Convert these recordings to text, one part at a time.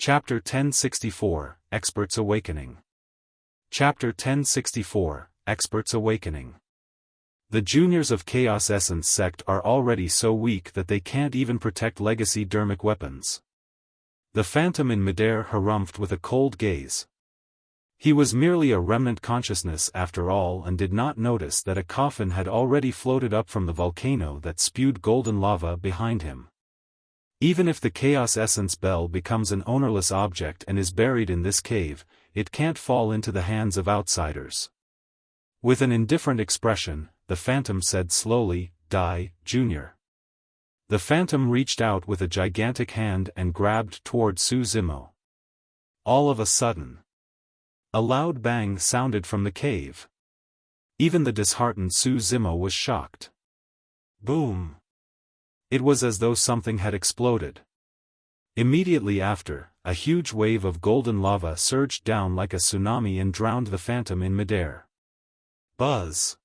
Chapter 1064, Experts Awakening. Chapter 1064, Experts Awakening. The juniors of Chaos Essence sect are already so weak that they can't even protect legacy dermic weapons. The phantom in midair harumphed with a cold gaze. He was merely a remnant consciousness after all and did not notice that a coffin had already floated up from the volcano that spewed golden lava behind him. Even if the Chaos Essence bell becomes an ownerless object and is buried in this cave, it can't fall into the hands of outsiders. With an indifferent expression, the phantom said slowly, "Die, Junior." The phantom reached out with a gigantic hand and grabbed toward Su Zimo. All of a sudden, a loud bang sounded from the cave. Even the disheartened Su Zimo was shocked. Boom! It was as though something had exploded. Immediately after, a huge wave of golden lava surged down like a tsunami and drowned the phantom in midair. Buzz!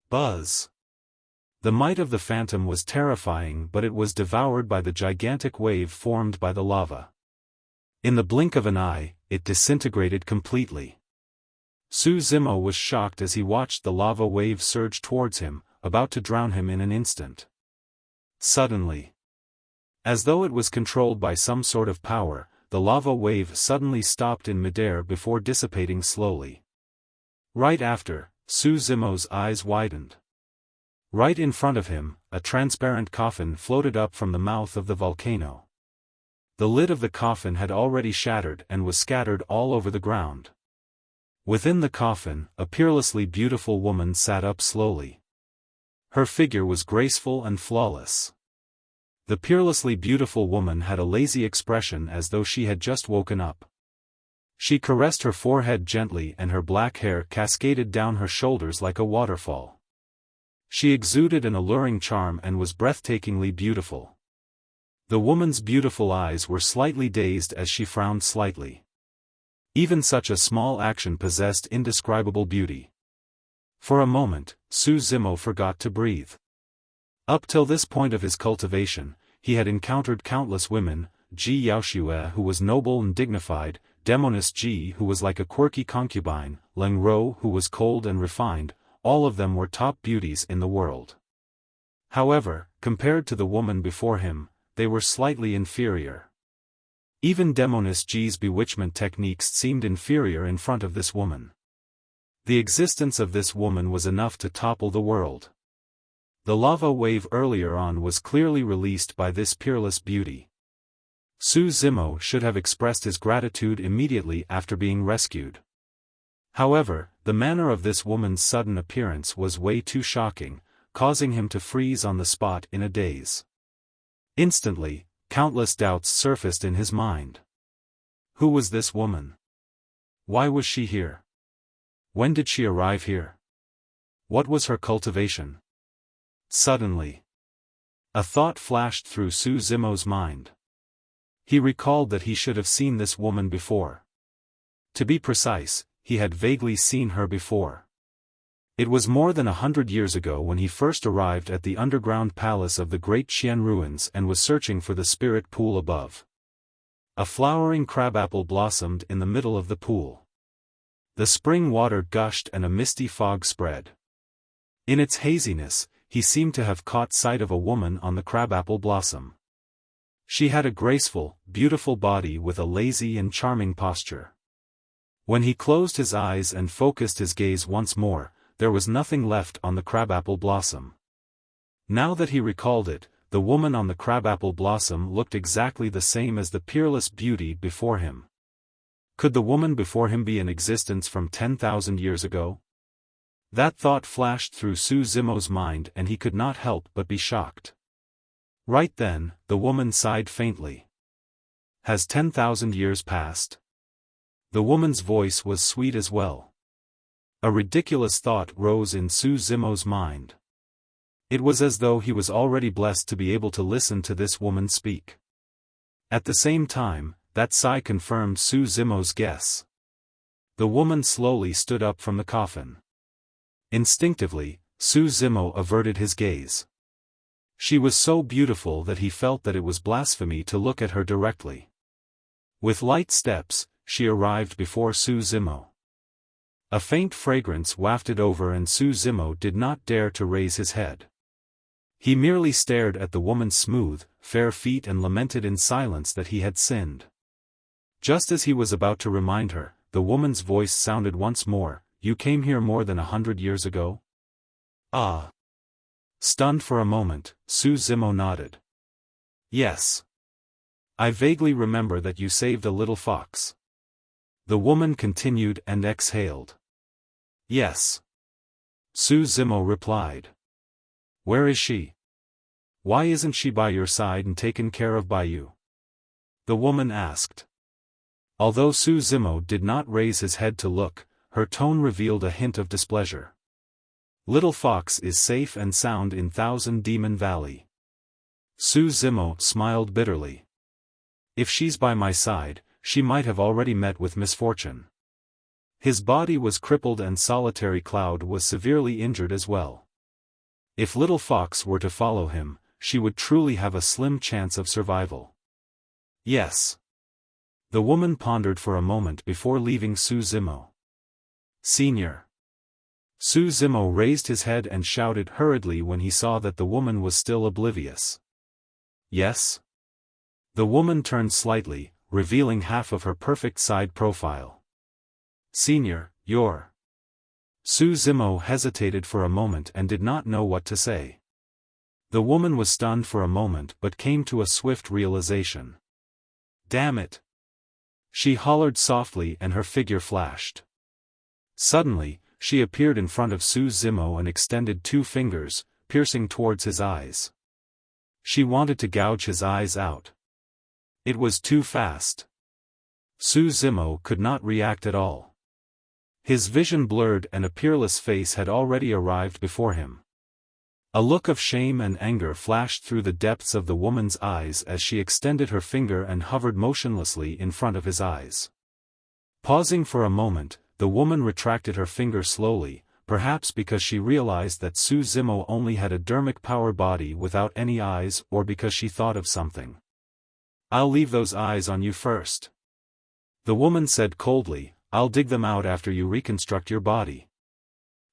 Buzz! The might of the phantom was terrifying, but it was devoured by the gigantic wave formed by the lava. In the blink of an eye, it disintegrated completely. Su Zimo was shocked as he watched the lava wave surge towards him, about to drown him in an instant. Suddenly, as though it was controlled by some sort of power, the lava wave suddenly stopped in midair before dissipating slowly. Right after, Su Zimo's eyes widened. Right in front of him, a transparent coffin floated up from the mouth of the volcano. The lid of the coffin had already shattered and was scattered all over the ground. Within the coffin, a peerlessly beautiful woman sat up slowly. Her figure was graceful and flawless. The peerlessly beautiful woman had a lazy expression as though she had just woken up. She caressed her forehead gently and her black hair cascaded down her shoulders like a waterfall. She exuded an alluring charm and was breathtakingly beautiful. The woman's beautiful eyes were slightly dazed as she frowned slightly. Even such a small action possessed indescribable beauty. For a moment, Su Zimo forgot to breathe. Up till this point of his cultivation, he had encountered countless women, Ji Yaoxue who was noble and dignified, Demoness Ji who was like a quirky concubine, Leng Ro who was cold and refined, all of them were top beauties in the world. However, compared to the woman before him, they were slightly inferior. Even Demoness Ji's bewitchment techniques seemed inferior in front of this woman. The existence of this woman was enough to topple the world. The lava wave earlier on was clearly released by this peerless beauty. Su Zimo should have expressed his gratitude immediately after being rescued. However, the manner of this woman's sudden appearance was way too shocking, causing him to freeze on the spot in a daze. Instantly, countless doubts surfaced in his mind. Who was this woman? Why was she here? When did she arrive here? What was her cultivation? Suddenly, a thought flashed through Su Zimo's mind. He recalled that he should have seen this woman before. To be precise, he had vaguely seen her before. It was more than 100 years ago when he first arrived at the underground palace of the Great Qian ruins and was searching for the spirit pool above. A flowering crabapple blossomed in the middle of the pool. The spring water gushed and a misty fog spread. In its haziness, he seemed to have caught sight of a woman on the crabapple blossom. She had a graceful, beautiful body with a lazy and charming posture. When he closed his eyes and focused his gaze once more, there was nothing left on the crabapple blossom. Now that he recalled it, the woman on the crabapple blossom looked exactly the same as the peerless beauty before him. Could the woman before him be in existence from 10,000 years ago? That thought flashed through Su Zimo's mind and he could not help but be shocked. Right then, the woman sighed faintly. Has 10,000 years passed? The woman's voice was sweet as well. A ridiculous thought rose in Su Zimo's mind. It was as though he was already blessed to be able to listen to this woman speak. At the same time, that sigh confirmed Su Zimo's guess. The woman slowly stood up from the coffin. Instinctively, Su Zimo averted his gaze. She was so beautiful that he felt that it was blasphemy to look at her directly. With light steps, she arrived before Su Zimo. A faint fragrance wafted over and Su Zimo did not dare to raise his head. He merely stared at the woman's smooth, fair feet and lamented in silence that he had sinned. Just as he was about to remind her, the woman's voice sounded once more, "You came here more than 100 years ago?" "Ah." Stunned for a moment, Su Zimo nodded. "Yes. I vaguely remember that you saved a little fox." The woman continued and exhaled. "Yes." Su Zimo replied. "Where is she? Why isn't she by your side and taken care of by you?" The woman asked. Although Su Zimo did not raise his head to look, her tone revealed a hint of displeasure. "Little fox is safe and sound in Thousand Demon Valley." Su Zimo smiled bitterly. "If she's by my side, she might have already met with misfortune." His body was crippled and Solitary Cloud was severely injured as well. If Little Fox were to follow him, she would truly have a slim chance of survival. "Yes." The woman pondered for a moment before leaving Su Zimo. "Senior." Su Zimo raised his head and shouted hurriedly when he saw that the woman was still oblivious. "Yes?" The woman turned slightly, revealing half of her perfect side profile. "Senior, you're..." Su Zimo hesitated for a moment and did not know what to say. The woman was stunned for a moment but came to a swift realization. "Damn it!" She hollered softly and her figure flashed. Suddenly, she appeared in front of Su Zimo and extended 2 fingers, piercing towards his eyes. She wanted to gouge his eyes out. It was too fast. Su Zimo could not react at all. His vision blurred and a peerless face had already arrived before him. A look of shame and anger flashed through the depths of the woman's eyes as she extended her finger and hovered motionlessly in front of his eyes. Pausing for a moment, the woman retracted her finger slowly, perhaps because she realized that Su Zimo only had a dermic power body without any eyes or because she thought of something. "I'll leave those eyes on you first." The woman said coldly, "I'll dig them out after you reconstruct your body."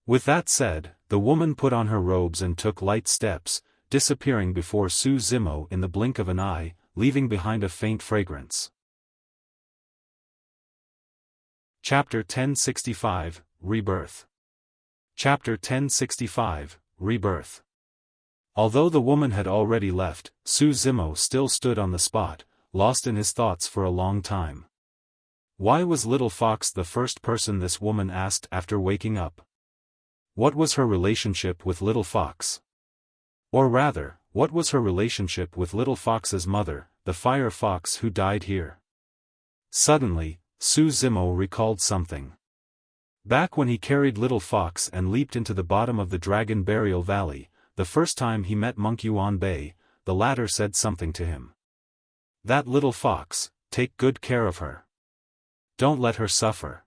With that said, the woman put on her robes and took light steps, disappearing before Su Zimo in the blink of an eye, leaving behind a faint fragrance. Chapter 1065, Rebirth. Chapter 1065, Rebirth. Although the woman had already left, Su Zimo still stood on the spot, lost in his thoughts for a long time. Why was Little Fox the first person this woman asked after waking up? What was her relationship with Little Fox? Or rather, what was her relationship with Little Fox's mother, the fire fox who died here? Suddenly, Su Zimo recalled something. Back when he carried Little Fox and leaped into the bottom of the Dragon Burial Valley, the first time he met Monk Yuan Bei, the latter said something to him. "That little fox, take good care of her. Don't let her suffer."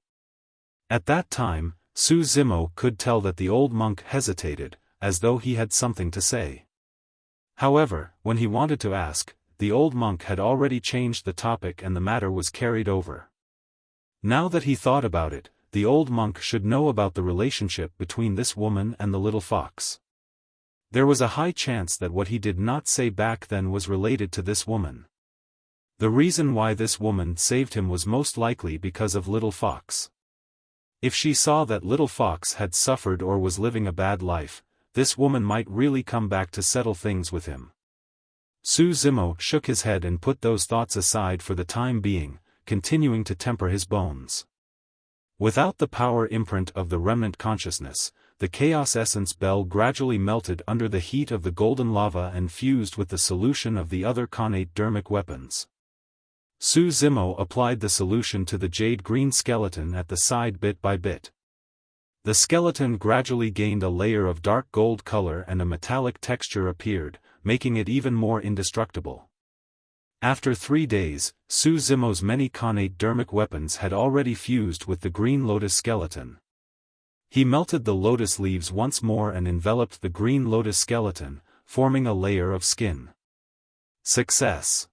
At that time, Su Zimo could tell that the old monk hesitated, as though he had something to say. However, when he wanted to ask, the old monk had already changed the topic and the matter was carried over. Now that he thought about it, the old monk should know about the relationship between this woman and the little fox. There was a high chance that what he did not say back then was related to this woman. The reason why this woman saved him was most likely because of Little Fox. If she saw that Little Fox had suffered or was living a bad life, this woman might really come back to settle things with him. Su Zimo shook his head and put those thoughts aside for the time being, continuing to temper his bones. Without the power imprint of the remnant consciousness, the chaos essence bell gradually melted under the heat of the golden lava and fused with the solution of the other connate dermic weapons. Su Zimo applied the solution to the jade-green skeleton at the side bit by bit. The skeleton gradually gained a layer of dark gold color and a metallic texture appeared, making it even more indestructible. After 3 days, Su Zimo's many connate dermic weapons had already fused with the green lotus skeleton. He melted the lotus leaves once more and enveloped the green lotus skeleton, forming a layer of skin. Success!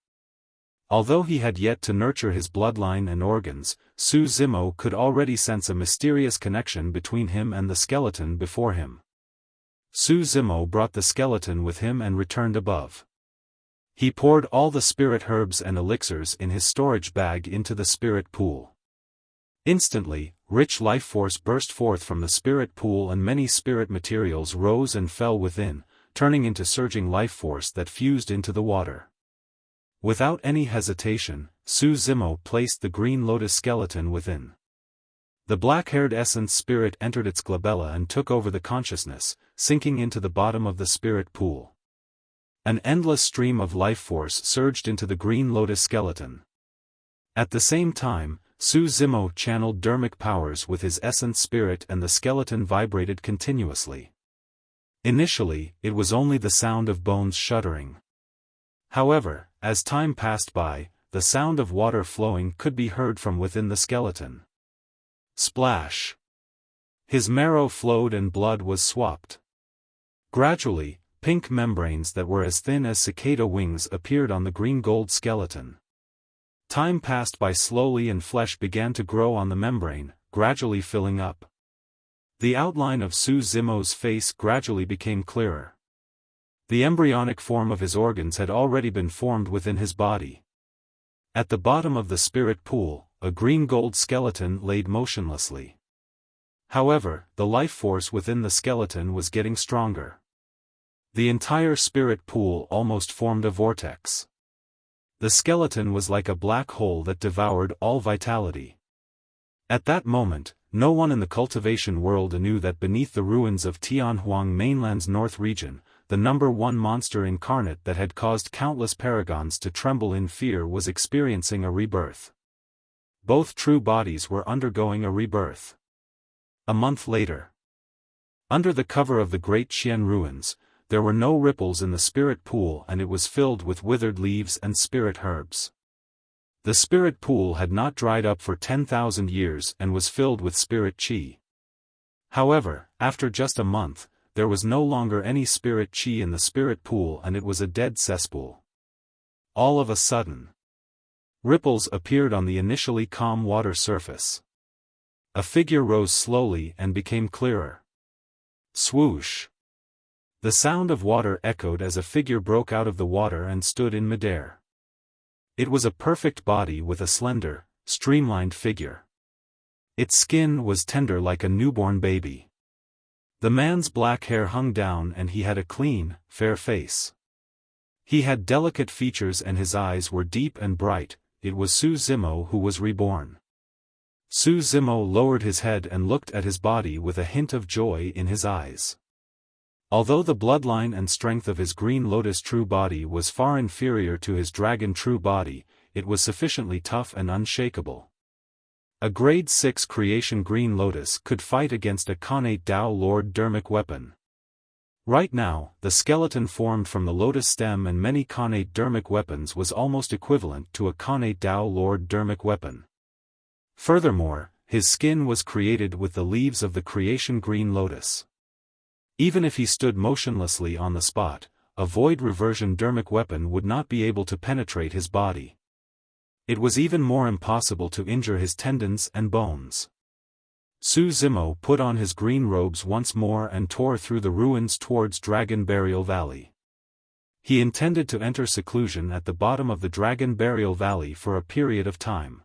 Although he had yet to nurture his bloodline and organs, Su Zimo could already sense a mysterious connection between him and the skeleton before him. Su Zimo brought the skeleton with him and returned above. He poured all the spirit herbs and elixirs in his storage bag into the spirit pool. Instantly, rich life force burst forth from the spirit pool and many spirit materials rose and fell within, turning into surging life force that fused into the water. Without any hesitation, Su Zimo placed the green lotus skeleton within. The black-haired essence spirit entered its glabella and took over the consciousness, sinking into the bottom of the spirit pool. An endless stream of life force surged into the green lotus skeleton. At the same time, Su Zimo channeled dermic powers with his essence spirit and the skeleton vibrated continuously. Initially, it was only the sound of bones shuddering. However, as time passed by, the sound of water flowing could be heard from within the skeleton. Splash! His marrow flowed and blood was swapped. Gradually, pink membranes that were as thin as cicada wings appeared on the green-gold skeleton. Time passed by slowly and flesh began to grow on the membrane, gradually filling up. The outline of Su Zimo's face gradually became clearer. The embryonic form of his organs had already been formed within his body. At the bottom of the spirit pool, a green-gold skeleton laid motionlessly. However, the life force within the skeleton was getting stronger. The entire spirit pool almost formed a vortex. The skeleton was like a black hole that devoured all vitality. At that moment, no one in the cultivation world knew that beneath the ruins of Tianhuang Mainland's north region, the #1 monster incarnate that had caused countless paragons to tremble in fear was experiencing a rebirth. Both true bodies were undergoing a rebirth. A month later. Under the cover of the Great Xian ruins, there were no ripples in the spirit pool and it was filled with withered leaves and spirit herbs. The spirit pool had not dried up for 10,000 years and was filled with spirit qi. However, after just a month, there was no longer any spirit qi in the spirit pool and it was a dead cesspool. All of a sudden, ripples appeared on the initially calm water surface. A figure rose slowly and became clearer. Swoosh! The sound of water echoed as a figure broke out of the water and stood in midair. It was a perfect body with a slender, streamlined figure. Its skin was tender like a newborn baby. The man's black hair hung down and he had a clean, fair face. He had delicate features and his eyes were deep and bright. It was Su Zimo who was reborn. Su Zimo lowered his head and looked at his body with a hint of joy in his eyes. Although the bloodline and strength of his green lotus true body was far inferior to his dragon true body, it was sufficiently tough and unshakable. A grade 6 creation green lotus could fight against a Khanate Dao Lord dermic weapon. Right now, the skeleton formed from the lotus stem and many Khanate dermic weapons was almost equivalent to a Khanate Dao Lord dermic weapon. Furthermore, his skin was created with the leaves of the creation green lotus. Even if he stood motionlessly on the spot, a void reversion dermic weapon would not be able to penetrate his body. It was even more impossible to injure his tendons and bones. Su Zimo put on his green robes once more and tore through the ruins towards Dragon Burial Valley. He intended to enter seclusion at the bottom of the Dragon Burial Valley for a period of time.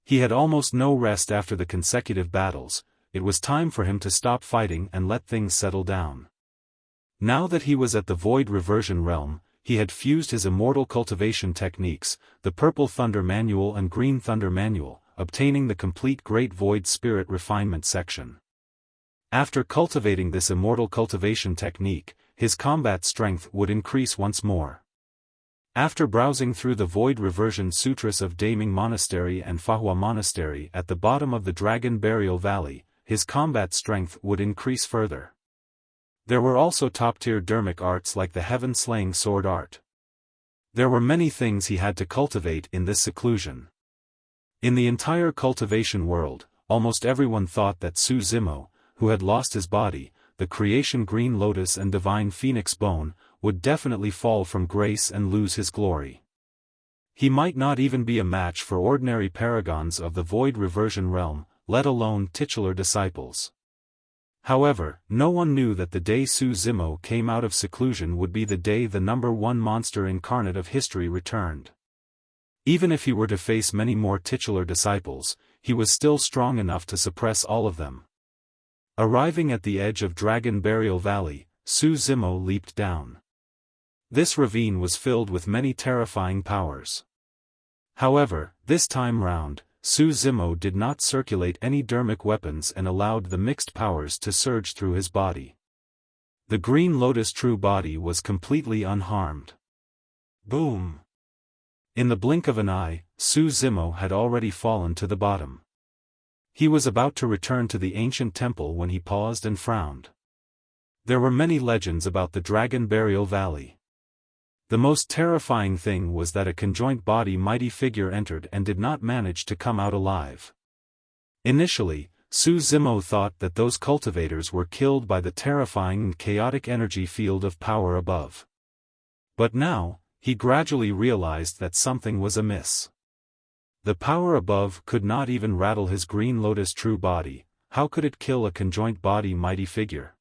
He had almost no rest after the consecutive battles. It was time for him to stop fighting and let things settle down. Now that he was at the Void Reversion Realm, he had fused his immortal cultivation techniques, the Purple Thunder Manual and Green Thunder Manual, obtaining the complete Great Void Spirit Refinement section. After cultivating this immortal cultivation technique, his combat strength would increase once more. After browsing through the Void Reversion Sutras of Daming Monastery and Fahua Monastery at the bottom of the Dragon Burial Valley, his combat strength would increase further. There were also top-tier dermic arts like the heaven-slaying sword art. There were many things he had to cultivate in this seclusion. In the entire cultivation world, almost everyone thought that Su Zimo, who had lost his body, the creation green lotus and divine phoenix bone, would definitely fall from grace and lose his glory. He might not even be a match for ordinary paragons of the Void Reversion realm, let alone titular disciples. However, no one knew that the day Su Zimo came out of seclusion would be the day the #1 monster incarnate of history returned. Even if he were to face many more titular disciples, he was still strong enough to suppress all of them. Arriving at the edge of Dragon Burial Valley, Su Zimo leaped down. This ravine was filled with many terrifying powers. However, this time round, Su Zimo did not circulate any dermic weapons and allowed the mixed powers to surge through his body. The Green Lotus true body was completely unharmed. Boom! In the blink of an eye, Su Zimo had already fallen to the bottom. He was about to return to the ancient temple when he paused and frowned. There were many legends about the Dragon Burial Valley. The most terrifying thing was that a conjoint body mighty figure entered and did not manage to come out alive. Initially, Su Zimo thought that those cultivators were killed by the terrifying and chaotic energy field of power above. But now, he gradually realized that something was amiss. The power above could not even rattle his Green Lotus true body. How could it kill a conjoint body mighty figure?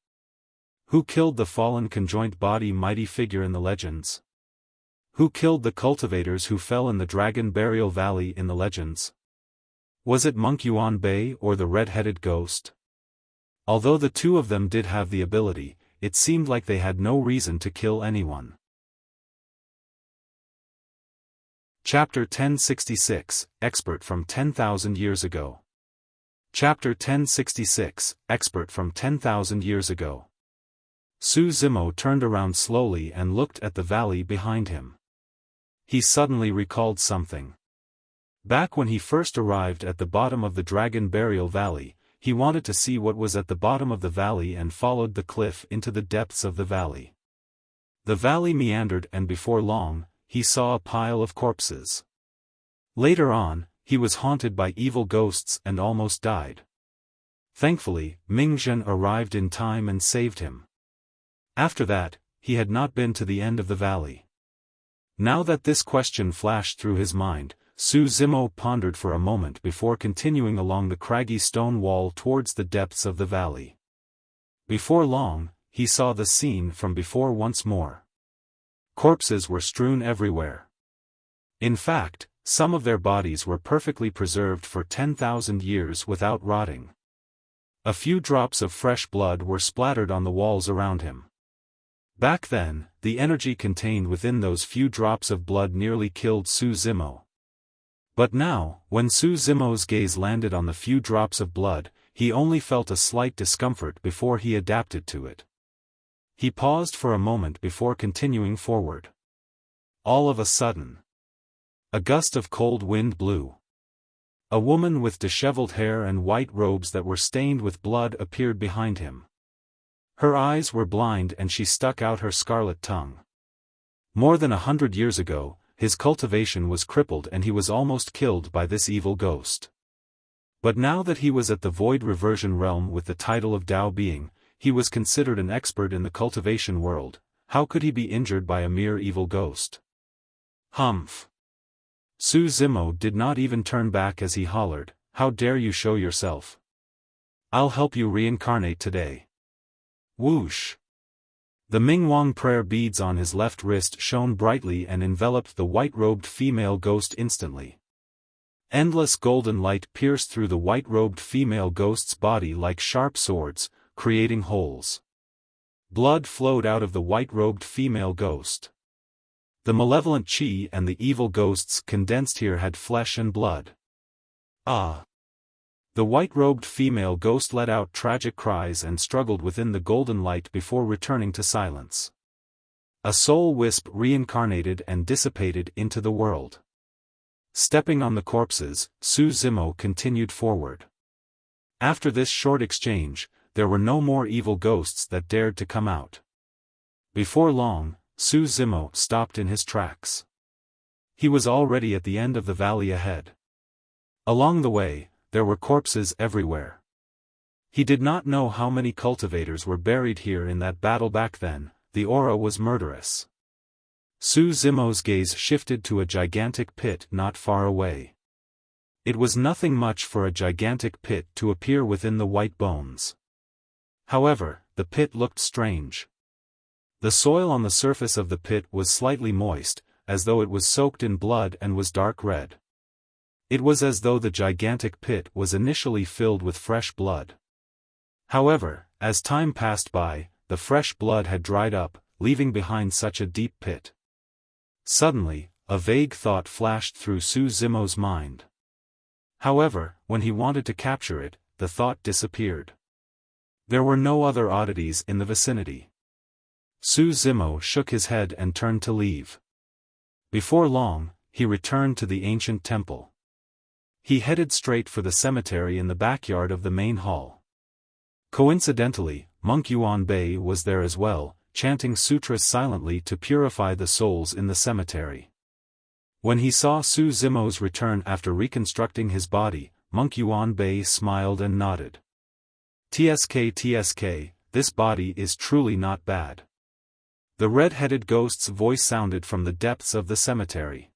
Who killed the fallen conjoint body mighty figure in the legends? Who killed the cultivators who fell in the Dragon Burial Valley in the legends? Was it Monk Yuan Bei or the red-headed ghost? Although the two of them did have the ability, it seemed like they had no reason to kill anyone. Chapter 1066, Expert from 10,000 Years Ago. Chapter 1066, Expert from 10,000 Years Ago. Su Zimo turned around slowly and looked at the valley behind him. He suddenly recalled something. Back when he first arrived at the bottom of the Dragon Burial Valley, he wanted to see what was at the bottom of the valley and followed the cliff into the depths of the valley. The valley meandered and before long, he saw a pile of corpses. Later on, he was haunted by evil ghosts and almost died. Thankfully, Mingzhen arrived in time and saved him. After that, he had not been to the end of the valley. Now that this question flashed through his mind, Su Zimo pondered for a moment before continuing along the craggy stone wall towards the depths of the valley. Before long, he saw the scene from before once more. Corpses were strewn everywhere. In fact, some of their bodies were perfectly preserved for 10,000 years without rotting. A few drops of fresh blood were splattered on the walls around him. Back then, the energy contained within those few drops of blood nearly killed Su Zimo. But now, when Su Zimo's gaze landed on the few drops of blood, he only felt a slight discomfort before he adapted to it. He paused for a moment before continuing forward. All of a sudden, a gust of cold wind blew. A woman with disheveled hair and white robes that were stained with blood appeared behind him. Her eyes were blind and she stuck out her scarlet tongue. More than 100 years ago, his cultivation was crippled and he was almost killed by this evil ghost. But now that he was at the Void Reversion realm with the title of Tao Being, he was considered an expert in the cultivation world. How could he be injured by a mere evil ghost? Humph! Su Zimo did not even turn back as he hollered, "How dare you show yourself? I'll help you reincarnate today." Whoosh! The Mingwang prayer beads on his left wrist shone brightly and enveloped the white-robed female ghost instantly. Endless golden light pierced through the white-robed female ghost's body like sharp swords, creating holes. Blood flowed out of the white-robed female ghost. The malevolent chi and the evil ghosts condensed here had flesh and blood. Ah! The white-robed female ghost let out tragic cries and struggled within the golden light before returning to silence. A soul wisp reincarnated and dissipated into the world. Stepping on the corpses, Su Zimo continued forward. After this short exchange, there were no more evil ghosts that dared to come out. Before long, Su Zimo stopped in his tracks. He was already at the end of the valley ahead. Along the way, there were corpses everywhere. He did not know how many cultivators were buried here in that battle back then. The aura was murderous. Su Zimo's gaze shifted to a gigantic pit not far away. It was nothing much for a gigantic pit to appear within the white bones. However, the pit looked strange. The soil on the surface of the pit was slightly moist, as though it was soaked in blood and was dark red. It was as though the gigantic pit was initially filled with fresh blood. However, as time passed by, the fresh blood had dried up, leaving behind such a deep pit. Suddenly, a vague thought flashed through Su Zimo's mind. However, when he wanted to capture it, the thought disappeared. There were no other oddities in the vicinity. Su Zimo shook his head and turned to leave. Before long, he returned to the ancient temple. He headed straight for the cemetery in the backyard of the main hall. Coincidentally, Monk Yuan Bei was there as well, chanting sutras silently to purify the souls in the cemetery. When he saw Su Zimo's return after reconstructing his body, Monk Yuan Bei smiled and nodded. TSK, this body is truly not bad. The red-headed ghost's voice sounded from the depths of the cemetery.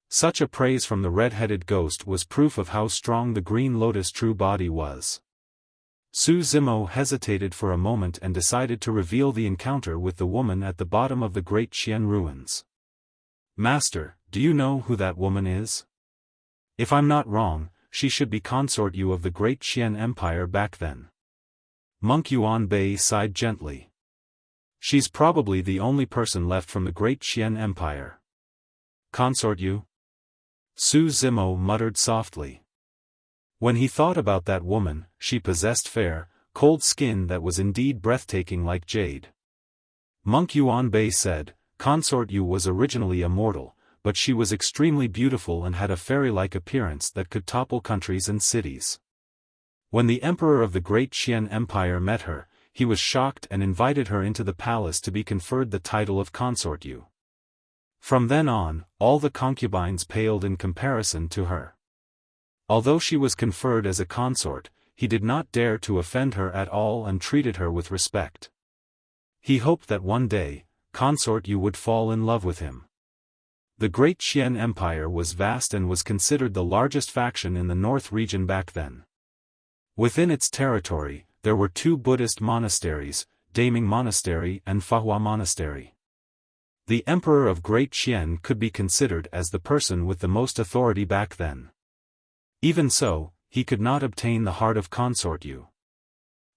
Such a praise from the red-headed ghost was proof of how strong the Green Lotus true body was. Su Zimo hesitated for a moment and decided to reveal the encounter with the woman at the bottom of the Great Qian ruins. Master, do you know who that woman is? If I'm not wrong, she should be consort Yu of the Great Qian Empire back then. Monk Yuan Bei sighed gently. She's probably the only person left from the Great Qian Empire. Consort Yu? Su Zimo muttered softly. When he thought about that woman, she possessed fair, cold skin that was indeed breathtaking like jade. Monk Yuan Bei said, Consort Yu was originally immortal, but she was extremely beautiful and had a fairy-like appearance that could topple countries and cities. When the emperor of the Great Qian Empire met her, he was shocked and invited her into the palace to be conferred the title of Consort Yu. From then on, all the concubines paled in comparison to her. Although she was conferred as a consort, he did not dare to offend her at all and treated her with respect. He hoped that one day, Consort Yu would fall in love with him. The Great Qian Empire was vast and was considered the largest faction in the north region back then. Within its territory, there were 2 Buddhist monasteries, Daming Monastery and Fahua Monastery. The Emperor of Great Qian could be considered as the person with the most authority back then. Even so, he could not obtain the heart of Consort Yu.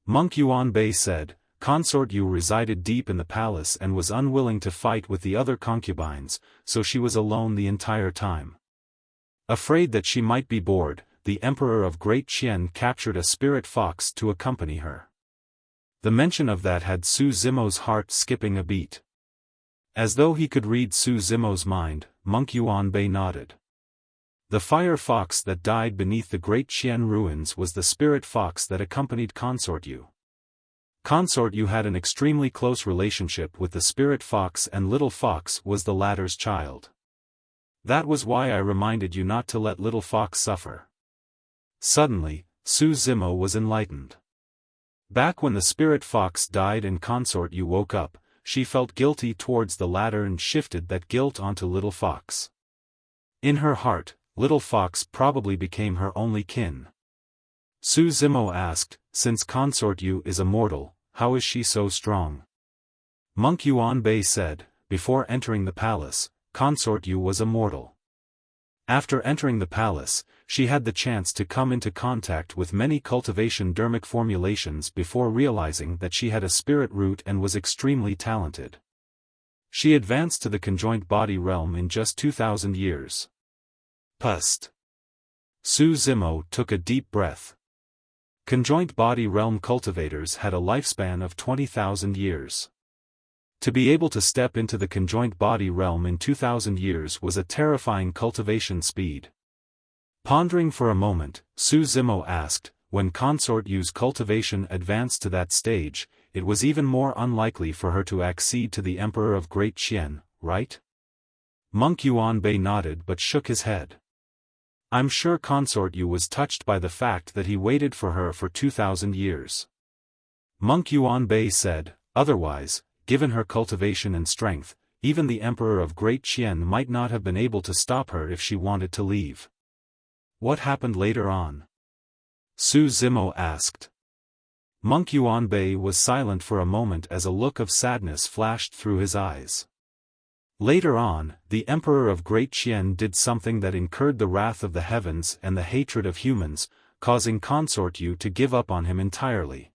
Monk Yuan Bei said, Consort Yu resided deep in the palace and was unwilling to fight with the other concubines, so she was alone the entire time. Afraid that she might be bored, the Emperor of Great Qian captured a spirit fox to accompany her. The mention of that had Su Zimo's heart skipping a beat. As though he could read Su Zimo's mind, Monk Yuan Bei nodded. The fire fox that died beneath the Great Qian ruins was the spirit fox that accompanied Consort Yu. Consort Yu had an extremely close relationship with the spirit fox and Little Fox was the latter's child. That was why I reminded you not to let Little Fox suffer. Suddenly, Su Zimo was enlightened. Back when the spirit fox died and Consort Yu woke up, she felt guilty towards the latter and shifted that guilt onto Little Fox. In her heart, Little Fox probably became her only kin. Su Zimo asked, since Consort Yu is immortal, how is she so strong? Monk Yuan Bei said, before entering the palace, Consort Yu was immortal. After entering the palace, she had the chance to come into contact with many cultivation dermic formulations before realizing that she had a spirit root and was extremely talented. She advanced to the conjoint body realm in just 2,000 years. Pust. Su Zimo took a deep breath. Conjoint body realm cultivators had a lifespan of 20,000 years. To be able to step into the conjoint body realm in 2,000 years was a terrifying cultivation speed. Pondering for a moment, Su Zimo asked, when Consort Yu's cultivation advanced to that stage, it was even more unlikely for her to accede to the Emperor of Great Qian, right? Monk Yuan Bei nodded but shook his head. I'm sure Consort Yu was touched by the fact that he waited for her for 2,000 years. Monk Yuan Bei said, otherwise, given her cultivation and strength, even the Emperor of Great Qian might not have been able to stop her if she wanted to leave. What happened later on? Su Zimo asked. Monk Yuanbei was silent for a moment as a look of sadness flashed through his eyes. Later on, the Emperor of Great Qian did something that incurred the wrath of the heavens and the hatred of humans, causing Consort Yu to give up on him entirely.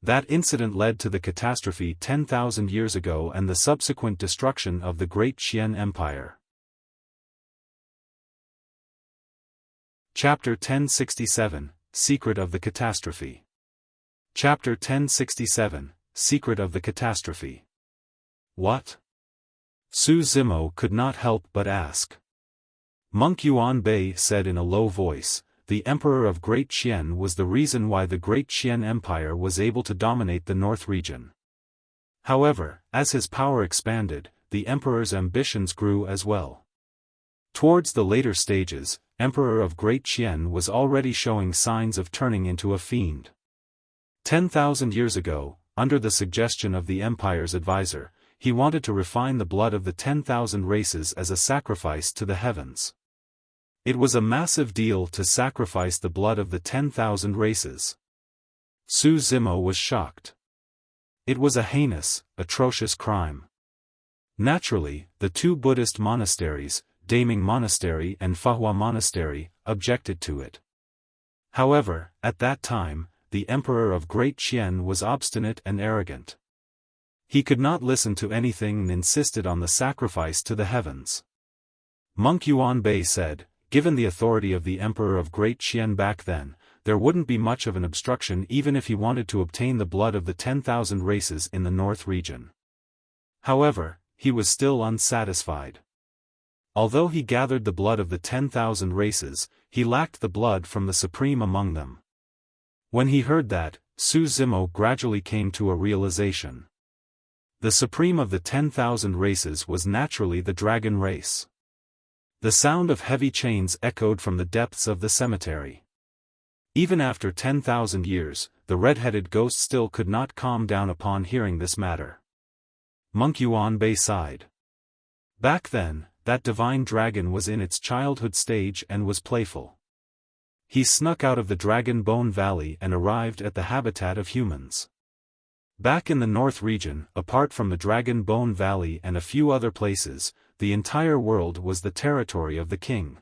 That incident led to the catastrophe 10,000 years ago and the subsequent destruction of the Great Qian Empire. Chapter 1067, Secret of the Catastrophe. Chapter 1067, Secret of the Catastrophe. What? Su Zimo could not help but ask. Monk Yuanbei said in a low voice, the Emperor of Great Qian was the reason why the Great Qian Empire was able to dominate the North region. However, as his power expanded, the Emperor's ambitions grew as well. Towards the later stages, Emperor of Great Qian was already showing signs of turning into a fiend. 10,000 years ago, under the suggestion of the Empire's advisor, he wanted to refine the blood of the 10,000 races as a sacrifice to the heavens. It was a massive deal to sacrifice the blood of the 10,000 races. Su Zimo was shocked. It was a heinous, atrocious crime. Naturally, the two Buddhist monasteries, Daming Monastery and Fahua Monastery, objected to it. However, at that time, the Emperor of Great Qian was obstinate and arrogant. He could not listen to anything and insisted on the sacrifice to the heavens. Monk Yuanbei said, given the authority of the Emperor of Great Qian back then, there wouldn't be much of an obstruction even if he wanted to obtain the blood of the 10,000 races in the North region. However, he was still unsatisfied. Although he gathered the blood of the 10,000 races, he lacked the blood from the supreme among them. When he heard that, Su Zimo gradually came to a realization. The supreme of the 10,000 races was naturally the dragon race. The sound of heavy chains echoed from the depths of the cemetery. Even after 10,000 years, the red-headed ghost still could not calm down upon hearing this matter. Monk Yuanbei sighed. Back then, that divine dragon was in its childhood stage and was playful. He snuck out of the Dragon Bone Valley and arrived at the habitat of humans. Back in the North region, apart from the Dragon Bone Valley and a few other places, the entire world was the territory of the king.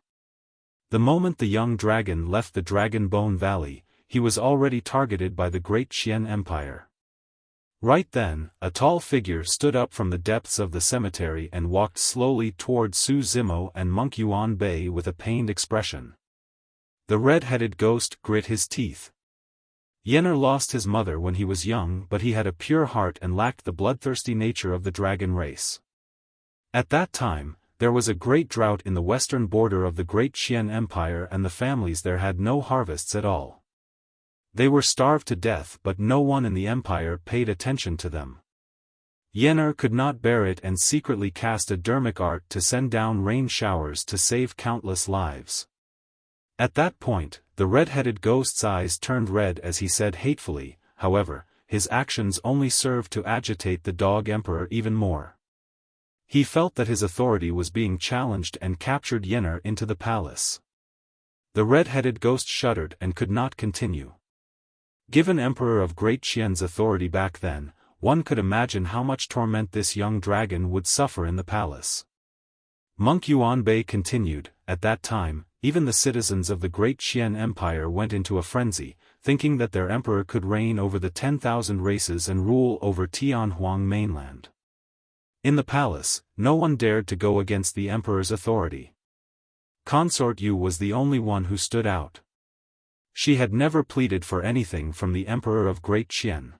The moment the young dragon left the Dragon Bone Valley, he was already targeted by the Great Qian Empire. Right then, a tall figure stood up from the depths of the cemetery and walked slowly toward Su Zimo and Monk Yuanbei with a pained expression. The red-headed ghost grit his teeth. Yenner lost his mother when he was young, but he had a pure heart and lacked the bloodthirsty nature of the dragon race. At that time, there was a great drought in the western border of the Great Qian Empire and the families there had no harvests at all. They were starved to death, but no one in the empire paid attention to them. Yenner could not bear it and secretly cast a dermic art to send down rain showers to save countless lives. At that point, the red-headed ghost's eyes turned red as he said hatefully, however, his actions only served to agitate the dog emperor even more. He felt that his authority was being challenged and captured Yenner into the palace. The red-headed ghost shuddered and could not continue. Given Emperor of Great Qian's authority back then, one could imagine how much torment this young dragon would suffer in the palace. Monk Yuanbei continued, at that time, even the citizens of the Great Qian Empire went into a frenzy, thinking that their emperor could reign over the 10,000 races and rule over Tianhuang mainland. In the palace, no one dared to go against the emperor's authority. Consort Yu was the only one who stood out. She had never pleaded for anything from the Emperor of Great Qian.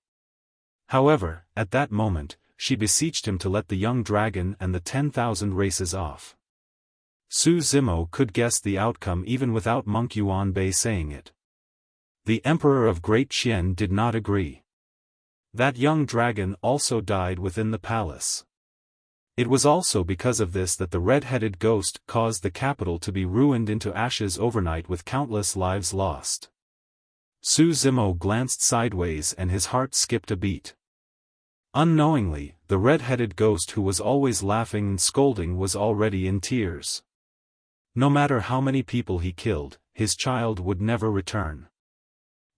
However, at that moment, she beseeched him to let the young dragon and the 10,000 races off. Su Zimo could guess the outcome even without Monk Yuanbei saying it. The Emperor of Great Qian did not agree. That young dragon also died within the palace. It was also because of this that the red-headed ghost caused the capital to be ruined into ashes overnight with countless lives lost. Su Zimo glanced sideways and his heart skipped a beat. Unknowingly, the red-headed ghost who was always laughing and scolding was already in tears. No matter how many people he killed, his child would never return.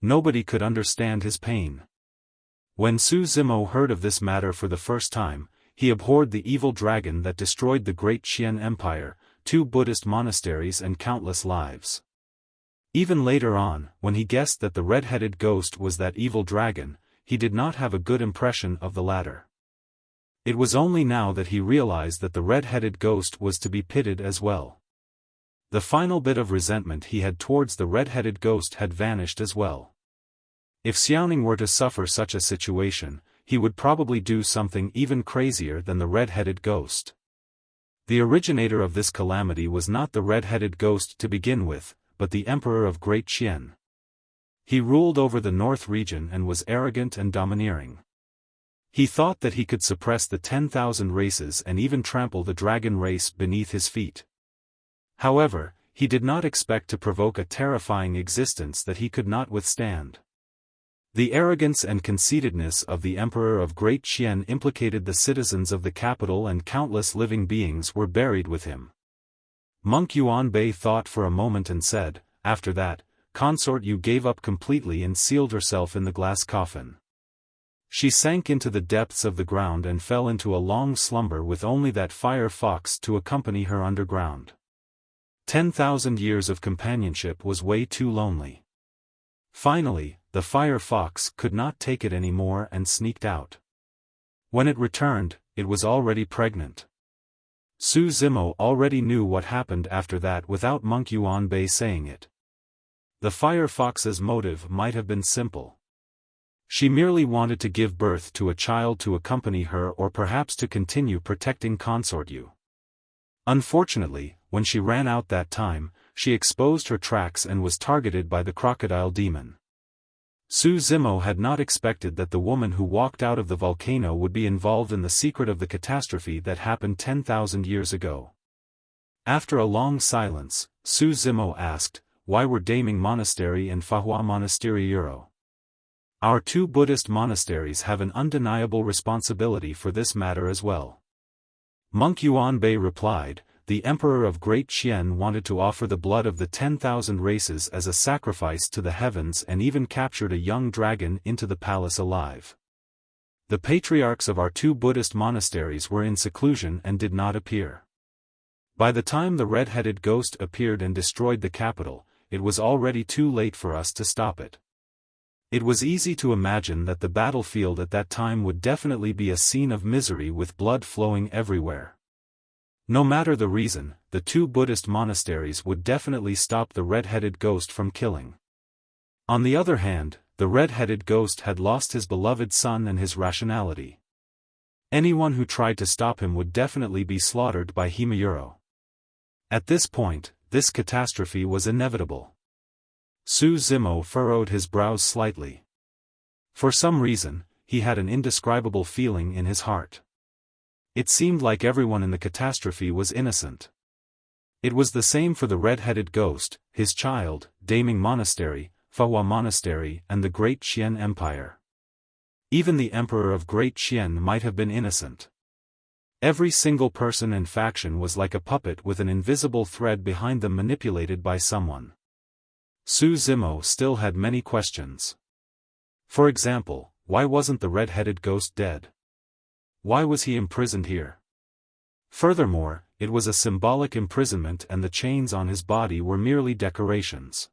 Nobody could understand his pain. When Su Zimo heard of this matter for the first time, he abhorred the evil dragon that destroyed the great Qian Empire, 2 Buddhist monasteries and countless lives. Even later on, when he guessed that the red-headed ghost was that evil dragon, he did not have a good impression of the latter. It was only now that he realized that the red-headed ghost was to be pitted as well. The final bit of resentment he had towards the red-headed ghost had vanished as well. If Xiaoning were to suffer such a situation, he would probably do something even crazier than the red-headed ghost. The originator of this calamity was not the red-headed ghost to begin with, but the Emperor of Great Qian. He ruled over the North region and was arrogant and domineering. He thought that he could suppress the 10,000 races and even trample the dragon race beneath his feet. However, he did not expect to provoke a terrifying existence that he could not withstand. The arrogance and conceitedness of the Emperor of Great Qian implicated the citizens of the capital, and countless living beings were buried with him. Monk Yuanbei thought for a moment and said, "After that, consort, you gave up completely and sealed herself in the glass coffin." She sank into the depths of the ground and fell into a long slumber with only that fire fox to accompany her underground. 10,000 years of companionship was way too lonely. Finally, the fire fox could not take it anymore and sneaked out. When it returned, it was already pregnant. Su Zimo already knew what happened after that without Monk Yuanbei saying it. The fire fox's motive might have been simple. She merely wanted to give birth to a child to accompany her, or perhaps to continue protecting Consort Yu. Unfortunately, when she ran out that time, she exposed her tracks and was targeted by the crocodile demon. Su Zimo had not expected that the woman who walked out of the volcano would be involved in the secret of the catastrophe that happened 10,000 years ago. After a long silence, Su Zimo asked, "Why were Daming Monastery and Fahua Monastery Euro? Our 2 Buddhist monasteries have an undeniable responsibility for this matter as well." Monk Yuanbei replied, "The Emperor of Great Qian wanted to offer the blood of the 10,000 races as a sacrifice to the heavens, and even captured a young dragon into the palace alive. The patriarchs of our 2 Buddhist monasteries were in seclusion and did not appear. By the time the red-headed ghost appeared and destroyed the capital, it was already too late for us to stop it." It was easy to imagine that the battlefield at that time would definitely be a scene of misery with blood flowing everywhere. No matter the reason, the 2 Buddhist monasteries would definitely stop the red-headed ghost from killing. On the other hand, the red-headed ghost had lost his beloved son and his rationality. Anyone who tried to stop him would definitely be slaughtered by Himayuro. At this point, this catastrophe was inevitable. Su Zimo furrowed his brows slightly. For some reason, he had an indescribable feeling in his heart. It seemed like everyone in the catastrophe was innocent. It was the same for the red-headed ghost, his child, Daming Monastery, Fahua Monastery, and the Great Qian Empire. Even the Emperor of Great Qian might have been innocent. Every single person and faction was like a puppet with an invisible thread behind them, manipulated by someone. Su Zimo still had many questions. For example, why wasn't the red-headed ghost dead? Why was he imprisoned here? Furthermore, it was a symbolic imprisonment, and the chains on his body were merely decorations.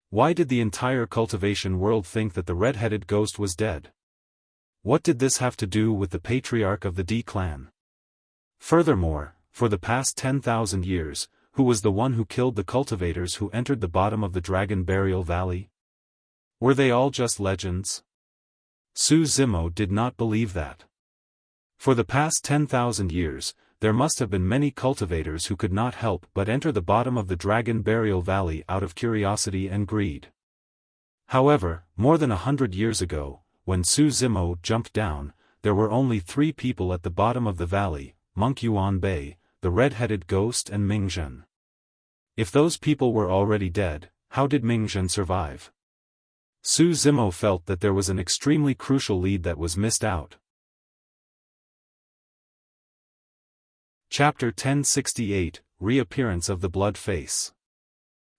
Why did the entire cultivation world think that the red-headed ghost was dead? What did this have to do with the patriarch of the D clan? Furthermore, for the past 10,000 years, who was the one who killed the cultivators who entered the bottom of the Dragon Burial Valley? Were they all just legends? Su Zimo did not believe that. For the past 10,000 years, there must have been many cultivators who could not help but enter the bottom of the Dragon Burial Valley out of curiosity and greed. However, more than 100 years ago, when Su Zimo jumped down, there were only 3 people at the bottom of the valley: Monk Yuanbei, the red-headed ghost, and Mingzhen. If those people were already dead, how did Mingzhen survive? Su Zimo felt that there was an extremely crucial lead that was missed out. Chapter 1068, Reappearance of the Blood Face.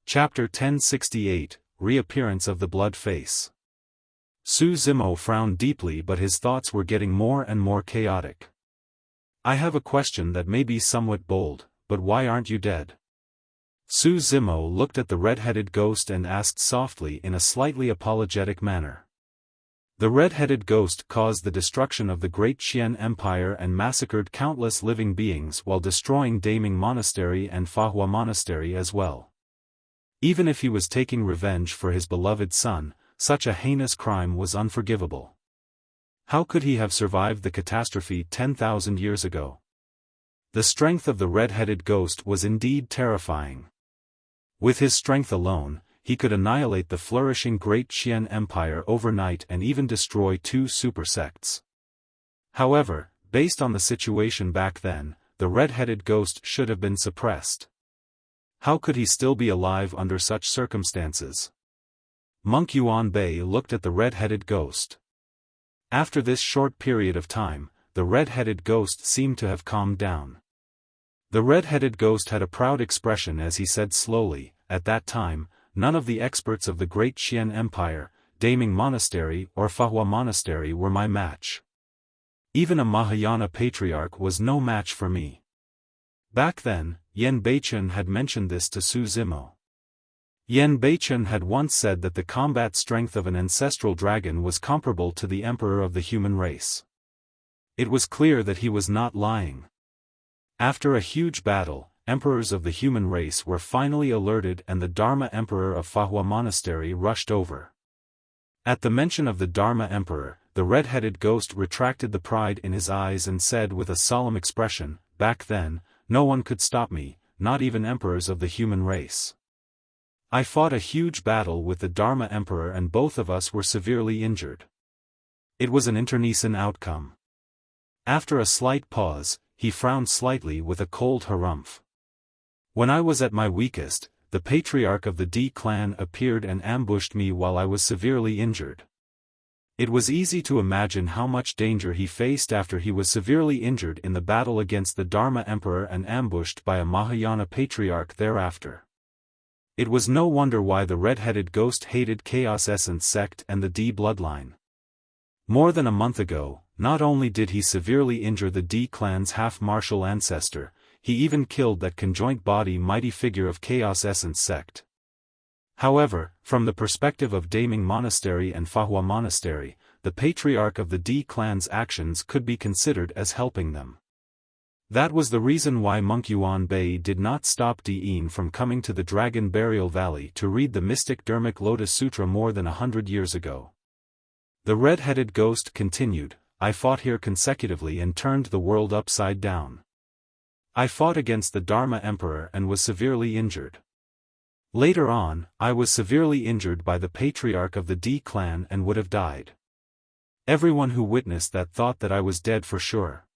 Chapter 1068, Reappearance of the Blood Face. Su Zimo frowned deeply, but his thoughts were getting more and more chaotic. I have a question that may be somewhat bold, but why aren't you dead? Su Zimo looked at the red-headed ghost and asked softly in a slightly apologetic manner. The red-headed ghost caused the destruction of the great Qian Empire and massacred countless living beings while destroying Daming Monastery and Fahua Monastery as well. Even if he was taking revenge for his beloved son, such a heinous crime was unforgivable. How could he have survived the catastrophe 10,000 years ago? The strength of the red-headed ghost was indeed terrifying. With his strength alone, he could annihilate the flourishing Great Qian Empire overnight and even destroy 2 super sects. However, based on the situation back then, the red-headed ghost should have been suppressed. How could he still be alive under such circumstances? Monk Yuan Bei looked at the red-headed ghost. After this short period of time, the red-headed ghost seemed to have calmed down. The red-headed ghost had a proud expression as he said slowly, "At that time, none of the experts of the Great Qian Empire, Daming Monastery or Fahua Monastery were my match. Even a Mahayana patriarch was no match for me." Back then, Yan Beichun had mentioned this to Su Zimo. Yan Beichun had once said that the combat strength of an ancestral dragon was comparable to the emperor of the human race. It was clear that he was not lying. After a huge battle, emperors of the human race were finally alerted and the Dharma Emperor of Fahua Monastery rushed over. At the mention of the Dharma Emperor, the red-headed ghost retracted the pride in his eyes and said with a solemn expression, "Back then, no one could stop me, not even emperors of the human race. I fought a huge battle with the Dharma Emperor and both of us were severely injured. It was an internecine outcome." After a slight pause, he frowned slightly with a cold harumph. "When I was at my weakest, the patriarch of the D clan appeared and ambushed me while I was severely injured. It was easy to imagine how much danger he faced after he was severely injured in the battle against the Dharma Emperor and ambushed by a Mahayana patriarch thereafter. It was no wonder why the red-headed ghost hated Chaos Essence sect and the D bloodline. More than a month ago, not only did he severely injure the D clan's half-martial ancestor, he even killed that conjoint body mighty figure of Chaos Essence sect. However, from the perspective of Daming Monastery and Fahua Monastery, the patriarch of the D clan's actions could be considered as helping them. That was the reason why Monk Yuan Bei did not stop Di'in from coming to the Dragon Burial Valley to read the mystic Dharmic Lotus Sutra more than 100 years ago. The red-headed ghost continued, "I fought here consecutively and turned the world upside down. I fought against the Dharma Emperor and was severely injured. Later on, I was severely injured by the patriarch of the D clan and would have died. Everyone who witnessed that thought that I was dead for sure.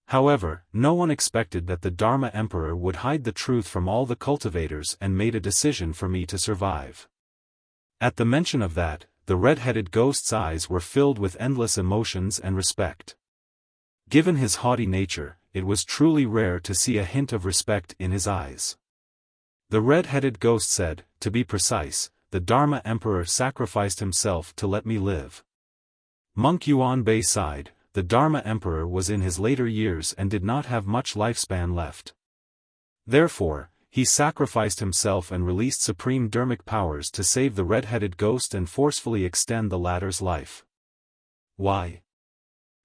However, no one expected that the Dharma Emperor would hide the truth from all the cultivators and made a decision for me to survive." At the mention of that, the red-headed ghost's eyes were filled with endless emotions and respect. Given his haughty nature, it was truly rare to see a hint of respect in his eyes. The red-headed ghost said, "To be precise, the Dharma Emperor sacrificed himself to let me live." Monk Yuan Bei sighed. The Dharma Emperor was in his later years and did not have much lifespan left. Therefore, he sacrificed himself and released supreme dharmic powers to save the red-headed ghost and forcefully extend the latter's life. "Why?"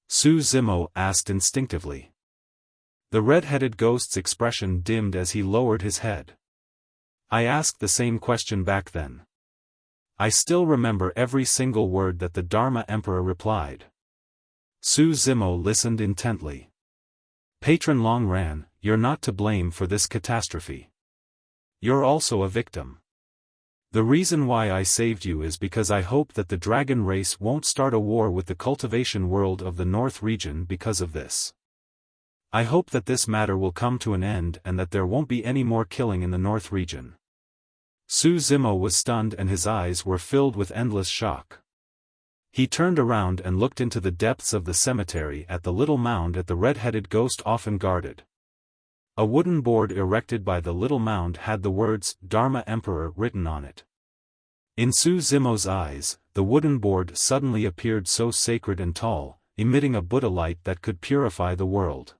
Su Zimo asked instinctively. The red-headed ghost's expression dimmed as he lowered his head. "I asked the same question back then. I still remember every single word that the Dharma Emperor replied." Su Zimo listened intently. "Patron Longran, you're not to blame for this catastrophe. You're also a victim. The reason why I saved you is because I hope that the dragon race won't start a war with the cultivation world of the North region because of this. I hope that this matter will come to an end and that there won't be any more killing in the North region." Su Zimo was stunned and his eyes were filled with endless shock. He turned around and looked into the depths of the cemetery at the little mound that the red-headed ghost often guarded. A wooden board erected by the little mound had the words, Dharma Emperor written on it. In Su Zimo's eyes, the wooden board suddenly appeared so sacred and tall, emitting a Buddha light that could purify the world.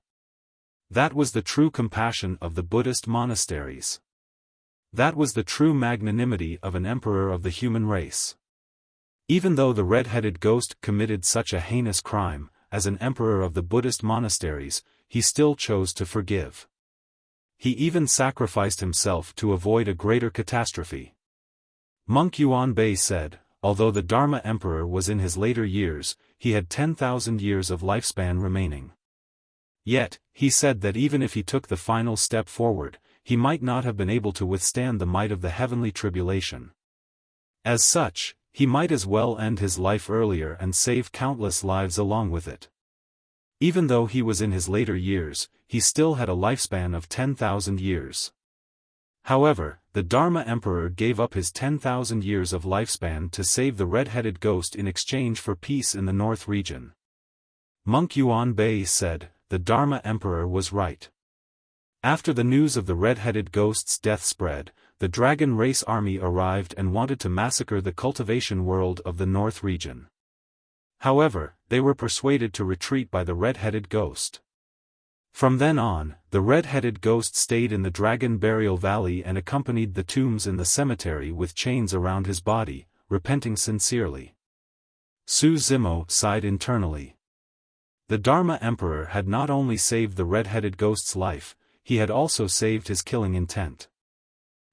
That was the true compassion of the Buddhist monasteries. That was the true magnanimity of an emperor of the human race. Even though the red-headed ghost committed such a heinous crime, as an emperor of the Buddhist monasteries, he still chose to forgive. He even sacrificed himself to avoid a greater catastrophe. Monk Yuan Bei said, although the Dharma Emperor was in his later years, he had 10,000 years of lifespan remaining. Yet, he said that even if he took the final step forward, he might not have been able to withstand the might of the heavenly tribulation. As such, he might as well end his life earlier and save countless lives along with it. Even though he was in his later years, he still had a lifespan of 10,000 years. However, the Dharma Emperor gave up his 10,000 years of lifespan to save the red-headed ghost in exchange for peace in the North region. Monk Yuan Bei said, the Dharma Emperor was right. After the news of the red-headed ghost's death spread, the dragon race army arrived and wanted to massacre the cultivation world of the North region. However, they were persuaded to retreat by the red-headed ghost. From then on, the red-headed ghost stayed in the Dragon Burial Valley and accompanied the tombs in the cemetery with chains around his body, repenting sincerely. Su Zimo sighed internally. The Dharma Emperor had not only saved the red-headed ghost's life, he had also saved his killing intent.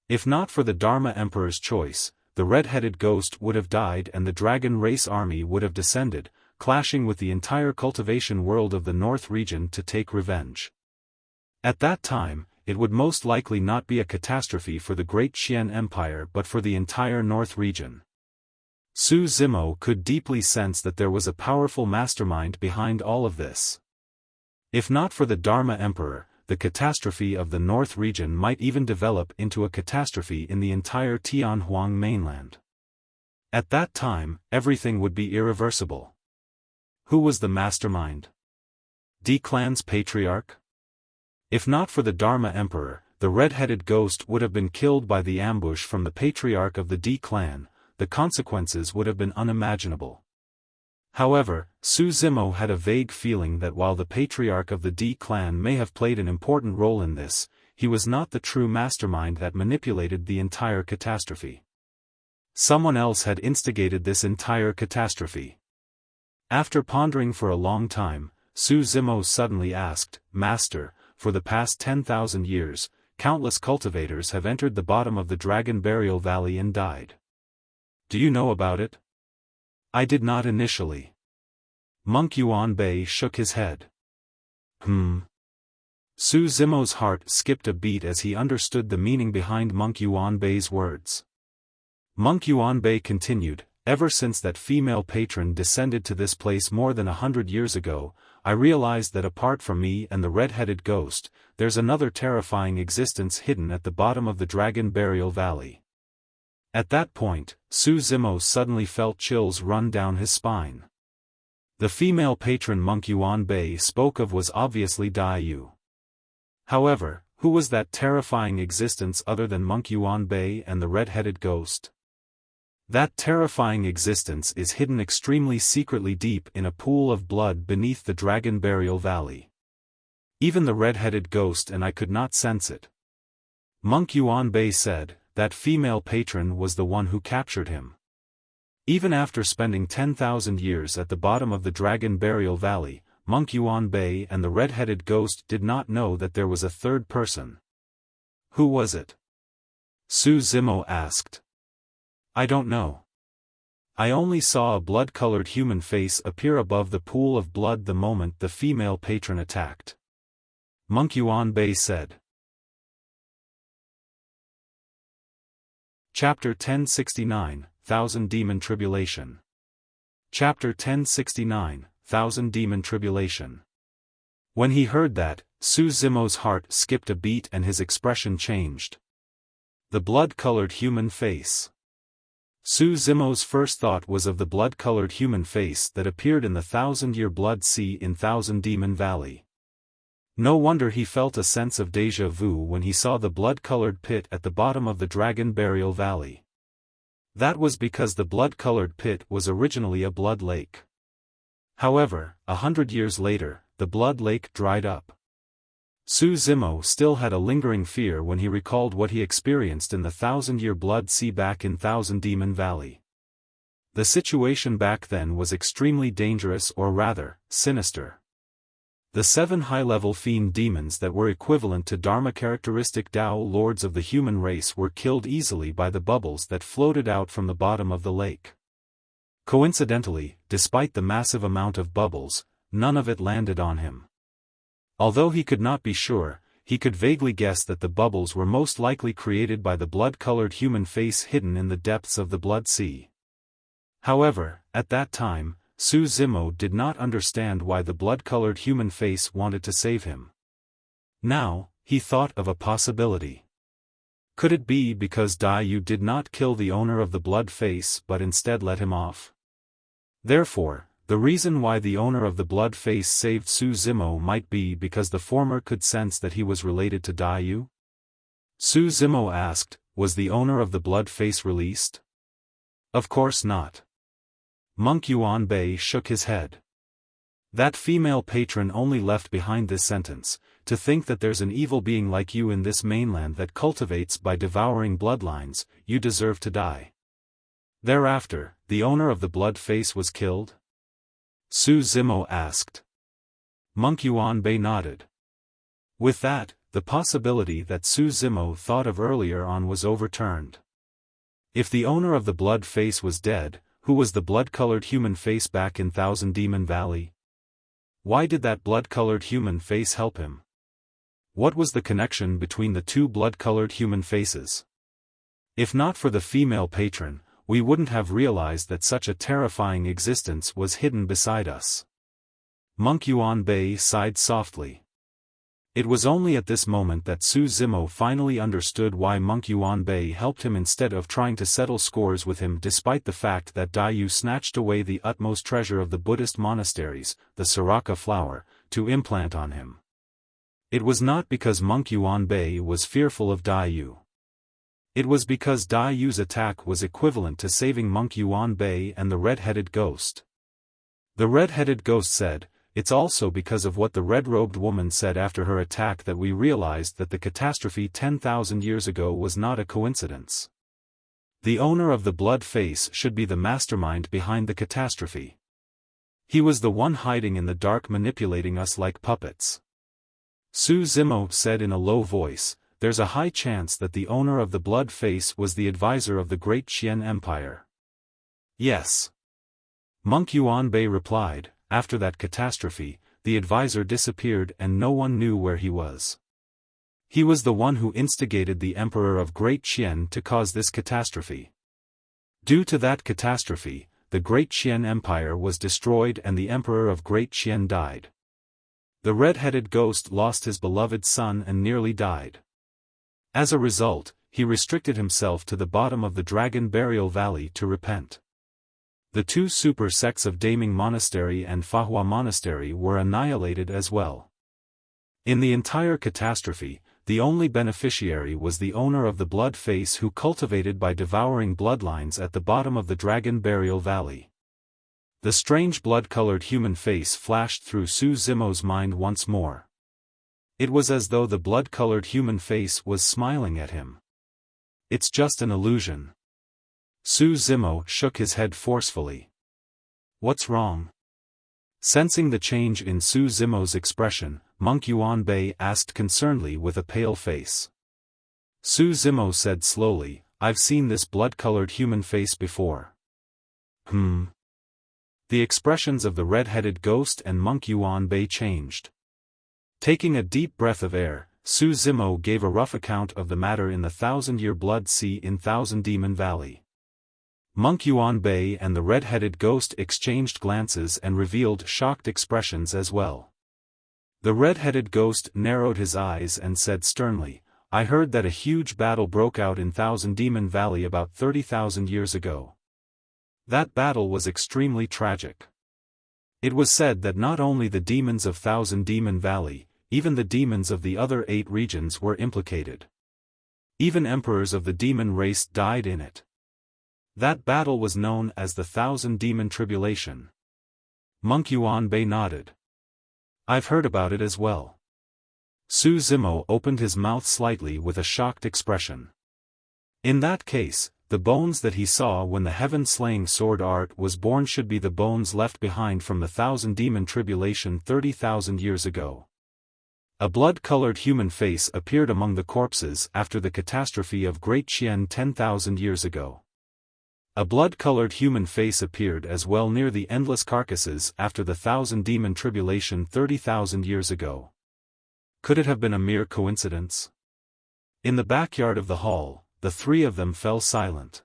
If not for the Dharma Emperor's choice, the red-headed ghost would have died and the dragon race army would have descended, clashing with the entire cultivation world of the North region to take revenge. At that time, it would most likely not be a catastrophe for the Great Qian Empire but for the entire North region. Su Zimo could deeply sense that there was a powerful mastermind behind all of this. If not for the Dharma Emperor, the catastrophe of the North region might even develop into a catastrophe in the entire Tianhuang mainland. At that time, everything would be irreversible. Who was the mastermind? D Clan's patriarch? If not for the Dharma Emperor, the red-headed ghost would have been killed by the ambush from the patriarch of the D Clan. The consequences would have been unimaginable. However, Su Zimo had a vague feeling that while the patriarch of the D clan may have played an important role in this, he was not the true mastermind that manipulated the entire catastrophe. Someone else had instigated this entire catastrophe. After pondering for a long time, Su Zimo suddenly asked, Master, for the past 10,000 years, countless cultivators have entered the bottom of the Dragon Burial Valley and died. Do you know about it? I did not initially. Monk Yuan Bei shook his head. Su Zimo's heart skipped a beat as he understood the meaning behind Monk Yuan Bei's words. Monk Yuan Bei continued, ever since that female patron descended to this place more than 100 years ago, I realized that apart from me and the red-headed ghost, there's another terrifying existence hidden at the bottom of the Dragon Burial Valley. At that point, Su Zimo suddenly felt chills run down his spine. The female patron Monk Yuan Bei spoke of was obviously Dai Yu. However, who was that terrifying existence other than Monk Yuan Bei and the red-headed ghost? That terrifying existence is hidden extremely secretly deep in a pool of blood beneath the Dragon Burial Valley. Even the red-headed ghost and I could not sense it. Monk Yuan Bei said, that female patron was the one who captured him. Even after spending 10,000 years at the bottom of the Dragon Burial Valley, Monk Yuan Bei and the red-headed ghost did not know that there was a third person. Who was it? Su Zimo asked. I don't know. I only saw a blood-colored human face appear above the pool of blood the moment the female patron attacked. Monk Yuan Bei said. Chapter 1069, Thousand Demon Tribulation. Chapter 1069, Thousand Demon Tribulation. When he heard that, Su Zimo's heart skipped a beat and his expression changed. The blood-colored human face. Su Zimo's first thought was of the blood-colored human face that appeared in the Thousand-Year Blood Sea in Thousand Demon Valley. No wonder he felt a sense of déjà vu when he saw the blood-colored pit at the bottom of the Dragon Burial Valley. That was because the blood-colored pit was originally a blood lake. However, 100 years later, the blood lake dried up. Su Zimo still had a lingering fear when he recalled what he experienced in the 1,000-year blood sea back in Thousand Demon Valley. The situation back then was extremely dangerous, or rather, sinister. The 7 high-level fiend demons that were equivalent to Dharma-characteristic Tao lords of the human race were killed easily by the bubbles that floated out from the bottom of the lake. Coincidentally, despite the massive amount of bubbles, none of it landed on him. Although he could not be sure, he could vaguely guess that the bubbles were most likely created by the blood-colored human face hidden in the depths of the blood sea. However, at that time, Su Zimo did not understand why the blood-colored human face wanted to save him. Now, he thought of a possibility. Could it be because Dai Yu did not kill the owner of the blood face but instead let him off? Therefore, the reason why the owner of the blood face saved Su Zimo might be because the former could sense that he was related to Dai Yu? Su Zimo asked, was the owner of the blood face released? Of course not. Monk Yuan Bei shook his head. That female patron only left behind this sentence, to think that there's an evil being like you in this mainland that cultivates by devouring bloodlines, you deserve to die. Thereafter, the owner of the blood face was killed? Su Zimo asked. Monk Yuan Bei nodded. With that, the possibility that Su Zimo thought of earlier on was overturned. If the owner of the blood face was dead, who was the blood-colored human face back in Thousand Demon Valley? Why did that blood-colored human face help him? What was the connection between the two blood-colored human faces? If not for the female patron, we wouldn't have realized that such a terrifying existence was hidden beside us. Monk Yuan Bei sighed softly. It was only at this moment that Su Zimo finally understood why Monk Yuan Bei helped him instead of trying to settle scores with him, despite the fact that Dai Yu snatched away the utmost treasure of the Buddhist monasteries, the Siraka flower, to implant on him. It was not because Monk Yuan Bei was fearful of Dai Yu. It was because Dai Yu's attack was equivalent to saving Monk Yuan Bei and the red-headed ghost. The red-headed ghost said, "It's also because of what the red-robed woman said after her attack that we realized that the catastrophe 10,000 years ago was not a coincidence. The owner of the blood face should be the mastermind behind the catastrophe. He was the one hiding in the dark manipulating us like puppets." Su Zimo said in a low voice, "There's a high chance that the owner of the blood face was the advisor of the Great Qian Empire." "Yes." Monk Yuan Bei replied, "After that catastrophe, the advisor disappeared and no one knew where he was. He was the one who instigated the Emperor of Great Qian to cause this catastrophe. Due to that catastrophe, the Great Qian Empire was destroyed and the Emperor of Great Qian died. The red-headed ghost lost his beloved son and nearly died. As a result, he restricted himself to the bottom of the Dragon Burial Valley to repent. The two super sects of Daming Monastery and Fahua Monastery were annihilated as well. In the entire catastrophe, the only beneficiary was the owner of the blood face who cultivated by devouring bloodlines at the bottom of the Dragon Burial Valley." The strange blood-colored human face flashed through Su Zimo's mind once more. It was as though the blood-colored human face was smiling at him. "It's just an illusion." Su Zimo shook his head forcefully. "What's wrong?" Sensing the change in Su Zimo's expression, Monk Yuan Bei asked concernedly with a pale face. Su Zimo said slowly, "I've seen this blood-colored human face before." The expressions of the red-headed ghost and Monk Yuan Bei changed. Taking a deep breath of air, Su Zimo gave a rough account of the matter in the 1,000-year blood sea in Thousand Demon Valley. Monk Yuan Bei and the red-headed ghost exchanged glances and revealed shocked expressions as well. The red-headed ghost narrowed his eyes and said sternly, "I heard that a huge battle broke out in Thousand Demon Valley about 30,000 years ago. That battle was extremely tragic. It was said that not only the demons of Thousand Demon Valley, even the demons of the other 8 regions were implicated. Even emperors of the demon race died in it. That battle was known as the 1,000-Demon Tribulation. Monk Yuanbei nodded. I've heard about it as well. Su Zimo opened his mouth slightly with a shocked expression. In that case, the bones that he saw when the heaven-slaying sword art was born should be the bones left behind from the 1,000-Demon Tribulation 30,000 years ago. A blood-colored human face appeared among the corpses after the catastrophe of Great Qian 10,000 years ago. A blood-colored human face appeared as well near the endless carcasses after the 1,000-Demon Tribulation 30,000 years ago. Could it have been a mere coincidence? In the backyard of the hall, the 3 of them fell silent.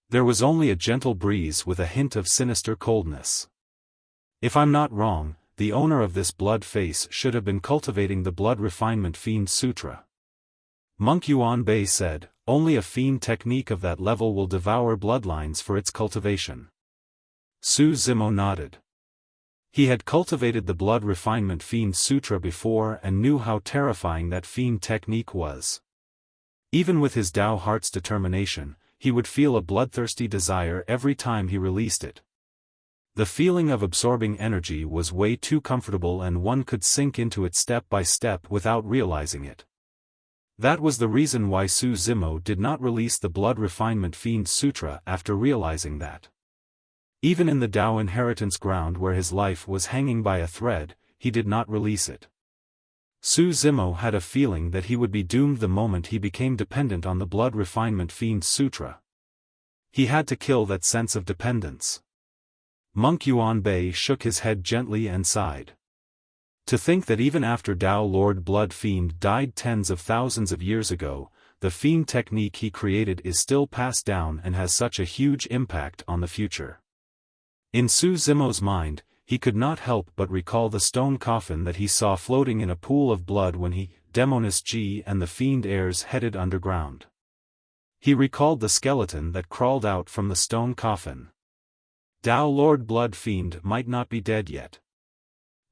There was only a gentle breeze with a hint of sinister coldness. If I'm not wrong, the owner of this blood face should have been cultivating the Blood Refinement Fiend Sutra. Monk Yuanbei said, only a fiend technique of that level will devour bloodlines for its cultivation. Su Zimo nodded. He had cultivated the Blood Refinement Fiend Sutra before and knew how terrifying that fiend technique was. Even with his Tao heart's determination, he would feel a bloodthirsty desire every time he released it. The feeling of absorbing energy was way too comfortable and one could sink into it step by step without realizing it. That was the reason why Su Zimo did not release the Blood Refinement Fiend Sutra after realizing that. Even in the Tao inheritance ground where his life was hanging by a thread, he did not release it. Su Zimo had a feeling that he would be doomed the moment he became dependent on the Blood Refinement Fiend Sutra. He had to kill that sense of dependence. Monk Yuanbei shook his head gently and sighed. To think that even after Tao Lord Blood Fiend died tens of thousands of years ago, the fiend technique he created is still passed down and has such a huge impact on the future. In Su Zimo's mind, he could not help but recall the stone coffin that he saw floating in a pool of blood when he, Demonis G and the fiend heirs headed underground. He recalled the skeleton that crawled out from the stone coffin. Tao Lord Blood Fiend might not be dead yet.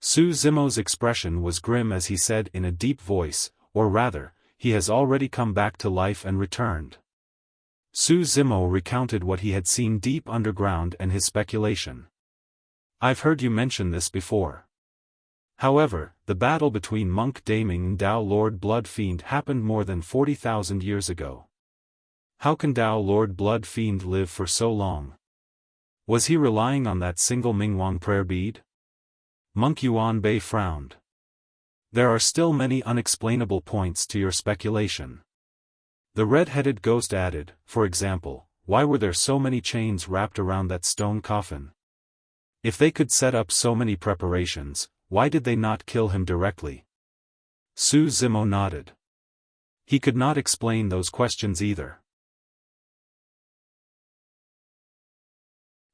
Su Zimo's expression was grim as he said in a deep voice, or rather, he has already come back to life and returned. Su Zimo recounted what he had seen deep underground and his speculation. I've heard you mention this before. However, the battle between Monk Daming and Tao Lord Blood Fiend happened more than 40,000 years ago. How can Tao Lord Blood Fiend live for so long? Was he relying on that single Mingwang prayer bead? Monk Yuanbei frowned. There are still many unexplainable points to your speculation. The red-headed ghost added, for example, why were there so many chains wrapped around that stone coffin? If they could set up so many preparations, why did they not kill him directly? Su Zimo nodded. He could not explain those questions either.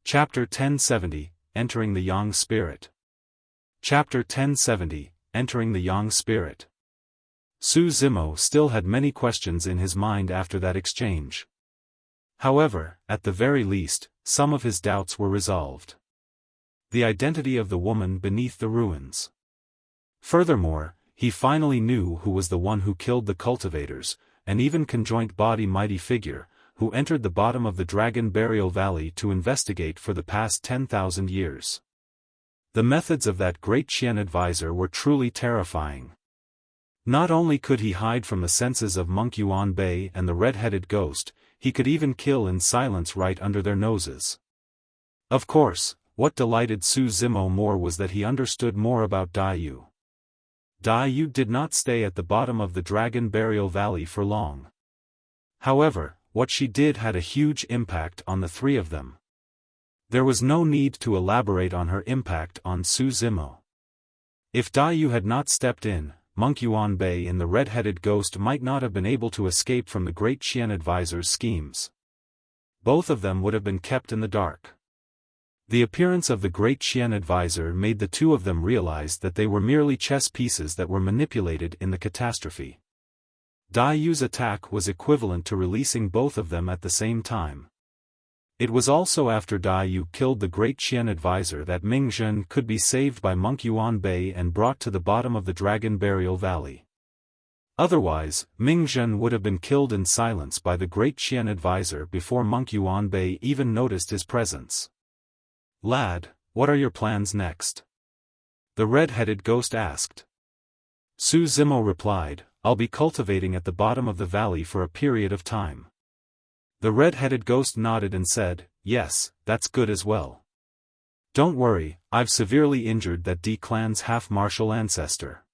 Chapter 1070, Entering the Yang Spirit. Chapter 1070, Entering the Yang Spirit. Su Zimo still had many questions in his mind after that exchange. However, at the very least, some of his doubts were resolved. The identity of the woman beneath the ruins. Furthermore, he finally knew who was the one who killed the cultivators, an even conjoint body mighty figure, who entered the bottom of the Dragon Burial Valley to investigate for the past 10,000 years. The methods of that great Qian advisor were truly terrifying. Not only could he hide from the senses of Monk Yuanbei and the red-headed ghost, he could even kill in silence right under their noses. Of course, what delighted Su Zimo more was that he understood more about Daiyu. Daiyu did not stay at the bottom of the Dragon Burial Valley for long. However, what she did had a huge impact on the 3 of them. There was no need to elaborate on her impact on Su Zimo. If Daiyu had not stepped in, Monk Yuanbei and the red-headed ghost might not have been able to escape from the great Qian advisor's schemes. Both of them would have been kept in the dark. The appearance of the great Qian advisor made the 2 of them realize that they were merely chess pieces that were manipulated in the catastrophe. Daiyu's attack was equivalent to releasing both of them at the same time. It was also after Dai Yu killed the great Qian advisor that Ming Zhen could be saved by Monk Yuan Bei and brought to the bottom of the Dragon Burial Valley. Otherwise, Ming Zhen would have been killed in silence by the great Qian advisor before Monk Yuan Bei even noticed his presence. "Lad, what are your plans next?" the red-headed ghost asked. Su Zimo replied, "I'll be cultivating at the bottom of the valley for a period of time." The red-headed ghost nodded and said, "Yes, that's good as well. Don't worry, I've severely injured that D clan's half-martial ancestor.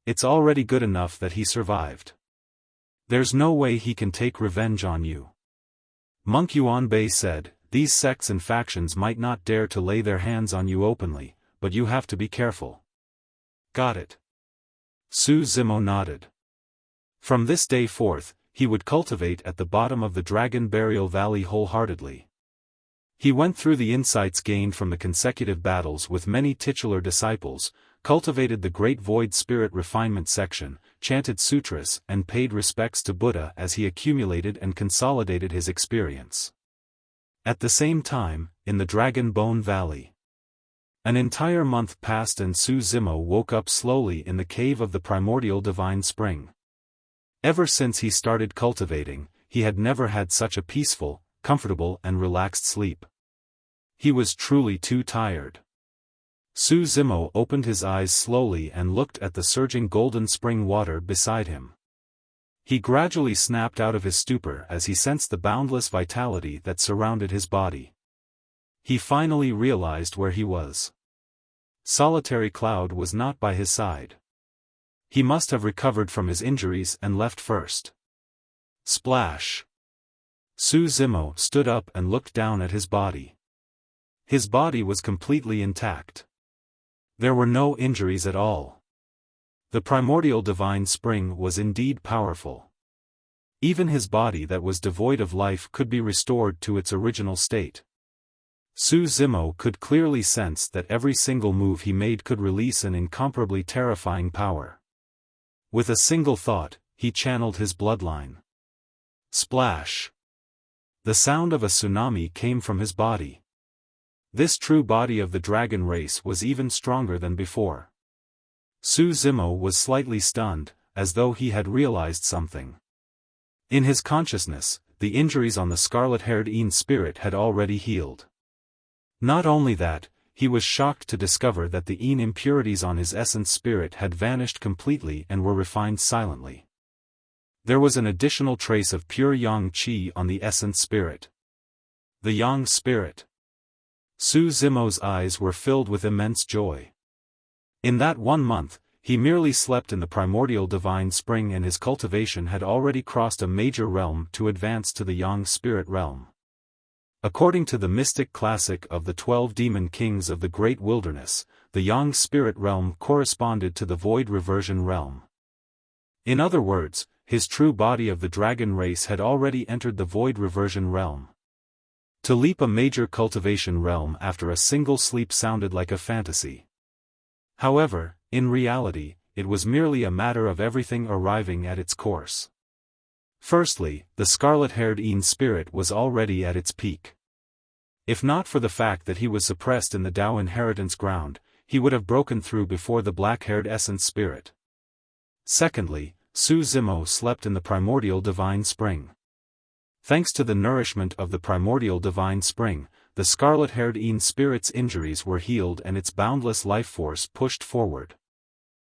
It's already good enough that he survived. There's no way he can take revenge on you." Monk Yuan Bei said, "These sects and factions might not dare to lay their hands on you openly, but you have to be careful." "Got it." Su Zimo nodded. From this day forth, he would cultivate at the bottom of the Dragon Burial Valley wholeheartedly. He went through the insights gained from the consecutive battles with many titular disciples, cultivated the Great Void Spirit Refinement section, chanted sutras and paid respects to Buddha as he accumulated and consolidated his experience. At the same time, in the Dragon Bone Valley, an entire month passed and Su Zimo woke up slowly in the cave of the primordial divine spring. Ever since he started cultivating, he had never had such a peaceful, comfortable and relaxed sleep. He was truly too tired. Su Zimo opened his eyes slowly and looked at the surging golden spring water beside him. He gradually snapped out of his stupor as he sensed the boundless vitality that surrounded his body. He finally realized where he was. Solitary Cloud was not by his side. He must have recovered from his injuries and left first. Splash! Su Zimo stood up and looked down at his body. His body was completely intact. There were no injuries at all. The primordial divine spring was indeed powerful. Even his body that was devoid of life could be restored to its original state. Su Zimo could clearly sense that every single move he made could release an incomparably terrifying power. With a single thought, he channeled his bloodline. Splash! The sound of a tsunami came from his body. This true body of the dragon race was even stronger than before. Su Zimo was slightly stunned, as though he had realized something. In his consciousness, the injuries on the scarlet-haired Yin spirit had already healed. Not only that, he was shocked to discover that the Yin impurities on his essence spirit had vanished completely and were refined silently. There was an additional trace of pure Yang Qi on the essence spirit. The Yang spirit. Su Zimo's eyes were filled with immense joy. In that 1 month, he merely slept in the primordial divine spring and his cultivation had already crossed a major realm to advance to the Yang spirit realm. According to the mystic classic of the 12 demon kings of the great wilderness, the Yang spirit realm corresponded to the void reversion realm. In other words, his true body of the dragon race had already entered the void reversion realm. To leap a major cultivation realm after a single sleep sounded like a fantasy. However, in reality, it was merely a matter of everything arriving at its course. Firstly, the scarlet-haired Yin spirit was already at its peak. If not for the fact that he was suppressed in the Tao inheritance ground, he would have broken through before the black-haired essence spirit. Secondly, Su Zimo slept in the primordial divine spring. Thanks to the nourishment of the primordial divine spring, the scarlet-haired Yin spirit's injuries were healed and its boundless life force pushed forward.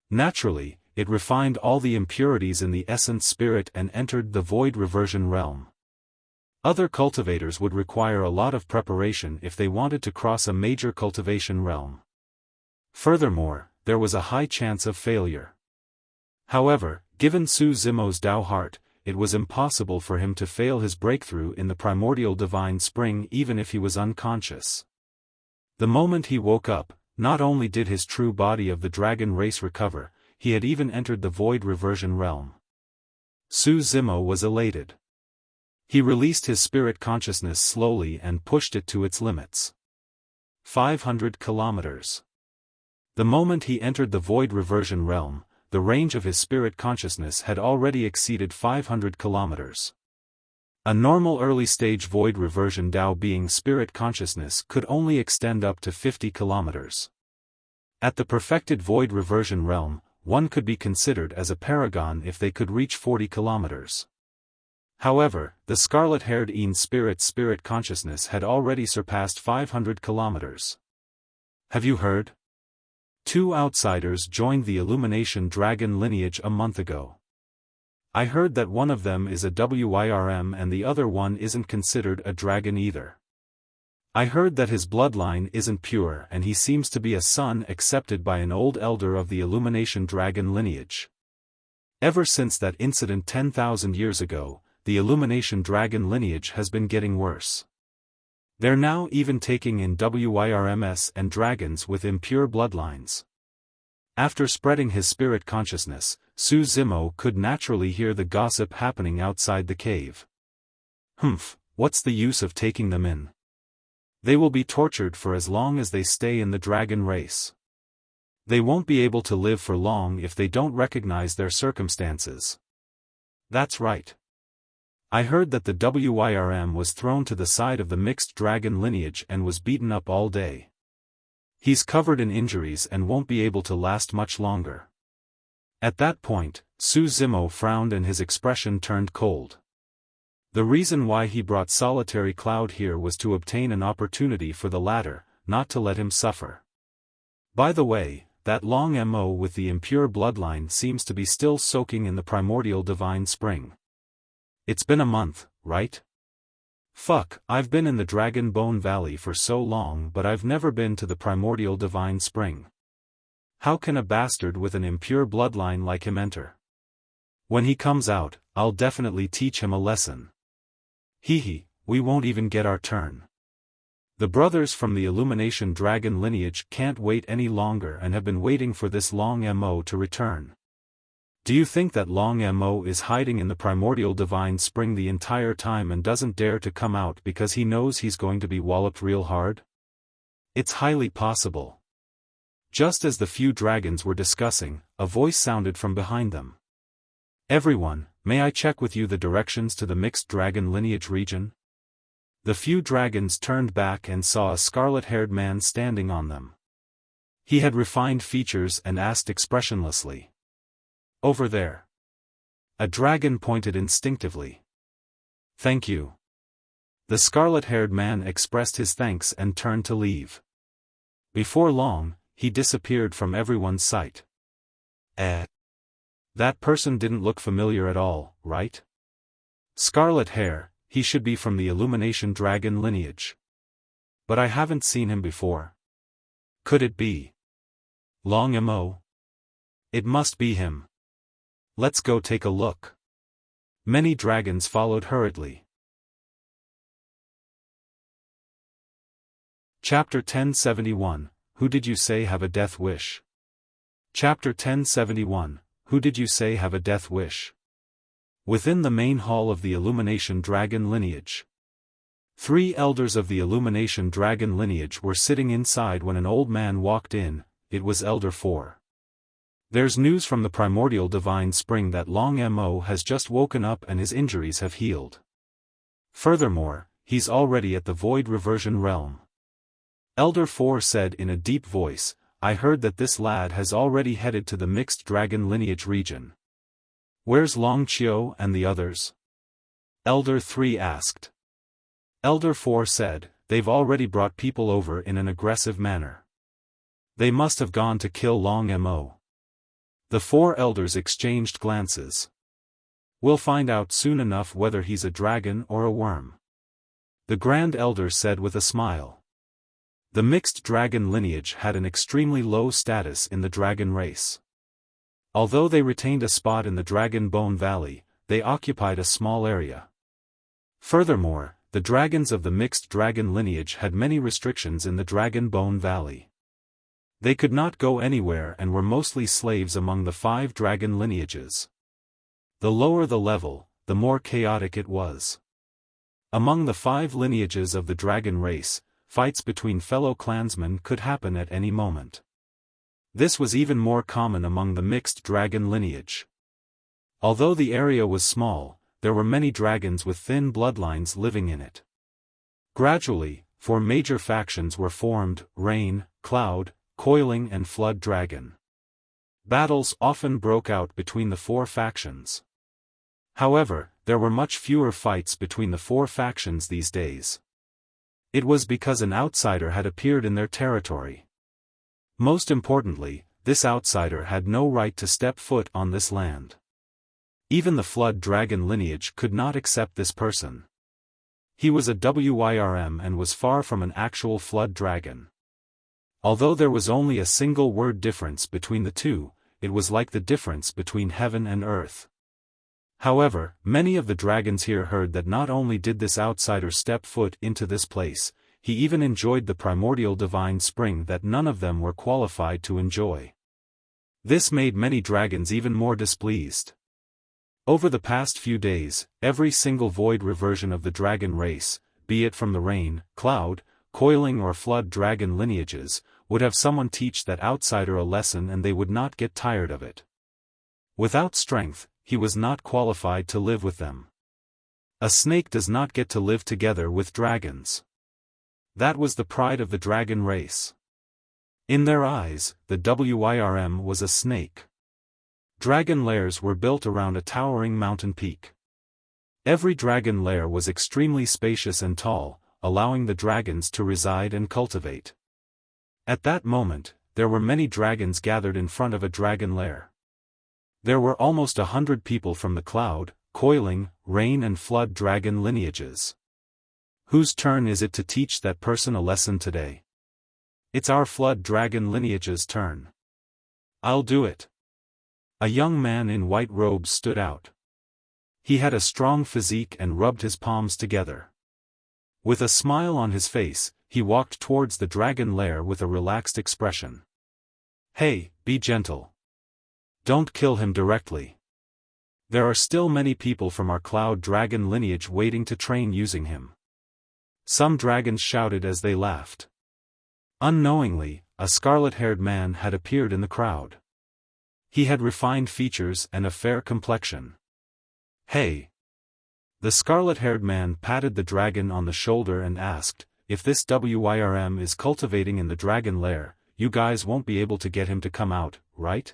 Naturally, it refined all the impurities in the essence spirit and entered the void reversion realm. Other cultivators would require a lot of preparation if they wanted to cross a major cultivation realm. Furthermore, there was a high chance of failure. However, given Su Zimo's Tao heart, it was impossible for him to fail his breakthrough in the primordial divine spring even if he was unconscious. The moment he woke up, not only did his true body of the dragon race recover, he had even entered the void reversion realm. Su Zimo was elated. He released his spirit consciousness slowly and pushed it to its limits. 500 kilometers. The moment he entered the void reversion realm, the range of his spirit consciousness had already exceeded 500 kilometers. A normal early-stage void reversion Dao being spirit consciousness could only extend up to 50 kilometers. At the perfected void reversion realm, one could be considered as a paragon if they could reach 40 kilometers. However, the scarlet-haired Een spirit consciousness had already surpassed 500 kilometers. Have you heard? 2 outsiders joined the Illumination Dragon lineage a month ago. I heard that one of them is a WIRM and the other one isn't considered a dragon either. I heard that his bloodline isn't pure and he seems to be a son accepted by an old elder of the Illumination Dragon lineage. Ever since that incident 10,000 years ago, the Illumination Dragon lineage has been getting worse. They're now even taking in WIRMs and dragons with impure bloodlines. After spreading his spirit consciousness, Su Zimo could naturally hear the gossip happening outside the cave. What's the use of taking them in? They will be tortured for as long as they stay in the dragon race. They won't be able to live for long if they don't recognize their circumstances. That's right. I heard that the WIRM was thrown to the side of the mixed dragon lineage and was beaten up all day. He's covered in injuries and won't be able to last much longer. At that point, Su Zimo frowned and his expression turned cold. The reason why he brought Solitary Cloud here was to obtain an opportunity for the latter, not to let him suffer. By the way, that long MO with the impure bloodline seems to be still soaking in the primordial divine spring. It's been a month, right? Fuck, I've been in the Dragon Bone Valley for so long but I've never been to the primordial divine spring. How can a bastard with an impure bloodline like him enter? When he comes out, I'll definitely teach him a lesson. Hehe, we won't even get our turn. The brothers from the Illumination Dragon lineage can't wait any longer and have been waiting for this long MO to return. Do you think that long MO is hiding in the primordial divine spring the entire time and doesn't dare to come out because he knows he's going to be walloped real hard? It's highly possible. Just as the few dragons were discussing, a voice sounded from behind them. Everyone, may I check with you the directions to the mixed dragon lineage region? The few dragons turned back and saw a scarlet-haired man standing on them. He had refined features and asked expressionlessly. Over there. A dragon pointed instinctively. Thank you. The scarlet-haired man expressed his thanks and turned to leave. Before long, he disappeared from everyone's sight. That person didn't look familiar at all, right? Scarlet hair, he should be from the Illumination Dragon lineage. But I haven't seen him before. Could it be Long Mo? It must be him. Let's go take a look. Many dragons followed hurriedly. Chapter 1071, Who did you say have a death wish? Chapter 1071, Who did you say have a death wish? Within the main hall of the Illumination Dragon lineage. 3 elders of the Illumination Dragon lineage were sitting inside when an old man walked in. It was Elder 4. There's news from the primordial divine spring that Long Mo has just woken up and his injuries have healed. Furthermore, he's already at the void reversion realm. Elder 4 said in a deep voice, I heard that this lad has already headed to the mixed dragon lineage region. Where's Long Chio and the others? Elder 3 asked. Elder 4 said, they've already brought people over in an aggressive manner. They must have gone to kill Long Mo. The 4 elders exchanged glances. We'll find out soon enough whether he's a dragon or a worm. The Grand Elder said with a smile. The mixed dragon lineage had an extremely low status in the dragon race. Although they retained a spot in the Dragon Bone Valley, they occupied a small area. Furthermore, the dragons of the mixed dragon lineage had many restrictions in the Dragon Bone Valley. They could not go anywhere and were mostly slaves among the 5 dragon lineages. The lower the level, the more chaotic it was. Among the 5 lineages of the dragon race, fights between fellow clansmen could happen at any moment. This was even more common among the mixed dragon lineage. Although the area was small, there were many dragons with thin bloodlines living in it. Gradually, 4 major factions were formed: Rain, Cloud, Coiling and Flood Dragon. Battles often broke out between the 4 factions. However, there were much fewer fights between the 4 factions these days. It was because an outsider had appeared in their territory. Most importantly, this outsider had no right to step foot on this land. Even the Flood Dragon lineage could not accept this person. He was a Wyrm and was far from an actual Flood Dragon. Although there was only a single word difference between the two, it was like the difference between heaven and earth. However, many of the dragons here heard that not only did this outsider step foot into this place, he even enjoyed the primordial divine spring that none of them were qualified to enjoy. This made many dragons even more displeased. Over the past few days, every single void reversion of the dragon race, be it from the Rain, Cloud, Coiling or Flood Dragon lineages, would have someone teach that outsider a lesson and they would not get tired of it. Without strength, he was not qualified to live with them. A snake does not get to live together with dragons. That was the pride of the dragon race. In their eyes, the Wyrm was a snake. Dragon lairs were built around a towering mountain peak. Every dragon lair was extremely spacious and tall, allowing the dragons to reside and cultivate. At that moment, there were many dragons gathered in front of a dragon lair. There were almost 100 people from the Cloud, Coiling, Rain and Flood Dragon lineages. Whose turn is it to teach that person a lesson today? It's our Flood Dragon lineage's turn. I'll do it. A young man in white robes stood out. He had a strong physique and rubbed his palms together. With a smile on his face, he walked towards the dragon lair with a relaxed expression. Hey, be gentle. Don't kill him directly. There are still many people from our Cloud Dragon lineage waiting to train using him. Some dragons shouted as they laughed. Unknowingly, a scarlet-haired man had appeared in the crowd. He had refined features and a fair complexion. Hey! The scarlet-haired man patted the dragon on the shoulder and asked, if this Wyrm is cultivating in the dragon lair, you guys won't be able to get him to come out, right?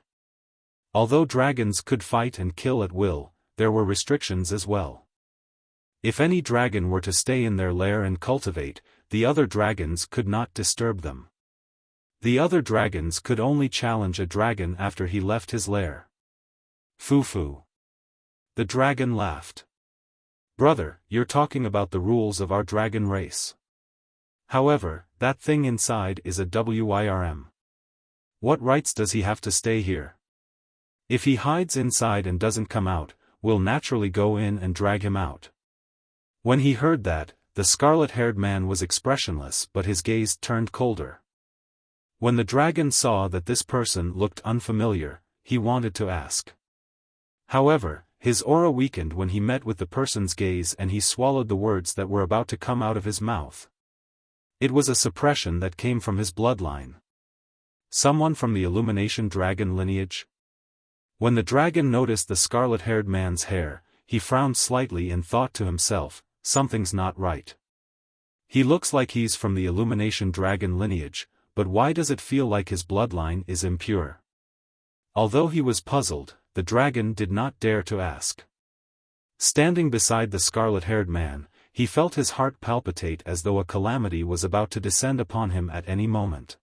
Although dragons could fight and kill at will, there were restrictions as well. If any dragon were to stay in their lair and cultivate, the other dragons could not disturb them. The other dragons could only challenge a dragon after he left his lair. Foo-foo. The dragon laughed. Brother, you're talking about the rules of our dragon race. However, that thing inside is a Wyrm. What rights does he have to stay here? If he hides inside and doesn't come out, we'll naturally go in and drag him out. When he heard that, the scarlet-haired man was expressionless but his gaze turned colder. When the dragon saw that this person looked unfamiliar, he wanted to ask. However, his aura weakened when he met with the person's gaze and he swallowed the words that were about to come out of his mouth. It was a suppression that came from his bloodline. Someone from the Illumination Dragon lineage? When the dragon noticed the scarlet-haired man's hair, he frowned slightly and thought to himself, something's not right. He looks like he's from the Illumination Dragon lineage, but why does it feel like his bloodline is impure? Although he was puzzled, the dragon did not dare to ask. Standing beside the scarlet-haired man, he felt his heart palpitate as though a calamity was about to descend upon him at any moment.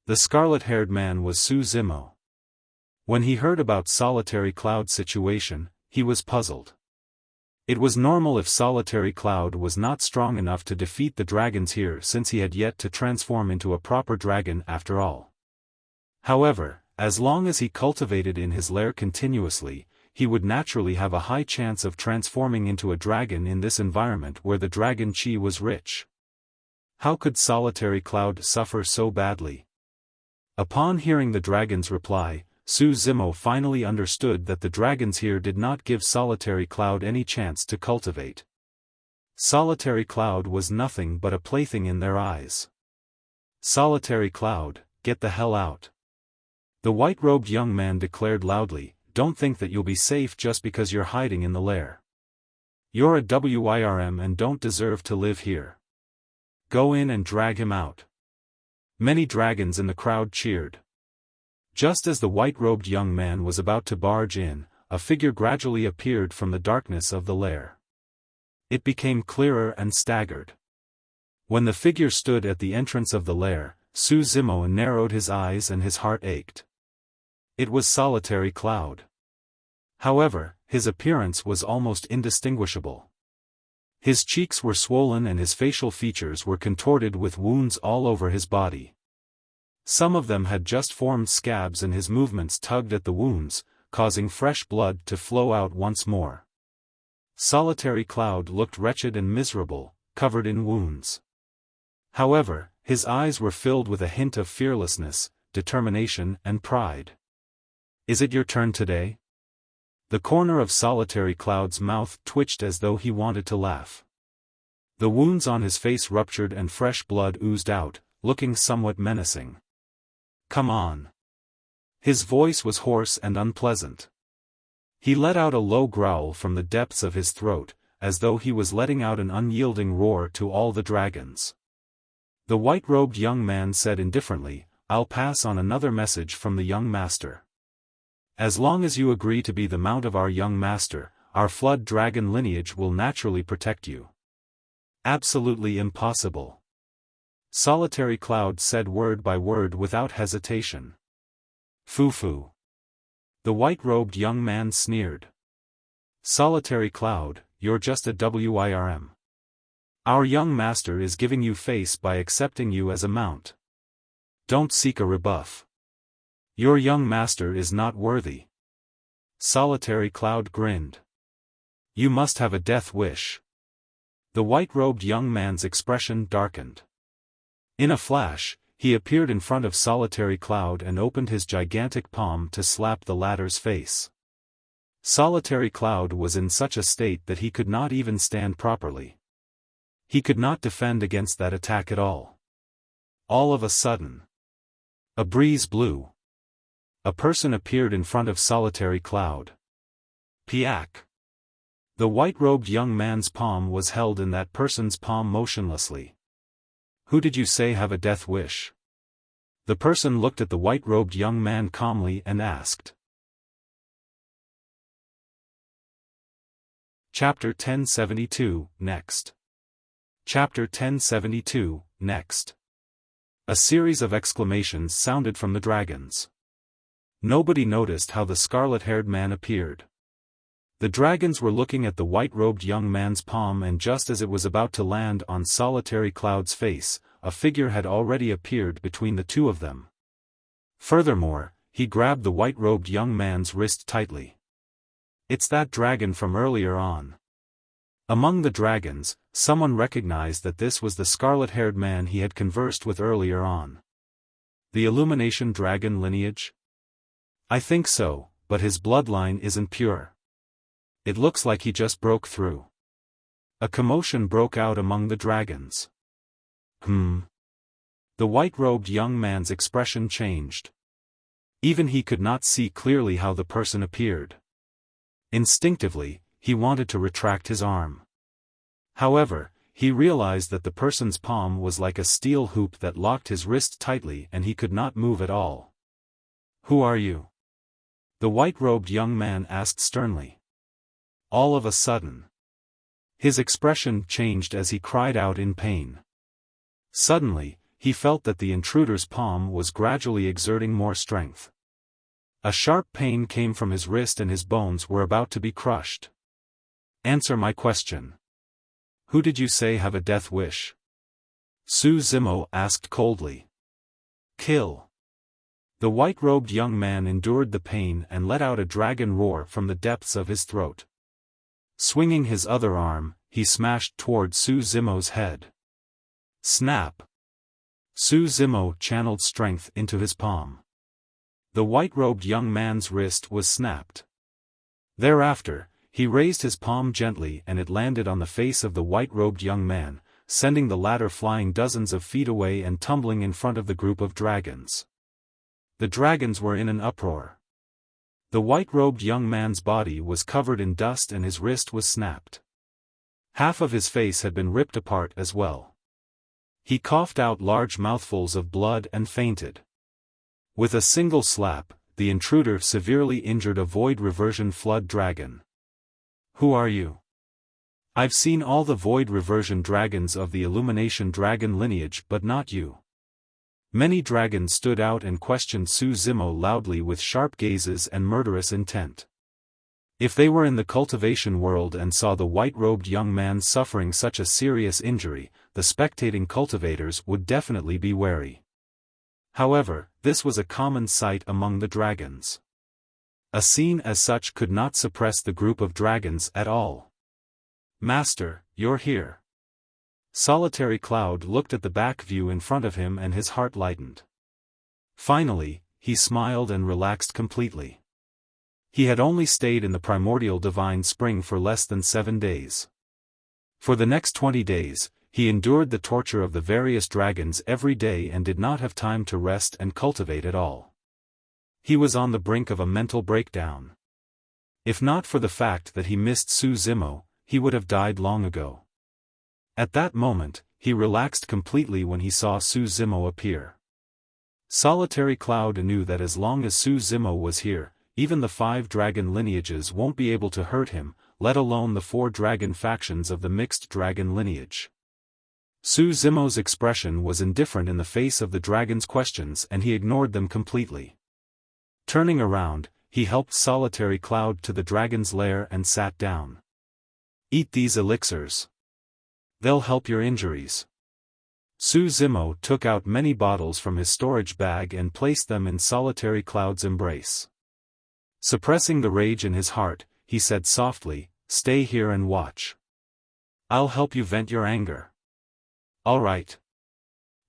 The scarlet-haired man was Su Zimo. When he heard about Solitary Cloud's situation, he was puzzled. It was normal if Solitary Cloud was not strong enough to defeat the dragons here since he had yet to transform into a proper dragon after all. However, as long as he cultivated in his lair continuously, he would naturally have a high chance of transforming into a dragon in this environment where the dragon chi was rich. How could Solitary Cloud suffer so badly? Upon hearing the dragon's reply, Su Zimo finally understood that the dragons here did not give Solitary Cloud any chance to cultivate. Solitary Cloud was nothing but a plaything in their eyes. Solitary Cloud, get the hell out. The white-robed young man declared loudly, don't think that you'll be safe just because you're hiding in the lair. You're a WIRM and don't deserve to live here. Go in and drag him out. Many dragons in the crowd cheered. Just as the white-robed young man was about to barge in, a figure gradually appeared from the darkness of the lair. It became clearer and staggered. When the figure stood at the entrance of the lair, Su Zimo narrowed his eyes and his heart ached. It was Solitary Cloud. However, his appearance was almost indistinguishable. His cheeks were swollen and his facial features were contorted with wounds all over his body. Some of them had just formed scabs and his movements tugged at the wounds, causing fresh blood to flow out once more. Solitary Cloud looked wretched and miserable, covered in wounds. However, his eyes were filled with a hint of fearlessness, determination and pride. Is it your turn today? The corner of Solitary Cloud's mouth twitched as though he wanted to laugh. The wounds on his face ruptured and fresh blood oozed out, looking somewhat menacing. Come on. His voice was hoarse and unpleasant. He let out a low growl from the depths of his throat, as though he was letting out an unyielding roar to all the dragons. The white-robed young man said indifferently, I'll pass on another message from the young master. As long as you agree to be the mount of our young master, our flood dragon lineage will naturally protect you. Absolutely impossible. Solitary Cloud said word by word without hesitation. Foo-foo. The white-robed young man sneered. Solitary Cloud, you're just a WIRM. Our young master is giving you face by accepting you as a mount. Don't seek a rebuff. Your young master is not worthy. Solitary Cloud grinned. You must have a death wish. The white-robed young man's expression darkened. In a flash, he appeared in front of Solitary Cloud and opened his gigantic palm to slap the latter's face. Solitary Cloud was in such a state that he could not even stand properly. He could not defend against that attack at all. All of a sudden, a breeze blew. A person appeared in front of Solitary Cloud. Piak. The white-robed young man's palm was held in that person's palm motionlessly. Who did you say have a death wish? The person looked at the white-robed young man calmly and asked. Chapter 1072, next. Chapter 1072, next. A series of exclamations sounded from the dragons. Nobody noticed how the scarlet-haired man appeared. The dragons were looking at the white-robed young man's palm, and just as it was about to land on Solitary Cloud's face, a figure had already appeared between the two of them. Furthermore, he grabbed the white-robed young man's wrist tightly. It's that dragon from earlier on. Among the dragons, someone recognized that this was the scarlet-haired man he had conversed with earlier on. The Illumination dragon lineage? I think so, but his bloodline isn't pure. It looks like he just broke through. A commotion broke out among the dragons. The white-robed young man's expression changed. Even he could not see clearly how the person appeared. Instinctively, he wanted to retract his arm. However, he realized that the person's palm was like a steel hoop that locked his wrist tightly and he could not move at all. Who are you? The white-robed young man asked sternly. All of a sudden, his expression changed as he cried out in pain. Suddenly, he felt that the intruder's palm was gradually exerting more strength. A sharp pain came from his wrist and his bones were about to be crushed. Answer my question. Who did you say have a death wish? Su Zimo asked coldly. Kill. The white-robed young man endured the pain and let out a dragon roar from the depths of his throat. Swinging his other arm, he smashed toward Su Zimo's head. Snap. Su Zimo channeled strength into his palm. The white-robed young man's wrist was snapped. Thereafter, he raised his palm gently and it landed on the face of the white-robed young man, sending the latter flying dozens of feet away and tumbling in front of the group of dragons. The dragons were in an uproar. The white-robed young man's body was covered in dust and his wrist was snapped. Half of his face had been ripped apart as well. He coughed out large mouthfuls of blood and fainted. With a single slap, the intruder severely injured a void reversion flood dragon. Who are you? I've seen all the void reversion dragons of the Illumination dragon lineage but not you. Many dragons stood out and questioned Su Zimo loudly with sharp gazes and murderous intent. If they were in the cultivation world and saw the white-robed young man suffering such a serious injury, the spectating cultivators would definitely be wary. However, this was a common sight among the dragons. A scene as such could not suppress the group of dragons at all. Master, you're here. Solitary Cloud looked at the back view in front of him and his heart lightened. Finally, he smiled and relaxed completely. He had only stayed in the primordial divine spring for less than 7 days. For the next 20 days, he endured the torture of the various dragons every day and did not have time to rest and cultivate at all. He was on the brink of a mental breakdown. If not for the fact that he missed Su Zimo, he would have died long ago. At that moment, he relaxed completely when he saw Su Zimo appear. Solitary Cloud knew that as long as Su Zimo was here, even the 5 dragon lineages won't be able to hurt him, let alone the 4 dragon factions of the mixed dragon lineage. Su Zimo's expression was indifferent in the face of the dragon's questions and he ignored them completely. Turning around, he helped Solitary Cloud to the dragon's lair and sat down. Eat these elixirs. They'll help your injuries. Su Zimo took out many bottles from his storage bag and placed them in Solitary Cloud's embrace. Suppressing the rage in his heart, he said softly, "Stay here and watch. I'll help you vent your anger." "All right."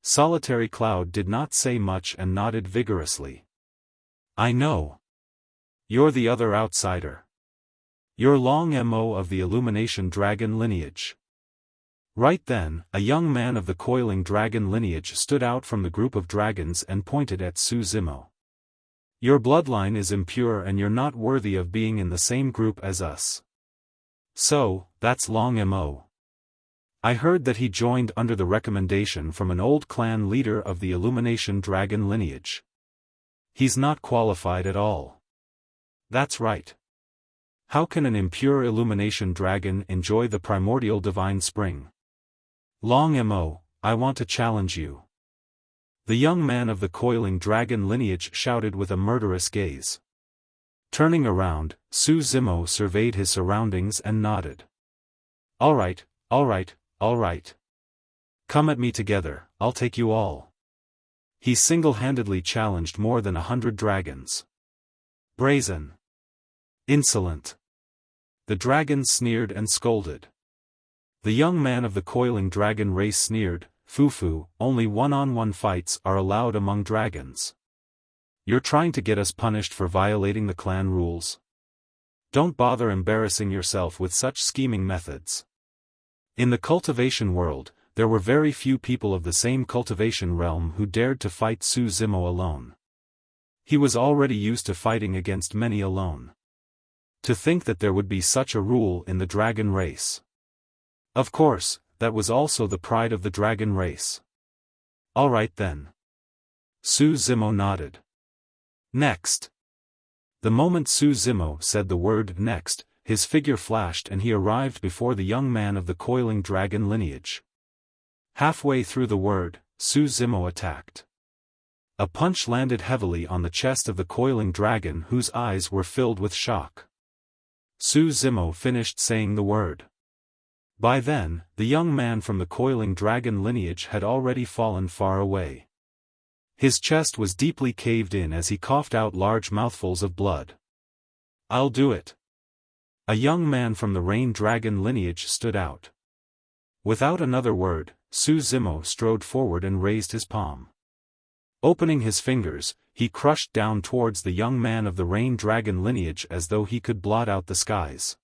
Solitary Cloud did not say much and nodded vigorously. "I know. You're the other outsider. You're Long Mo of the Illumination dragon lineage." Right then, a young man of the coiling dragon lineage stood out from the group of dragons and pointed at Su Zimo. "Your bloodline is impure and you're not worthy of being in the same group as us." "So, that's Long Mo. I heard that he joined under the recommendation from an old clan leader of the Illumination dragon lineage. He's not qualified at all." "That's right. How can an impure Illumination dragon enjoy the primordial divine spring?" "Long Mo, I want to challenge you." The young man of the coiling dragon lineage shouted with a murderous gaze. Turning around, Su Zimo surveyed his surroundings and nodded. "All right, all right, all right. Come at me together, I'll take you all." He single-handedly challenged more than 100 dragons. Brazen. Insolent. The dragons sneered and scolded. The young man of the coiling dragon race sneered, "Fufu, only one-on-one fights are allowed among dragons. You're trying to get us punished for violating the clan rules? Don't bother embarrassing yourself with such scheming methods." In the cultivation world, there were very few people of the same cultivation realm who dared to fight Su Zimo alone. He was already used to fighting against many alone. To think that there would be such a rule in the dragon race. Of course, that was also the pride of the dragon race. "All right then." Su Zimo nodded. "Next." The moment Su Zimo said the word "next," his figure flashed and he arrived before the young man of the coiling dragon lineage. Halfway through the word, Su Zimo attacked. A punch landed heavily on the chest of the coiling dragon whose eyes were filled with shock. Su Zimo finished saying the word. By then, the young man from the coiling dragon lineage had already fallen far away. His chest was deeply caved in as he coughed out large mouthfuls of blood. "I'll do it." A young man from the rain dragon lineage stood out. Without another word, Su Zimo strode forward and raised his palm. Opening his fingers, he crushed down towards the young man of the rain dragon lineage as though he could blot out the skies.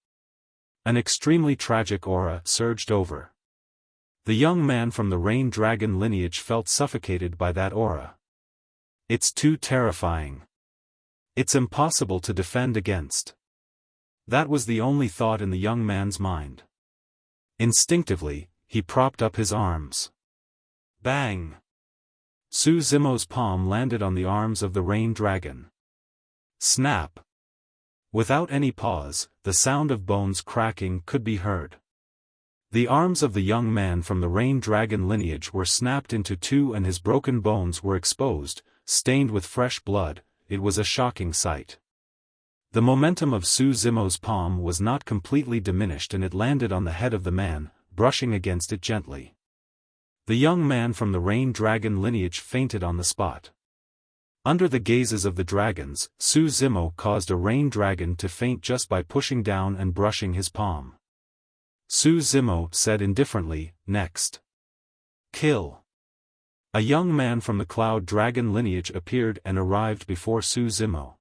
An extremely tragic aura surged over. The young man from the rain dragon lineage felt suffocated by that aura. It's too terrifying. It's impossible to defend against. That was the only thought in the young man's mind. Instinctively, he propped up his arms. Bang! Su Zimo's palm landed on the arms of the Rain Dragon. Snap! Without any pause, the sound of bones cracking could be heard. The arms of the young man from the Rain Dragon lineage were snapped into two and his broken bones were exposed, stained with fresh blood. It was a shocking sight. The momentum of Su Zimo's palm was not completely diminished and it landed on the head of the man, brushing against it gently. The young man from the Rain Dragon lineage fainted on the spot. Under the gazes of the dragons, Su Zimo caused a Rain Dragon to faint just by pushing down and brushing his palm. Su Zimo said indifferently, "Next. Kill." A young man from the Cloud Dragon lineage appeared and arrived before Su Zimo.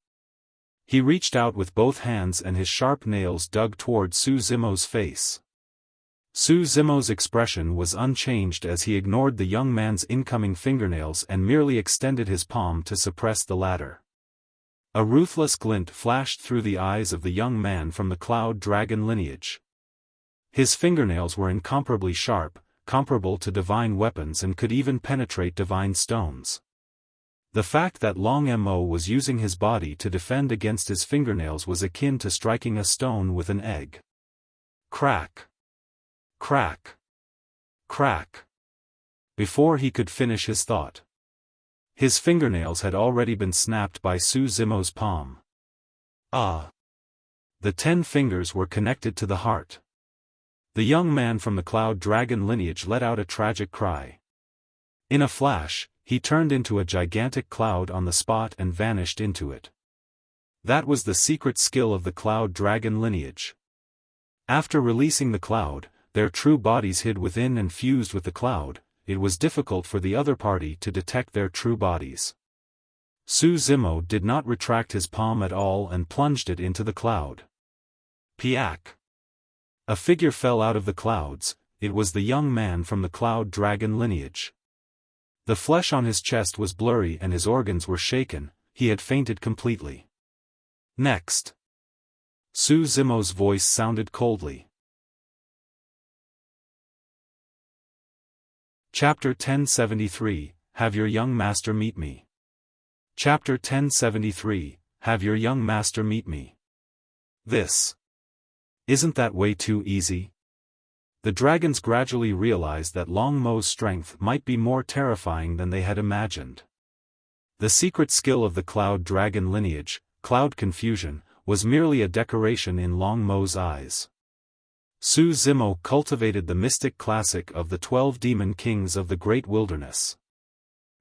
He reached out with both hands and his sharp nails dug toward Su Zimo's face. Su Zimo's expression was unchanged as he ignored the young man's incoming fingernails and merely extended his palm to suppress the latter. A ruthless glint flashed through the eyes of the young man from the Cloud Dragon lineage. His fingernails were incomparably sharp, comparable to divine weapons and could even penetrate divine stones. The fact that Long Mo was using his body to defend against his fingernails was akin to striking a stone with an egg. Crack! Crack! Crack! Before he could finish his thought, his fingernails had already been snapped by Su Zimo's palm. Ah! The 10 fingers were connected to the heart. The young man from the Cloud Dragon lineage let out a tragic cry. In a flash, he turned into a gigantic cloud on the spot and vanished into it. That was the secret skill of the Cloud Dragon lineage. After releasing the cloud, their true bodies hid within and fused with the cloud. It was difficult for the other party to detect their true bodies. Su Zimo did not retract his palm at all and plunged it into the cloud. Piak! A figure fell out of the clouds. It was the young man from the Cloud Dragon lineage. The flesh on his chest was blurry and his organs were shaken. He had fainted completely. Next! Su Zimo's voice sounded coldly. Chapter 1073, Have your young master meet me. Chapter 1073, Have your young master meet me. Isn't that way too easy? The dragons gradually realized that Long Mo's strength might be more terrifying than they had imagined. The secret skill of the Cloud Dragon lineage, Cloud Confusion, was merely a decoration in Long Mo's eyes. Su Zimo cultivated the mystic classic of the 12 demon kings of the Great Wilderness.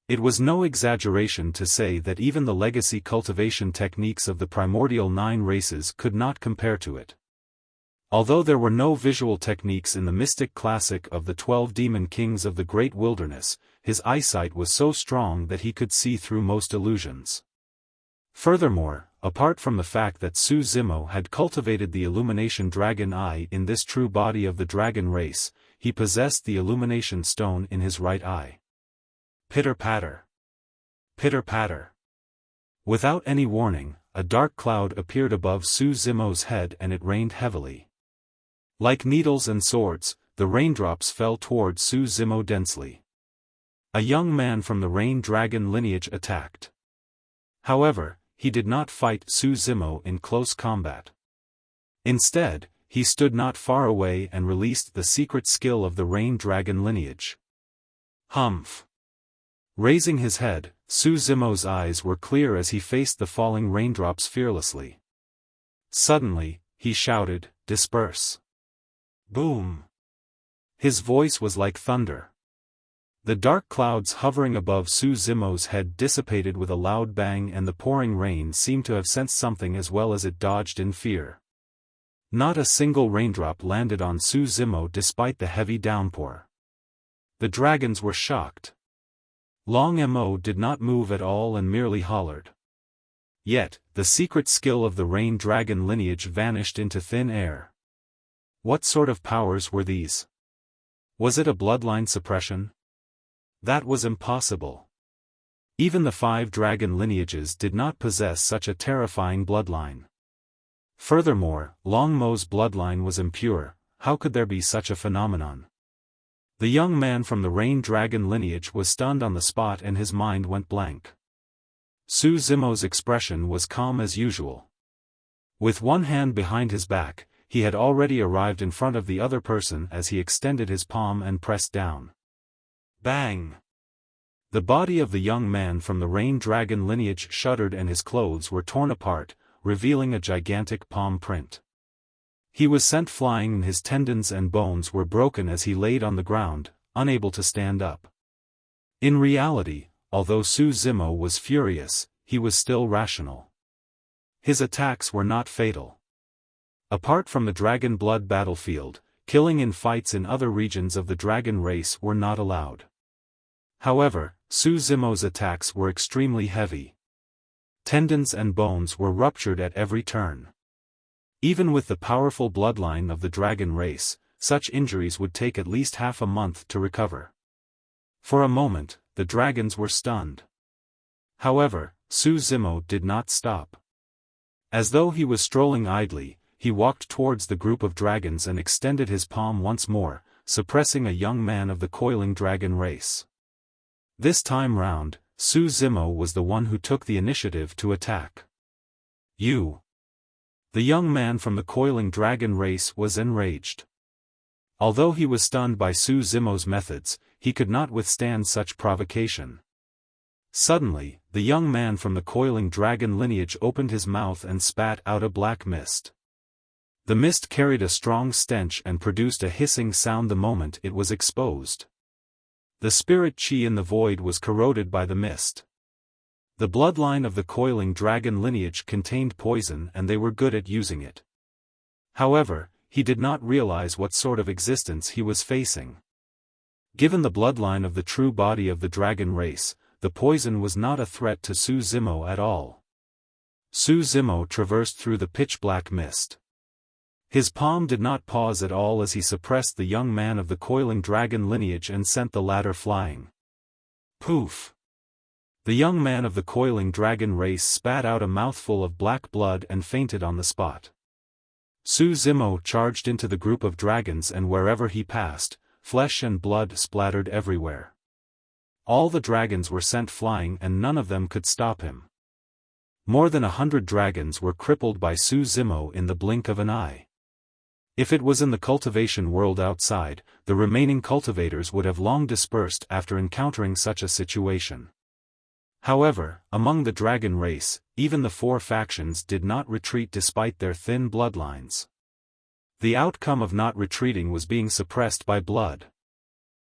It was no exaggeration to say that even the legacy cultivation techniques of the primordial 9 races could not compare to it. Although there were no visual techniques in the mystic classic of the 12 demon kings of the Great Wilderness, his eyesight was so strong that he could see through most illusions. Furthermore, apart from the fact that Su Zimo had cultivated the Illumination Dragon Eye in this true body of the dragon race, he possessed the Illumination Stone in his right eye. Pitter-patter. Pitter-patter. Without any warning, a dark cloud appeared above Su Zimo's head and it rained heavily. Like needles and swords, the raindrops fell toward Su Zimo densely. A young man from the Rain Dragon lineage attacked. However, he did not fight Su Zimo in close combat. Instead, he stood not far away and released the secret skill of the Rain Dragon lineage. Humph! Raising his head, Su Zimo's eyes were clear as he faced the falling raindrops fearlessly. Suddenly, he shouted, "Disperse!" Boom! His voice was like thunder. The dark clouds hovering above Su Zimo's head dissipated with a loud bang and the pouring rain seemed to have sensed something as well as it dodged in fear. Not a single raindrop landed on Su Zimo despite the heavy downpour. The dragons were shocked. Long Mo did not move at all and merely hollered. Yet, the secret skill of the Rain Dragon lineage vanished into thin air. What sort of powers were these? Was it a bloodline suppression? That was impossible. Even the 5 dragon lineages did not possess such a terrifying bloodline. Furthermore, Long Mo's bloodline was impure, how could there be such a phenomenon? The young man from the Rain Dragon lineage was stunned on the spot and his mind went blank. Su Zimo's expression was calm as usual. With one hand behind his back, he had already arrived in front of the other person as he extended his palm and pressed down. Bang! The body of the young man from the Rain Dragon lineage shuddered and his clothes were torn apart, revealing a gigantic palm print. He was sent flying and his tendons and bones were broken as he laid on the ground, unable to stand up. In reality, although Su Zimo was furious, he was still rational. His attacks were not fatal. Apart from the dragon blood battlefield, killing in fights in other regions of the dragon race were not allowed. However, Su Zimo's attacks were extremely heavy. Tendons and bones were ruptured at every turn. Even with the powerful bloodline of the dragon race, such injuries would take at least half a month to recover. For a moment, the dragons were stunned. However, Su Zimo did not stop. As though he was strolling idly, he walked towards the group of dragons and extended his palm once more, suppressing a young man of the coiling dragon race. This time round, Su Zimo was the one who took the initiative to attack. You! The young man from the coiling dragon race was enraged. Although he was stunned by Su Zimo's methods, he could not withstand such provocation. Suddenly, the young man from the coiling dragon lineage opened his mouth and spat out a black mist. The mist carried a strong stench and produced a hissing sound the moment it was exposed. The spirit chi in the void was corroded by the mist. The bloodline of the coiling dragon lineage contained poison and they were good at using it. However, he did not realize what sort of existence he was facing. Given the bloodline of the true body of the dragon race, the poison was not a threat to Su Zimo at all. Su Zimo traversed through the pitch-black mist. His palm did not pause at all as he suppressed the young man of the coiling dragon lineage and sent the latter flying. Poof! The young man of the coiling dragon race spat out a mouthful of black blood and fainted on the spot. Su Zimo charged into the group of dragons and wherever he passed, flesh and blood splattered everywhere. All the dragons were sent flying and none of them could stop him. More than 100 dragons were crippled by Su Zimo in the blink of an eye. If it was in the cultivation world outside, the remaining cultivators would have long dispersed after encountering such a situation. However, among the dragon race, even the 4 factions did not retreat despite their thin bloodlines. The outcome of not retreating was being suppressed by blood.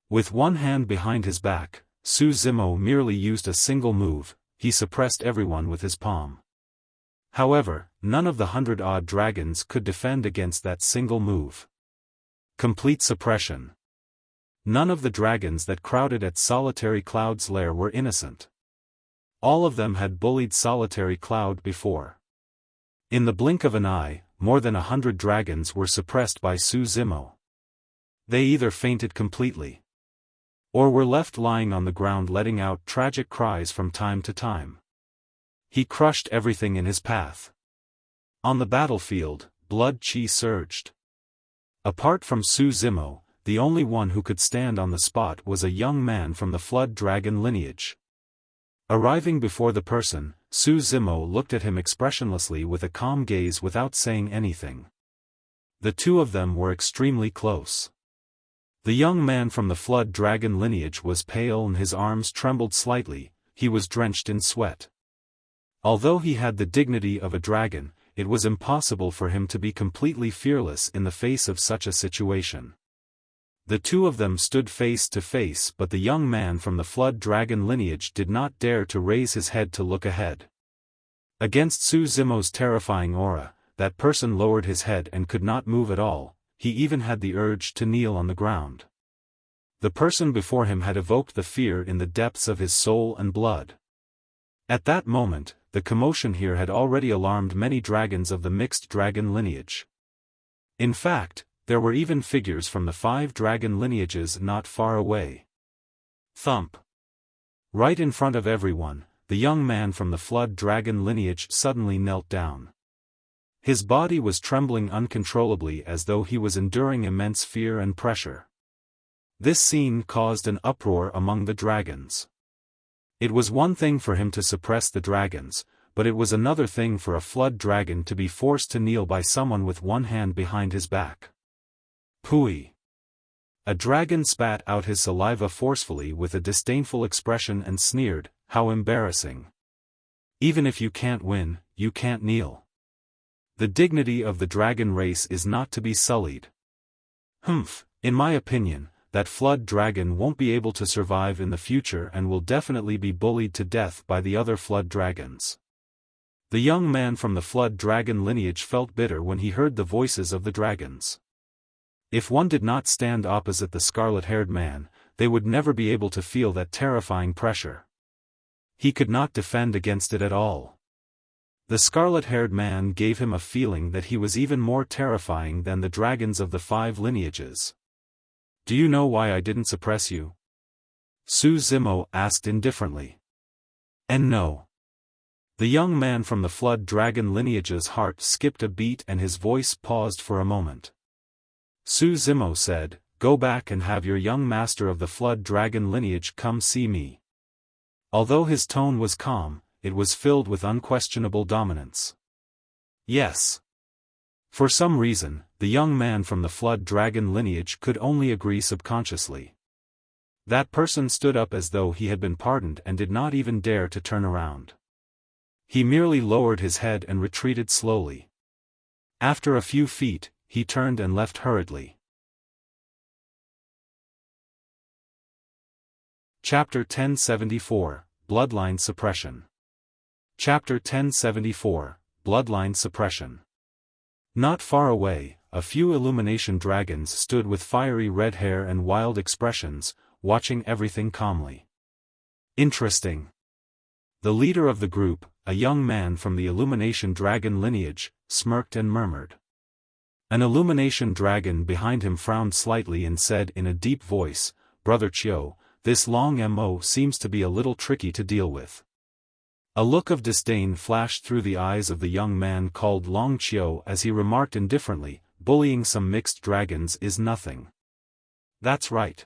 With one hand behind his back, Su Zimo merely used a single move, he suppressed everyone with his palm. However, none of the 100-odd dragons could defend against that single move. Complete suppression. None of the dragons that crowded at Solitary Cloud's lair were innocent. All of them had bullied Solitary Cloud before. In the blink of an eye, more than 100 dragons were suppressed by Su Zimo. They either fainted completely, or were left lying on the ground letting out tragic cries from time to time. He crushed everything in his path. On the battlefield, blood chi surged. Apart from Su Zimo, the only one who could stand on the spot was a young man from the Flood Dragon lineage. Arriving before the person, Su Zimo looked at him expressionlessly with a calm gaze without saying anything. The two of them were extremely close. The young man from the Flood Dragon lineage was pale and his arms trembled slightly, he was drenched in sweat. Although he had the dignity of a dragon, it was impossible for him to be completely fearless in the face of such a situation. The two of them stood face to face, but the young man from the Flood Dragon lineage did not dare to raise his head to look ahead. Against Su Zimo's terrifying aura, that person lowered his head and could not move at all, he even had the urge to kneel on the ground. The person before him had evoked the fear in the depths of his soul and blood. At that moment, the commotion here had already alarmed many dragons of the mixed dragon lineage. In fact, there were even figures from the 5 dragon lineages not far away. Thump! Right in front of everyone, the young man from the Flood Dragon lineage suddenly knelt down. His body was trembling uncontrollably as though he was enduring immense fear and pressure. This scene caused an uproar among the dragons. It was one thing for him to suppress the dragons, but it was another thing for a flood dragon to be forced to kneel by someone with one hand behind his back. Pooey! A dragon spat out his saliva forcefully with a disdainful expression and sneered, "How embarrassing. Even if you can't win, you can't kneel. The dignity of the dragon race is not to be sullied. Humph, in my opinion, that flood dragon won't be able to survive in the future and will definitely be bullied to death by the other flood dragons." The young man from the flood dragon lineage felt bitter when he heard the voices of the dragons. If one did not stand opposite the scarlet-haired man, they would never be able to feel that terrifying pressure. He could not defend against it at all. The scarlet-haired man gave him a feeling that he was even more terrifying than the dragons of the 5 lineages. "Do you know why I didn't suppress you?" Su Zimo asked indifferently. "And no." The young man from the flood dragon lineage's heart skipped a beat and his voice paused for a moment. Su Zimo said, "Go back and have your young master of the flood dragon lineage come see me." Although his tone was calm, it was filled with unquestionable dominance. Yes. For some reason, the young man from the flood dragon lineage could only agree subconsciously. That person stood up as though he had been pardoned and did not even dare to turn around. He merely lowered his head and retreated slowly. After a few feet, he turned and left hurriedly. Chapter 1074, Bloodline Suppression. Chapter 1074, Bloodline Suppression. Not far away, a few illumination dragons stood with fiery red hair and wild expressions, watching everything calmly. Interesting. The leader of the group, a young man from the illumination dragon lineage, smirked and murmured. An illumination dragon behind him frowned slightly and said in a deep voice, "Brother Chiu, this long mo seems to be a little tricky to deal with." A look of disdain flashed through the eyes of the young man called Long Chiu as he remarked indifferently, "Bullying some mixed dragons is nothing." "That's right."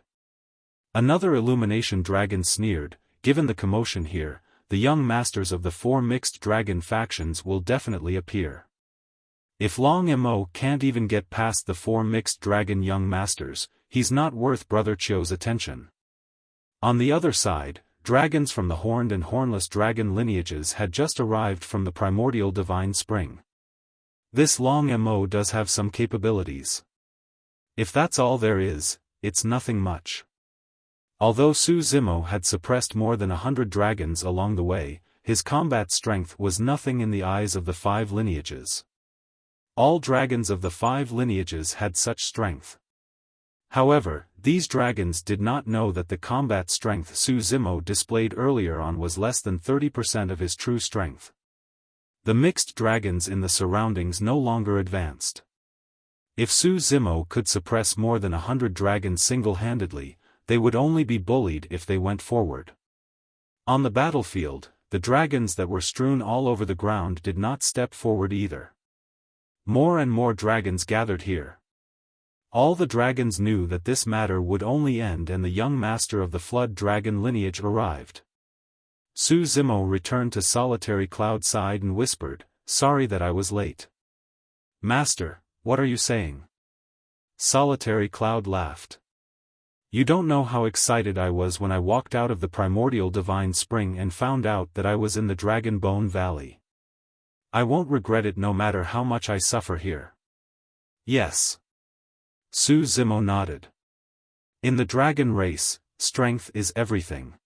Another illumination dragon sneered, "Given the commotion here, the young masters of the 4 mixed dragon factions will definitely appear. If Long Mo can't even get past the 4 mixed dragon young masters, he's not worth Brother Chiu's attention." On the other side, dragons from the horned and hornless dragon lineages had just arrived from the primordial divine spring. This Long Mo does have some capabilities. If that's all there is, it's nothing much. Although Su Zimo had suppressed more than 100 dragons along the way, his combat strength was nothing in the eyes of the 5 lineages. All dragons of the 5 lineages had such strength. However, these dragons did not know that the combat strength Su Zimo displayed earlier on was less than 30% of his true strength. The mixed dragons in the surroundings no longer advanced. If Su Zimo could suppress more than 100 dragons single-handedly, they would only be bullied if they went forward. On the battlefield, the dragons that were strewn all over the ground did not step forward either. More and more dragons gathered here. All the dragons knew that this matter would only end and the young master of the flood dragon lineage arrived. Su Zimo returned to Solitary Cloud's side and whispered, "Sorry that I was late." "Master, what are you saying?" Solitary Cloud laughed. "You don't know how excited I was when I walked out of the primordial divine spring and found out that I was in the Dragon Bone Valley. I won't regret it no matter how much I suffer here." "Yes." Su Zimo nodded. "In the dragon race, strength is everything.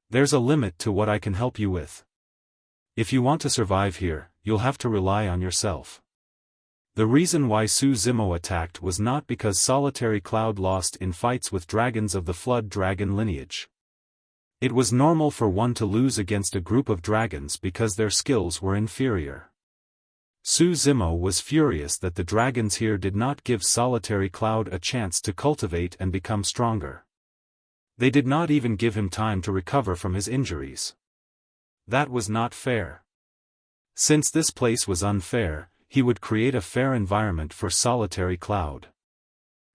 There's a limit to what I can help you with. If you want to survive here, you'll have to rely on yourself." The reason why Su Zimo attacked was not because Solitary Cloud lost in fights with dragons of the flood dragon lineage. It was normal for one to lose against a group of dragons because their skills were inferior. Su Zimo was furious that the dragons here did not give Solitary Cloud a chance to cultivate and become stronger. They did not even give him time to recover from his injuries. That was not fair. Since this place was unfair, he would create a fair environment for Solitary Cloud.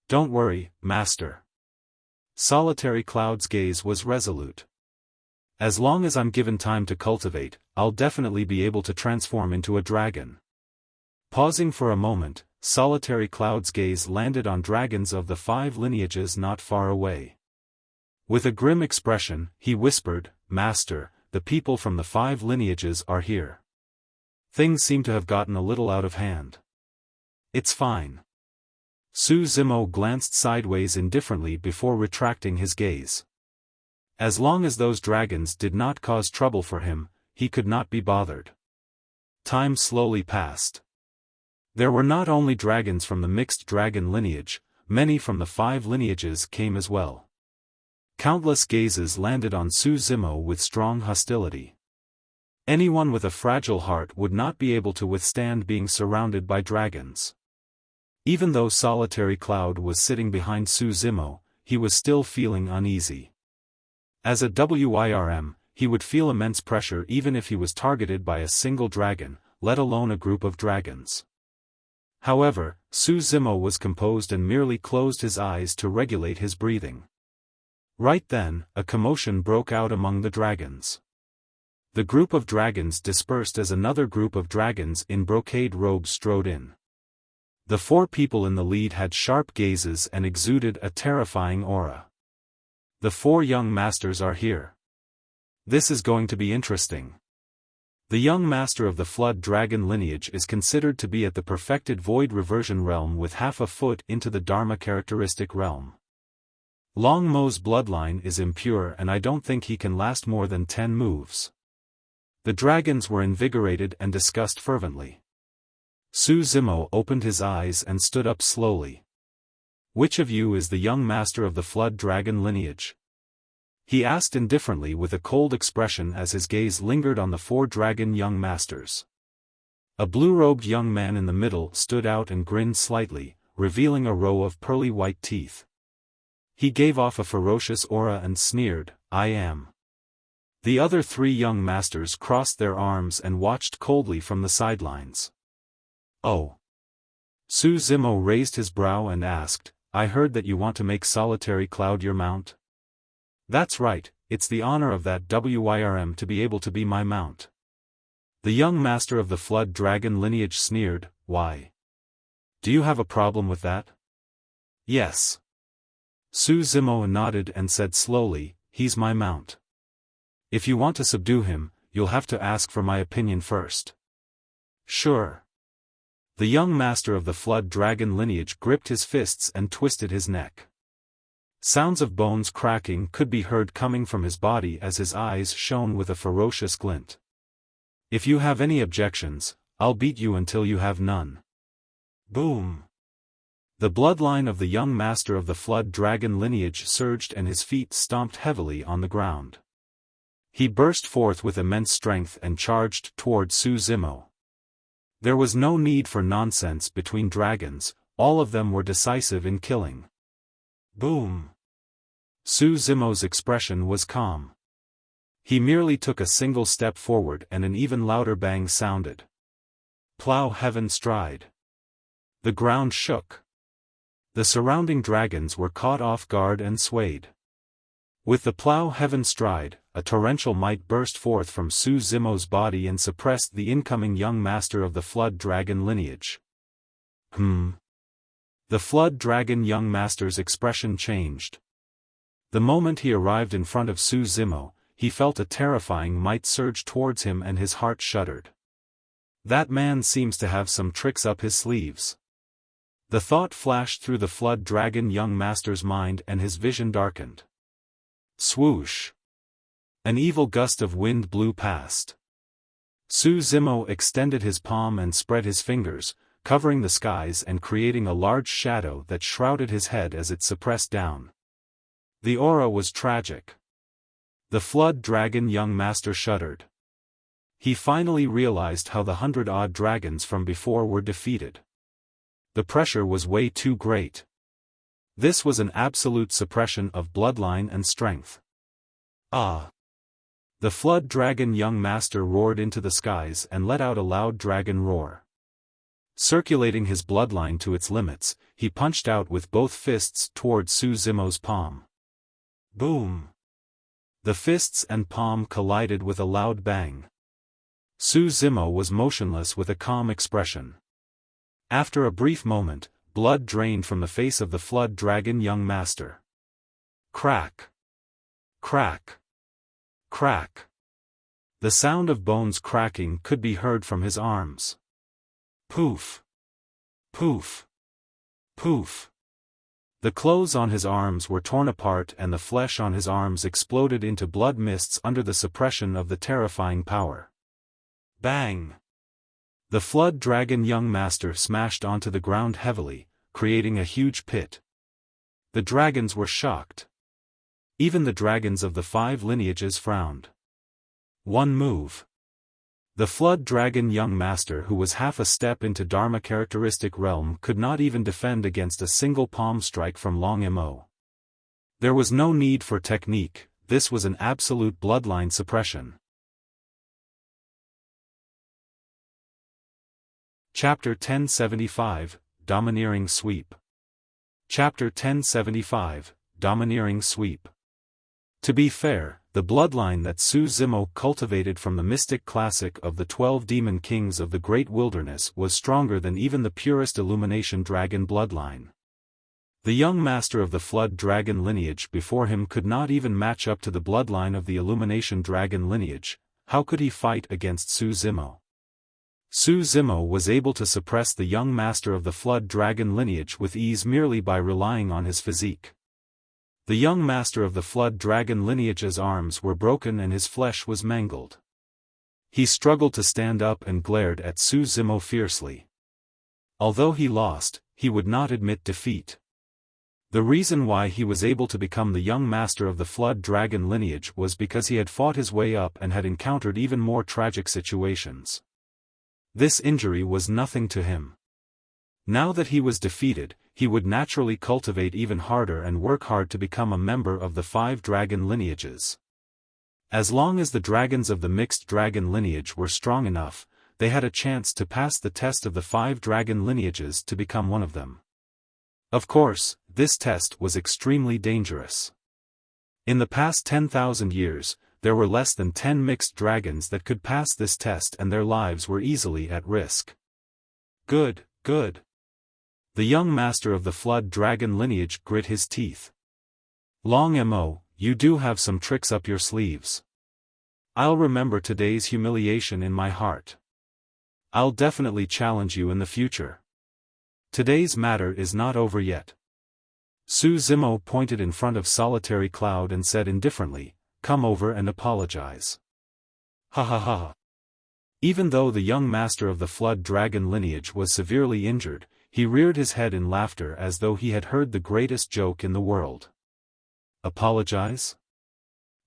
Don't worry, Master. Solitary Cloud's gaze was resolute. As long as I'm given time to cultivate, I'll definitely be able to transform into a dragon. Pausing for a moment, Solitary Cloud's gaze landed on dragons of the 5 lineages not far away. With a grim expression, he whispered, Master, the people from the 5 lineages are here. Things seem to have gotten a little out of hand. It's fine. Su Zimo glanced sideways indifferently before retracting his gaze. As long as those dragons did not cause trouble for him, he could not be bothered. Time slowly passed. There were not only dragons from the mixed dragon lineage, many from the 5 lineages came as well. Countless gazes landed on Su Zimo with strong hostility. Anyone with a fragile heart would not be able to withstand being surrounded by dragons. Even though Solitary Cloud was sitting behind Su Zimo, he was still feeling uneasy. As a WIRM, he would feel immense pressure even if he was targeted by a single dragon, let alone a group of dragons. However, Su Zimo was composed and merely closed his eyes to regulate his breathing. Right then, a commotion broke out among the dragons. The group of dragons dispersed as another group of dragons in brocade robes strode in. The 4 people in the lead had sharp gazes and exuded a terrifying aura. The 4 young masters are here. This is going to be interesting. The young master of the Flood Dragon lineage is considered to be at the perfected Void Reversion realm with half a foot into the Dharma characteristic realm. Long Mo's bloodline is impure and I don't think he can last more than 10 moves. The dragons were invigorated and discussed fervently. Su Zimo opened his eyes and stood up slowly. Which of you is the young master of the Flood Dragon lineage? He asked indifferently with a cold expression as his gaze lingered on the 4 dragon young masters. A blue-robed young man in the middle stood out and grinned slightly, revealing a row of pearly white teeth. He gave off a ferocious aura and sneered, I am. The other 3 young masters crossed their arms and watched coldly from the sidelines. Oh. Su Zimo raised his brow and asked, I heard that you want to make Solitary Cloud your mount? That's right, it's the honor of that WIRM to be able to be my mount. The young master of the Flood Dragon lineage sneered, why? Do you have a problem with that? Yes. Su Zimo nodded and said slowly, he's my mount. If you want to subdue him, you'll have to ask for my opinion first. Sure. The young master of the Flood Dragon lineage gripped his fists and twisted his neck. Sounds of bones cracking could be heard coming from his body as his eyes shone with a ferocious glint. If you have any objections, I'll beat you until you have none. Boom. The bloodline of the young master of the Flood Dragon lineage surged and his feet stomped heavily on the ground. He burst forth with immense strength and charged toward Su Zimo. There was no need for nonsense between dragons, all of them were decisive in killing. Boom. Su Zimo's expression was calm. He merely took a single step forward and an even louder bang sounded. Plow Heaven Stride. The ground shook. The surrounding dragons were caught off guard and swayed. With the Plow Heaven Stride, a torrential might burst forth from Su Zimo's body and suppressed the incoming young master of the Flood Dragon lineage. The Flood Dragon young master's expression changed. The moment he arrived in front of Su Zimo, he felt a terrifying might surge towards him and his heart shuddered. That man seems to have some tricks up his sleeves. The thought flashed through the Flood Dragon young master's mind and his vision darkened. Swoosh! An evil gust of wind blew past. Su Zimo extended his palm and spread his fingers, covering the skies and creating a large shadow that shrouded his head as it suppressed down. The aura was tragic. The Flood Dragon young master shuddered. He finally realized how the 100-odd dragons from before were defeated. The pressure was way too great. This was an absolute suppression of bloodline and strength. Ah! The Flood Dragon young master roared into the skies and let out a loud dragon roar. Circulating his bloodline to its limits, he punched out with both fists toward Su Zimo's palm. Boom! The fists and palm collided with a loud bang. Su Zimo was motionless with a calm expression. After a brief moment, blood drained from the face of the Flood Dragon young master. Crack! Crack! Crack! The sound of bones cracking could be heard from his arms. Poof! Poof! Poof! The clothes on his arms were torn apart and the flesh on his arms exploded into blood mists under the suppression of the terrifying power. Bang! The Flood Dragon young master smashed onto the ground heavily, creating a huge pit. The dragons were shocked. Even the dragons of the 5 lineages frowned. One move. The Flood Dragon young master, who was half a step into Dharma characteristic realm, could not even defend against a single palm strike from Long Mo. There was no need for technique, this was an absolute bloodline suppression. Chapter 1075, Domineering Sweep. Chapter 1075, Domineering Sweep. To be fair, the bloodline that Su Zimo cultivated from the mystic classic of the 12 demon kings of the great wilderness was stronger than even the purest Illumination Dragon bloodline. The young master of the Flood Dragon lineage before him could not even match up to the bloodline of the Illumination Dragon lineage. How could he fight against Su Zimo? Su Zimo was able to suppress the young master of the Flood Dragon lineage with ease merely by relying on his physique. The young master of the Flood Dragon lineage's arms were broken and his flesh was mangled. He struggled to stand up and glared at Su Zimo fiercely. Although he lost, he would not admit defeat. The reason why he was able to become the young master of the Flood Dragon lineage was because he had fought his way up and had encountered even more tragic situations. This injury was nothing to him. Now that he was defeated, he would naturally cultivate even harder and work hard to become a member of the 5 dragon lineages. As long as the dragons of the mixed dragon lineage were strong enough, they had a chance to pass the test of the 5 dragon lineages to become one of them. Of course, this test was extremely dangerous. In the past 10,000 years, there were less than 10 mixed dragons that could pass this test and their lives were easily at risk. Good, good. The young master of the Flood Dragon lineage grit his teeth. Long Mo, you do have some tricks up your sleeves. I'll remember today's humiliation in my heart. I'll definitely challenge you in the future. Today's matter is not over yet. Su Zimo pointed in front of Solitary Cloud and said indifferently, "Come over and apologize." Ha ha ha. Even though the young master of the Flood Dragon lineage was severely injured, he reared his head in laughter as though he had heard the greatest joke in the world. Apologize?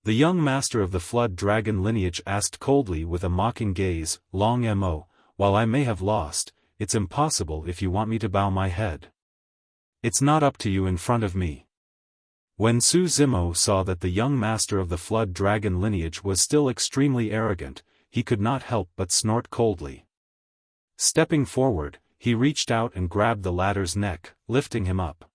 The young master of the Flood Dragon lineage asked coldly with a mocking gaze, "Long Mo, while I may have lost, it's impossible if you want me to bow my head. It's not up to you in front of me." When Su Zimo saw that the young master of the Flood Dragon lineage was still extremely arrogant, he could not help but snort coldly. Stepping forward, he reached out and grabbed the latter's neck, lifting him up.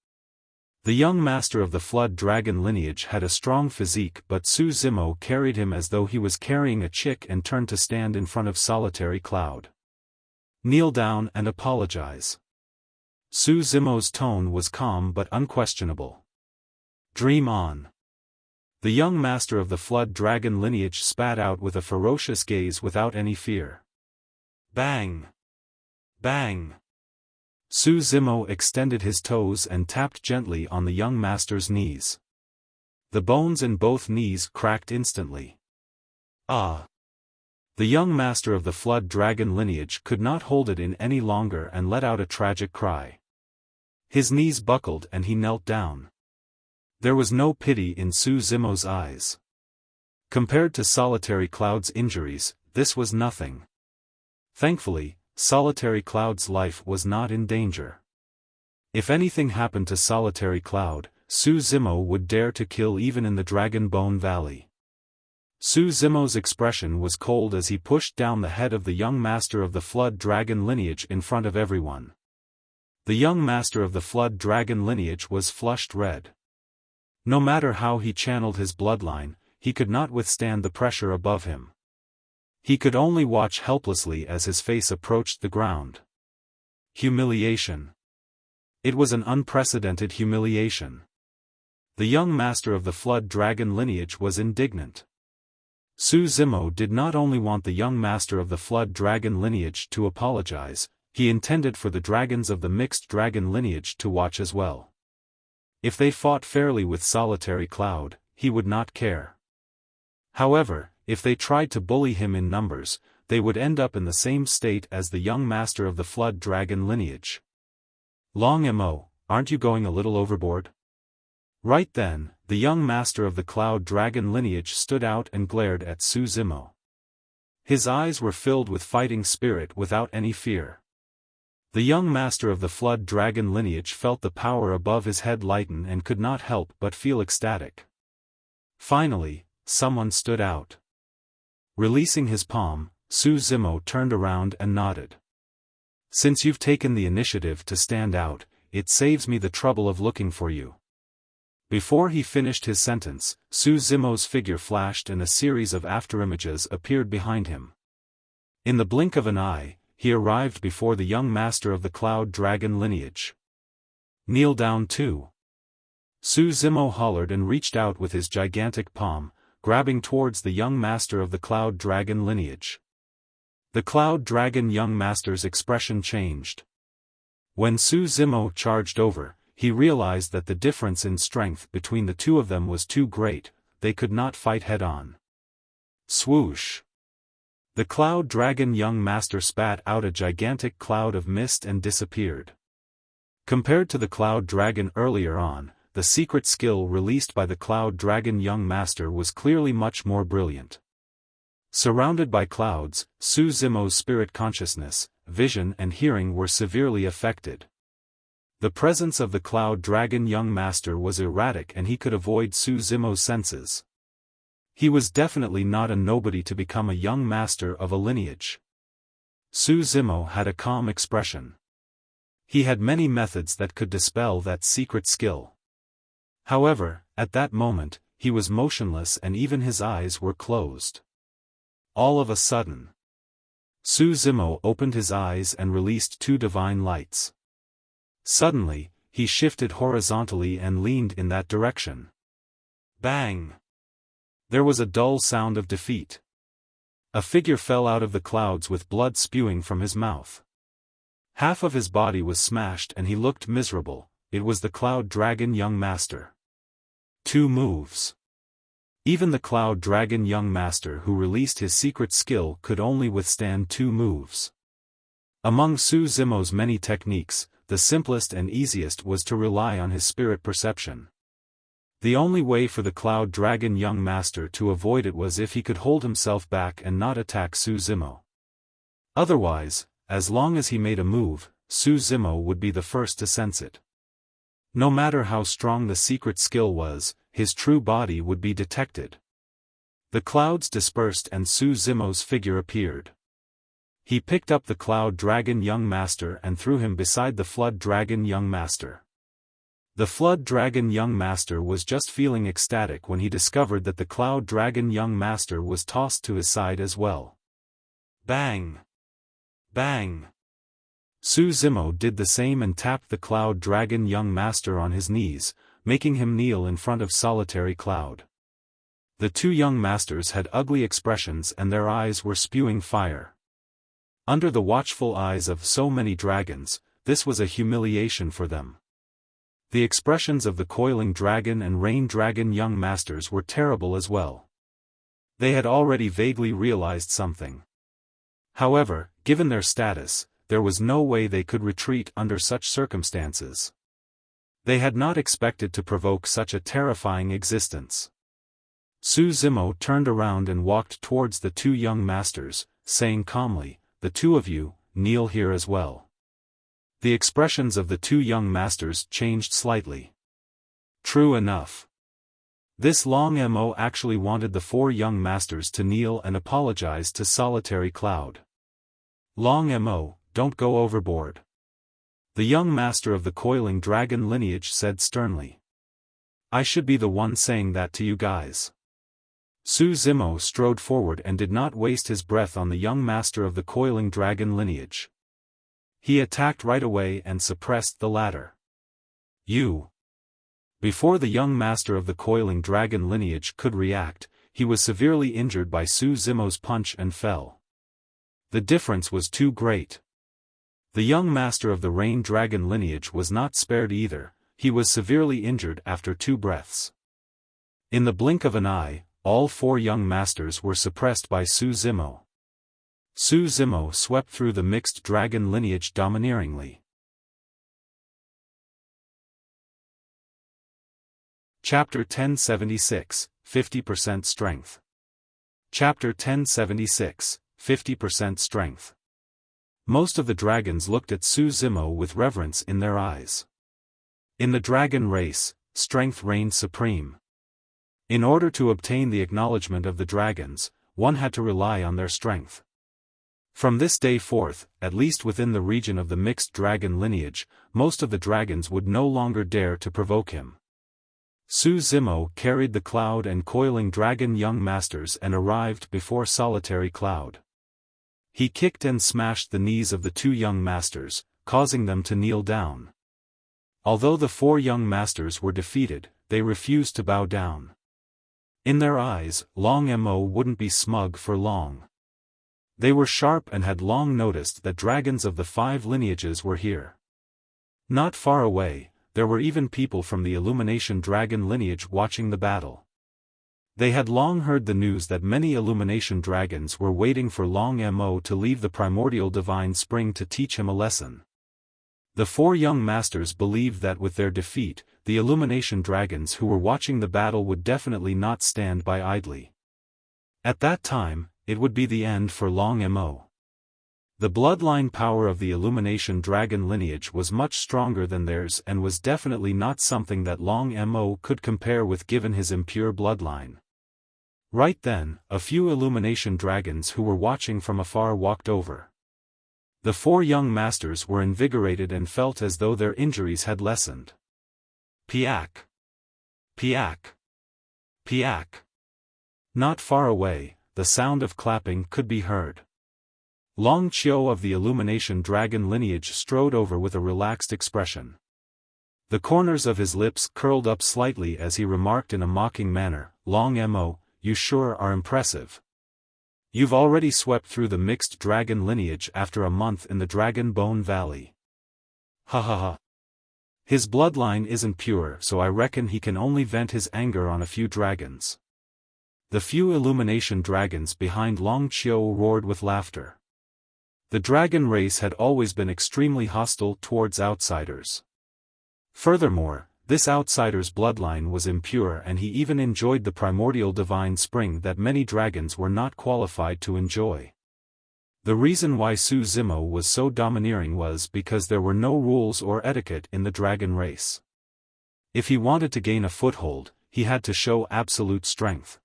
The young master of the Flood Dragon lineage had a strong physique, but Su Zimo carried him as though he was carrying a chick and turned to stand in front of Solitary Cloud. "Kneel down and apologize." Su Zimo's tone was calm but unquestionable. "Dream on." The young master of the Flood Dragon lineage spat out with a ferocious gaze without any fear. Bang! Bang! Su Zimo extended his toes and tapped gently on the young master's knees. The bones in both knees cracked instantly. Ah! The young master of the Flood Dragon lineage could not hold it in any longer and let out a tragic cry. His knees buckled and he knelt down. There was no pity in Su Zimo's eyes. Compared to Solitary Cloud's injuries, this was nothing. Thankfully, Solitary Cloud's life was not in danger. If anything happened to Solitary Cloud, Su Zimo would dare to kill even in the Dragon Bone Valley. Su Zimo's expression was cold as he pushed down the head of the young master of the Flood Dragon lineage in front of everyone. The young master of the Flood Dragon lineage was flushed red. No matter how he channeled his bloodline, he could not withstand the pressure above him. He could only watch helplessly as his face approached the ground. Humiliation. It was an unprecedented humiliation. The young master of the Flood Dragon lineage was indignant. Su Zimo did not only want the young master of the Flood Dragon lineage to apologize, he intended for the dragons of the Mixed Dragon lineage to watch as well. If they fought fairly with Solitary Cloud, he would not care. However, if they tried to bully him in numbers, they would end up in the same state as the young master of the Flood Dragon lineage. Long Mo, aren't you going a little overboard? Right then, the young master of the Cloud Dragon lineage stood out and glared at Su Zimo. His eyes were filled with fighting spirit without any fear. The young master of the Flood Dragon lineage felt the power above his head lighten and could not help but feel ecstatic. Finally, someone stood out. Releasing his palm, Su Zimo turned around and nodded. Since you've taken the initiative to stand out, it saves me the trouble of looking for you. Before he finished his sentence, Su Zimo's figure flashed and a series of afterimages appeared behind him. In the blink of an eye, he arrived before the young master of the Cloud Dragon lineage. Kneel down too. Su Zimo hollered and reached out with his gigantic palm, grabbing towards the young master of the Cloud Dragon lineage. The Cloud Dragon young master's expression changed. When Su Zimo charged over, he realized that the difference in strength between the two of them was too great, they could not fight head-on. Swoosh! The Cloud Dragon young master spat out a gigantic cloud of mist and disappeared. Compared to the Cloud Dragon earlier on, the secret skill released by the Cloud Dragon young master was clearly much more brilliant. Surrounded by clouds, Su Zimo's spirit consciousness, vision and hearing were severely affected. The presence of the Cloud Dragon young master was erratic and he could avoid Su Zimo's senses. He was definitely not a nobody to become a young master of a lineage. Su Zimo had a calm expression. He had many methods that could dispel that secret skill. However, at that moment, he was motionless and even his eyes were closed. All of a sudden, Su Zimo opened his eyes and released two divine lights. Suddenly, he shifted horizontally and leaned in that direction. Bang! There was a dull sound of defeat. A figure fell out of the clouds with blood spewing from his mouth. Half of his body was smashed and he looked miserable. It was the Cloud Dragon young master. 2 moves. Even the Cloud Dragon young master who released his secret skill could only withstand 2 moves. Among Su Zimo's many techniques, the simplest and easiest was to rely on his spirit perception. The only way for the Cloud Dragon young master to avoid it was if he could hold himself back and not attack Su Zimo. Otherwise, as long as he made a move, Su Zimo would be the first to sense it. No matter how strong the secret skill was, his true body would be detected. The clouds dispersed and Su Zimo's figure appeared. He picked up the Cloud Dragon young master and threw him beside the Flood Dragon young master. The Flood Dragon young master was just feeling ecstatic when he discovered that the Cloud Dragon young master was tossed to his side as well. Bang! Bang! Su Zimo did the same and tapped the Cloud Dragon young master on his knees, making him kneel in front of Solitary Cloud. The 2 young masters had ugly expressions and their eyes were spewing fire. Under the watchful eyes of so many dragons, this was a humiliation for them. The expressions of the Coiling Dragon and Rain Dragon young masters were terrible as well. They had already vaguely realized something. However, given their status, there was no way they could retreat under such circumstances. They had not expected to provoke such a terrifying existence. Su Zimo turned around and walked towards the 2 young masters, saying calmly, "The 2 of you, kneel here as well." The expressions of the 2 young masters changed slightly. True enough. This Long Mo actually wanted the four young masters to kneel and apologize to Solitary Cloud. Long Mo, don't go overboard. The young master of the coiling dragon lineage said sternly. I should be the one saying that to you guys. Su Zimo strode forward and did not waste his breath on the young master of the coiling dragon lineage. He attacked right away and suppressed the latter. You. Before the young master of the coiling dragon lineage could react, he was severely injured by Su Zimo's punch and fell. The difference was too great. The young master of the rain dragon lineage was not spared either, he was severely injured after 2 breaths. In the blink of an eye, all 4 young masters were suppressed by Su Zimo. Su Zimo swept through the mixed dragon lineage domineeringly. Chapter 1076, 50% Strength. Chapter 1076, 50% Strength. Most of the dragons looked at Su Zimo with reverence in their eyes. In the dragon race, strength reigned supreme. In order to obtain the acknowledgement of the dragons, one had to rely on their strength. From this day forth, at least within the region of the mixed dragon lineage, most of the dragons would no longer dare to provoke him. Su Zimo carried the Cloud and Coiling Dragon young masters and arrived before Solitary Cloud. He kicked and smashed the knees of the 2 young masters, causing them to kneel down. Although the 4 young masters were defeated, they refused to bow down. In their eyes, Long Mo wouldn't be smug for long. They were sharp and had long noticed that dragons of the 5 lineages were here. Not far away, there were even people from the Illumination Dragon lineage watching the battle. They had long heard the news that many Illumination Dragons were waiting for Long Mo to leave the primordial divine spring to teach him a lesson. The 4 young masters believed that with their defeat, the Illumination Dragons who were watching the battle would definitely not stand by idly. At that time, it would be the end for Long Mo. The bloodline power of the Illumination Dragon lineage was much stronger than theirs and was definitely not something that Long Mo could compare with given his impure bloodline. Right then, a few Illumination Dragons who were watching from afar walked over. The 4 young masters were invigorated and felt as though their injuries had lessened. Piak! Piak! Piak! Not far away, the sound of clapping could be heard. Long Qiu of the Illumination Dragon lineage strode over with a relaxed expression. The corners of his lips curled up slightly as he remarked in a mocking manner, Long Mo, you sure are impressive. You've already swept through the mixed dragon lineage after a month in the Dragon Bone Valley. Ha ha ha. His bloodline isn't pure, so I reckon he can only vent his anger on a few dragons. The few Illumination Dragons behind Long Qiu roared with laughter. The dragon race had always been extremely hostile towards outsiders. Furthermore, this outsider's bloodline was impure and he even enjoyed the primordial divine spring that many dragons were not qualified to enjoy. The reason why Su Zimo was so domineering was because there were no rules or etiquette in the dragon race. If he wanted to gain a foothold, he had to show absolute strength.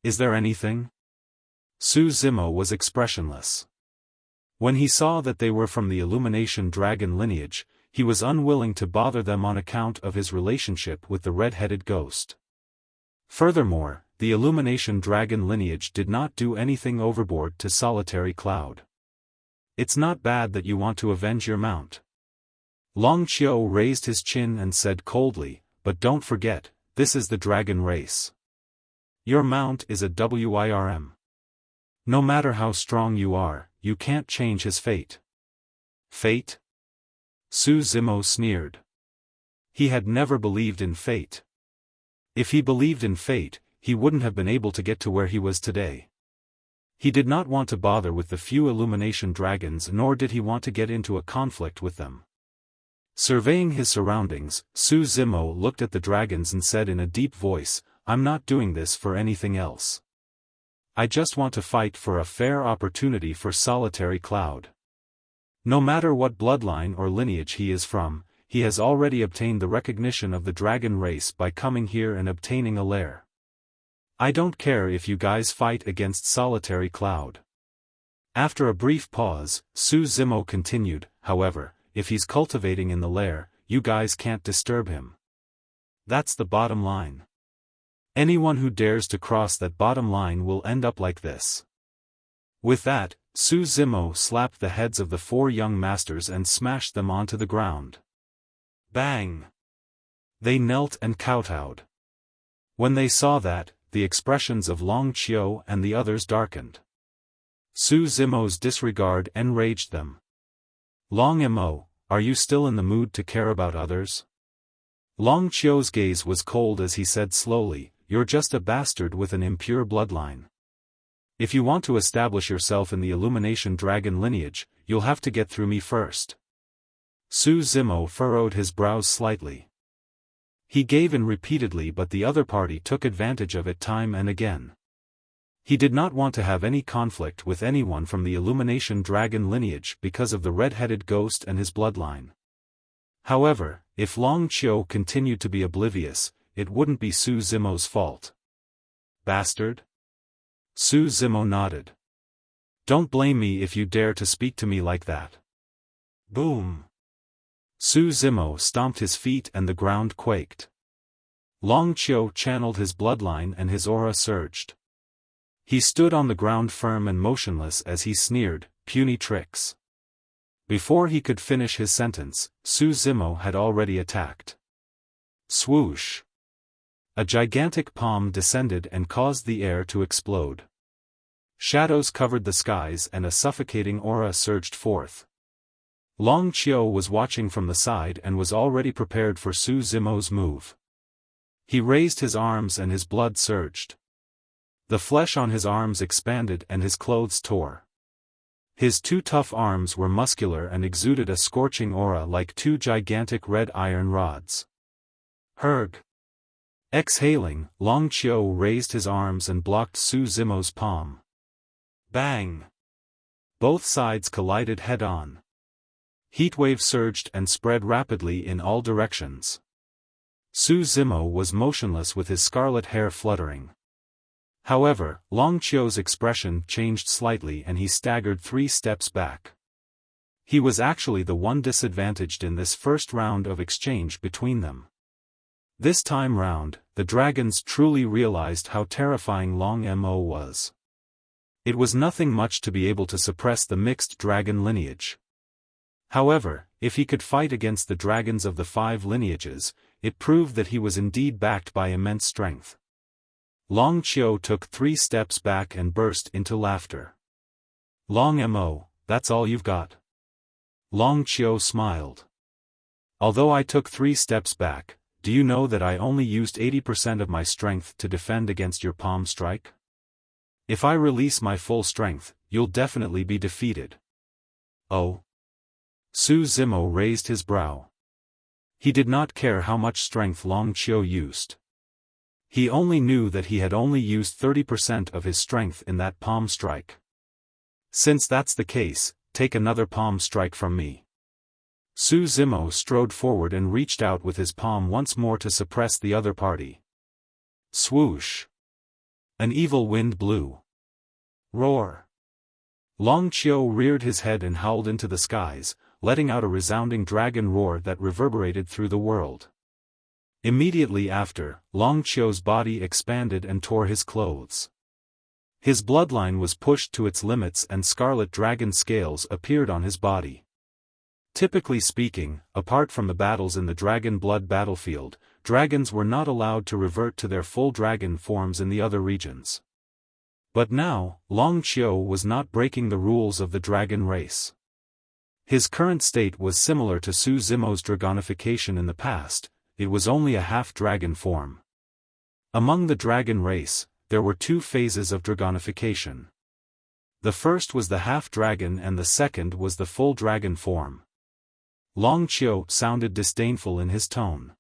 Is there anything? Su Zimo was expressionless. When he saw that they were from the Illumination Dragon lineage, he was unwilling to bother them on account of his relationship with the red-headed ghost. Furthermore, the Illumination Dragon lineage did not do anything overboard to Solitary Cloud. It's not bad that you want to avenge your mount. Long Qiu raised his chin and said coldly, but don't forget, this is the dragon race. Your mount is a WIRM. No matter how strong you are, you can't change his fate. Fate? Su Zimo sneered. He had never believed in fate. If he believed in fate, he wouldn't have been able to get to where he was today. He did not want to bother with the few Illumination Dragons nor did he want to get into a conflict with them. Surveying his surroundings, Su Zimo looked at the dragons and said in a deep voice, I'm not doing this for anything else. I just want to fight for a fair opportunity for Solitary Cloud. No matter what bloodline or lineage he is from, he has already obtained the recognition of the dragon race by coming here and obtaining a lair. I don't care if you guys fight against Solitary Cloud. After a brief pause, Su Zimo continued, however, if he's cultivating in the lair, you guys can't disturb him. That's the bottom line. Anyone who dares to cross that bottom line will end up like this. With that, Su Zimo slapped the heads of the 4 young masters and smashed them onto the ground. Bang! They knelt and kowtowed. When they saw that, the expressions of Long Qiu and the others darkened. Su Zimo's disregard enraged them. Long Mo, are you still in the mood to care about others? Long Qiu's gaze was cold as he said slowly, you're just a bastard with an impure bloodline. If you want to establish yourself in the Illumination Dragon lineage, you'll have to get through me first. Su Zimo furrowed his brows slightly. He gave in repeatedly, but the other party took advantage of it time and again. He did not want to have any conflict with anyone from the Illumination Dragon lineage because of the red-headed ghost and his bloodline. However, if Long Qiu continued to be oblivious, it wouldn't be Su Zimo's fault. Bastard? Su Zimo nodded. Don't blame me if you dare to speak to me like that. Boom! Su Zimo stomped his feet and the ground quaked. Long Qiu channeled his bloodline and his aura surged. He stood on the ground firm and motionless as he sneered, puny tricks. Before he could finish his sentence, Su Zimo had already attacked. Swoosh! A gigantic palm descended and caused the air to explode. Shadows covered the skies and a suffocating aura surged forth. Long Qiu was watching from the side and was already prepared for Su Zimo's move. He raised his arms and his blood surged. The flesh on his arms expanded and his clothes tore. His 2 tough arms were muscular and exuded a scorching aura like 2 gigantic red iron rods. Herg! Exhaling, Long Qiu raised his arms and blocked Su Zimo's palm. Bang! Both sides collided head-on. Heatwave surged and spread rapidly in all directions. Su Zimo was motionless with his scarlet hair fluttering. However, Long Qiu's expression changed slightly and he staggered 3 steps back. He was actually the one disadvantaged in this first round of exchange between them. This time round, the dragons truly realized how terrifying Long Mo was. It was nothing much to be able to suppress the mixed dragon lineage. However, if he could fight against the dragons of the 5 lineages, it proved that he was indeed backed by immense strength. Long Qiu took 3 steps back and burst into laughter. Long Mo, that's all you've got? Long Qiu smiled. Although I took 3 steps back, do you know that I only used 80% of my strength to defend against your palm strike? If I release my full strength, you'll definitely be defeated. Oh? Su Zimo raised his brow. He did not care how much strength Long Qiu used. He only knew that he had only used 30% of his strength in that palm strike. Since that's the case, take another palm strike from me. Su Zimo strode forward and reached out with his palm once more to suppress the other party. Swoosh! An evil wind blew. Roar! Long Qiu reared his head and howled into the skies, letting out a resounding dragon roar that reverberated through the world. Immediately after, Long Qiu's body expanded and tore his clothes. His bloodline was pushed to its limits and scarlet dragon scales appeared on his body. Typically speaking, apart from the battles in the Dragon Blood battlefield, dragons were not allowed to revert to their full dragon forms in the other regions. But now, Long Qiu was not breaking the rules of the dragon race. His current state was similar to Su Zimo's dragonification in the past, it was only a half-dragon form. Among the dragon race, there were 2 phases of dragonification. The first was the half-dragon and the second was the full dragon form. Long Qiu sounded disdainful in his tone.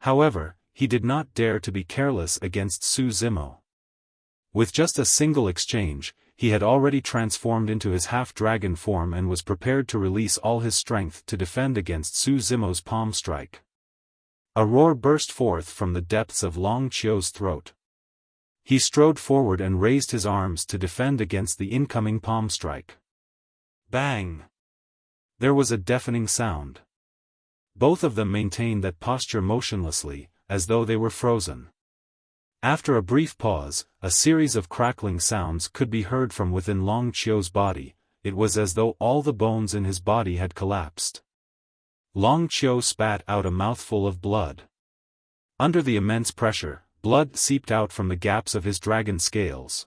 However, he did not dare to be careless against Su Zimo. With just a single exchange, he had already transformed into his half-dragon form and was prepared to release all his strength to defend against Su Zimo's palm strike. A roar burst forth from the depths of Long Qiu's throat. He strode forward and raised his arms to defend against the incoming palm strike. Bang! There was a deafening sound. Both of them maintained that posture motionlessly, as though they were frozen. After a brief pause, a series of crackling sounds could be heard from within Long Qiu's body. It was as though all the bones in his body had collapsed. Long Qiu spat out a mouthful of blood. Under the immense pressure, blood seeped out from the gaps of his dragon scales.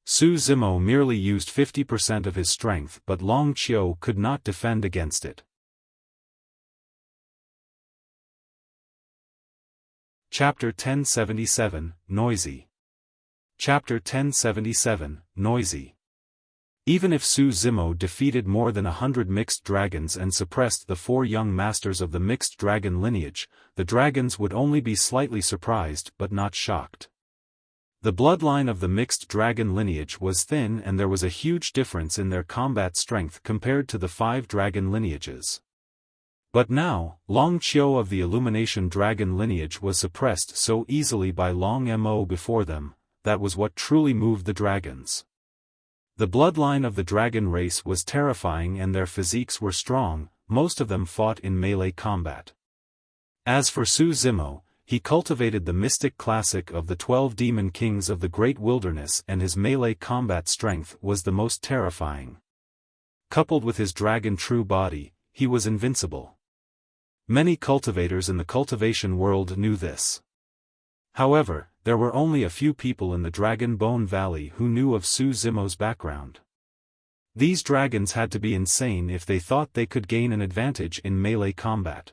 Su Zimo merely used 50% of his strength, but Long Qiu could not defend against it. Chapter 1077, Noisy. Chapter 1077, Noisy. Even if Su Zimo defeated more than 100 mixed dragons and suppressed the 4 young masters of the mixed dragon lineage, the dragons would only be slightly surprised but not shocked. The bloodline of the mixed dragon lineage was thin and there was a huge difference in their combat strength compared to the 5 dragon lineages. But now, Long Qiu of the Illumination Dragon lineage was suppressed so easily by Long Mo before them. That was what truly moved the dragons. The bloodline of the dragon race was terrifying and their physiques were strong, most of them fought in melee combat. As for Su Zimo, he cultivated the mystic classic of the 12 demon kings of the great wilderness and his melee combat strength was the most terrifying. Coupled with his dragon true body, he was invincible. Many cultivators in the cultivation world knew this. However, there were only a few people in the Dragon Bone Valley who knew of Su Zimo's background. These dragons had to be insane if they thought they could gain an advantage in melee combat.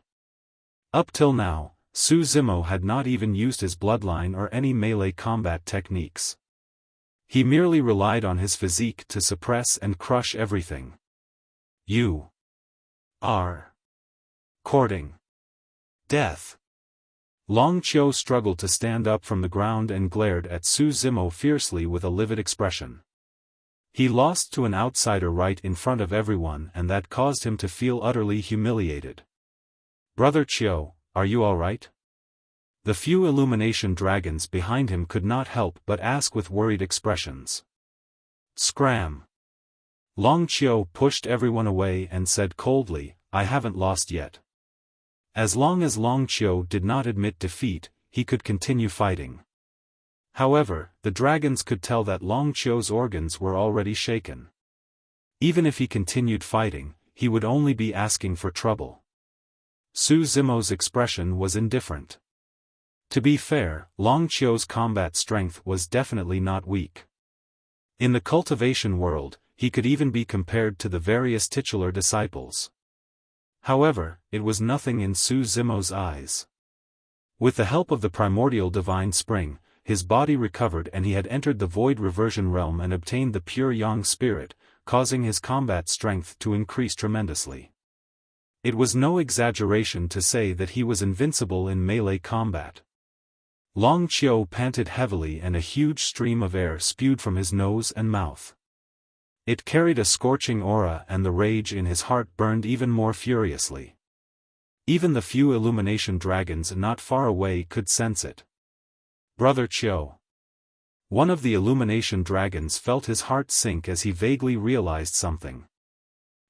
Up till now, Su Zimo had not even used his bloodline or any melee combat techniques. He merely relied on his physique to suppress and crush everything. You are courting death. Long Qiu struggled to stand up from the ground and glared at Su Zimo fiercely with a livid expression. He lost to an outsider right in front of everyone and that caused him to feel utterly humiliated. Brother Qiu, are you alright? The few illumination dragons behind him could not help but ask with worried expressions. Scram! Long Qiu pushed everyone away and said coldly, I haven't lost yet. As long as Long Qiu did not admit defeat, he could continue fighting. However, the dragons could tell that Long Qiu's organs were already shaken. Even if he continued fighting, he would only be asking for trouble. Su Zimo's expression was indifferent. To be fair, Long Qiu's combat strength was definitely not weak. In the cultivation world, he could even be compared to the various titular disciples. However, it was nothing in Su Zimo's eyes. With the help of the primordial divine spring, his body recovered and he had entered the void reversion realm and obtained the pure yang spirit, causing his combat strength to increase tremendously. It was no exaggeration to say that he was invincible in melee combat. Long Qiu panted heavily and a huge stream of air spewed from his nose and mouth. It carried a scorching aura and the rage in his heart burned even more furiously. Even the few illumination dragons not far away could sense it. Brother Qiu. One of the illumination dragons felt his heart sink as he vaguely realized something.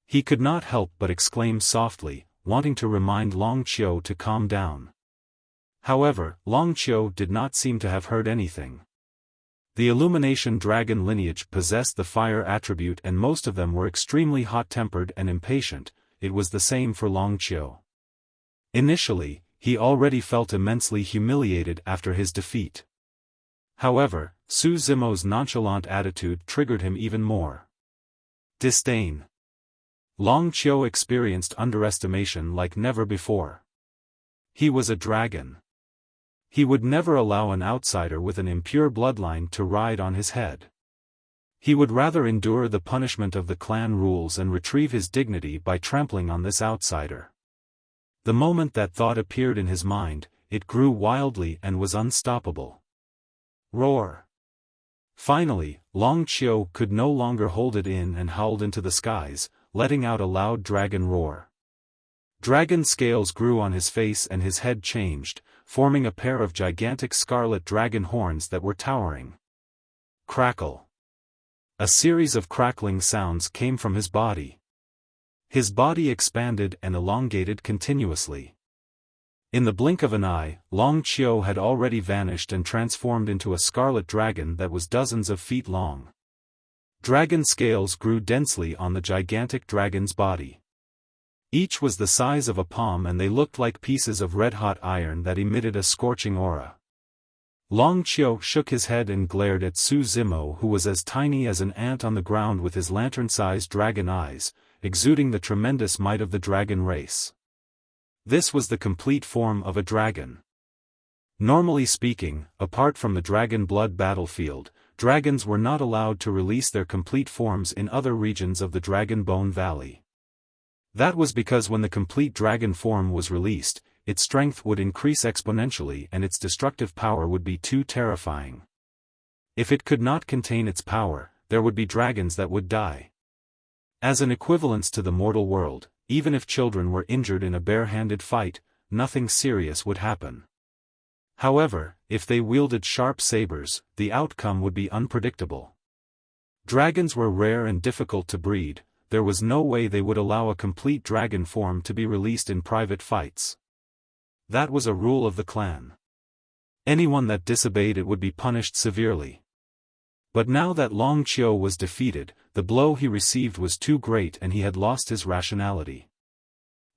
He could not help but exclaim softly, wanting to remind Long Qiu to calm down. However, Long Qiu did not seem to have heard anything. The Illumination Dragon lineage possessed the fire attribute and most of them were extremely hot-tempered and impatient. It was the same for Long Qiu. Initially, he already felt immensely humiliated after his defeat. However, Su Zimo's nonchalant attitude triggered him even more. Disdain. Long Qiu experienced underestimation like never before. He was a dragon. He would never allow an outsider with an impure bloodline to ride on his head. He would rather endure the punishment of the clan rules and retrieve his dignity by trampling on this outsider. The moment that thought appeared in his mind, it grew wildly and was unstoppable. Roar. Finally, Long Qiu could no longer hold it in and howled into the skies, letting out a loud dragon roar. Dragon scales grew on his face and his head changed, forming a pair of gigantic scarlet dragon horns that were towering. Crackle. A series of crackling sounds came from his body. His body expanded and elongated continuously. In the blink of an eye, Long Qiu had already vanished and transformed into a scarlet dragon that was dozens of feet long. Dragon scales grew densely on the gigantic dragon's body. Each was the size of a palm and they looked like pieces of red-hot iron that emitted a scorching aura. Long Qiu shook his head and glared at Su Zimo, who was as tiny as an ant on the ground with his lantern-sized dragon eyes, exuding the tremendous might of the dragon race. This was the complete form of a dragon. Normally speaking, apart from the dragon blood battlefield, dragons were not allowed to release their complete forms in other regions of the Dragon Bone Valley. That was because when the complete dragon form was released, its strength would increase exponentially and its destructive power would be too terrifying. If it could not contain its power, there would be dragons that would die. As an equivalence to the mortal world, even if children were injured in a bare-handed fight, nothing serious would happen. However, if they wielded sharp sabers, the outcome would be unpredictable. Dragons were rare and difficult to breed. There was no way they would allow a complete dragon form to be released in private fights. That was a rule of the clan. Anyone that disobeyed it would be punished severely. But now that Long Qiu was defeated, the blow he received was too great and he had lost his rationality.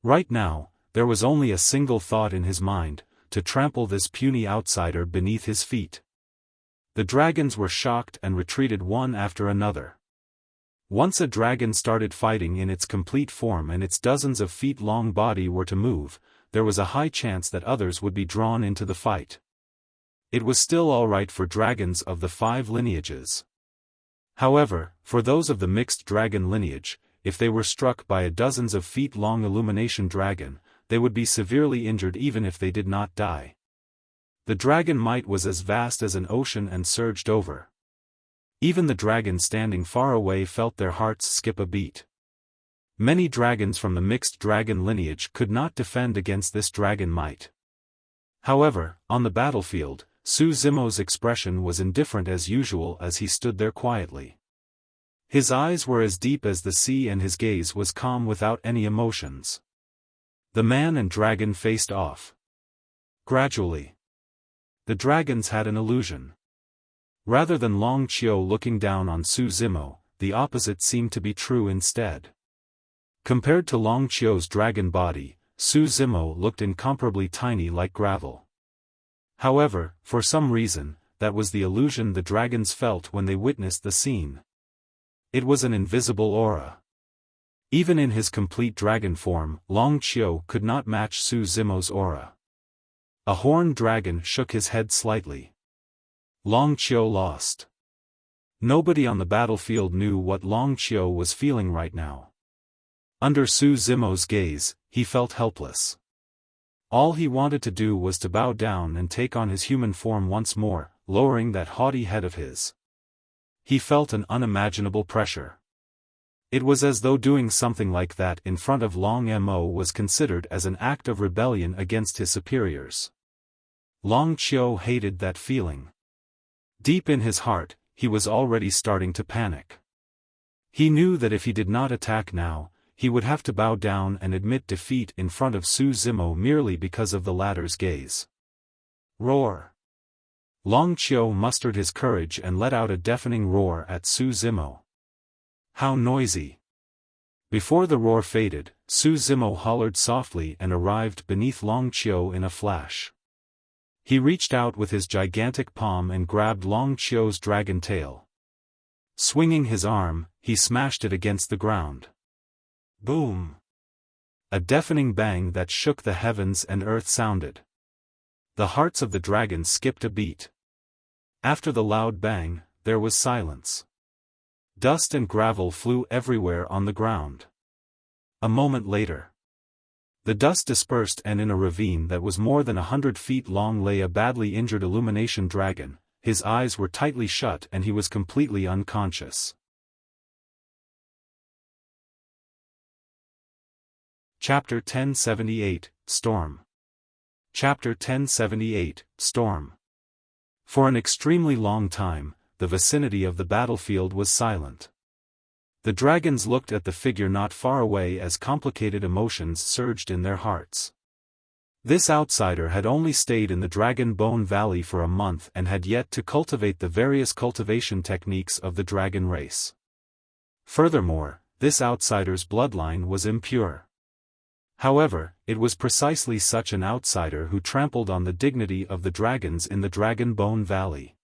Right now, there was only a single thought in his mind: to trample this puny outsider beneath his feet. The dragons were shocked and retreated one after another. Once a dragon started fighting in its complete form and its dozens of feet-long body were to move, there was a high chance that others would be drawn into the fight. It was still alright for dragons of the 5 lineages. However, for those of the mixed dragon lineage, if they were struck by a dozens of feet-long illumination dragon, they would be severely injured even if they did not die. The dragon might was as vast as an ocean and surged over. Even the dragons standing far away felt their hearts skip a beat. Many dragons from the mixed dragon lineage could not defend against this dragon might. However, on the battlefield, Su Zimo's expression was indifferent as usual as he stood there quietly. His eyes were as deep as the sea and his gaze was calm without any emotions. The man and dragon faced off. Gradually, the dragons had an illusion. Rather than Long Qiu looking down on Su Zimo, the opposite seemed to be true instead. Compared to Long Qiu's dragon body, Su Zimo looked incomparably tiny like gravel. However, for some reason, that was the illusion the dragons felt when they witnessed the scene. It was an invisible aura. Even in his complete dragon form, Long Qiu could not match Su Zimo's aura. A horned dragon shook his head slightly. Long Qiu lost. Nobody on the battlefield knew what Long Qiu was feeling right now. Under Su Zimo's gaze, he felt helpless. All he wanted to do was to bow down and take on his human form once more, lowering that haughty head of his. He felt an unimaginable pressure. It was as though doing something like that in front of Long Mo was considered as an act of rebellion against his superiors. Long Qiu hated that feeling. Deep in his heart, he was already starting to panic. He knew that if he did not attack now, he would have to bow down and admit defeat in front of Su Zimo merely because of the latter's gaze. Roar! Long Qiu mustered his courage and let out a deafening roar at Su Zimo. How noisy! Before the roar faded, Su Zimo hollered softly and arrived beneath Long Qiu in a flash. He reached out with his gigantic palm and grabbed Long Qiu's dragon tail. Swinging his arm, he smashed it against the ground. Boom! A deafening bang that shook the heavens and earth sounded. The hearts of the dragons skipped a beat. After the loud bang, there was silence. Dust and gravel flew everywhere on the ground. A moment later, the dust dispersed and in a ravine that was more than 100 feet long lay a badly injured illumination dragon, his eyes were tightly shut and he was completely unconscious. Chapter 1078, Storm. Chapter 1078, Storm. For an extremely long time, the vicinity of the battlefield was silent. The dragons looked at the figure not far away as complicated emotions surged in their hearts. This outsider had only stayed in the Dragon Bone Valley for a month and had yet to cultivate the various cultivation techniques of the dragon race. Furthermore, this outsider's bloodline was impure. However, it was precisely such an outsider who trampled on the dignity of the dragons in the Dragon Bone Valley.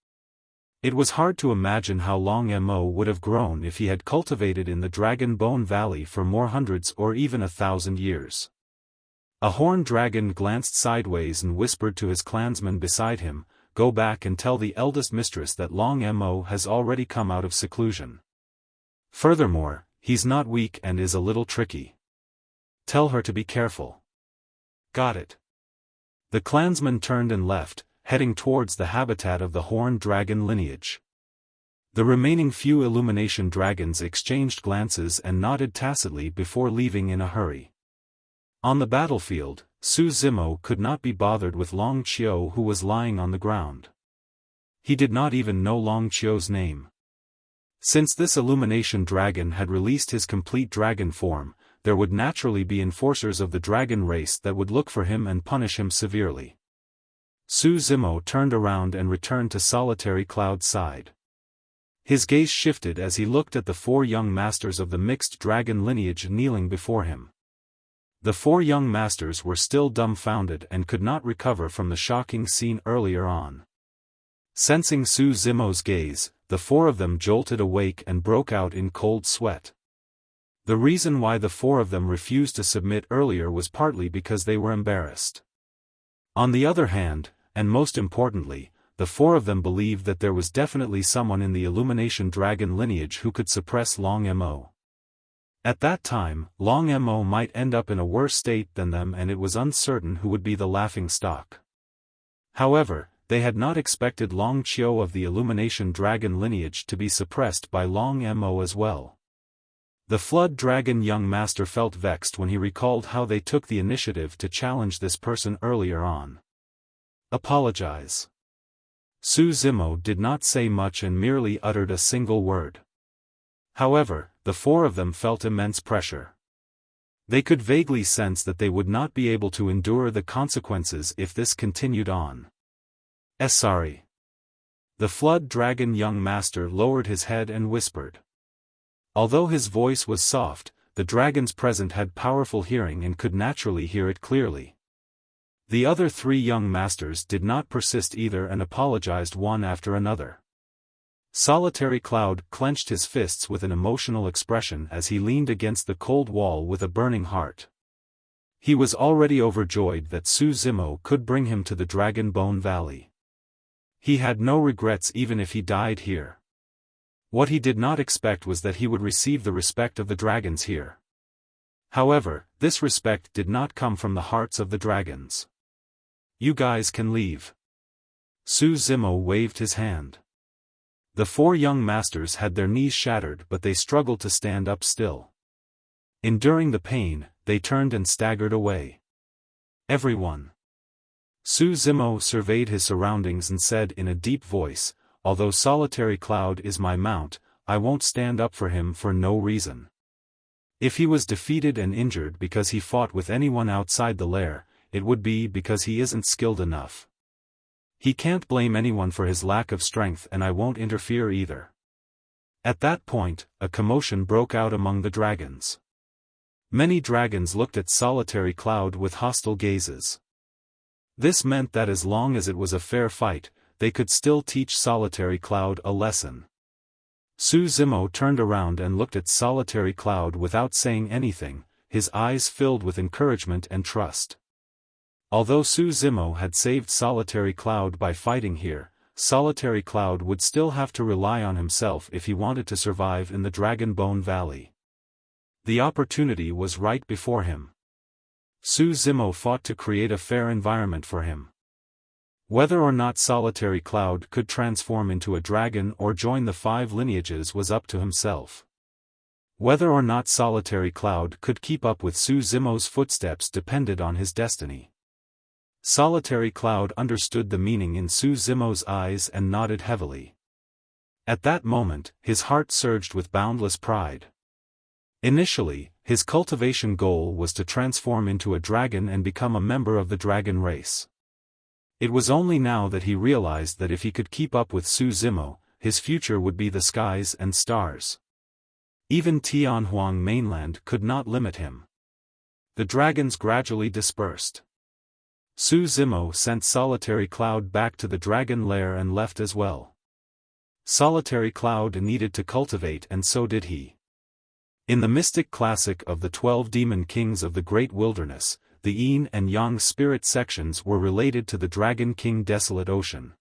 It was hard to imagine how long Mo would have grown if he had cultivated in the Dragon Bone Valley for more hundreds or even 1,000 years. A horned dragon glanced sideways and whispered to his clansman beside him, "Go back and tell the eldest mistress that Long Mo has already come out of seclusion. Furthermore, he's not weak and is a little tricky. Tell her to be careful." "Got it." The clansman turned and left, heading towards the habitat of the horned dragon lineage. The remaining few illumination dragons exchanged glances and nodded tacitly before leaving in a hurry. On the battlefield, Su Zimo could not be bothered with Long Qiu, who was lying on the ground. He did not even know Long Qiu's name. Since this illumination dragon had released his complete dragon form, there would naturally be enforcers of the dragon race that would look for him and punish him severely. Su Zimo turned around and returned to Solitary Cloud's side. His gaze shifted as he looked at the 4 young masters of the mixed dragon lineage kneeling before him. The 4 young masters were still dumbfounded and could not recover from the shocking scene earlier on. Sensing Su Zimo's gaze, the 4 of them jolted awake and broke out in cold sweat. The reason why the 4 of them refused to submit earlier was partly because they were embarrassed. On the other hand, and most importantly, the 4 of them believed that there was definitely someone in the Illumination Dragon lineage who could suppress Long Mo. At that time, Long Mo might end up in a worse state than them, and it was uncertain who would be the laughing stock. However, they had not expected Long Qiu of the Illumination Dragon lineage to be suppressed by Long Mo as well. The Flood Dragon young master felt vexed when he recalled how they took the initiative to challenge this person earlier on. "Apologize." Su Zimo did not say much and merely uttered a single word. However, the 4 of them felt immense pressure. They could vaguely sense that they would not be able to endure the consequences if this continued on. Sorry." The Flood Dragon young master lowered his head and whispered. Although his voice was soft, the dragons present had powerful hearing and could naturally hear it clearly. The other 3 young masters did not persist either and apologized one after another. Solitary Cloud clenched his fists with an emotional expression as he leaned against the cold wall with a burning heart. He was already overjoyed that Su Zimo could bring him to the Dragon Bone Valley. He had no regrets even if he died here. What he did not expect was that he would receive the respect of the dragons here. However, this respect did not come from the hearts of the dragons. "You guys can leave." Su Zimo waved his hand. The 4 young masters had their knees shattered, but they struggled to stand up still. Enduring the pain, they turned and staggered away. "Everyone." Su Zimo surveyed his surroundings and said in a deep voice, "Although Solitary Cloud is my mount, I won't stand up for him for no reason. If he was defeated and injured because he fought with anyone outside the lair, it would be because he isn't skilled enough. He can't blame anyone for his lack of strength, and I won't interfere either." At that point, a commotion broke out among the dragons. Many dragons looked at Solitary Cloud with hostile gazes. This meant that as long as it was a fair fight, they could still teach Solitary Cloud a lesson. Su Zimo turned around and looked at Solitary Cloud without saying anything, his eyes filled with encouragement and trust. Although Su Zimo had saved Solitary Cloud by fighting here, Solitary Cloud would still have to rely on himself if he wanted to survive in the Dragon Bone Valley. The opportunity was right before him. Su Zimo fought to create a fair environment for him. Whether or not Solitary Cloud could transform into a dragon or join the 5 lineages was up to himself. Whether or not Solitary Cloud could keep up with Su Zimo's footsteps depended on his destiny. Solitary Cloud understood the meaning in Su Zimo's eyes and nodded heavily. At that moment, his heart surged with boundless pride. Initially, his cultivation goal was to transform into a dragon and become a member of the dragon race. It was only now that he realized that if he could keep up with Su Zimo, his future would be the skies and stars. Even Tianhuang mainland could not limit him. The dragons gradually dispersed. Su Zimo sent Solitary Cloud back to the dragon lair and left as well. Solitary Cloud needed to cultivate, and so did he. In the mystic classic of the 12 demon kings of the Great Wilderness, the Yin and Yang spirit sections were related to the Dragon King Desolate Ocean.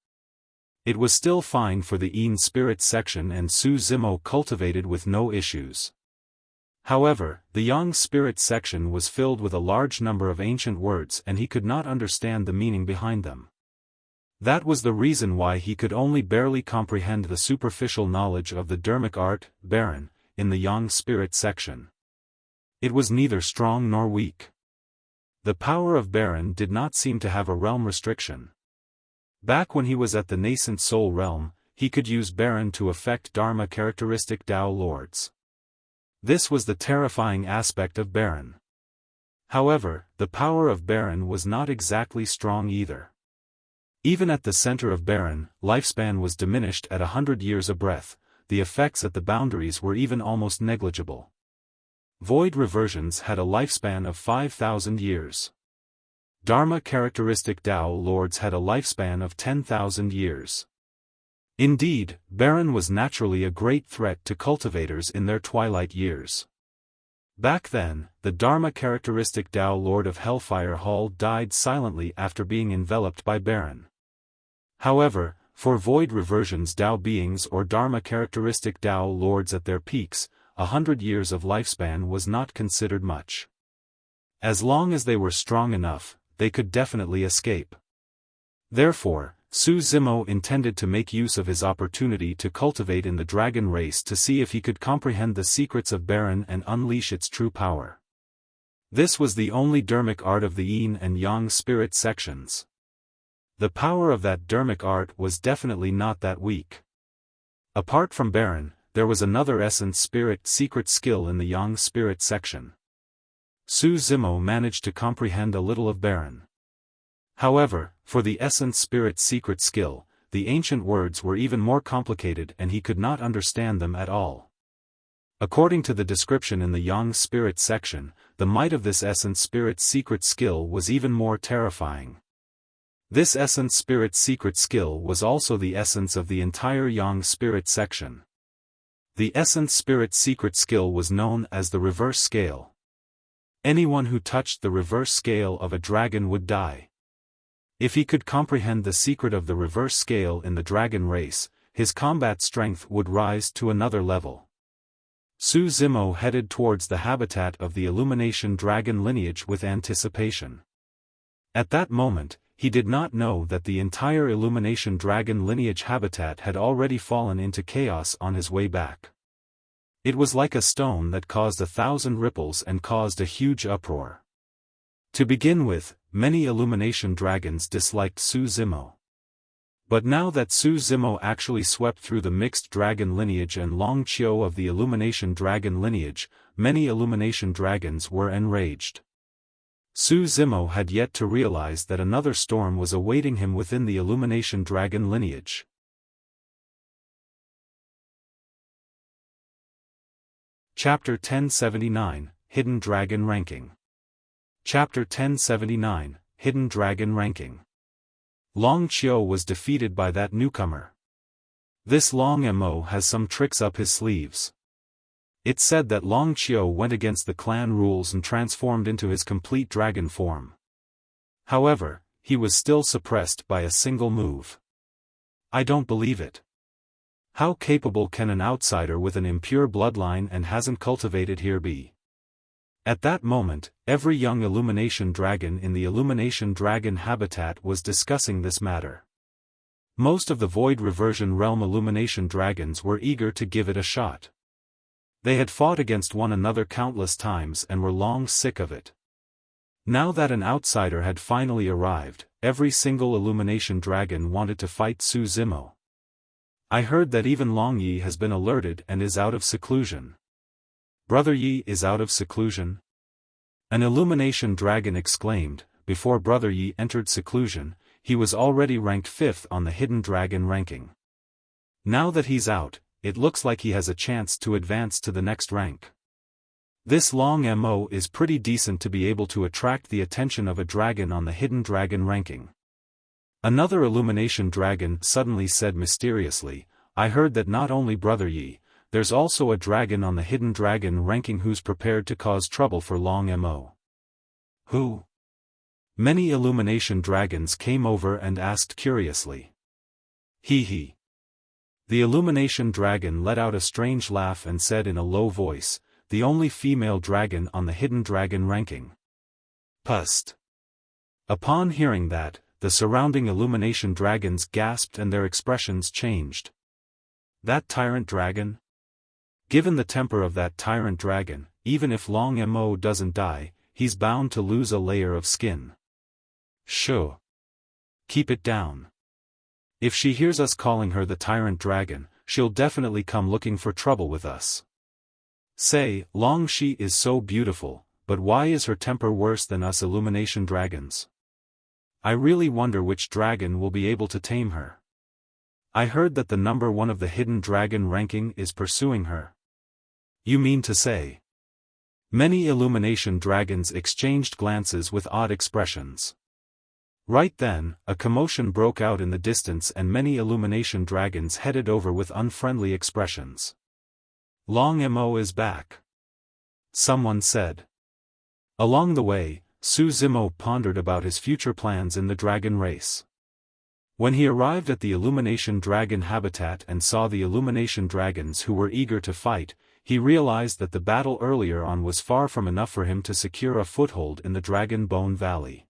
It was still fine for the Yin spirit section, and Su Zimo cultivated with no issues. However, the Yang spirit section was filled with a large number of ancient words and he could not understand the meaning behind them. That was the reason why he could only barely comprehend the superficial knowledge of the dermic art, Baron, in the Yang spirit section. It was neither strong nor weak. The power of Baron did not seem to have a realm restriction. Back when he was at the nascent soul realm, he could use Baron to affect Dharma characteristic Tao lords. This was the terrifying aspect of Baron. However, the power of Baron was not exactly strong either. Even at the center of Baron, lifespan was diminished at 100 years a breath, the effects at the boundaries were even almost negligible. Void reversions had a lifespan of 5,000 years. Dharma characteristic Tao lords had a lifespan of 10,000 years. Indeed, Baron was naturally a great threat to cultivators in their twilight years. Back then, the Dharma characteristic Tao Lord of Hellfire Hall died silently after being enveloped by Baron. However, for void reversions Tao beings or Dharma characteristic Tao lords at their peaks, 100 years of lifespan was not considered much. As long as they were strong enough, they could definitely escape. Therefore, Su Zimo intended to make use of his opportunity to cultivate in the dragon race to see if he could comprehend the secrets of Baron and unleash its true power. This was the only dermic art of the Yin and Yang spirit sections. The power of that dermic art was definitely not that weak. Apart from Baron, there was another essence spirit secret skill in the Yang spirit section. Su Zimo managed to comprehend a little of Baron. However, for the essence spirit secret skill, the ancient words were even more complicated and he could not understand them at all. According to the description in the Yang spirit section, the might of this essence spirit secret skill was even more terrifying. This essence spirit secret skill was also the essence of the entire Yang spirit section. The essence spirit secret skill was known as the reverse scale. Anyone who touched the reverse scale of a dragon would die. If he could comprehend the secret of the reverse scale in the dragon race, his combat strength would rise to another level. Su Zimo headed towards the habitat of the Illumination Dragon lineage with anticipation. At that moment, he did not know that the entire Illumination Dragon lineage habitat had already fallen into chaos on his way back. It was like a stone that caused 1,000 ripples and caused a huge uproar. To begin with, many Illumination Dragons disliked Su Zimo. But now that Su Zimo actually swept through the Mixed Dragon lineage and Long Qiu of the Illumination Dragon lineage, many Illumination Dragons were enraged. Su Zimo had yet to realize that another storm was awaiting him within the Illumination Dragon lineage. Chapter 1079, Hidden Dragon Ranking. Chapter 1079, Hidden Dragon Ranking. Long Qiu was defeated by that newcomer. This Long Mo has some tricks up his sleeves. It said that Long Qiu went against the clan rules and transformed into his complete dragon form. However, he was still suppressed by a single move. I don't believe it. How capable can an outsider with an impure bloodline and hasn't cultivated here be? At that moment, every young Illumination Dragon in the Illumination Dragon habitat was discussing this matter. Most of the Void Reversion Realm Illumination Dragons were eager to give it a shot. They had fought against one another countless times and were long sick of it. Now that an outsider had finally arrived, every single Illumination Dragon wanted to fight Su Zimo. I heard that even Long Yi has been alerted and is out of seclusion. Brother Yi is out of seclusion? An Illumination Dragon exclaimed. Before Brother Yi entered seclusion, he was already ranked 5th on the Hidden Dragon ranking. Now that he's out, it looks like he has a chance to advance to the next rank. This Long Mo is pretty decent to be able to attract the attention of a dragon on the Hidden Dragon ranking. Another Illumination Dragon suddenly said mysteriously, I heard that not only Brother Yi, there's also a dragon on the Hidden Dragon ranking who's prepared to cause trouble for Long Mo. Who? Many Illumination Dragons came over and asked curiously. He. The Illumination Dragon let out a strange laugh and said in a low voice, the only female dragon on the Hidden Dragon ranking. Pust. Upon hearing that, the surrounding Illumination Dragons gasped and their expressions changed. That tyrant dragon? Given the temper of that tyrant dragon, even if Long Mo doesn't die, he's bound to lose a layer of skin. Shoo. Keep it down. If she hears us calling her the tyrant dragon, she'll definitely come looking for trouble with us. Say, Long she is so beautiful, but why is her temper worse than us Illumination Dragons? I really wonder which dragon will be able to tame her. I heard that the number 1 of the Hidden Dragon ranking is pursuing her. You mean to say? Many Illumination Dragons exchanged glances with odd expressions. Right then, a commotion broke out in the distance and many Illumination Dragons headed over with unfriendly expressions. Long Mo is back. Someone said. Along the way, Su Zimo pondered about his future plans in the dragon race. When he arrived at the Illumination Dragon habitat and saw the Illumination Dragons who were eager to fight, he realized that the battle earlier on was far from enough for him to secure a foothold in the Dragon Bone Valley.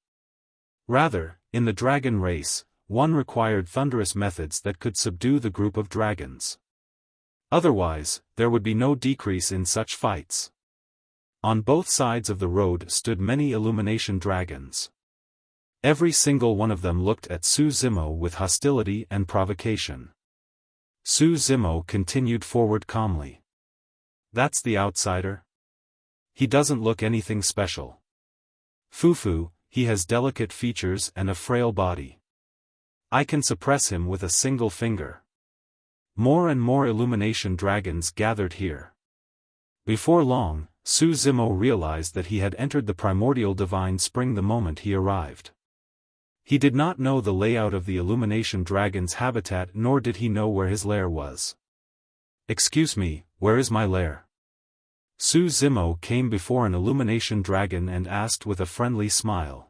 Rather, in the dragon race, one required thunderous methods that could subdue the group of dragons. Otherwise, there would be no decrease in such fights. On both sides of the road stood many Illumination Dragons. Every single one of them looked at Su Zimo with hostility and provocation. Su Zimo continued forward calmly. That's the outsider? He doesn't look anything special. Fufu, he has delicate features and a frail body. I can suppress him with a single finger. More and more Illumination Dragons gathered here. Before long, Su Zimo realized that he had entered the primordial divine spring the moment he arrived. He did not know the layout of the Illumination Dragon's habitat nor did he know where his lair was. Excuse me, where is my lair? Su Zimo came before an Illumination Dragon and asked with a friendly smile.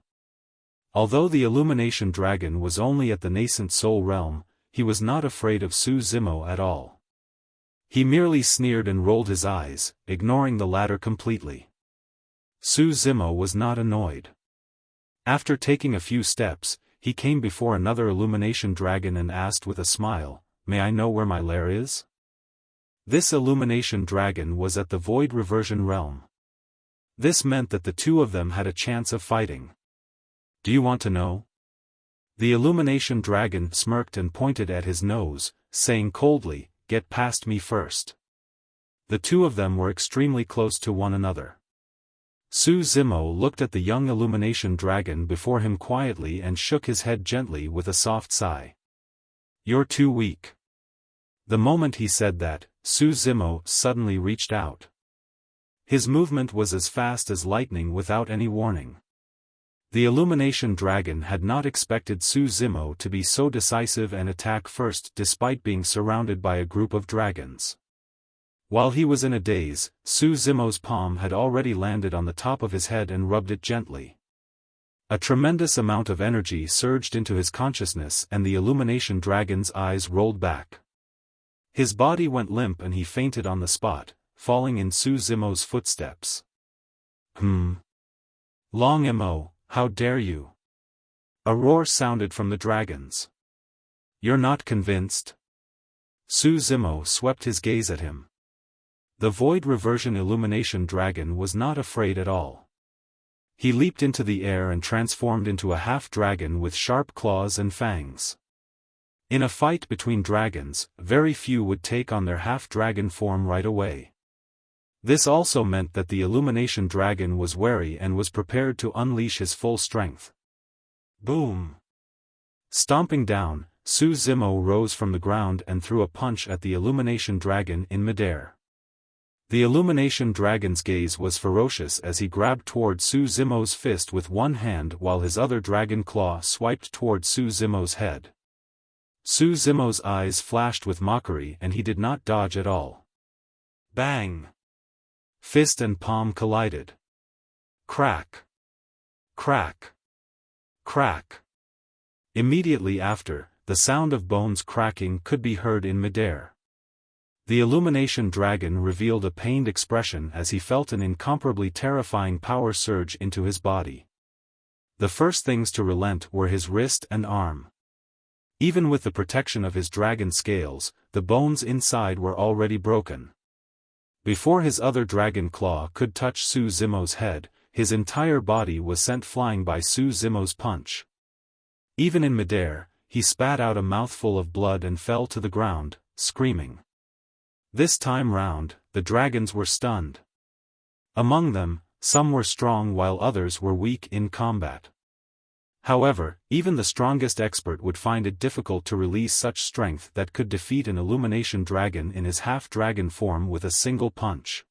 Although the Illumination Dragon was only at the nascent soul realm, he was not afraid of Su Zimo at all. He merely sneered and rolled his eyes, ignoring the latter completely. Su Zimo was not annoyed. After taking a few steps, he came before another Illumination Dragon and asked with a smile, "May I know where my lair is?" This Illumination Dragon was at the Void Reversion Realm. This meant that the two of them had a chance of fighting. Do you want to know? The Illumination Dragon smirked and pointed at his nose, saying coldly, "Get past me first." The two of them were extremely close to one another. Su Zimo looked at the young Illumination Dragon before him quietly and shook his head gently with a soft sigh. "You're too weak." The moment he said that, Su Zimo suddenly reached out. His movement was as fast as lightning without any warning. The Illumination Dragon had not expected Su Zimo to be so decisive and attack first despite being surrounded by a group of dragons. While he was in a daze, Su Zimo's palm had already landed on the top of his head and rubbed it gently. A tremendous amount of energy surged into his consciousness and the Illumination Dragon's eyes rolled back. His body went limp and he fainted on the spot, falling in Su Zimo's footsteps. Long Mo, how dare you? A roar sounded from the dragons. You're not convinced? Su Zimo swept his gaze at him. The Void Reversion Illumination Dragon was not afraid at all. He leaped into the air and transformed into a half-dragon with sharp claws and fangs. In a fight between dragons, very few would take on their half-dragon form right away. This also meant that the Illumination Dragon was wary and was prepared to unleash his full strength. Boom! Stomping down, Su Zimo rose from the ground and threw a punch at the Illumination Dragon in midair. The Illumination Dragon's gaze was ferocious as he grabbed toward Su Zimo's fist with one hand while his other dragon claw swiped toward Su Zimo's head. Su Zimo's eyes flashed with mockery and he did not dodge at all. Bang! Fist and palm collided. Crack! Crack! Crack! Immediately after, the sound of bones cracking could be heard in midair. The Illumination Dragon revealed a pained expression as he felt an incomparably terrifying power surge into his body. The first things to relent were his wrist and arm. Even with the protection of his dragon scales, the bones inside were already broken. Before his other dragon claw could touch Su Zimo's head, his entire body was sent flying by Su Zimo's punch. Even in midair, he spat out a mouthful of blood and fell to the ground, screaming. This time round, the dragons were stunned. Among them, some were strong while others were weak in combat. However, even the strongest expert would find it difficult to release such strength that could defeat an Illumination Dragon in his half-dragon form with a single punch.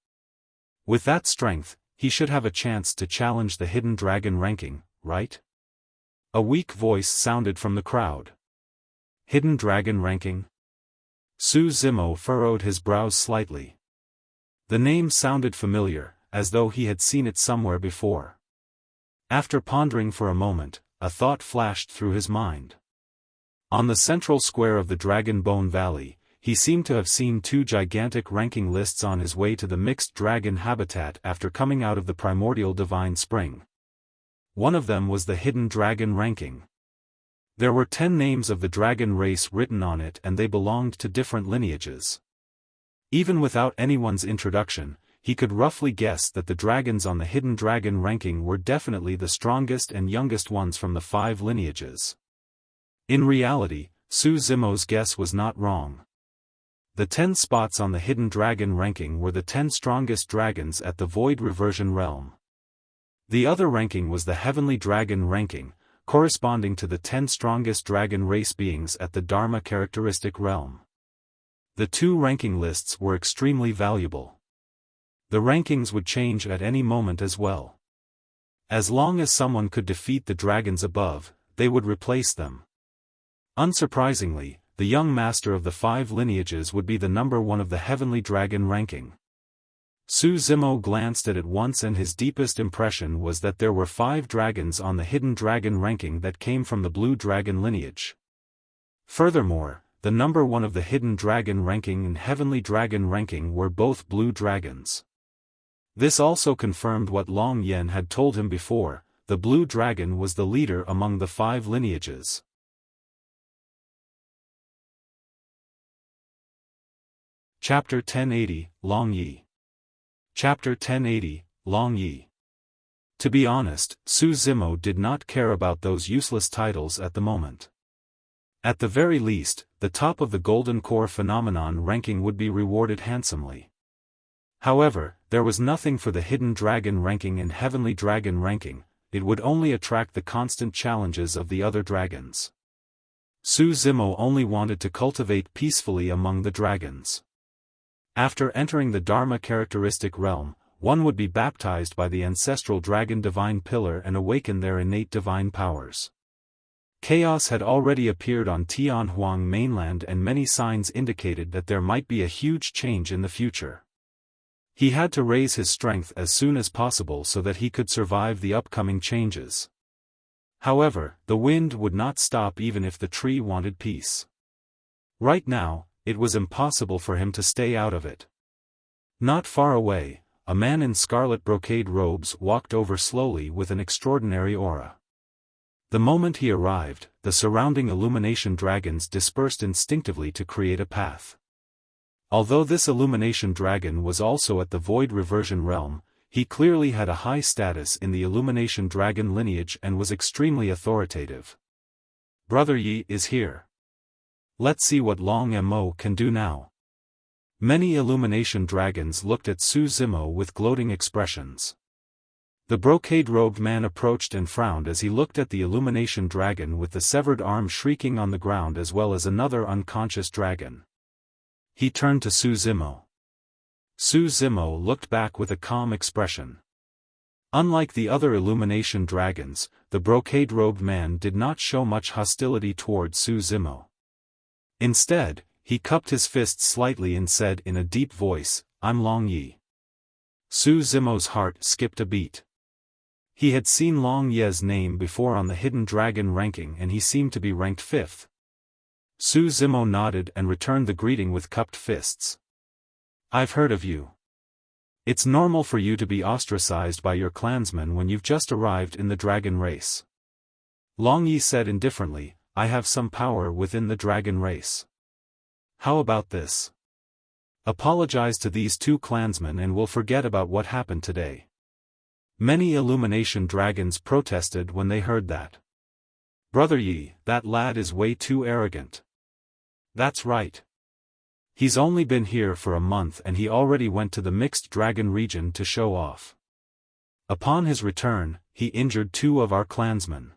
With that strength, he should have a chance to challenge the Hidden Dragon ranking, right? A weak voice sounded from the crowd. Hidden Dragon ranking? Su Zimo furrowed his brows slightly. The name sounded familiar, as though he had seen it somewhere before. After pondering for a moment, a thought flashed through his mind. On the central square of the Dragon Bone Valley, he seemed to have seen two gigantic ranking lists on his way to the mixed dragon habitat after coming out of the primordial divine spring. One of them was the Hidden Dragon ranking. There were 10 names of the dragon race written on it and they belonged to different lineages. Even without anyone's introduction, he could roughly guess that the dragons on the Hidden Dragon ranking were definitely the strongest and youngest ones from the 5 lineages. In reality, Su Zimo's guess was not wrong. The 10 spots on the Hidden Dragon ranking were the 10 strongest dragons at the Void Reversion realm. The other ranking was the Heavenly Dragon ranking, corresponding to the 10 strongest dragon race beings at the Dharma characteristic realm. The 2 ranking lists were extremely valuable. The rankings would change at any moment as well. As long as someone could defeat the dragons above, they would replace them. Unsurprisingly, the young master of the 5 lineages would be the number 1 of the Heavenly Dragon ranking. Su Zimo glanced at it once and his deepest impression was that there were 5 dragons on the Hidden Dragon ranking that came from the Blue Dragon lineage. Furthermore, the number 1 of the Hidden Dragon ranking and Heavenly Dragon ranking were both blue dragons. This also confirmed what Long Yen had told him before, the Blue Dragon was the leader among the 5 lineages. Chapter 1080, Long Yi. Chapter 1080, Long Yi. To be honest, Su Zimo did not care about those useless titles at the moment. At the very least, the top of the Golden Core Phenomenon ranking would be rewarded handsomely. However, there was nothing for the Hidden Dragon ranking and Heavenly Dragon ranking, it would only attract the constant challenges of the other dragons. Su Zimo only wanted to cultivate peacefully among the dragons. After entering the Dharma characteristic realm, one would be baptized by the ancestral dragon divine pillar and awaken their innate divine powers. Chaos had already appeared on Tianhuang mainland and many signs indicated that there might be a huge change in the future. He had to raise his strength as soon as possible so that he could survive the upcoming changes. However, the wind would not stop even if the tree wanted peace. Right now, it was impossible for him to stay out of it. Not far away, a man in scarlet brocade robes walked over slowly with an extraordinary aura. The moment he arrived, the surrounding illumination dragons dispersed instinctively to create a path. Although this illumination dragon was also at the Void Reversion realm, he clearly had a high status in the illumination dragon lineage and was extremely authoritative. Brother Yi is here. Let's see what Long Mo can do now. Many illumination dragons looked at Su Zimo with gloating expressions. The brocade-robed man approached and frowned as he looked at the illumination dragon with the severed arm shrieking on the ground as well as another unconscious dragon. He turned to Su Zimo. Su Zimo looked back with a calm expression. Unlike the other illumination dragons, the brocade-robed man did not show much hostility toward Su Zimo. Instead, he cupped his fists slightly and said in a deep voice, "I'm Long Yi." Su Zimo's heart skipped a beat. He had seen Long Ye's name before on the Hidden Dragon ranking and he seemed to be ranked 5th. Su Zimo nodded and returned the greeting with cupped fists. "I've heard of you. It's normal for you to be ostracized by your clansmen when you've just arrived in the dragon race." Long Yi said indifferently, "I have some power within the dragon race. How about this? Apologize to these 2 clansmen and we'll forget about what happened today." Many illumination dragons protested when they heard that. "Brother Yi, that lad is way too arrogant." "That's right. He's only been here for a month and he already went to the mixed dragon region to show off. Upon his return, he injured 2 of our clansmen.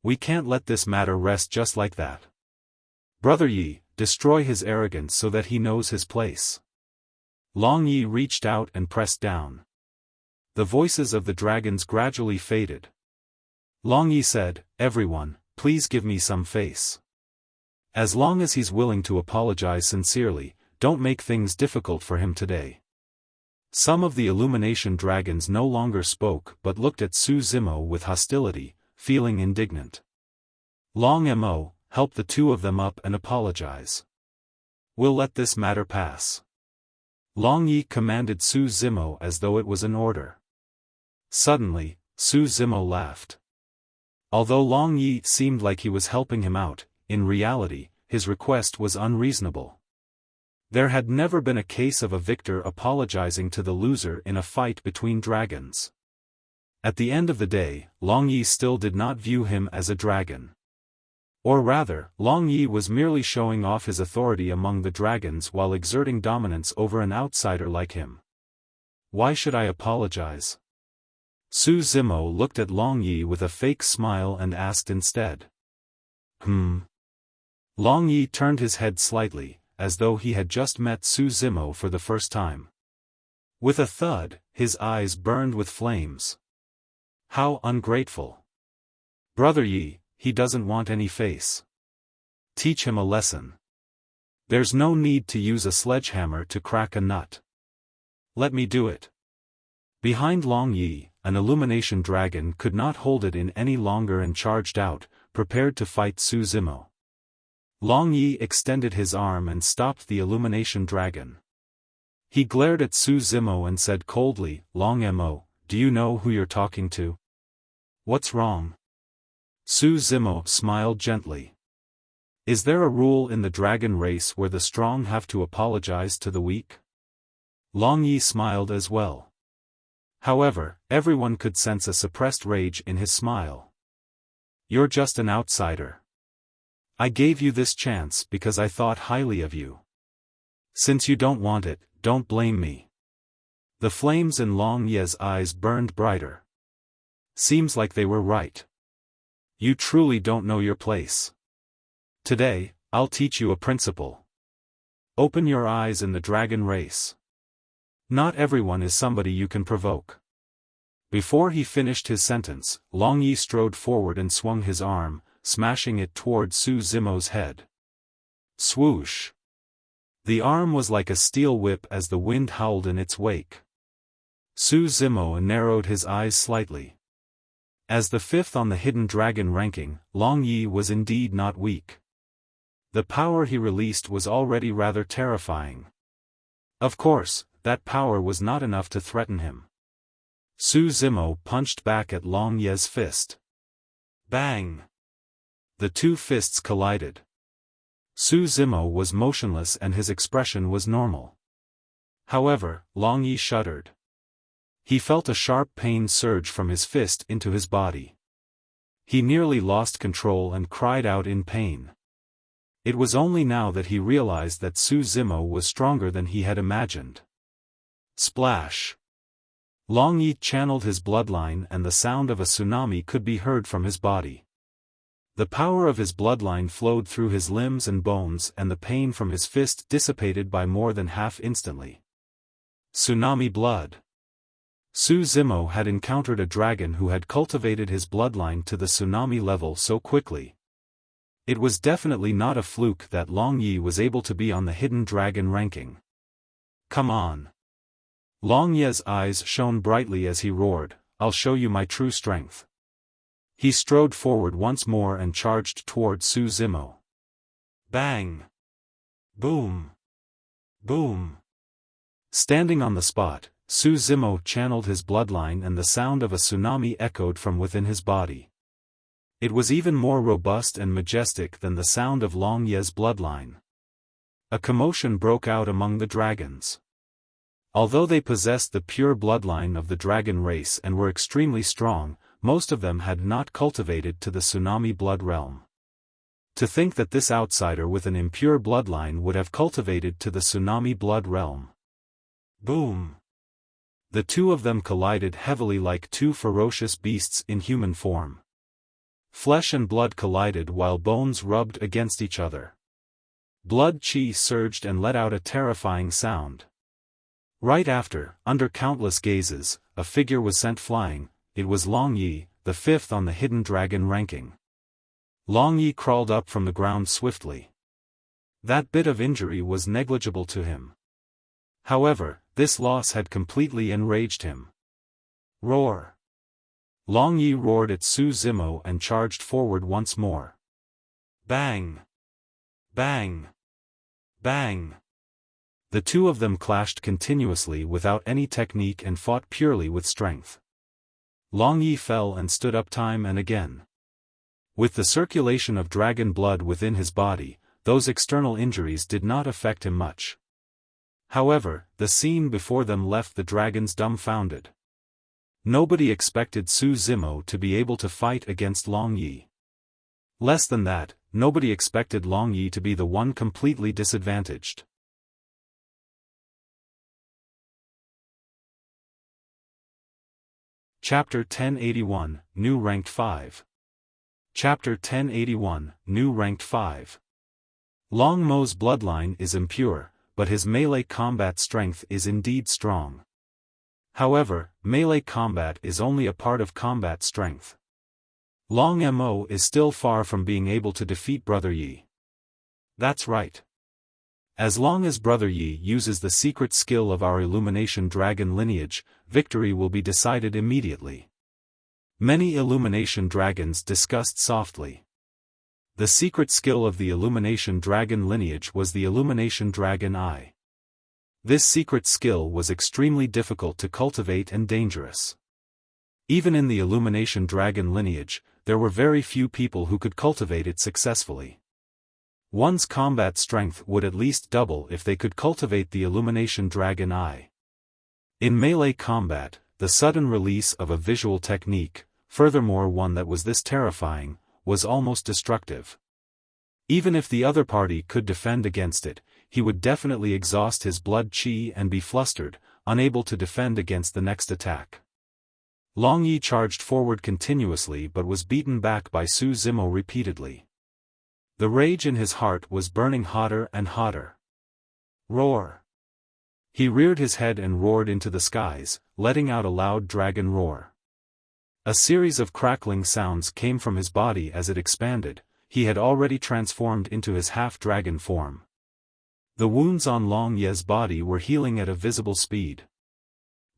We can't let this matter rest just like that. Brother Yi, destroy his arrogance so that he knows his place." Long Yi reached out and pressed down. The voices of the dragons gradually faded. Long Yi said, "Everyone, please give me some face. As long as he's willing to apologize sincerely, don't make things difficult for him today." Some of the illumination dragons no longer spoke but looked at Su Zimo with hostility, feeling indignant. Long Mo, help the 2 of them up and apologize. We'll let this matter pass. Long Yi commanded Su Zimo as though it was an order. Suddenly, Su Zimo laughed. Although Long Yi seemed like he was helping him out, in reality, his request was unreasonable. There had never been a case of a victor apologizing to the loser in a fight between dragons. At the end of the day, Long Yi still did not view him as a dragon. Or rather, Long Yi was merely showing off his authority among the dragons while exerting dominance over an outsider like him. Why should I apologize? Su Zimo looked at Long Yi with a fake smile and asked instead. Long Yi turned his head slightly, as though he had just met Su Zimo for the first time. With a thud, his eyes burned with flames. How ungrateful. Brother Yi, he doesn't want any face. Teach him a lesson. There's no need to use a sledgehammer to crack a nut. Let me do it. Behind Long Yi, an illumination dragon could not hold it in any longer and charged out, prepared to fight Su Zimo. Long Yi extended his arm and stopped the illumination dragon. He glared at Su Zimo and said coldly, "Long Mo, do you know who you're talking to? What's wrong?" Su Zimo smiled gently. "Is there a rule in the dragon race where the strong have to apologize to the weak?" Long Yi smiled as well. However, everyone could sense a suppressed rage in his smile. "You're just an outsider. I gave you this chance because I thought highly of you. Since you don't want it, don't blame me." The flames in Long Ye's eyes burned brighter. Seems like they were right. You truly don't know your place. Today, I'll teach you a principle. Open your eyes in the dragon race. Not everyone is somebody you can provoke. Before he finished his sentence, Long Yi strode forward and swung his arm, smashing it toward Su Zimo's head. Swoosh! The arm was like a steel whip as the wind howled in its wake. Su Zimo narrowed his eyes slightly. As the 5th on the Hidden Dragon ranking, Long Yi was indeed not weak. The power he released was already rather terrifying. Of course, that power was not enough to threaten him. Su Zimo punched back at Long Ye's fist. Bang! The two fists collided. Su Zimo was motionless and his expression was normal. However, Long Ye shuddered. He felt a sharp pain surge from his fist into his body. He nearly lost control and cried out in pain. It was only now that he realized that Su Zimo was stronger than he had imagined. Splash! Long Ye channeled his bloodline and the sound of a tsunami could be heard from his body. The power of his bloodline flowed through his limbs and bones and the pain from his fist dissipated by more than half instantly. Tsunami blood. Su Zimo had encountered a dragon who had cultivated his bloodline to the tsunami level so quickly. It was definitely not a fluke that Long Ye was able to be on the hidden dragon ranking. Come on. Long Ye's eyes shone brightly as he roared, I'll show you my true strength. He strode forward once more and charged toward Su Zimo. Bang! Boom! Boom! Standing on the spot, Su Zimo channeled his bloodline and the sound of a tsunami echoed from within his body. It was even more robust and majestic than the sound of Long Ye's bloodline. A commotion broke out among the dragons. Although they possessed the pure bloodline of the dragon race and were extremely strong, most of them had not cultivated to the tsunami blood realm. To think that this outsider with an impure bloodline would have cultivated to the tsunami blood realm. Boom! The two of them collided heavily like two ferocious beasts in human form. Flesh and blood collided while bones rubbed against each other. Blood chi surged and let out a terrifying sound. Right after, under countless gazes, a figure was sent flying. It was Long Ye, the fifth on the hidden dragon ranking. Long Ye crawled up from the ground swiftly. That bit of injury was negligible to him. However, this loss had completely enraged him. Roar! Long Ye roared at Su Zimo and charged forward once more. Bang! Bang! Bang! The two of them clashed continuously without any technique and fought purely with strength. Long Ye fell and stood up time and again. With the circulation of dragon blood within his body, those external injuries did not affect him much. However, the scene before them left the dragons dumbfounded. Nobody expected Su Zimo to be able to fight against Long Ye. Less than that, nobody expected Long Ye to be the one completely disadvantaged. Chapter 1081, New Ranked 5. Chapter 1081, New Ranked 5. Long Mo's bloodline is impure, but his melee combat strength is indeed strong. However, melee combat is only a part of combat strength. Long Mo is still far from being able to defeat Brother Yi. That's right. As long as Brother Yi uses the secret skill of our Illumination Dragon lineage, victory will be decided immediately. Many Illumination Dragons discussed softly. The secret skill of the Illumination Dragon lineage was the Illumination Dragon Eye. This secret skill was extremely difficult to cultivate and dangerous. Even in the Illumination Dragon lineage, there were very few people who could cultivate it successfully. One's combat strength would at least double if they could cultivate the Illumination Dragon Eye. In melee combat, the sudden release of a visual technique, furthermore one that was this terrifying, was almost destructive. Even if the other party could defend against it, he would definitely exhaust his blood chi and be flustered, unable to defend against the next attack. Long Yi charged forward continuously but was beaten back by Su Zimo repeatedly. The rage in his heart was burning hotter and hotter. Roar! He reared his head and roared into the skies, letting out a loud dragon roar. A series of crackling sounds came from his body as it expanded. He had already transformed into his half-dragon form. The wounds on Long Ye's body were healing at a visible speed.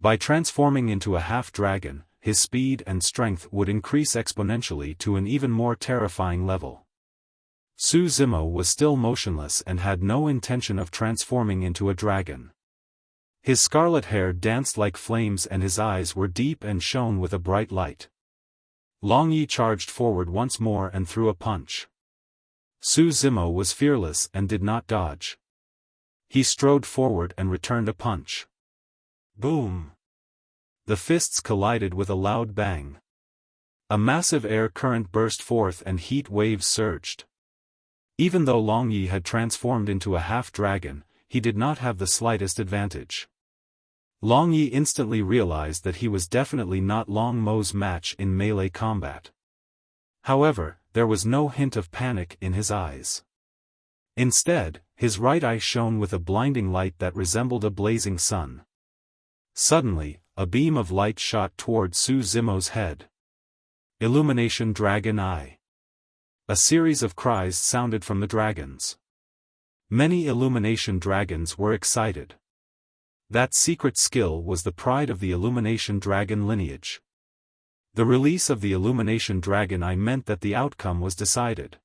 By transforming into a half-dragon, his speed and strength would increase exponentially to an even more terrifying level. Su Zimo was still motionless and had no intention of transforming into a dragon. His scarlet hair danced like flames and his eyes were deep and shone with a bright light. Long Yi charged forward once more and threw a punch. Su Zimo was fearless and did not dodge. He strode forward and returned a punch. Boom! The fists collided with a loud bang. A massive air current burst forth and heat waves surged. Even though Long Yi had transformed into a half-dragon, he did not have the slightest advantage. Long Yi instantly realized that he was definitely not Long Mo's match in melee combat. However, there was no hint of panic in his eyes. Instead, his right eye shone with a blinding light that resembled a blazing sun. Suddenly, a beam of light shot toward Su Zimo's head. Illumination Dragon Eye. A series of cries sounded from the dragons. Many Illumination dragons were excited. That secret skill was the pride of the Illumination Dragon lineage. The release of the Illumination Dragon Eye meant that the outcome was decided.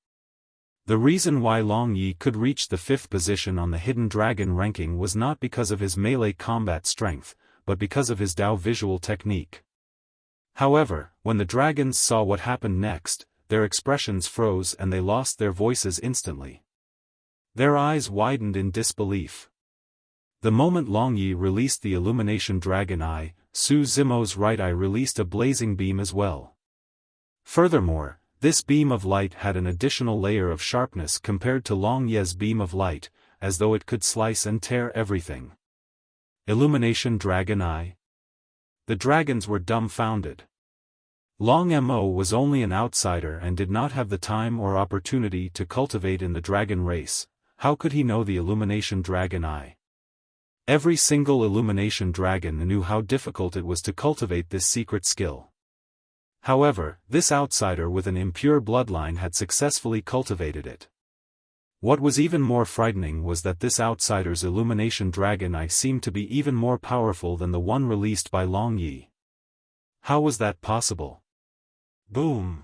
The reason why Long Yi could reach the 5th position on the Hidden Dragon ranking was not because of his melee combat strength, but because of his Dao visual technique. However, when the dragons saw what happened next, their expressions froze and they lost their voices instantly. Their eyes widened in disbelief. The moment Long Yi released the Illumination Dragon Eye, Su Zimo's right eye released a blazing beam as well. Furthermore, this beam of light had an additional layer of sharpness compared to Long Yi's beam of light, as though it could slice and tear everything. Illumination Dragon Eye. The dragons were dumbfounded. Long Mo was only an outsider and did not have the time or opportunity to cultivate in the dragon race. How could he know the Illumination Dragon Eye? Every single Illumination dragon knew how difficult it was to cultivate this secret skill. However, this outsider with an impure bloodline had successfully cultivated it. What was even more frightening was that this outsider's Illumination Dragon Eye seemed to be even more powerful than the one released by Long Yi. How was that possible? Boom!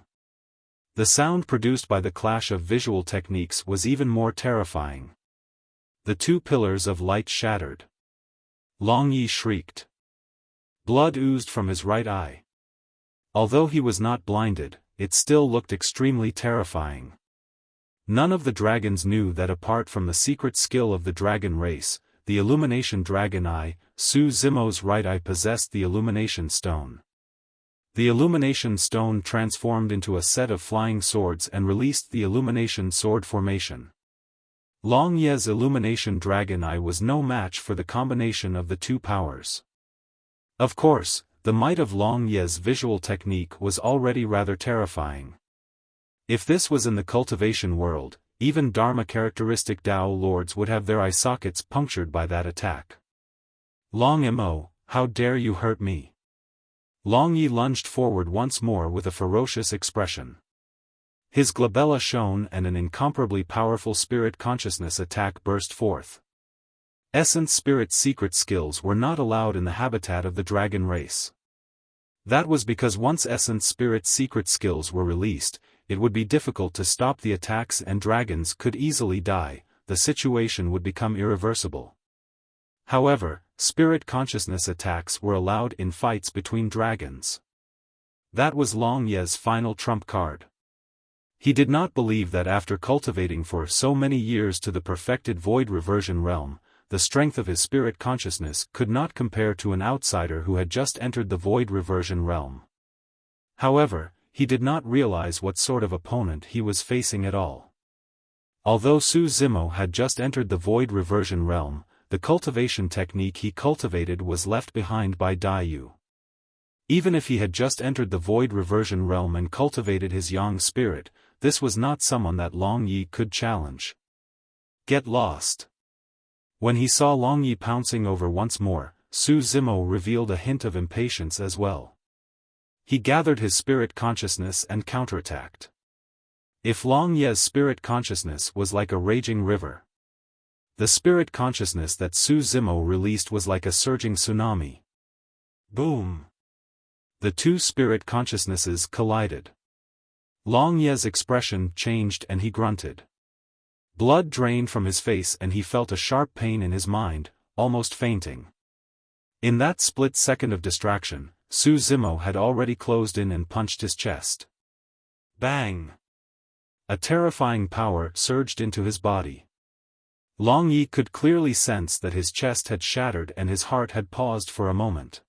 The sound produced by the clash of visual techniques was even more terrifying. The two pillars of light shattered. Long Yi shrieked. Blood oozed from his right eye. Although he was not blinded, it still looked extremely terrifying. None of the dragons knew that apart from the secret skill of the dragon race, the Illumination Dragon Eye, Su Zimo's right eye possessed the Illumination Stone. The Illumination Stone transformed into a set of flying swords and released the Illumination Sword formation. Long Yi's Illumination Dragon Eye was no match for the combination of the two powers. Of course, the might of Long Yi's visual technique was already rather terrifying. If this was in the cultivation world, even Dharma characteristic Dao lords would have their eye sockets punctured by that attack. Long Mo, how dare you hurt me? Long Yi lunged forward once more with a ferocious expression. His glabella shone and an incomparably powerful spirit consciousness attack burst forth. Essence Spirit's secret skills were not allowed in the habitat of the dragon race. That was because once Essence Spirit's secret skills were released, it would be difficult to stop the attacks and dragons could easily die, the situation would become irreversible. However, spirit consciousness attacks were allowed in fights between dragons. That was Long Yi's final trump card. He did not believe that after cultivating for so many years to the perfected void reversion realm, the strength of his spirit consciousness could not compare to an outsider who had just entered the void reversion realm. However, he did not realize what sort of opponent he was facing at all. Although Su Zimo had just entered the void reversion realm, the cultivation technique he cultivated was left behind by Daiyu. Even if he had just entered the void reversion realm and cultivated his yang spirit, this was not someone that Long Yi could challenge. Get lost. When he saw Long Yi pouncing over once more, Su Zimo revealed a hint of impatience as well. He gathered his spirit consciousness and counterattacked. If Long Yi's spirit consciousness was like a raging river, the spirit consciousness that Su Zimo released was like a surging tsunami. Boom! The two spirit consciousnesses collided. Long Yi's expression changed and he grunted. Blood drained from his face and he felt a sharp pain in his mind, almost fainting. In that split second of distraction, Su Zimo had already closed in and punched his chest. Bang! A terrifying power surged into his body. Long Yi could clearly sense that his chest had shattered and his heart had paused for a moment.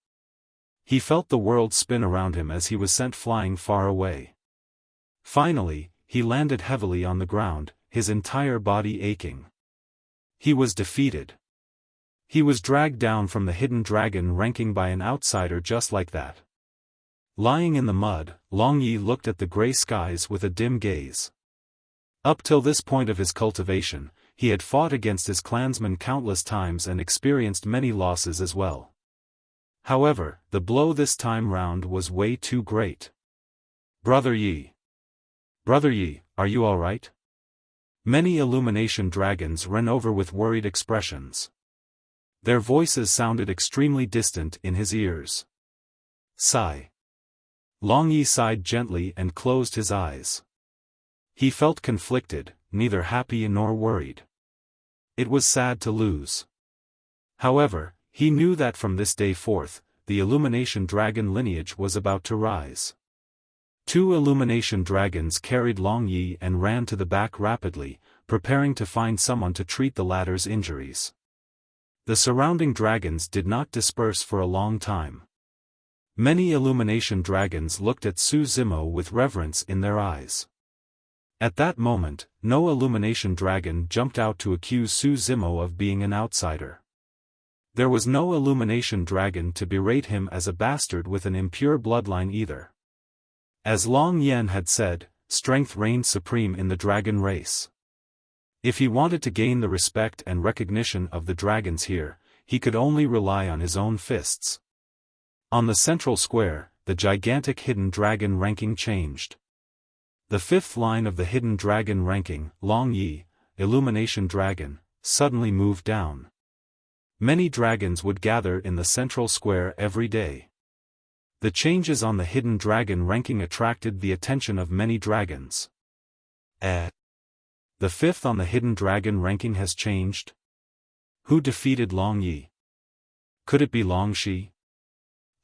He felt the world spin around him as he was sent flying far away. Finally, he landed heavily on the ground, his entire body aching. He was defeated. He was dragged down from the hidden dragon ranking by an outsider just like that. Lying in the mud, Long Yi looked at the gray skies with a dim gaze. Up till this point of his cultivation, he had fought against his clansmen countless times and experienced many losses as well. However, the blow this time round was way too great. Brother Yi. Brother Yi, are you alright? Many illumination dragons ran over with worried expressions. Their voices sounded extremely distant in his ears. Sigh. Long Yi sighed gently and closed his eyes. He felt conflicted, neither happy nor worried. It was sad to lose. However, he knew that from this day forth, the Illumination Dragon lineage was about to rise. 2 Illumination Dragons carried Long Yi and ran to the back rapidly, preparing to find someone to treat the latter's injuries. The surrounding dragons did not disperse for a long time. Many Illumination Dragons looked at Su Zimo with reverence in their eyes. At that moment, no Illumination Dragon jumped out to accuse Su Zimo of being an outsider. There was no Illumination Dragon to berate him as a bastard with an impure bloodline either. As Long Yen had said, strength reigned supreme in the dragon race. If he wanted to gain the respect and recognition of the dragons here, he could only rely on his own fists. On the central square, the gigantic hidden dragon ranking changed. The 5th line of the hidden dragon ranking, Long Yi, Illumination Dragon, suddenly moved down. Many dragons would gather in the central square every day. The changes on the hidden dragon ranking attracted the attention of many dragons. The 5th on the hidden dragon ranking has changed? Who defeated Long Yi? Could it be Long Shi?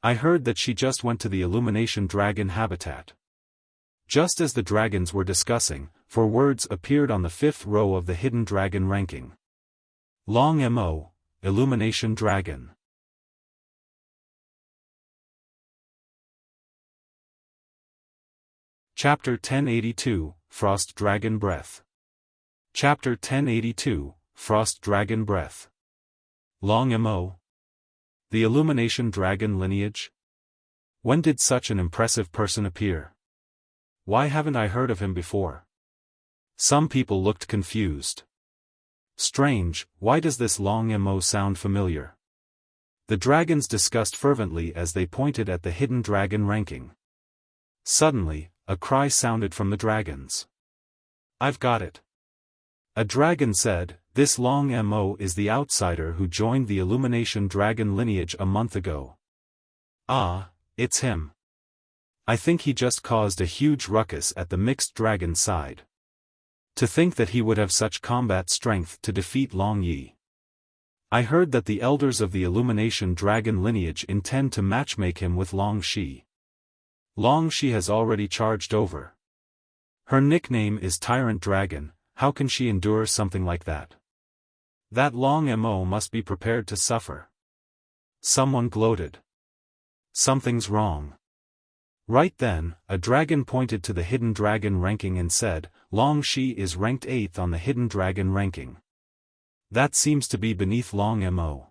I heard that she just went to the Illumination Dragon habitat. Just as the dragons were discussing, 4 words appeared on the 5th row of the hidden dragon ranking. Long Mo, Illumination Dragon. Chapter 1082, Frost Dragon Breath. Chapter 1082, Frost Dragon Breath. Long Mo. The Illumination Dragon lineage? When did such an impressive person appear? Why haven't I heard of him before? Some people looked confused. Strange, why does this Long Mo sound familiar? The dragons discussed fervently as they pointed at the hidden dragon ranking. Suddenly, a cry sounded from the dragons. I've got it. A dragon said, this Long Mo is the outsider who joined the Illumination Dragon lineage a month ago. Ah, it's him. I think he just caused a huge ruckus at the mixed dragon side. To think that he would have such combat strength to defeat Long Yi. I heard that the elders of the Illumination Dragon lineage intend to matchmake him with Long Shi. Long Shi has already charged over. Her nickname is Tyrant Dragon, how can she endure something like that? That Long Mo must be prepared to suffer. Someone gloated. Something's wrong. Right then, a dragon pointed to the hidden dragon ranking and said, Long Shi is ranked 8th on the hidden dragon ranking. That seems to be beneath Long Mo.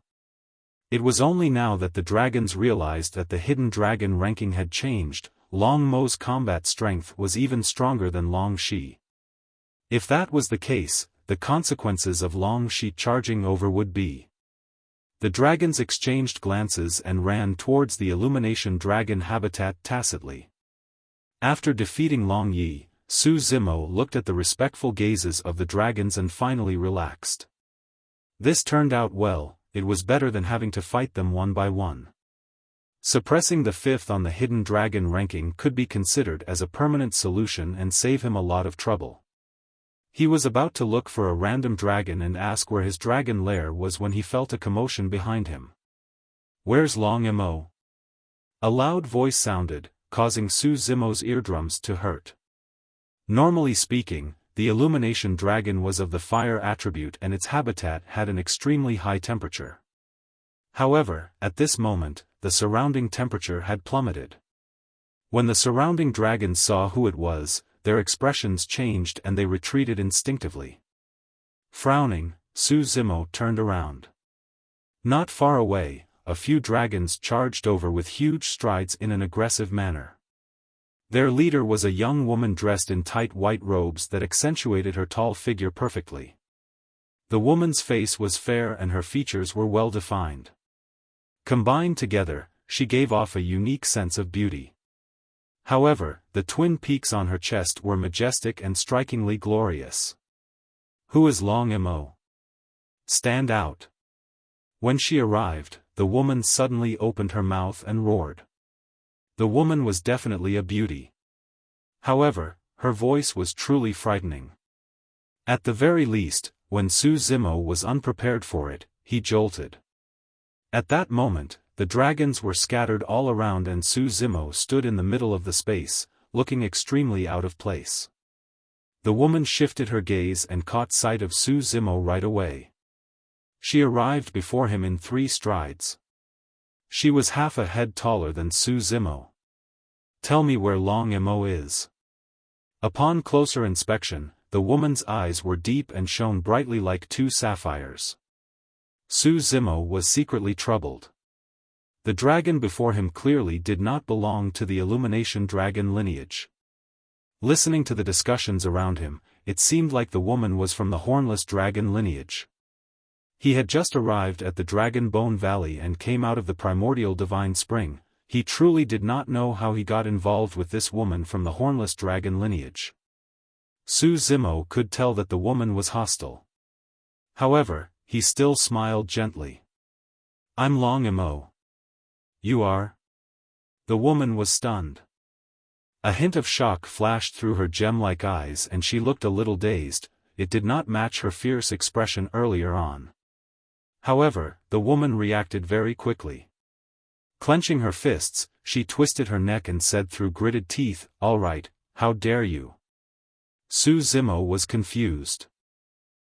It was only now that the dragons realized that the hidden dragon ranking had changed. Long Mo's combat strength was even stronger than Long Shi. If that was the case, the consequences of Long Shi charging over would be. The dragons exchanged glances and ran towards the Illumination Dragon habitat tacitly. After defeating Long Yi, Su Zimo looked at the respectful gazes of the dragons and finally relaxed. This turned out well, it was better than having to fight them one by one. Suppressing the 5th on the hidden dragon ranking could be considered as a permanent solution and save him a lot of trouble. He was about to look for a random dragon and ask where his dragon lair was when he felt a commotion behind him. Where's Long Mo? A loud voice sounded, causing Su Zimo's eardrums to hurt. Normally speaking, the Illumination Dragon was of the fire attribute and its habitat had an extremely high temperature. However, at this moment, the surrounding temperature had plummeted. When the surrounding dragons saw who it was, their expressions changed and they retreated instinctively. Frowning, Su Zimo turned around. Not far away, a few dragons charged over with huge strides in an aggressive manner. Their leader was a young woman dressed in tight white robes that accentuated her tall figure perfectly. The woman's face was fair and her features were well defined. Combined together, she gave off a unique sense of beauty. However, the twin peaks on her chest were majestic and strikingly glorious. Who is Long Mo? Stand out. When she arrived, the woman suddenly opened her mouth and roared. The woman was definitely a beauty. However, her voice was truly frightening. At the very least, when Su Zimo was unprepared for it, he jolted. At that moment, the dragons were scattered all around and Su Zimo stood in the middle of the space, looking extremely out of place. The woman shifted her gaze and caught sight of Su Zimo right away. She arrived before him in 3 strides. She was half a head taller than Su Zimo. Tell me where Long Mo is. Upon closer inspection, the woman's eyes were deep and shone brightly like 2 sapphires. Su Zimo was secretly troubled. The dragon before him clearly did not belong to the Illumination Dragon lineage. Listening to the discussions around him, it seemed like the woman was from the Hornless Dragon lineage. He had just arrived at the Dragon Bone Valley and came out of the primordial divine spring. He truly did not know how he got involved with this woman from the Hornless Dragon lineage. Su Zimo could tell that the woman was hostile. However, he still smiled gently. I'm Long Mo. You are? The woman was stunned. A hint of shock flashed through her gem-like eyes and she looked a little dazed. It did not match her fierce expression earlier on. However, the woman reacted very quickly. Clenching her fists, she twisted her neck and said through gritted teeth, "All right, how dare you?" Su Zimo was confused.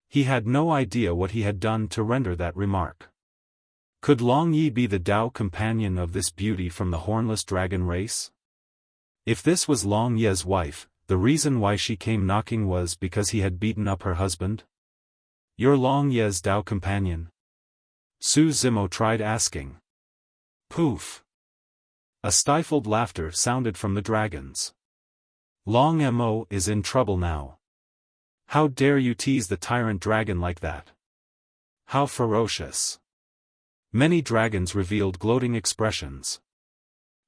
He had no idea what he had done to render that remark. Could Long Yi be the Tao companion of this beauty from the Hornless Dragon race? If this was Long Ye's wife, the reason why she came knocking was because he had beaten up her husband? You're Long Ye's Tao companion? Su Zimo tried asking. Poof! A stifled laughter sounded from the dragons. Long Mo is in trouble now. How dare you tease the tyrant dragon like that? How ferocious! Many dragons revealed gloating expressions.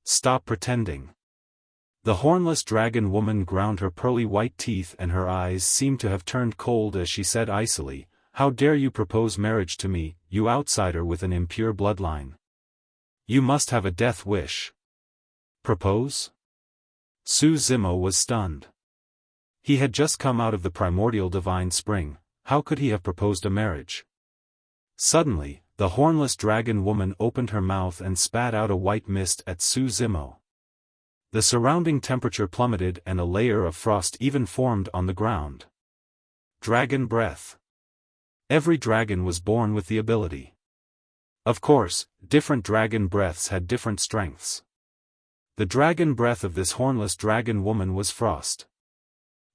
Stop pretending. The Hornless Dragon woman ground her pearly white teeth and her eyes seemed to have turned cold as she said icily, "How dare you propose marriage to me, you outsider with an impure bloodline? You must have a death wish. Propose?" Su Zimo was stunned. He had just come out of the primordial divine spring, how could he have proposed a marriage? Suddenly, the Hornless Dragon woman opened her mouth and spat out a white mist at Su Zimo. The surrounding temperature plummeted and a layer of frost even formed on the ground. Dragon breath. Every dragon was born with the ability. Of course, different dragon breaths had different strengths. The dragon breath of this Hornless Dragon woman was frost.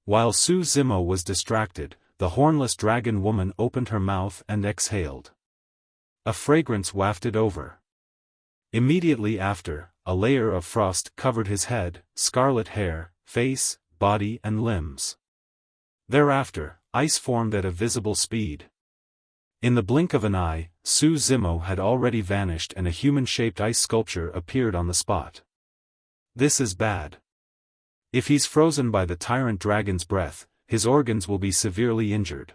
While Su Zimo was distracted, the Hornless Dragon woman opened her mouth and exhaled. A fragrance wafted over. Immediately after, a layer of frost covered his head, scarlet hair, face, body and limbs. Thereafter, ice formed at a visible speed. In the blink of an eye, Su Zimo had already vanished and a human-shaped ice sculpture appeared on the spot. This is bad. If he's frozen by the tyrant dragon's breath, his organs will be severely injured.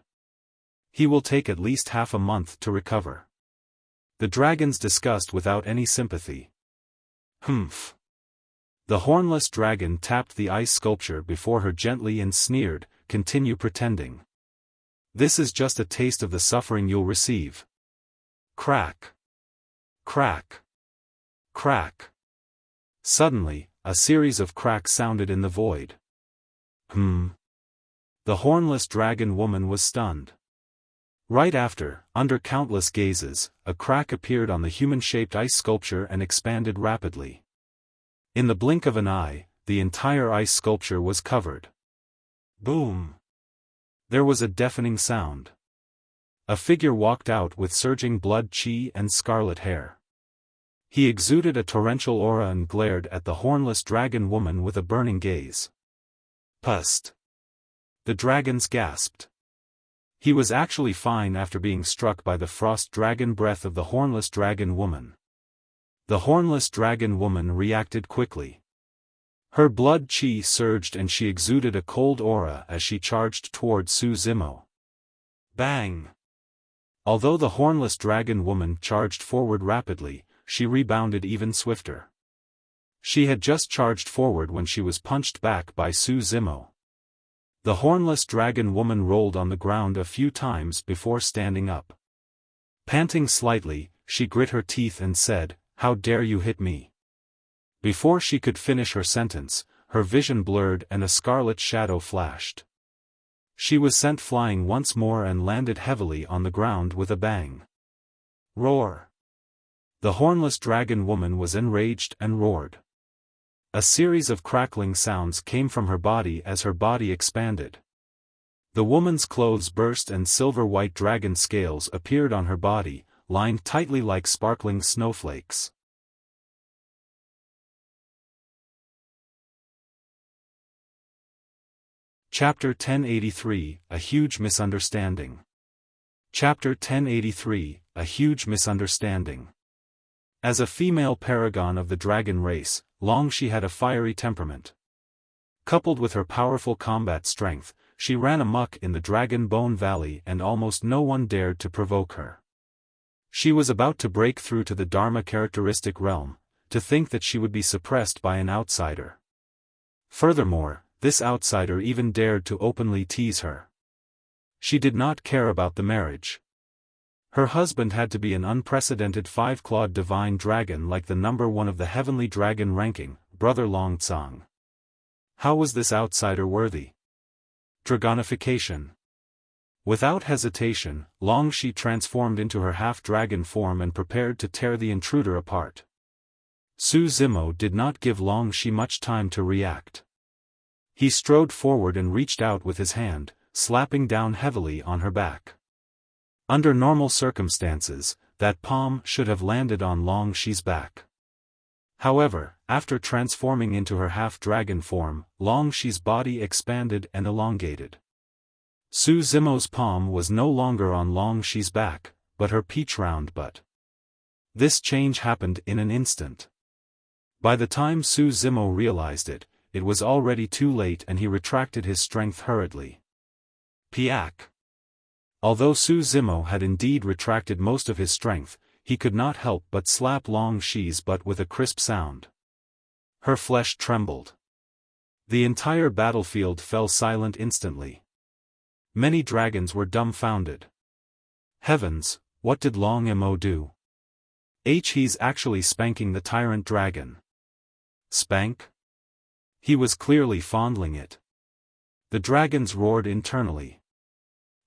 He will take at least half a month to recover. The dragons discussed without any sympathy. Humph. The Hornless Dragon tapped the ice sculpture before her gently and sneered, "Continue pretending. This is just a taste of the suffering you'll receive." Crack. Crack. Crack. Suddenly, a series of cracks sounded in the void. The hornless dragon woman was stunned. Right after, under countless gazes, a crack appeared on the human-shaped ice sculpture and expanded rapidly. In the blink of an eye, the entire ice sculpture was covered. Boom! There was a deafening sound. A figure walked out with surging blood chi and scarlet hair. He exuded a torrential aura and glared at the hornless dragon woman with a burning gaze. Pust! The dragons gasped. He was actually fine after being struck by the frost dragon breath of the hornless dragon woman. The hornless dragon woman reacted quickly. Her blood chi surged and she exuded a cold aura as she charged toward Su Zimo. Bang! Although the hornless dragon woman charged forward rapidly, she rebounded even swifter. She had just charged forward when she was punched back by Su Zimo. The hornless dragon woman rolled on the ground a few times before standing up. Panting slightly, she grit her teeth and said, "How dare you hit me?" Before she could finish her sentence, her vision blurred and a scarlet shadow flashed. She was sent flying once more and landed heavily on the ground with a bang. Roar! The hornless dragon woman was enraged and roared. A series of crackling sounds came from her body as her body expanded. The woman's clothes burst and silver-white dragon scales appeared on her body, lined tightly like sparkling snowflakes. Chapter 1083, A Huge Misunderstanding. Chapter 1083, A Huge Misunderstanding. As a female paragon of the dragon race, Longxi had a fiery temperament. Coupled with her powerful combat strength, she ran amok in the Dragon Bone Valley and almost no one dared to provoke her. She was about to break through to the Dharma characteristic realm, to think that she would be suppressed by an outsider. Furthermore, this outsider even dared to openly tease her. She did not care about the marriage. Her husband had to be an unprecedented five-clawed divine dragon like the number one of the heavenly dragon ranking, Brother Longcang. How was this outsider worthy? Dragonification. Without hesitation, Longxi transformed into her half-dragon form and prepared to tear the intruder apart. Su Zimo did not give Longxi much time to react. He strode forward and reached out with his hand, slapping down heavily on her back. Under normal circumstances, that palm should have landed on Longxi's back. However, after transforming into her half-dragon form, Longxi's body expanded and elongated. Su Zimo's palm was no longer on Longxi's back, but her peach-round butt. This change happened in an instant. By the time Su Zimo realized it, it was already too late and he retracted his strength hurriedly. Piak! Although Su Zimo had indeed retracted most of his strength, he could not help but slap Longxi's butt with a crisp sound. Her flesh trembled. The entire battlefield fell silent instantly. Many dragons were dumbfounded. Heavens, what did Long Mo do? He's actually spanking the tyrant dragon. Spank? He was clearly fondling it. The dragons roared internally.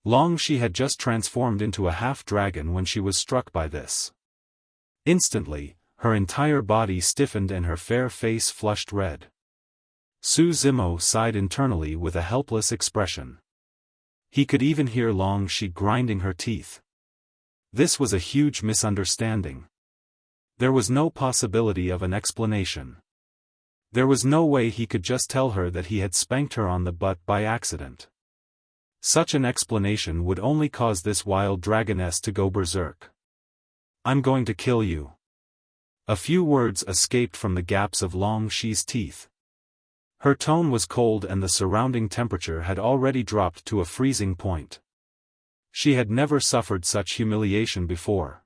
Longxi had just transformed into a half-dragon when she was struck by this. Instantly, her entire body stiffened and her fair face flushed red. Su Zimo sighed internally with a helpless expression. He could even hear Longxi grinding her teeth. This was a huge misunderstanding. There was no possibility of an explanation. There was no way he could just tell her that he had spanked her on the butt by accident. Such an explanation would only cause this wild dragoness to go berserk. "I'm going to kill you." A few words escaped from the gaps of Longxi's teeth. Her tone was cold and the surrounding temperature had already dropped to a freezing point. She had never suffered such humiliation before.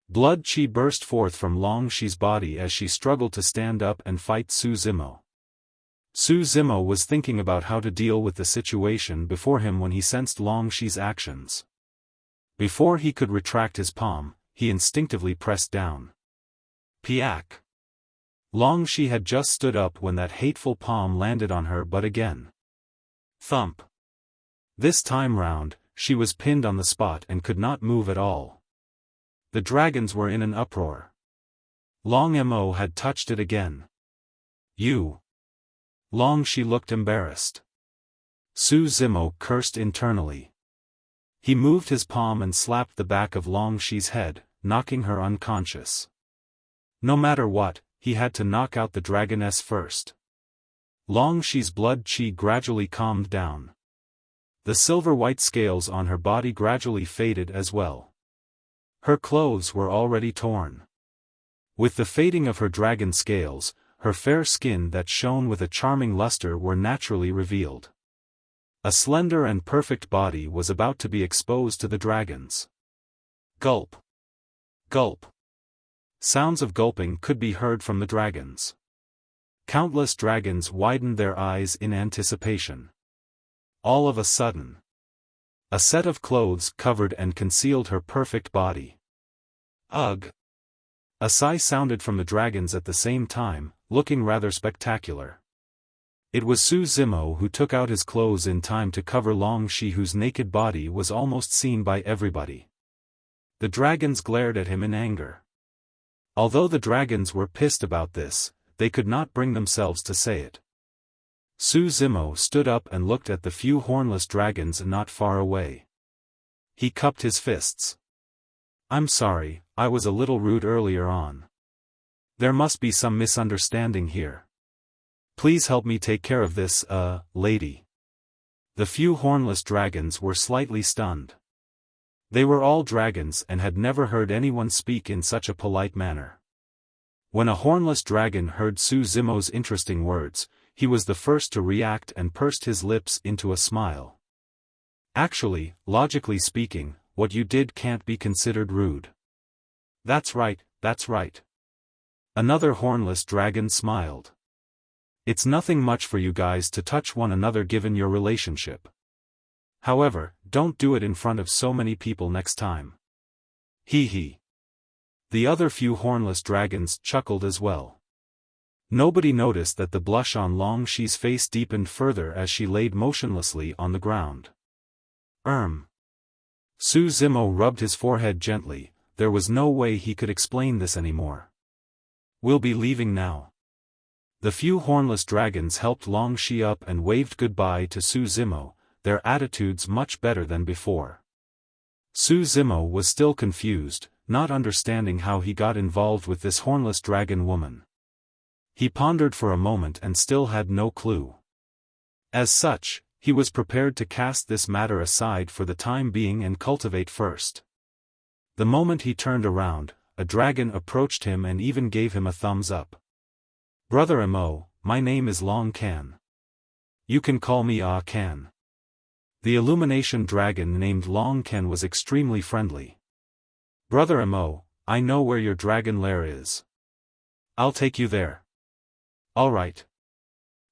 Blood chi burst forth from Longxi's body as she struggled to stand up and fight Su Zimo. Su Zimo was thinking about how to deal with the situation before him when he sensed Longxi's actions. Before he could retract his palm, he instinctively pressed down. Piak. Long Shi had just stood up when that hateful palm landed on her, but again. Thump. This time round, she was pinned on the spot and could not move at all. The dragons were in an uproar. Long Mo had touched it again. You. Long Shi looked embarrassed. Su Zimo cursed internally. He moved his palm and slapped the back of Long Shi's head, knocking her unconscious. No matter what, he had to knock out the dragoness first. Long Shi's blood qi gradually calmed down. The silver-white scales on her body gradually faded as well. Her clothes were already torn. With the fading of her dragon scales, her fair skin that shone with a charming luster were naturally revealed. A slender and perfect body was about to be exposed to the dragons. Gulp. Gulp. Sounds of gulping could be heard from the dragons. Countless dragons widened their eyes in anticipation. All of a sudden, a set of clothes covered and concealed her perfect body. Ugh! A sigh sounded from the dragons at the same time, looking rather spectacular. It was Su Zimo who took out his clothes in time to cover Long Shi, whose naked body was almost seen by everybody. The dragons glared at him in anger. Although the dragons were pissed about this, they could not bring themselves to say it. Su Zimo stood up and looked at the few hornless dragons not far away. He cupped his fists. I'm sorry, I was a little rude earlier on. There must be some misunderstanding here. Please help me take care of this, lady. The few hornless dragons were slightly stunned. They were all dragons and had never heard anyone speak in such a polite manner. When a hornless dragon heard Su Zimo's interesting words, he was the first to react and pursed his lips into a smile. Actually, logically speaking, what you did can't be considered rude. That's right, that's right. Another hornless dragon smiled. It's nothing much for you guys to touch one another given your relationship. However, don't do it in front of so many people next time. Hee hee. The other few hornless dragons chuckled as well. Nobody noticed that the blush on Long Shi's face deepened further as she laid motionlessly on the ground. Su Zimo rubbed his forehead gently. There was no way he could explain this anymore. We'll be leaving now. The few hornless dragons helped Long Shi up and waved goodbye to Su Zimo, their attitudes much better than before. Su Zimo was still confused, not understanding how he got involved with this hornless dragon woman. He pondered for a moment and still had no clue. As such, he was prepared to cast this matter aside for the time being and cultivate first. The moment he turned around, a dragon approached him and even gave him a thumbs up. Brother Mo, my name is Long Kan. You can call me Ah Kan. The illumination dragon named Long Kan was extremely friendly. Brother Mo, I know where your dragon lair is. I'll take you there. Alright.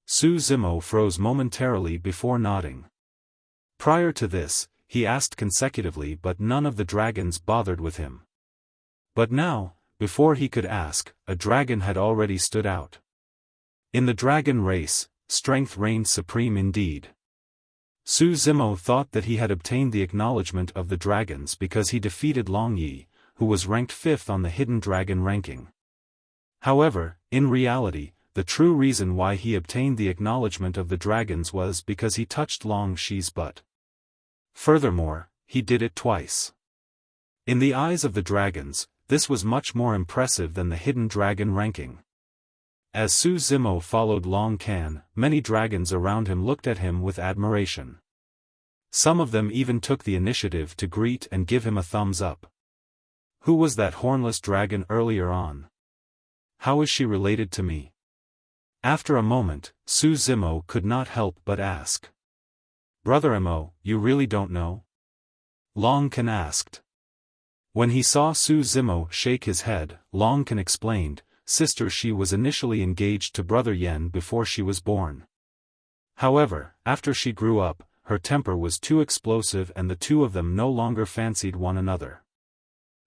Su Zimo froze momentarily before nodding. Prior to this, he asked consecutively, but none of the dragons bothered with him. But now, before he could ask, a dragon had already stood out. In the dragon race, strength reigned supreme indeed. Su Zimo thought that he had obtained the acknowledgement of the dragons because he defeated Long Yi, who was ranked 5th on the hidden dragon ranking. However, in reality, the true reason why he obtained the acknowledgement of the dragons was because he touched Long Shi's butt. Furthermore, he did it twice. In the eyes of the dragons, this was much more impressive than the hidden dragon ranking. As Su Zimo followed Long Kan, many dragons around him looked at him with admiration. Some of them even took the initiative to greet and give him a thumbs up. Who was that hornless dragon earlier on? How is she related to me? After a moment, Su Zimo could not help but ask. Brother Mo, you really don't know? Long Kan asked. When he saw Su Zimo shake his head, Long Kan explained, Sister, she was initially engaged to Brother Yen before she was born. However, after she grew up, her temper was too explosive and the two of them no longer fancied one another.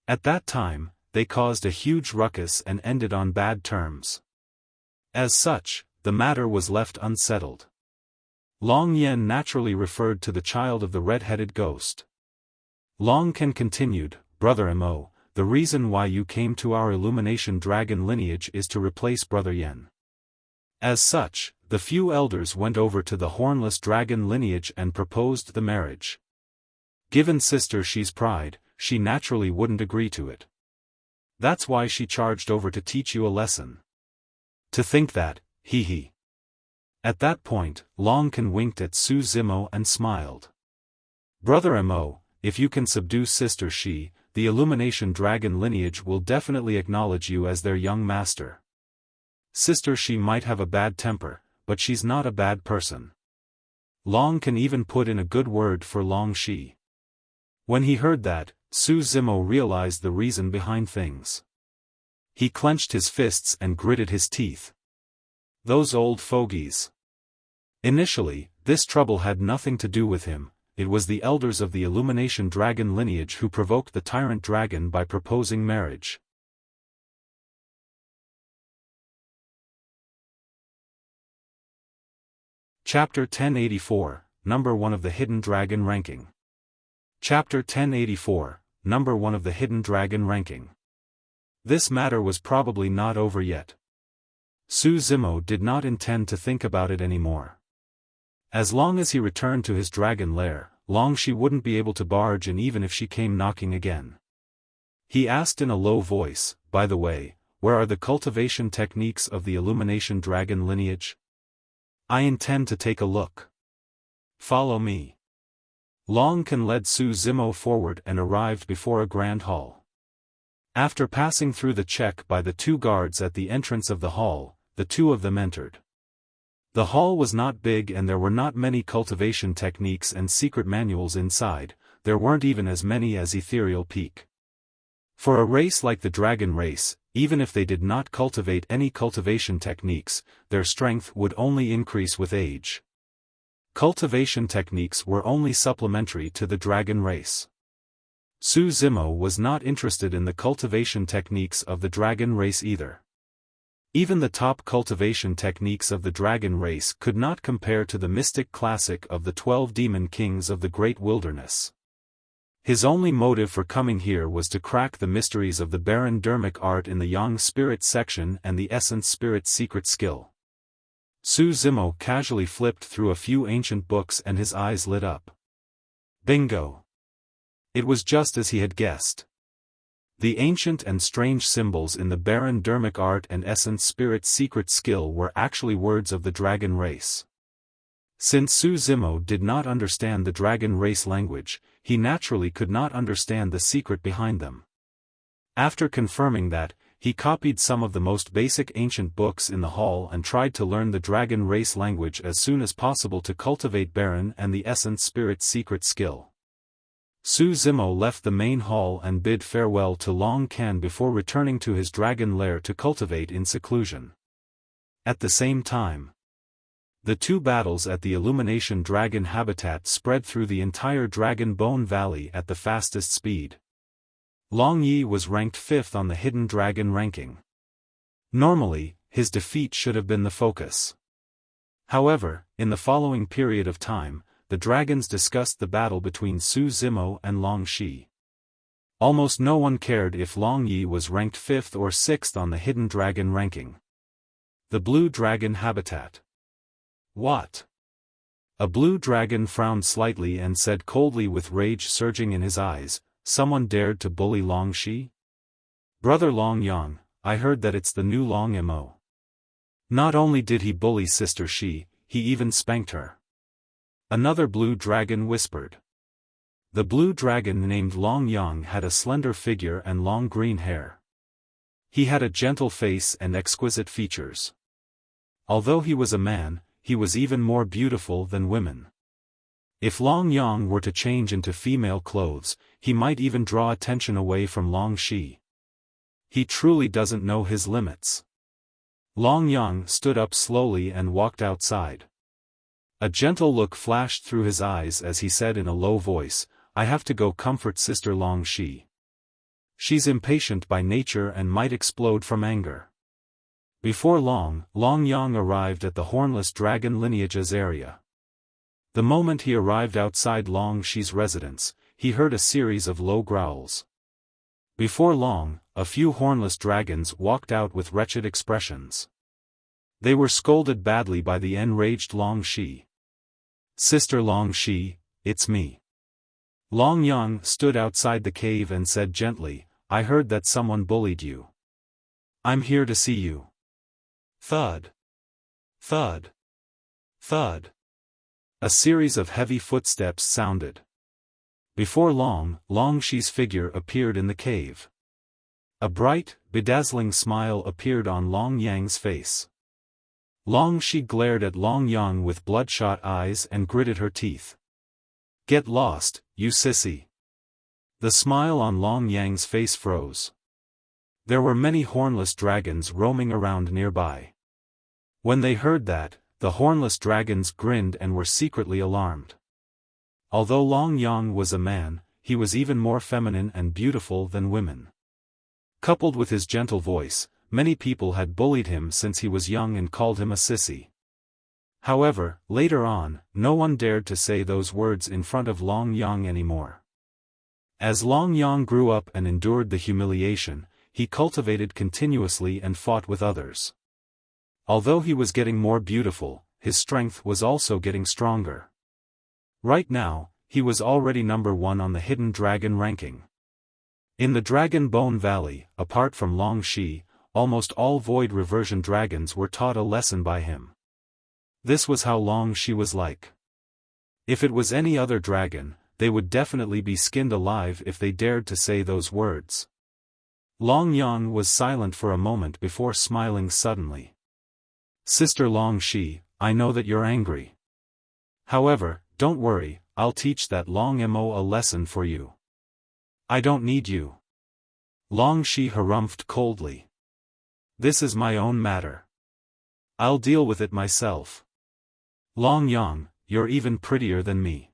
At that time, they caused a huge ruckus and ended on bad terms. As such, the matter was left unsettled. Long Yen naturally referred to the child of the red-headed ghost. Long Ken continued, "Brother Mo, the reason why you came to our Illumination Dragon lineage is to replace Brother Yen." As such, the few elders went over to the Hornless Dragon lineage and proposed the marriage. Given Sister Shi's pride, she naturally wouldn't agree to it. That's why she charged over to teach you a lesson. To think that, hee. At that point, Long Ken winked at Su Zimo and smiled. "Brother Mo, if you can subdue Sister Shi, the Illumination Dragon lineage will definitely acknowledge you as their young master. Sister Shi might have a bad temper, but she's not a bad person. Long can even put in a good word for Long Shi." When he heard that, Su Zimo realized the reason behind things. He clenched his fists and gritted his teeth. Those old fogies. Initially, this trouble had nothing to do with him. It was the elders of the Illumination Dragon lineage who provoked the Tyrant Dragon by proposing marriage. Chapter 1084, Number 1 of the Hidden Dragon Ranking. Chapter 1084, Number 1 of the Hidden Dragon Ranking. This matter was probably not over yet. Su Zimo did not intend to think about it anymore. As long as he returned to his dragon lair, Long Shi wouldn't be able to barge in even if she came knocking again. He asked in a low voice, "By the way, where are the cultivation techniques of the Illumination Dragon lineage? I intend to take a look. Follow me." Long Ken led Su Zimo forward and arrived before a grand hall. After passing through the check by the two guards at the entrance of the hall, the two of them entered. The hall was not big and there were not many cultivation techniques and secret manuals inside. There weren't even as many as Ethereal Peak. For a race like the Dragon race, even if they did not cultivate any cultivation techniques, their strength would only increase with age. Cultivation techniques were only supplementary to the Dragon race. Su Zimo was not interested in the cultivation techniques of the Dragon race either. Even the top cultivation techniques of the Dragon race could not compare to the mystic classic of the 12 Demon Kings of the Great Wilderness. His only motive for coming here was to crack the mysteries of the Baron Dermic art in the Yang Spirit section and the Essence Spirit secret skill. Su Zimo casually flipped through a few ancient books and his eyes lit up. Bingo! It was just as he had guessed. The ancient and strange symbols in the Baron Dermic art and Essence Spirit secret skill were actually words of the Dragon race. Since Su Zimo did not understand the Dragon race language, he naturally could not understand the secret behind them. After confirming that, he copied some of the most basic ancient books in the hall and tried to learn the Dragon race language as soon as possible to cultivate Baron and the Essence Spirit secret skill. Su Zimo left the main hall and bid farewell to Long Ken before returning to his dragon lair to cultivate in seclusion. At the same time, the two battles at the Illumination Dragon habitat spread through the entire Dragon Bone Valley at the fastest speed. Long Yi was ranked 5th on the Hidden Dragon ranking. Normally, his defeat should have been the focus. However, in the following period of time, the dragons discussed the battle between Su Zimo and Long Shi. Almost no one cared if Long Yi was ranked 5th or 6th on the Hidden Dragon ranking. The Blue Dragon Habitat. What? A blue dragon frowned slightly and said coldly with rage surging in his eyes, "Someone dared to bully Long Shi? Brother Long Yang, I heard that it's the new Long Mo. Not only did he bully Sister Shi, he even spanked her." Another blue dragon whispered. The blue dragon named Long Yang had a slender figure and long green hair. He had a gentle face and exquisite features. Although he was a man, he was even more beautiful than women. If Long Yang were to change into female clothes, he might even draw attention away from Long Shi. He truly doesn't know his limits. Long Yang stood up slowly and walked outside. A gentle look flashed through his eyes as he said in a low voice, "I have to go comfort Sister Long Shi." She's impatient by nature and might explode from anger. Before long, Long Yang arrived at the hornless dragon lineage's area. The moment he arrived outside Long Shi's residence, he heard a series of low growls. Before long, a few hornless dragons walked out with wretched expressions. They were scolded badly by the enraged Long Shi. "Sister Long Shi, it's me." Long Yang stood outside the cave and said gently, "I heard that someone bullied you. I'm here to see you." Thud. Thud. Thud. A series of heavy footsteps sounded. Before long, Long Shi's figure appeared in the cave. A bright, bedazzling smile appeared on Long Yang's face. Long Shi glared at Long Yang with bloodshot eyes and gritted her teeth. "Get lost, you sissy." The smile on Long Yang's face froze. There were many hornless dragons roaming around nearby. When they heard that, the hornless dragons grinned and were secretly alarmed. Although Long Yang was a man, he was even more feminine and beautiful than women. Coupled with his gentle voice, many people had bullied him since he was young and called him a sissy. However, later on, no one dared to say those words in front of Long Yang anymore. As Long Yang grew up and endured the humiliation, he cultivated continuously and fought with others. Although he was getting more beautiful, his strength was also getting stronger. Right now, he was already number 1 on the Hidden Dragon ranking. In the Dragon Bone Valley, apart from Long Shi, almost all Void Reversion dragons were taught a lesson by him. This was how Long Shi was like. If it was any other dragon, they would definitely be skinned alive if they dared to say those words. Long Yang was silent for a moment before smiling suddenly. "Sister Long Shi, I know that you're angry. However, don't worry, I'll teach that Long Mo a lesson for you." "I don't need you." Long Shi harumphed coldly. "This is my own matter. I'll deal with it myself." "Long Yang, you're even prettier than me.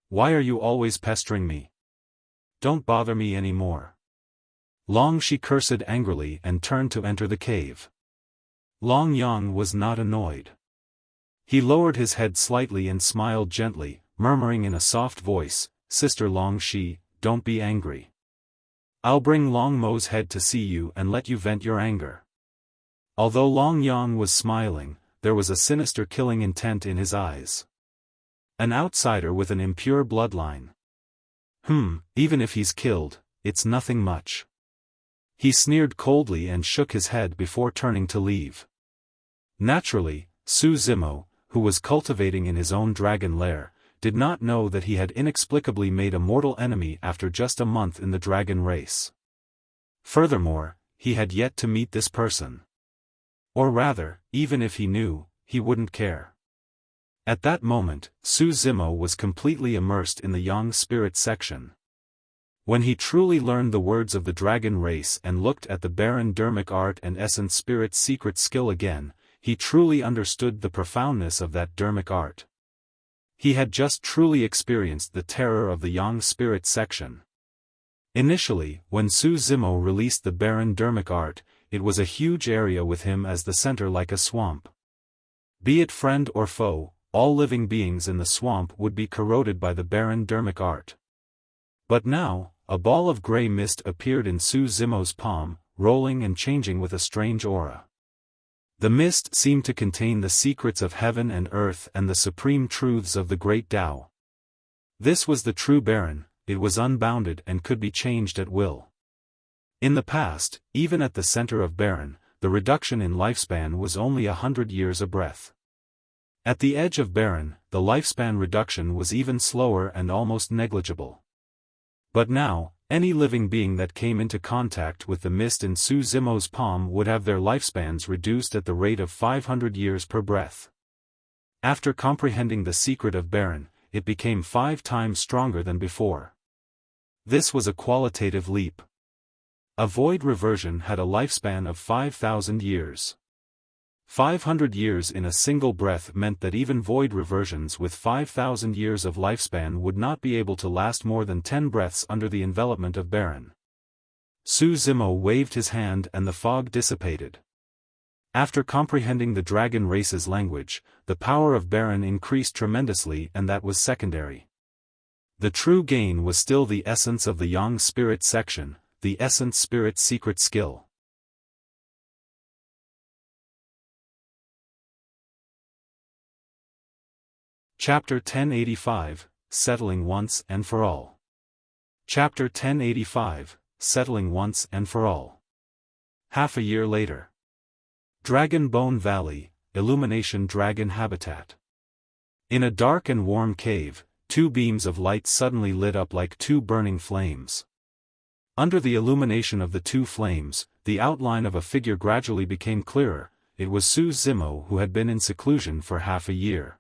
Why are you always pestering me? Don't bother me anymore." Long Shi cursed angrily and turned to enter the cave. Long Yang was not annoyed. He lowered his head slightly and smiled gently, murmuring in a soft voice, "Sister Long Shi, don't be angry. I'll bring Long Mo's head to see you and let you vent your anger." Although Long Yang was smiling, there was a sinister killing intent in his eyes. An outsider with an impure bloodline. Even if he's killed, it's nothing much. He sneered coldly and shook his head before turning to leave. Naturally, Su Zimo, who was cultivating in his own dragon lair, did not know that he had inexplicably made a mortal enemy after just a month in the dragon race. Furthermore, he had yet to meet this person. Or rather, even if he knew, he wouldn't care. At that moment, Su Zimo was completely immersed in the Yang spirit section. When he truly learned the words of the dragon race and looked at the barren dermic art and essence spirit's secret skill again, he truly understood the profoundness of that dermic art. He had just truly experienced the terror of the Yang spirit section. Initially, when Su Zimo released the barren dermic art, it was a huge area with him as the center like a swamp. Be it friend or foe, all living beings in the swamp would be corroded by the barren dermic art. But now, a ball of gray mist appeared in Su Zimo's palm, rolling and changing with a strange aura. The mist seemed to contain the secrets of heaven and earth and the supreme truths of the great Tao. This was the true Baron, it was unbounded and could be changed at will. In the past, even at the center of Baron, the reduction in lifespan was only 100 years a breath. At the edge of Baron, the lifespan reduction was even slower and almost negligible. But now, any living being that came into contact with the mist in Su Zimo's palm would have their lifespans reduced at the rate of 500 years per breath. After comprehending the secret of Baron, it became 5 times stronger than before. This was a qualitative leap. A void reversion had a lifespan of 5,000 years. 500 years in a single breath meant that even void reversions with 5,000 years of lifespan would not be able to last more than 10 breaths under the envelopment of Baron. Su Zimo waved his hand and the fog dissipated. After comprehending the dragon race's language, the power of Baron increased tremendously, and that was secondary. The true gain was still the essence of the Yang Spirit section, the Essence Spirit secret skill. Chapter 1085, Settling Once and for All. Chapter 1085, Settling Once and for All. Half a year later. Dragon Bone Valley, Illumination Dragon Habitat. In a dark and warm cave, two beams of light suddenly lit up like two burning flames. Under the illumination of the two flames, the outline of a figure gradually became clearer. It was Su Zimo, who had been in seclusion for half a year.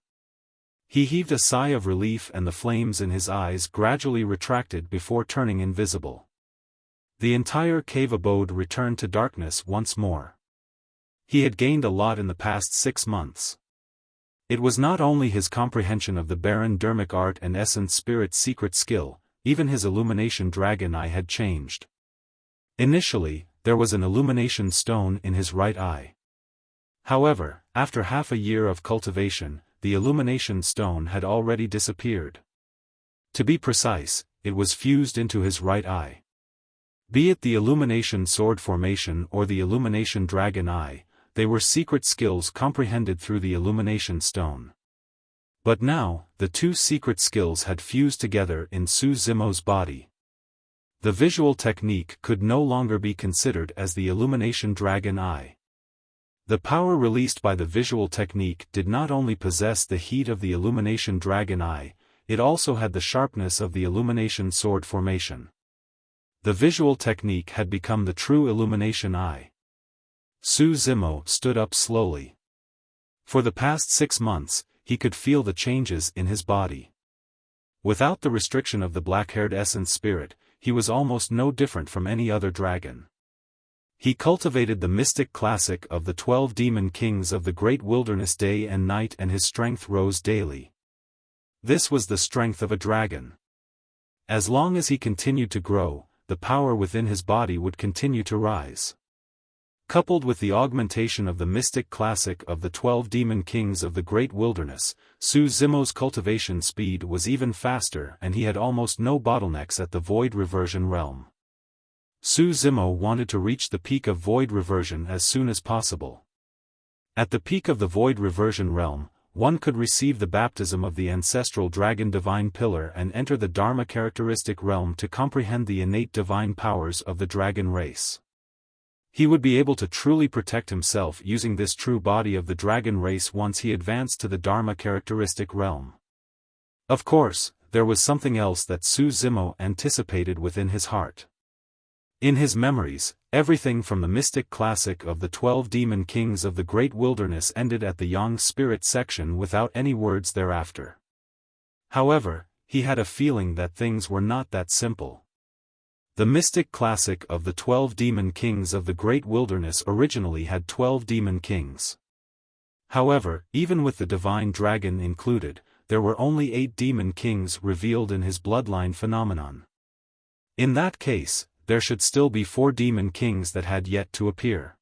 He heaved a sigh of relief, and the flames in his eyes gradually retracted before turning invisible. The entire cave abode returned to darkness once more. He had gained a lot in the past 6 months. It was not only his comprehension of the Baron Dermic art and Essence Spirit secret skill, even his Illumination Dragon eye had changed. Initially, there was an Illumination stone in his right eye. However, after half a year of cultivation, the Illumination stone had already disappeared. To be precise, it was fused into his right eye. Be it the Illumination Sword Formation or the Illumination Dragon Eye, they were secret skills comprehended through the Illumination Stone. But now, the two secret skills had fused together in Su Zimo's body. The visual technique could no longer be considered as the Illumination Dragon Eye. The power released by the visual technique did not only possess the heat of the Illumination Dragon Eye, it also had the sharpness of the Illumination Sword Formation. The visual technique had become the true Illumination Eye. Su Zimo stood up slowly. For the past 6 months, he could feel the changes in his body. Without the restriction of the black-haired essence spirit, he was almost no different from any other dragon. He cultivated the mystic classic of the 12 demon kings of the great wilderness day and night, and his strength rose daily. This was the strength of a dragon. As long as he continued to grow, the power within his body would continue to rise. Coupled with the augmentation of the mystic classic of the 12 demon kings of the great wilderness, Su Zimo's cultivation speed was even faster, and he had almost no bottlenecks at the void reversion realm. Su Zimo wanted to reach the peak of void reversion as soon as possible. At the peak of the void reversion realm, one could receive the baptism of the ancestral dragon divine pillar and enter the Dharma characteristic realm to comprehend the innate divine powers of the dragon race. He would be able to truly protect himself using this true body of the dragon race once he advanced to the Dharma characteristic realm. Of course, there was something else that Su Zimo anticipated within his heart. In his memories, everything from the mystic classic of the 12 demon kings of the great wilderness ended at the Yang Spirit section without any words thereafter. However, he had a feeling that things were not that simple. The mystic classic of the 12 demon kings of the great wilderness originally had 12 demon kings. However, even with the divine dragon included, there were only 8 demon kings revealed in his bloodline phenomenon. In that case, there should still be 4 demon kings that had yet to appear.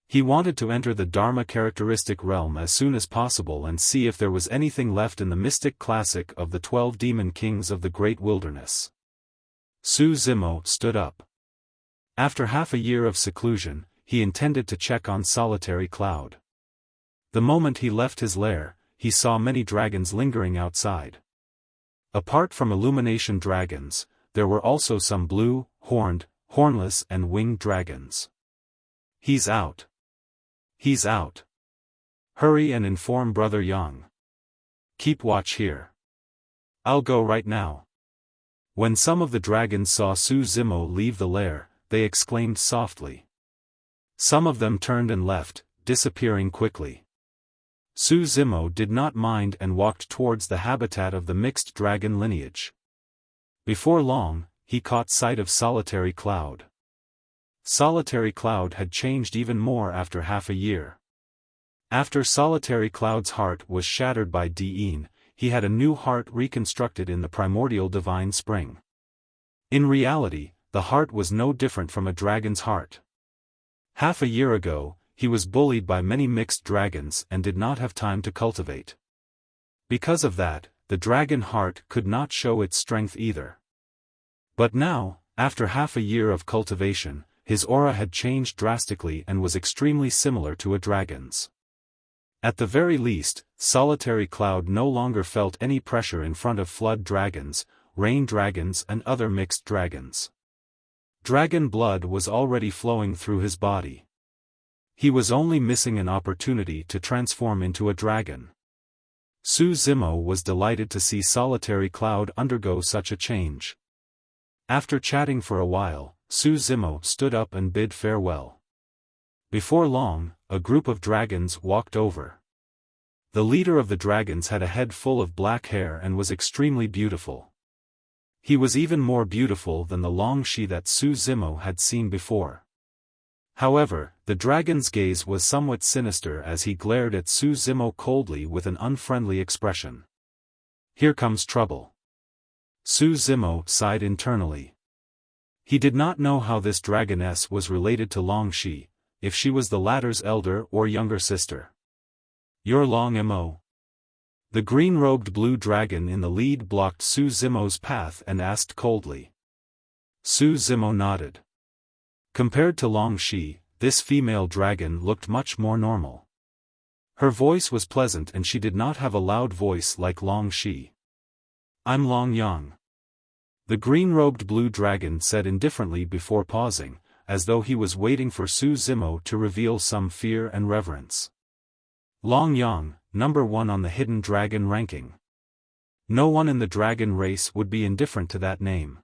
He wanted to enter the Dharma characteristic realm as soon as possible and see if there was anything left in the mystic classic of the 12 demon kings of the great wilderness. Su Zimo stood up. After half a year of seclusion, he intended to check on Solitary Cloud. The moment he left his lair, he saw many dragons lingering outside. Apart from illumination dragons, there were also some blue, horned, hornless and winged dragons. He's out. He's out. Hurry and inform Brother Yang. Keep watch here. I'll go right now. When some of the dragons saw Su Zimo leave the lair, they exclaimed softly. Some of them turned and left, disappearing quickly. Su Zimo did not mind and walked towards the habitat of the mixed dragon lineage. Before long, he caught sight of Solitary Cloud. Solitary Cloud had changed even more after half a year. After Solitary Cloud's heart was shattered by Diin, he had a new heart reconstructed in the primordial divine spring. In reality, the heart was no different from a dragon's heart. Half a year ago, he was bullied by many mixed dragons and did not have time to cultivate. Because of that, the dragon heart could not show its strength either. But now, after half a year of cultivation, his aura had changed drastically and was extremely similar to a dragon's. At the very least, Solitary Cloud no longer felt any pressure in front of flood dragons, rain dragons and other mixed dragons. Dragon blood was already flowing through his body. He was only missing an opportunity to transform into a dragon. Su Zimo was delighted to see Solitary Cloud undergo such a change. After chatting for a while, Su Zimo stood up and bid farewell. Before long, a group of dragons walked over. The leader of the dragons had a head full of black hair and was extremely beautiful. He was even more beautiful than the Long Shi that Su Zimo had seen before. However, the dragon's gaze was somewhat sinister as he glared at Su Zimo coldly with an unfriendly expression. "Here comes trouble." Su Zimo sighed internally. He did not know how this dragoness was related to Long Shi, if she was the latter's elder or younger sister. "You're Long Mo." The green-robed blue dragon in the lead blocked Su Zimo's path and asked coldly. Su Zimo nodded. Compared to Long Shi, this female dragon looked much more normal. Her voice was pleasant and she did not have a loud voice like Long Shi. "I'm Long Yang." The green-robed blue dragon said indifferently before pausing, as though he was waiting for Su Zimo to reveal some fear and reverence. "Long Yang, number 1 on the hidden dragon ranking." No one in the dragon race would be indifferent to that name.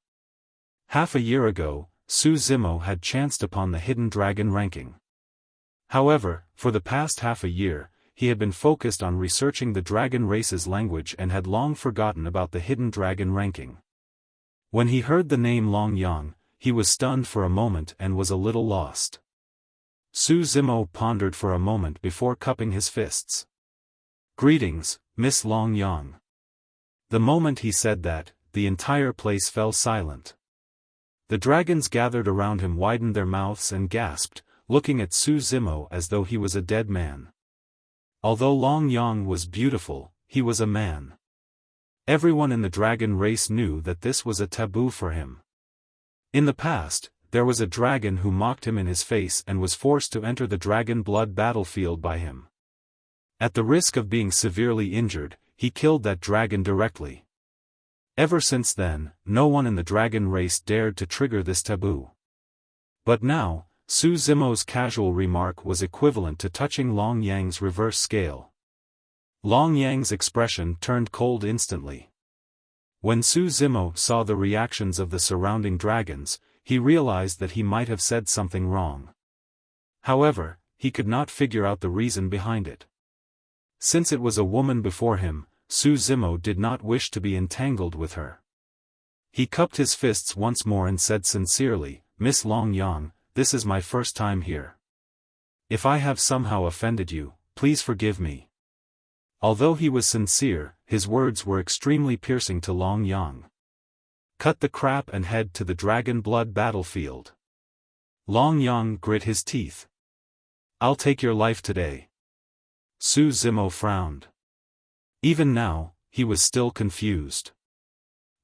Half a year ago, Su Zimo had chanced upon the hidden dragon ranking. However, for the past half a year, he had been focused on researching the dragon race's language and had long forgotten about the hidden dragon ranking. When he heard the name Long Yang, he was stunned for a moment and was a little lost. Su Zimo pondered for a moment before cupping his fists. "Greetings, Miss Long Yang." The moment he said that, the entire place fell silent. The dragons gathered around him widened their mouths and gasped, looking at Su Zimo as though he was a dead man. Although Long Yang was beautiful, he was a man. Everyone in the dragon race knew that this was a taboo for him. In the past, there was a dragon who mocked him in his face and was forced to enter the dragon blood battlefield by him. At the risk of being severely injured, he killed that dragon directly. Ever since then, no one in the dragon race dared to trigger this taboo. But now, Su Zimo's casual remark was equivalent to touching Long Yang's reverse scale. Long Yang's expression turned cold instantly. When Su Zimo saw the reactions of the surrounding dragons, he realized that he might have said something wrong. However, he could not figure out the reason behind it. Since it was a woman before him, Su Zimo did not wish to be entangled with her. He cupped his fists once more and said sincerely, "Miss Long Yang, this is my first time here. If I have somehow offended you, please forgive me." Although he was sincere, his words were extremely piercing to Long Yang. "Cut the crap and head to the dragon blood battlefield." Long Yang grit his teeth. "I'll take your life today." Su Zimo frowned. Even now, he was still confused.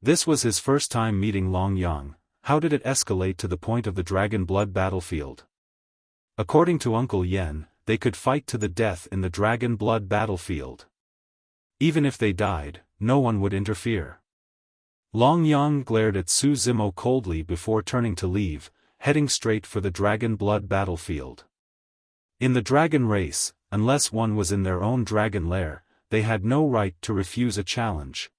This was his first time meeting Long Yang. How did it escalate to the point of the dragon blood battlefield? According to Uncle Yen, they could fight to the death in the dragon blood battlefield. Even if they died, no one would interfere. Long Yang glared at Su Zimo coldly before turning to leave, heading straight for the dragon blood battlefield. In the dragon race, unless one was in their own dragon lair, they had no right to refuse a challenge.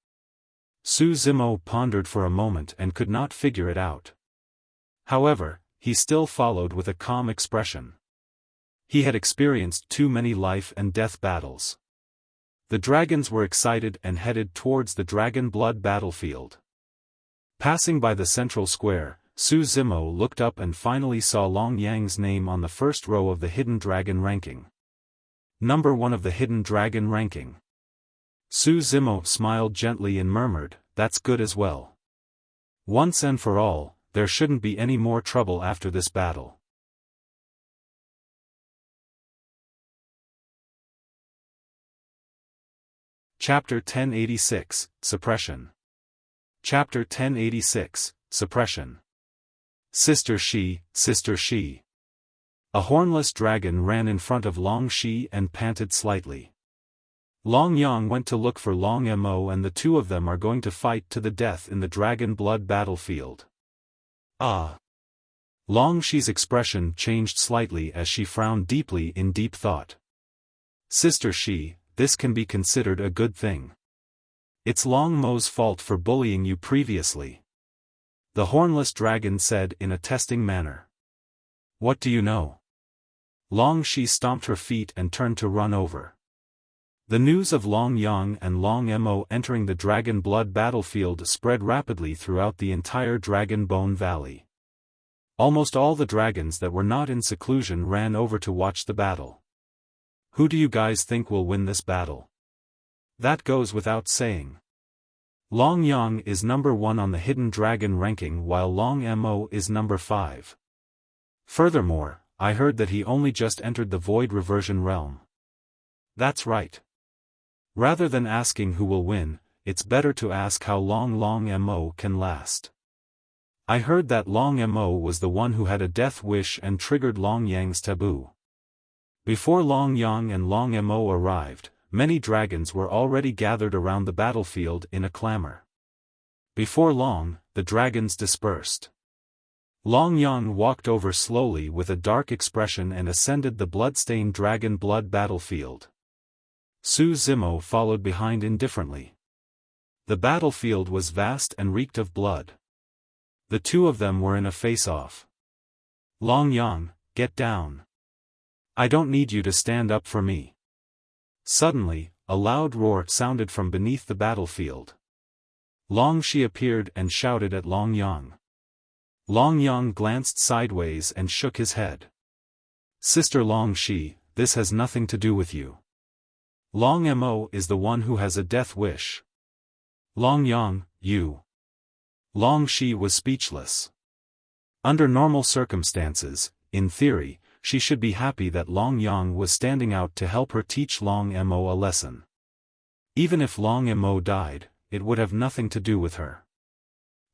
Su Zimo pondered for a moment and could not figure it out. However, he still followed with a calm expression. He had experienced too many life and death battles. The dragons were excited and headed towards the dragon blood battlefield. Passing by the central square, Su Zimo looked up and finally saw Long Yang's name on the first row of the hidden dragon ranking. Number 1 of the hidden dragon ranking. Su Zimo smiled gently and murmured, "That's good as well." Once and for all, there shouldn't be any more trouble after this battle. Chapter 1086, Suppression. Chapter 1086, Suppression. Sister Shi, Sister Shi. A hornless dragon ran in front of Long Shi and panted slightly. Long Yang went to look for Long Mo, and the two of them are going to fight to the death in the dragon blood battlefield. Ah! Long Shi's expression changed slightly as she frowned deeply in deep thought. Sister Shi, this can be considered a good thing. It's Long Mo's fault for bullying you previously. The hornless dragon said in a testing manner. What do you know? Long Shi stomped her feet and turned to run over. The news of Long Yang and Long Mo entering the Dragon Blood battlefield spread rapidly throughout the entire Dragon Bone Valley. Almost all the dragons that were not in seclusion ran over to watch the battle. Who do you guys think will win this battle? That goes without saying. Long Yang is number 1 on the Hidden Dragon ranking while Long Mo is number 5. Furthermore, I heard that he only just entered the Void Reversion realm. That's right. Rather than asking who will win, it's better to ask how long Long Mo can last. I heard that Long Mo was the one who had a death wish and triggered Long Yang's taboo. Before Long Yang and Long Mo arrived, many dragons were already gathered around the battlefield in a clamor. Before long, the dragons dispersed. Long Yang walked over slowly with a dark expression and ascended the bloodstained dragon blood battlefield. Su Zimo followed behind indifferently. The battlefield was vast and reeked of blood. The two of them were in a face-off. Long Yang, get down. I don't need you to stand up for me. Suddenly, a loud roar sounded from beneath the battlefield. Long Shi appeared and shouted at Long Yang. Long Yang glanced sideways and shook his head. Sister Long Shi, this has nothing to do with you. Long Mo is the one who has a death wish. Long Yang, you. Long Shi was speechless. Under normal circumstances, in theory, she should be happy that Long Yang was standing out to help her teach Long Mo a lesson. Even if Long Mo died, it would have nothing to do with her.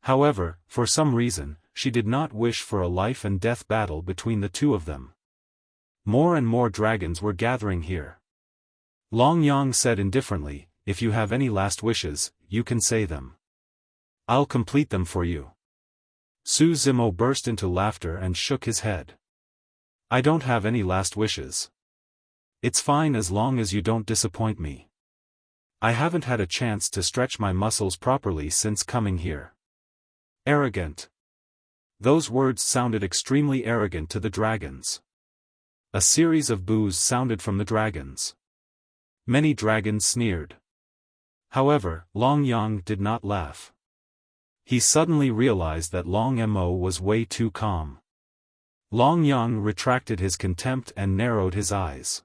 However, for some reason, she did not wish for a life and death battle between the two of them. More and more dragons were gathering here. Long Yang said indifferently, if you have any last wishes, you can say them. I'll complete them for you. Su Zimo burst into laughter and shook his head. I don't have any last wishes. It's fine as long as you don't disappoint me. I haven't had a chance to stretch my muscles properly since coming here. Arrogant. Those words sounded extremely arrogant to the dragons. A series of boos sounded from the dragons. Many dragons sneered. However, Long Yang did not laugh. He suddenly realized that Long Mo was way too calm. Long Yang retracted his contempt and narrowed his eyes.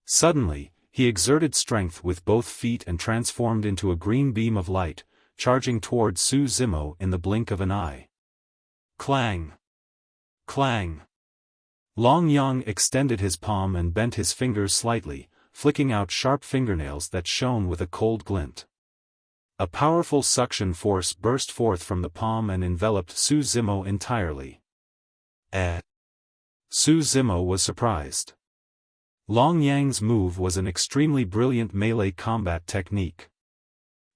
Suddenly, he exerted strength with both feet and transformed into a green beam of light, charging toward Su Zimo in the blink of an eye. Clang! Clang! Long Yang extended his palm and bent his fingers slightly, flicking out sharp fingernails that shone with a cold glint. A powerful suction force burst forth from the palm and enveloped Su Zimo entirely. Su Zimo was surprised. Long Yang's move was an extremely brilliant melee combat technique.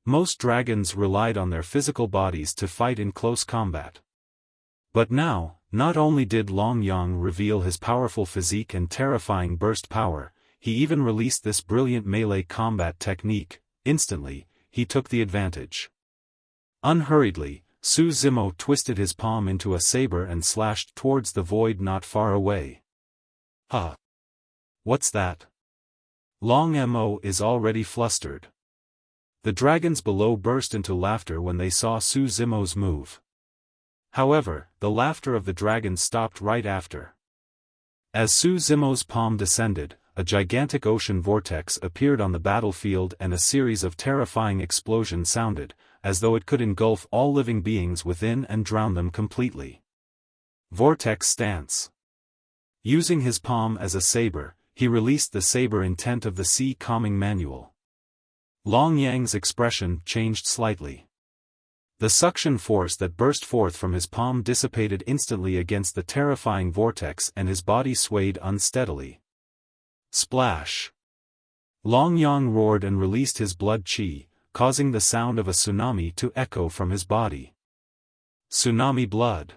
Most dragons relied on their physical bodies to fight in close combat. But now, not only did Long Yang reveal his powerful physique and terrifying burst power, he even released this brilliant melee combat technique. Instantly, he took the advantage. Unhurriedly, Su Zimo twisted his palm into a saber and slashed towards the void not far away. Huh! What's that? Long Mo is already flustered. The dragons below burst into laughter when they saw Su Zimo's move. However, the laughter of the dragons stopped right after. As Su Zimo's palm descended, a gigantic ocean vortex appeared on the battlefield and a series of terrifying explosions sounded, as though it could engulf all living beings within and drown them completely. Vortex Stance. Using his palm as a saber, he released the saber intent of the Sea Calming Manual. Long Yang's expression changed slightly. The suction force that burst forth from his palm dissipated instantly against the terrifying vortex and his body swayed unsteadily. Splash! Long Yang roared and released his blood qi, causing the sound of a tsunami to echo from his body. Tsunami blood.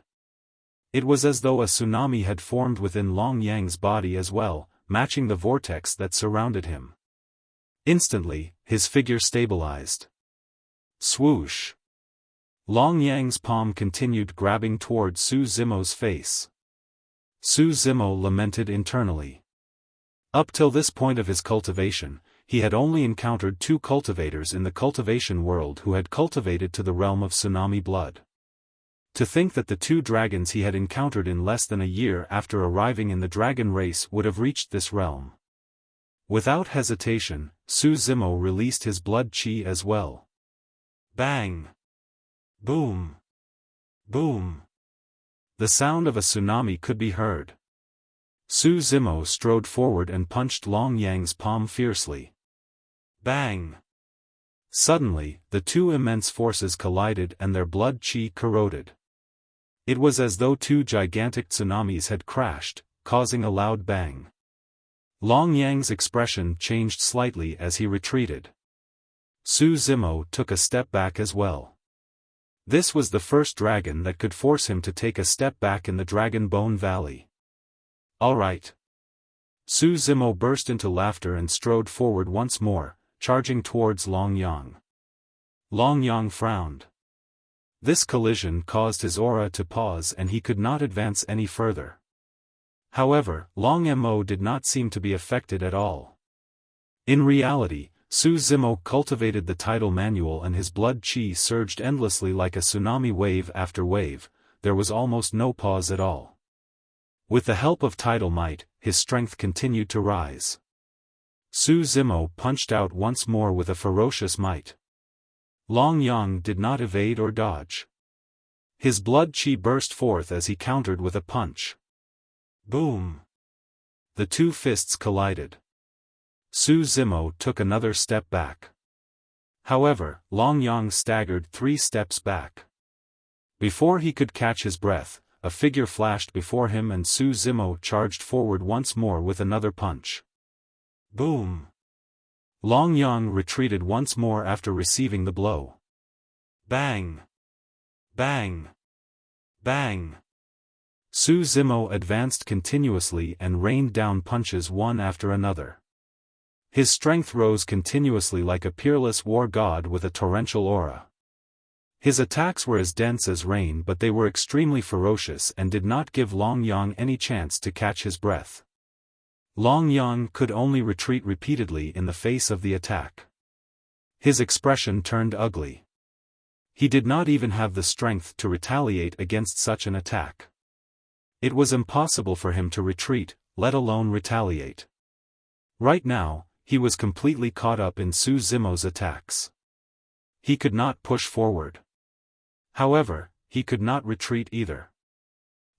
It was as though a tsunami had formed within Long Yang's body as well, matching the vortex that surrounded him. Instantly, his figure stabilized. Swoosh! Long Yang's palm continued grabbing toward Su Zimo's face. Su Zimo lamented internally. Up till this point of his cultivation, he had only encountered 2 cultivators in the cultivation world who had cultivated to the realm of tsunami blood. To think that the 2 dragons he had encountered in less than a year after arriving in the dragon race would have reached this realm. Without hesitation, Su Zimo released his blood qi as well. Bang! Boom! Boom! The sound of a tsunami could be heard. Su Zimo strode forward and punched Long Yang's palm fiercely. Bang! Suddenly, the 2 immense forces collided and their blood qi corroded. It was as though 2 gigantic tsunamis had crashed, causing a loud bang. Long Yang's expression changed slightly as he retreated. Su Zimo took a step back as well. This was the first dragon that could force him to take a step back in the Dragon Bone Valley. All right. Su Zimo burst into laughter and strode forward once more, charging towards Long Yang. Long Yang frowned. This collision caused his aura to pause and he could not advance any further. However, Long Mo did not seem to be affected at all. In reality, Su Zimo cultivated the tidal manual and his blood qi surged endlessly like a tsunami wave after wave, there was almost no pause at all. With the help of tidal might, his strength continued to rise. Su Zimo punched out once more with a ferocious might. Long Yang did not evade or dodge. His blood qi burst forth as he countered with a punch. Boom! The 2 fists collided. Su Zimo took another step back. However, Long Yang staggered 3 steps back. Before he could catch his breath, a figure flashed before him and Su Zimo charged forward once more with another punch. Boom! Long Yang retreated once more after receiving the blow. Bang! Bang! Bang! Su Zimo advanced continuously and rained down punches one after another. His strength rose continuously like a peerless war god with a torrential aura. His attacks were as dense as rain but they were extremely ferocious and did not give Long Yang any chance to catch his breath. Long Yang could only retreat repeatedly in the face of the attack. His expression turned ugly. He did not even have the strength to retaliate against such an attack. It was impossible for him to retreat, let alone retaliate. Right now, he was completely caught up in Su Zimo's attacks. He could not push forward. However, he could not retreat either.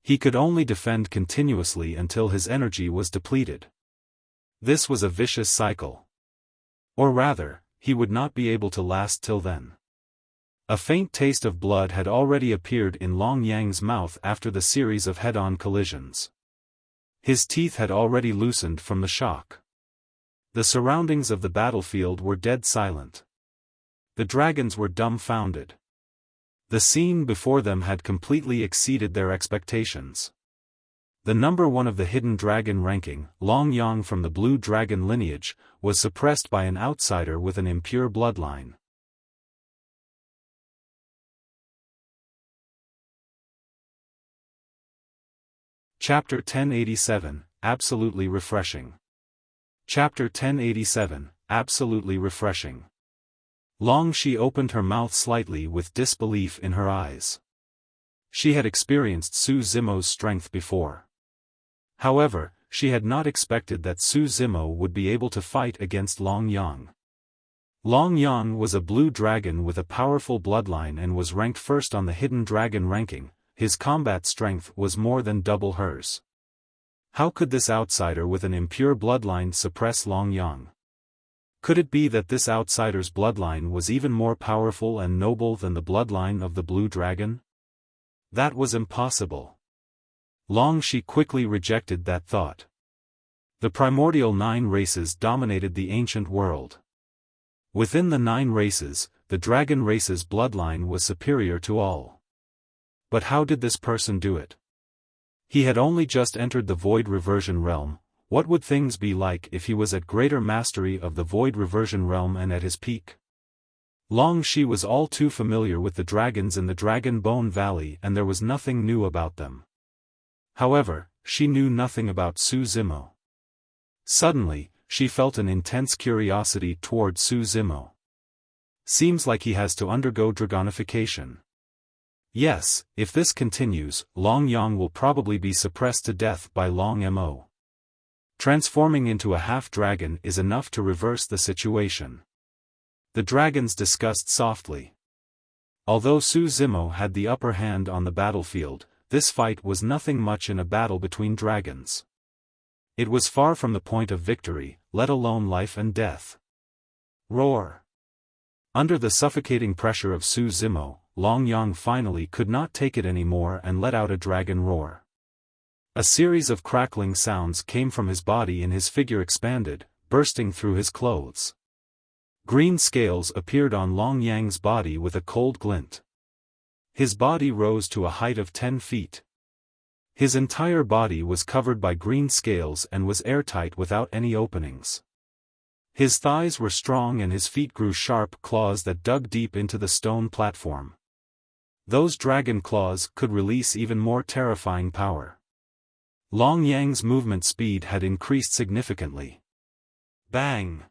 He could only defend continuously until his energy was depleted. This was a vicious cycle. Or rather, he would not be able to last till then. A faint taste of blood had already appeared in Long Yang's mouth after the series of head-on collisions. His teeth had already loosened from the shock. The surroundings of the battlefield were dead silent. The dragons were dumbfounded. The scene before them had completely exceeded their expectations. The number 1 of the hidden dragon ranking, Long Yang from the blue dragon lineage, was suppressed by an outsider with an impure bloodline. Chapter 1087, Absolutely Refreshing. Chapter 1087, Absolutely Refreshing. Long Shi opened her mouth slightly with disbelief in her eyes. She had experienced Su Zimo's strength before. However, she had not expected that Su Zimo would be able to fight against Long Yang. Long Yang was a blue dragon with a powerful bloodline and was ranked first on the hidden dragon ranking. His combat strength was more than double hers. How could this outsider with an impure bloodline suppress Long Yang? Could it be that this outsider's bloodline was even more powerful and noble than the bloodline of the blue dragon? That was impossible. Long Shi quickly rejected that thought. The primordial 9 races dominated the ancient world. Within the 9 races, the dragon race's bloodline was superior to all. But how did this person do it? He had only just entered the Void Reversion realm. What would things be like if he was at greater mastery of the Void Reversion realm and at his peak? Long Shi was all too familiar with the dragons in the Dragon Bone Valley and there was nothing new about them. However, she knew nothing about Su Zimo. Suddenly, she felt an intense curiosity toward Su Zimo. Seems like he has to undergo dragonification. Yes, if this continues, Long Yang will probably be suppressed to death by Long Mo. Transforming into a half-dragon is enough to reverse the situation. The dragons discussed softly. Although Su Zimo had the upper hand on the battlefield, this fight was nothing much in a battle between dragons. It was far from the point of victory, let alone life and death. Roar! Under the suffocating pressure of Su Zimo, Long Yang finally could not take it anymore and let out a dragon roar. A series of crackling sounds came from his body and his figure expanded, bursting through his clothes. Green scales appeared on Long Yang's body with a cold glint. His body rose to a height of 10 feet. His entire body was covered by green scales and was airtight without any openings. His thighs were strong and his feet grew sharp claws that dug deep into the stone platform. Those dragon claws could release even more terrifying power. Long Yang's movement speed had increased significantly. Bang!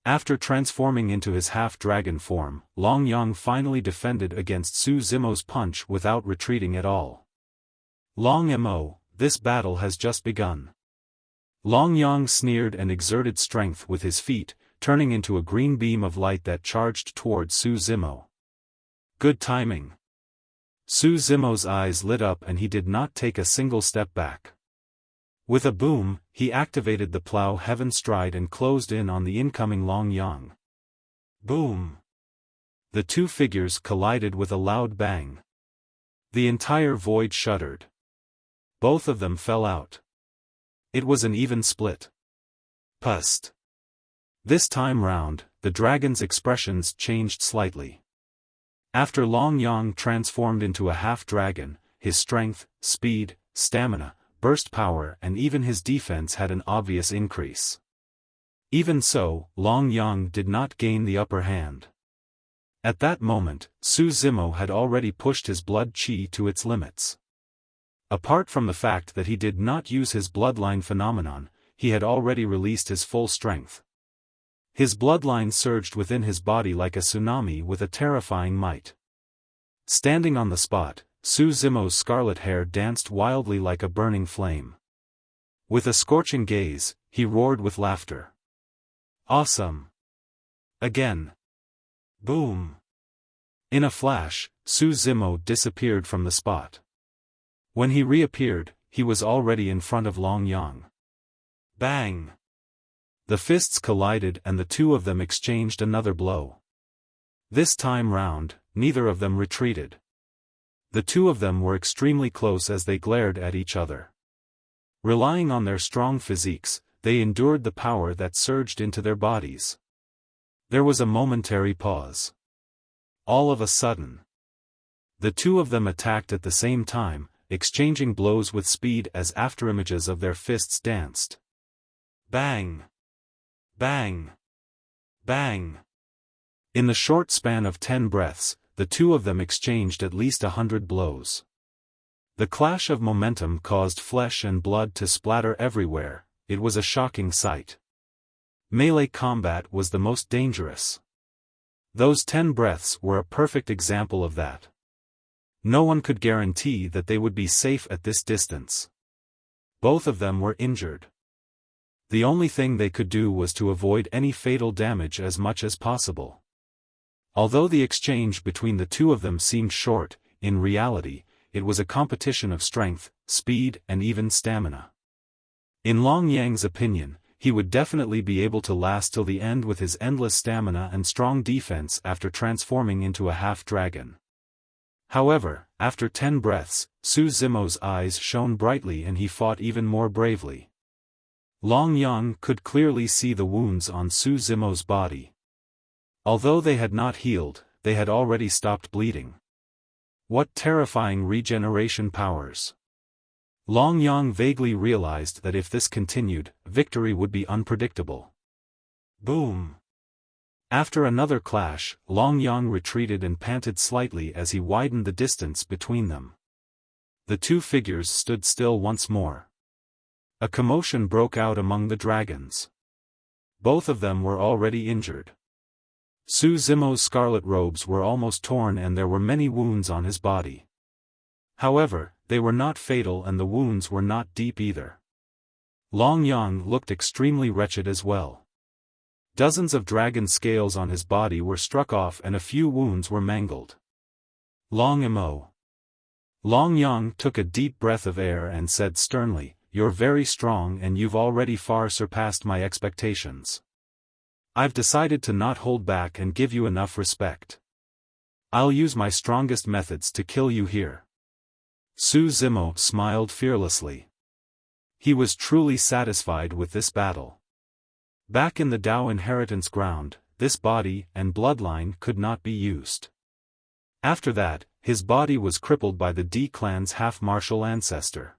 After transforming into his half-dragon form, Long Yang finally defended against Su Zimo's punch without retreating at all. Long Mo, this battle has just begun. Long Yang sneered and exerted strength with his feet, turning into a green beam of light that charged toward Su Zimo. Good timing. Su Zimo's eyes lit up and he did not take a single step back. With a boom, he activated the Plow Heaven Stride and closed in on the incoming Long Yang. Boom! The two figures collided with a loud bang. The entire void shuddered. Both of them fell out. It was an even split. Pust. This time round, the dragon's expressions changed slightly. After Long Yang transformed into a half-dragon, his strength, speed, stamina, burst power and even his defense had an obvious increase. Even so, Long Yang did not gain the upper hand. At that moment, Su Zimo had already pushed his blood qi to its limits. Apart from the fact that he did not use his bloodline phenomenon, he had already released his full strength. His bloodline surged within his body like a tsunami with a terrifying might. Standing on the spot, Su Zimo's scarlet hair danced wildly like a burning flame. With a scorching gaze, he roared with laughter. Awesome! Again! Boom! In a flash, Su Zimo disappeared from the spot. When he reappeared, he was already in front of Long Yang. Bang! The fists collided and the two of them exchanged another blow. This time round, neither of them retreated. The two of them were extremely close as they glared at each other. Relying on their strong physiques, they endured the power that surged into their bodies. There was a momentary pause. All of a sudden, the two of them attacked at the same time, exchanging blows with speed as afterimages of their fists danced. Bang! Bang! Bang! In the short span of 10 breaths, the two of them exchanged at least 100 blows. The clash of momentum caused flesh and blood to splatter everywhere. It was a shocking sight. Melee combat was the most dangerous. Those 10 breaths were a perfect example of that. No one could guarantee that they would be safe at this distance. Both of them were injured. The only thing they could do was to avoid any fatal damage as much as possible. Although the exchange between the two of them seemed short, in reality, it was a competition of strength, speed and even stamina. In Long Yang's opinion, he would definitely be able to last till the end with his endless stamina and strong defense after transforming into a half-dragon. However, after 10 breaths, Su Zimo's eyes shone brightly and he fought even more bravely. Long Yang could clearly see the wounds on Su Zimo's body. Although they had not healed, they had already stopped bleeding. What terrifying regeneration powers! Long Yang vaguely realized that if this continued, victory would be unpredictable. Boom! After another clash, Long Yang retreated and panted slightly as he widened the distance between them. The two figures stood still once more. A commotion broke out among the dragons. Both of them were already injured. Su Zimo's scarlet robes were almost torn and there were many wounds on his body. However, they were not fatal and the wounds were not deep either. Long Yang looked extremely wretched as well. Dozens of dragon scales on his body were struck off and a few wounds were mangled. Long Yang took a deep breath of air and said sternly, "You're very strong and you've already far surpassed my expectations. I've decided to not hold back and give you enough respect. I'll use my strongest methods to kill you here." Su Zimo smiled fearlessly. He was truly satisfied with this battle. Back in the Dao inheritance ground, this body and bloodline could not be used. After that, his body was crippled by the D clan's half-martial ancestor.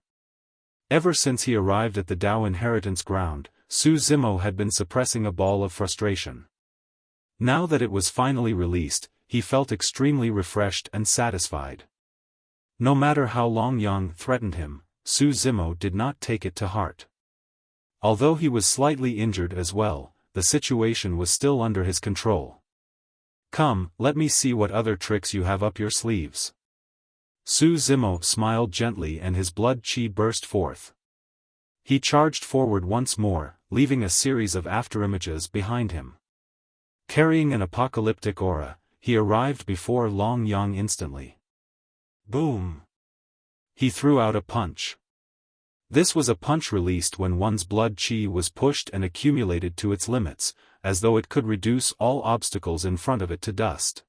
Ever since he arrived at the Dao inheritance ground, Su Zimo had been suppressing a ball of frustration. Now that it was finally released, he felt extremely refreshed and satisfied. No matter how Long Yang threatened him, Su Zimo did not take it to heart. Although he was slightly injured as well, the situation was still under his control. "Come, let me see what other tricks you have up your sleeves." Su Zimo smiled gently and his blood chi burst forth. He charged forward once more, leaving a series of afterimages behind him. Carrying an apocalyptic aura, he arrived before Long Yang instantly. Boom! He threw out a punch. This was a punch released when one's blood chi was pushed and accumulated to its limits, as though it could reduce all obstacles in front of it to dust.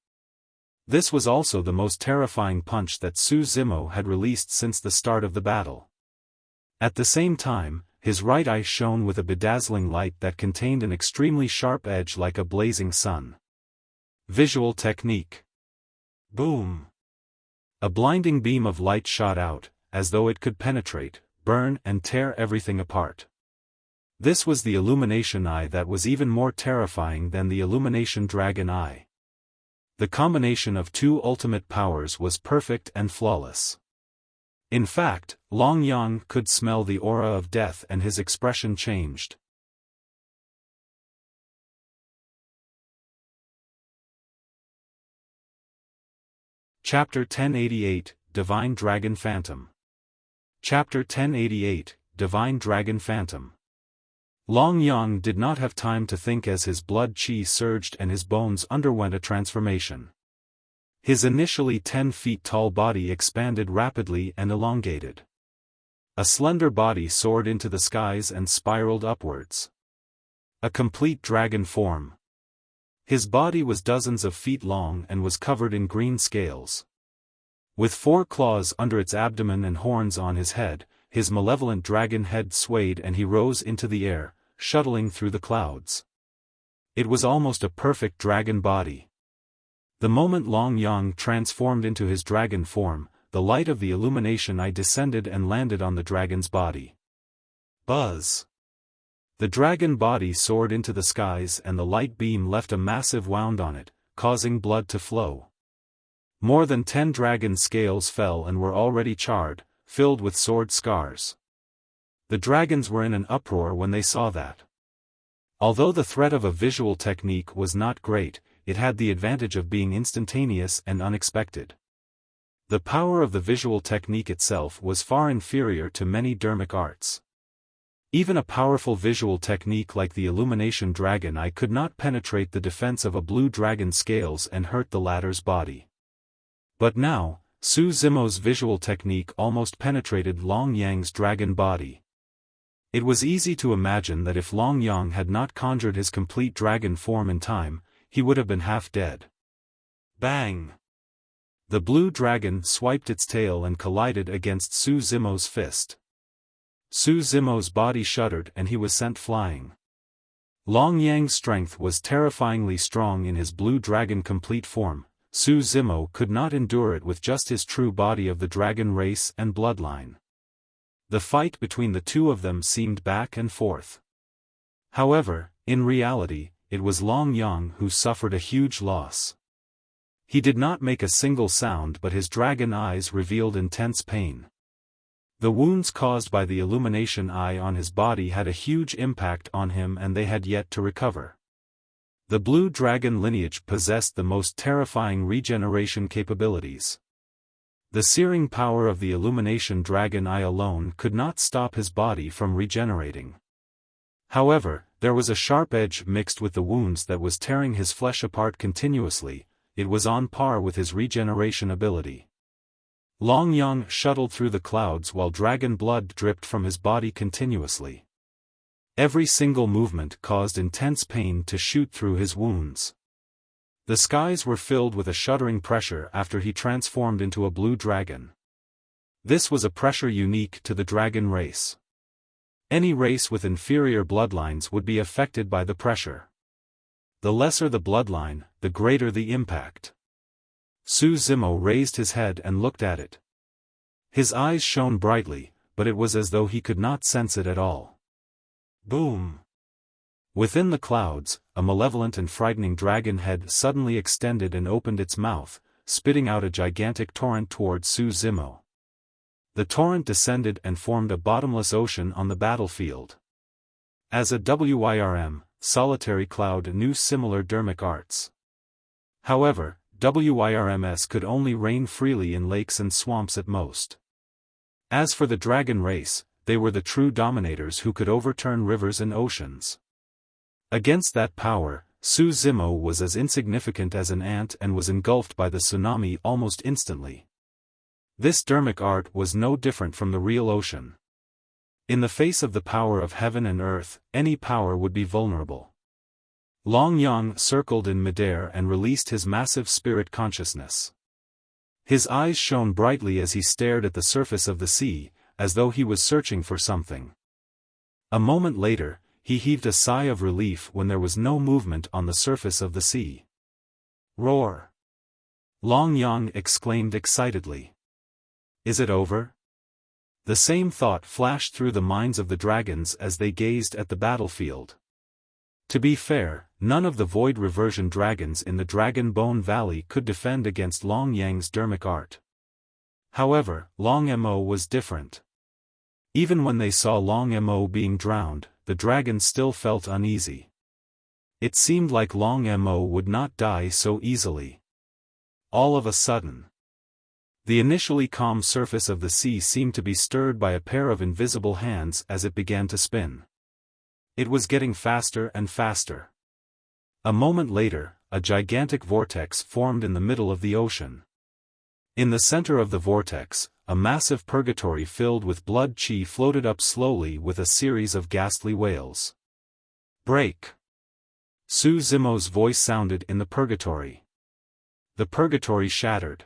This was also the most terrifying punch that Su Zimo had released since the start of the battle. At the same time, his right eye shone with a bedazzling light that contained an extremely sharp edge like a blazing sun. Visual technique. Boom! A blinding beam of light shot out, as though it could penetrate, burn and tear everything apart. This was the illumination eye that was even more terrifying than the illumination dragon eye. The combination of two ultimate powers was perfect and flawless. In fact, Long Yang could smell the aura of death and his expression changed. Chapter 1088, Divine Dragon Phantom. Chapter 1088, Divine Dragon Phantom. Long Yang did not have time to think as his blood chi surged and his bones underwent a transformation. His initially 10 feet tall body expanded rapidly and elongated. A slender body soared into the skies and spiraled upwards. A complete dragon form. His body was dozens of feet long and was covered in green scales. With 4 claws under its abdomen and horns on his head, his malevolent dragon head swayed and he rose into the air, shuttling through the clouds. It was almost a perfect dragon body. The moment Long Yang transformed into his dragon form, the light of the illumination eye descended and landed on the dragon's body. Buzz! The dragon body soared into the skies and the light beam left a massive wound on it, causing blood to flow. More than 10 dragon scales fell and were already charred, filled with sword scars. The dragons were in an uproar when they saw that. Although the threat of a visual technique was not great, it had the advantage of being instantaneous and unexpected. The power of the visual technique itself was far inferior to many dermic arts. Even a powerful visual technique like the Illumination Dragon Eye could not penetrate the defense of a blue dragon's scales and hurt the latter's body. But now, Su Zimo's visual technique almost penetrated Long Yang's dragon body. It was easy to imagine that if Long Yang had not conjured his complete dragon form in time, he would have been half dead. Bang! The blue dragon swiped its tail and collided against Su Zimo's fist. Su Zimo's body shuddered and he was sent flying. Long Yang's strength was terrifyingly strong in his blue dragon complete form. Su Zimo could not endure it with just his true body of the dragon race and bloodline. The fight between the two of them seemed back and forth. However, in reality, it was Long Yang who suffered a huge loss. He did not make a single sound, but his dragon eyes revealed intense pain. The wounds caused by the Illumination Eye on his body had a huge impact on him and they had yet to recover. The blue dragon lineage possessed the most terrifying regeneration capabilities. The searing power of the Illumination Dragon Eye alone could not stop his body from regenerating. However, there was a sharp edge mixed with the wounds that was tearing his flesh apart continuously. It was on par with his regeneration ability. Long Yang shuttled through the clouds while dragon blood dripped from his body continuously. Every single movement caused intense pain to shoot through his wounds. The skies were filled with a shuddering pressure after he transformed into a blue dragon. This was a pressure unique to the dragon race. Any race with inferior bloodlines would be affected by the pressure. The lesser the bloodline, the greater the impact. Su Zimo raised his head and looked at it. His eyes shone brightly, but it was as though he could not sense it at all. Boom! Within the clouds, a malevolent and frightening dragon head suddenly extended and opened its mouth, spitting out a gigantic torrent toward Su Zimo. The torrent descended and formed a bottomless ocean on the battlefield. As a WIRM, Solitary Cloud knew similar dermic arts. However, WIRMs could only reign freely in lakes and swamps at most. As for the dragon race, they were the true dominators who could overturn rivers and oceans. Against that power, Su Zimo was as insignificant as an ant and was engulfed by the tsunami almost instantly. This dermic art was no different from the real ocean. In the face of the power of heaven and earth, any power would be vulnerable. Long Yang circled in midair and released his massive spirit consciousness. His eyes shone brightly as he stared at the surface of the sea, as though he was searching for something. A moment later, he heaved a sigh of relief when there was no movement on the surface of the sea. Roar! Long Yang exclaimed excitedly. Is it over? The same thought flashed through the minds of the dragons as they gazed at the battlefield. To be fair, none of the Void Reversion dragons in the Dragon Bone Valley could defend against Long Yang's dermic art. However, Long Mo was different. Even when they saw Long Mo being drowned, the dragons still felt uneasy. It seemed like Long Mo would not die so easily. All of a sudden, the initially calm surface of the sea seemed to be stirred by a pair of invisible hands as it began to spin. It was getting faster and faster. A moment later, a gigantic vortex formed in the middle of the ocean. In the center of the vortex, a massive purgatory filled with blood chi floated up slowly with a series of ghastly wails. Break! Su Zimo's voice sounded in the purgatory. The purgatory shattered.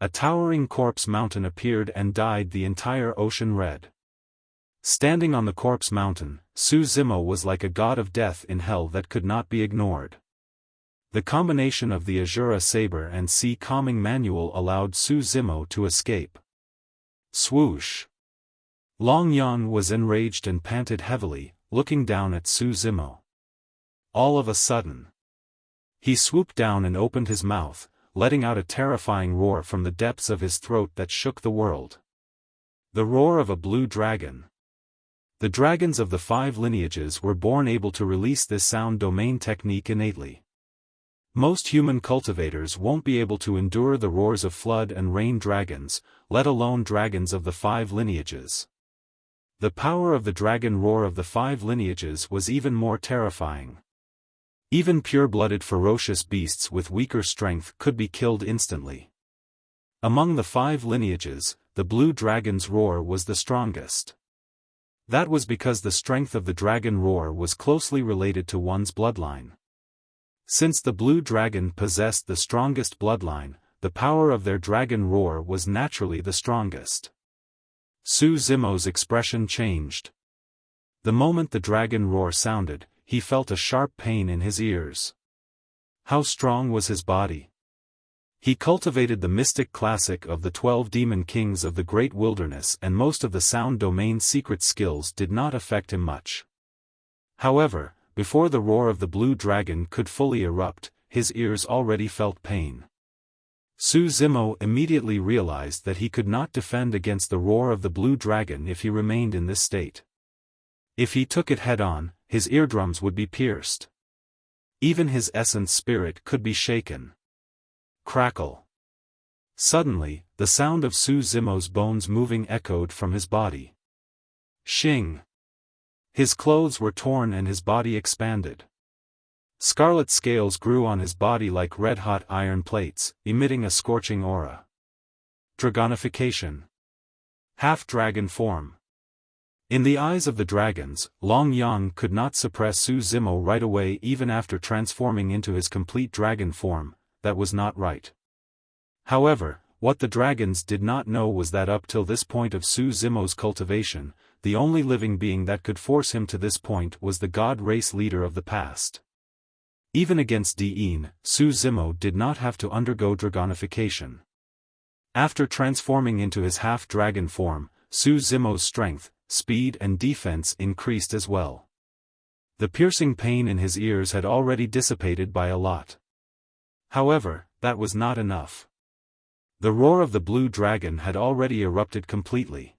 A towering corpse mountain appeared and dyed the entire ocean red. Standing on the corpse mountain, Su Zimo was like a god of death in hell that could not be ignored. The combination of the Azura Saber and Sea Calming Manual allowed Su Zimo to escape. Swoosh! Long Yang was enraged and panted heavily, looking down at Su Zimo. All of a sudden, he swooped down and opened his mouth, letting out a terrifying roar from the depths of his throat that shook the world. The roar of a blue dragon. The dragons of the 5 lineages were born able to release this sound domain technique innately. Most human cultivators won't be able to endure the roars of flood and rain dragons, let alone dragons of the 5 lineages. The power of the dragon roar of the 5 lineages was even more terrifying. Even pure-blooded ferocious beasts with weaker strength could be killed instantly. Among the 5 lineages, the blue dragon's roar was the strongest. That was because the strength of the dragon roar was closely related to one's bloodline. Since the blue dragon possessed the strongest bloodline, the power of their dragon roar was naturally the strongest. Su Zimo's expression changed. The moment the dragon roar sounded, he felt a sharp pain in his ears. How strong was his body? He cultivated the mystic classic of the 12 demon kings of the great wilderness, and most of the sound domain's secret skills did not affect him much. However, before the roar of the blue dragon could fully erupt, his ears already felt pain. Su Zimo immediately realized that he could not defend against the roar of the blue dragon if he remained in this state. If he took it head-on, his eardrums would be pierced. Even his essence spirit could be shaken. Crackle. Suddenly, the sound of Su Zimo's bones moving echoed from his body. Shing. His clothes were torn and his body expanded. Scarlet scales grew on his body like red-hot iron plates, emitting a scorching aura. Dragonification. Half-dragon form. In the eyes of the dragons, Long Yang could not suppress Su Zimo right away even after transforming into his complete dragon form. That was not right. However, what the dragons did not know was that up till this point of Su Zimo's cultivation, the only living being that could force him to this point was the god race leader of the past. Even against Diin, Su Zimo did not have to undergo dragonification. After transforming into his half-dragon form, Su Zimo's strength, speed and defense increased as well. The piercing pain in his ears had already dissipated by a lot. However, that was not enough. The roar of the blue dragon had already erupted completely.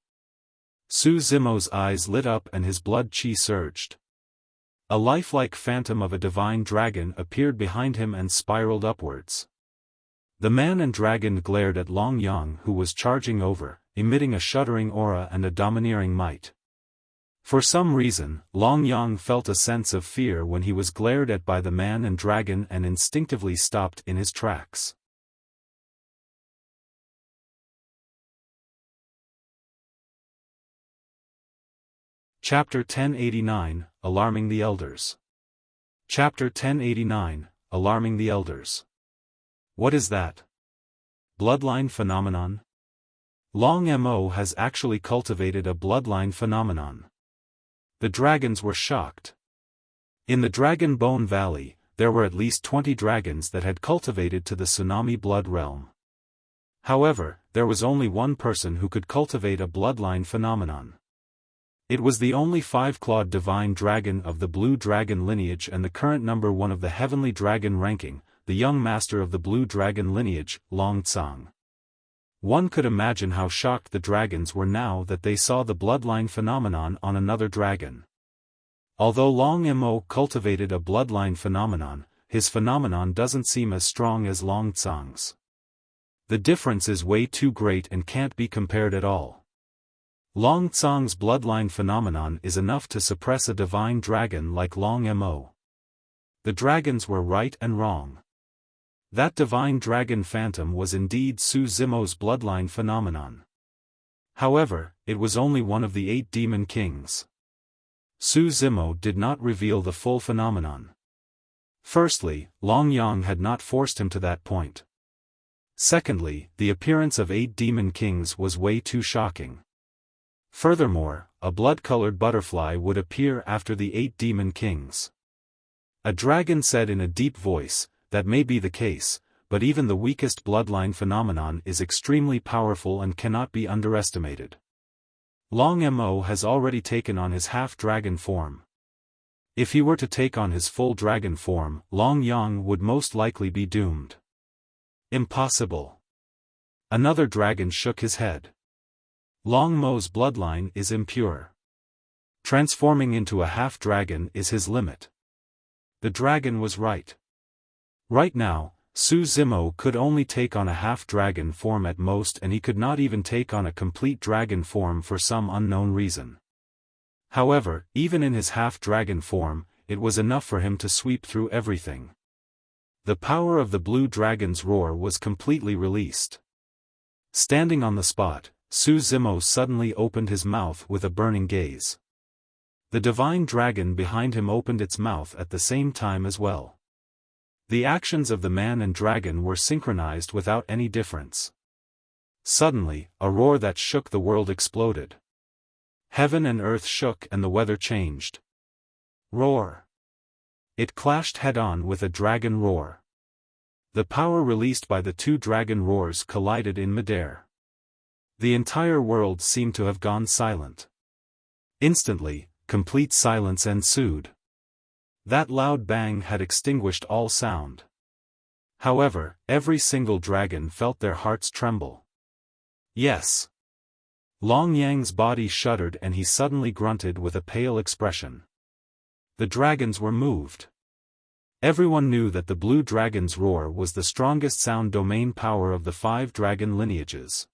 Su Zimo's eyes lit up and his blood chi surged. A lifelike phantom of a divine dragon appeared behind him and spiraled upwards. The man and dragon glared at Long Yang, who was charging over, emitting a shuddering aura and a domineering might. For some reason, Long Yang felt a sense of fear when he was glared at by the man and dragon and instinctively stopped in his tracks. Chapter 1089, Alarming the Elders. Chapter 1089, Alarming the Elders. What is that? Bloodline phenomenon? Long Mo has actually cultivated a bloodline phenomenon. The dragons were shocked. In the Dragon Bone Valley, there were at least 20 dragons that had cultivated to the Tsunami Blood Realm. However, there was only one person who could cultivate a bloodline phenomenon. It was the only 5-clawed divine dragon of the Blue Dragon lineage and the current number 1 of the Heavenly Dragon ranking, the young master of the Blue Dragon lineage, Long Tsang. One could imagine how shocked the dragons were now that they saw the bloodline phenomenon on another dragon. Although Long Mo cultivated a bloodline phenomenon, his phenomenon doesn't seem as strong as Long Tsang's. The difference is way too great and can't be compared at all. Long Tsang's bloodline phenomenon is enough to suppress a divine dragon like Long Mo. The dragons were right and wrong. That divine dragon phantom was indeed Su Zimo's bloodline phenomenon. However, it was only one of the 8 demon kings. Su Zimo did not reveal the full phenomenon. Firstly, Long Yang had not forced him to that point. Secondly, the appearance of 8 demon kings was way too shocking. Furthermore, a blood-colored butterfly would appear after the 8 demon kings. A dragon said in a deep voice, "That may be the case, but even the weakest bloodline phenomenon is extremely powerful and cannot be underestimated." Long Mo has already taken on his half-dragon form. If he were to take on his full dragon form, Long Yang would most likely be doomed. Impossible. Another dragon shook his head. Long Mo's bloodline is impure. Transforming into a half-dragon is his limit. The dragon was right. Right now, Su Zimo could only take on a half-dragon form at most, and he could not even take on a complete dragon form for some unknown reason. However, even in his half-dragon form, it was enough for him to sweep through everything. The power of the blue dragon's roar was completely released. Standing on the spot, Su Zimo suddenly opened his mouth with a burning gaze. The divine dragon behind him opened its mouth at the same time as well. The actions of the man and dragon were synchronized without any difference. Suddenly, a roar that shook the world exploded. Heaven and earth shook and the weather changed. Roar. It clashed head-on with a dragon roar. The power released by the two dragon roars collided in midair. The entire world seemed to have gone silent. Instantly, complete silence ensued. That loud bang had extinguished all sound. However, every single dragon felt their hearts tremble. Yes. Long Yang's body shuddered and he suddenly grunted with a pale expression. The dragons were moved. Everyone knew that the blue dragon's roar was the strongest sound domain power of the 5 dragon lineages.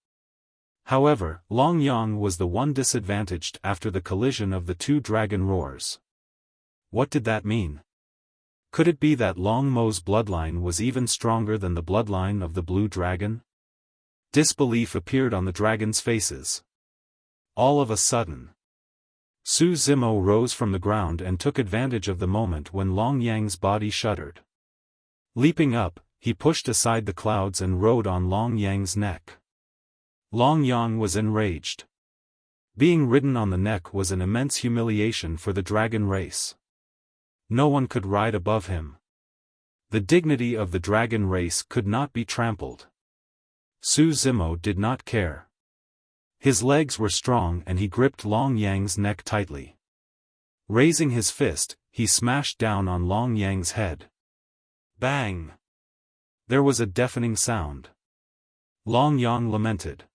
However, Long Yang was the one disadvantaged after the collision of the 2 dragon roars. What did that mean? Could it be that Long Mo's bloodline was even stronger than the bloodline of the blue dragon? Disbelief appeared on the dragons' faces. All of a sudden, Su Zimo rose from the ground and took advantage of the moment when Long Yang's body shuddered. Leaping up, he pushed aside the clouds and rode on Long Yang's neck. Long Yang was enraged. Being ridden on the neck was an immense humiliation for the dragon race. No one could ride above him. The dignity of the dragon race could not be trampled. Su Zimo did not care. His legs were strong and he gripped Long Yang's neck tightly. Raising his fist, he smashed down on Long Yang's head. Bang! There was a deafening sound. Long Yang lamented.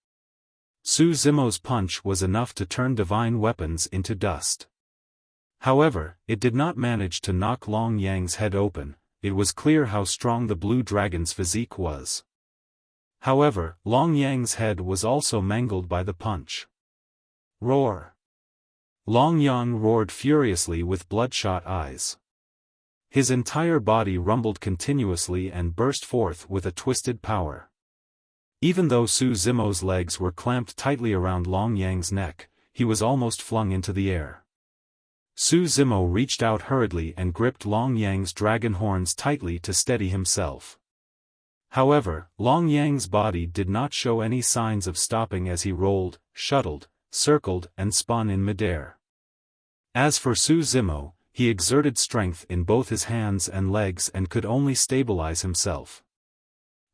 Su Zimo's punch was enough to turn divine weapons into dust. However, it did not manage to knock Long Yang's head open. It was clear how strong the blue dragon's physique was. However, Long Yang's head was also mangled by the punch. Roar! Long Yang roared furiously with bloodshot eyes. His entire body rumbled continuously and burst forth with a twisted power. Even though Su Zimo's legs were clamped tightly around Long Yang's neck, he was almost flung into the air. Su Zimo reached out hurriedly and gripped Long Yang's dragon horns tightly to steady himself. However, Long Yang's body did not show any signs of stopping as he rolled, shuttled, circled and spun in midair. As for Su Zimo, he exerted strength in both his hands and legs and could only stabilize himself.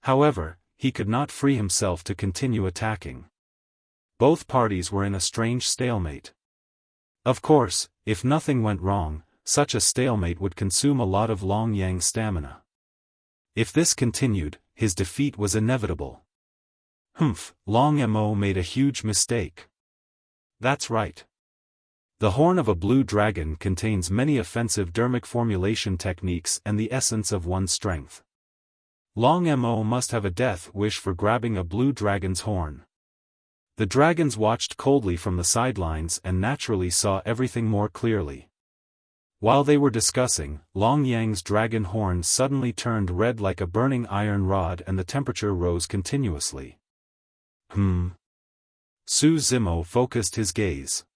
However, he could not free himself to continue attacking. Both parties were in a strange stalemate. Of course, if nothing went wrong, such a stalemate would consume a lot of Long Yang's stamina. If this continued, his defeat was inevitable. Long Mo made a huge mistake. That's right. The horn of a blue dragon contains many offensive dermic formulation techniques and the essence of one's strength. Long Mo must have a death wish for grabbing a blue dragon's horn. The dragons watched coldly from the sidelines and naturally saw everything more clearly. While they were discussing, Long Yang's dragon horn suddenly turned red like a burning iron rod and the temperature rose continuously. Su Zimo focused his gaze.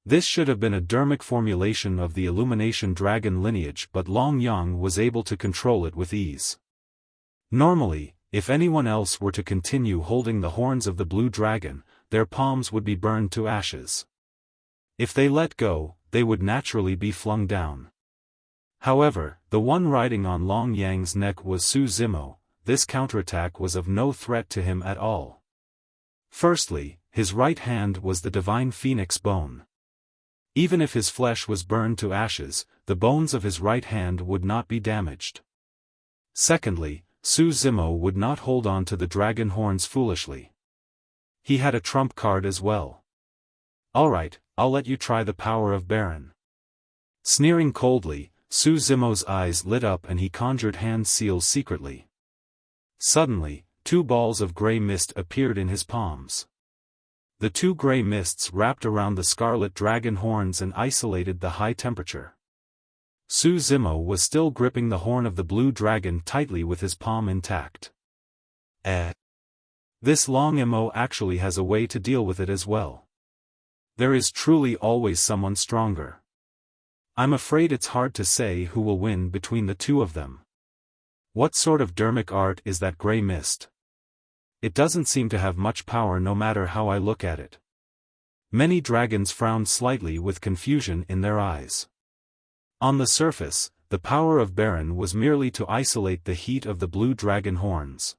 This should have been a dermic formulation of the Illumination dragon lineage, but Long Yang was able to control it with ease. Normally, if anyone else were to continue holding the horns of the blue dragon, their palms would be burned to ashes. If they let go, they would naturally be flung down. However, the one riding on Long Yang's neck was Su Zimo. This counterattack was of no threat to him at all. Firstly, his right hand was the divine phoenix bone. Even if his flesh was burned to ashes, the bones of his right hand would not be damaged. Secondly, Su Zimo would not hold on to the dragon horns foolishly. He had a trump card as well. Alright, I'll let you try the power of Baron. Sneering coldly, Su Zimo's eyes lit up and he conjured hand seals secretly. Suddenly, 2 balls of grey mist appeared in his palms. The two gray mists wrapped around the scarlet dragon horns and isolated the high temperature. Su Zimo was still gripping the horn of the blue dragon tightly with his palm intact. This long Mo actually has a way to deal with it as well. There is truly always someone stronger. I'm afraid it's hard to say who will win between the two of them. What sort of dermic art is that gray mist? It doesn't seem to have much power no matter how I look at it. Many dragons frowned slightly with confusion in their eyes. On the surface, the power of Baron was merely to isolate the heat of the blue dragon horns.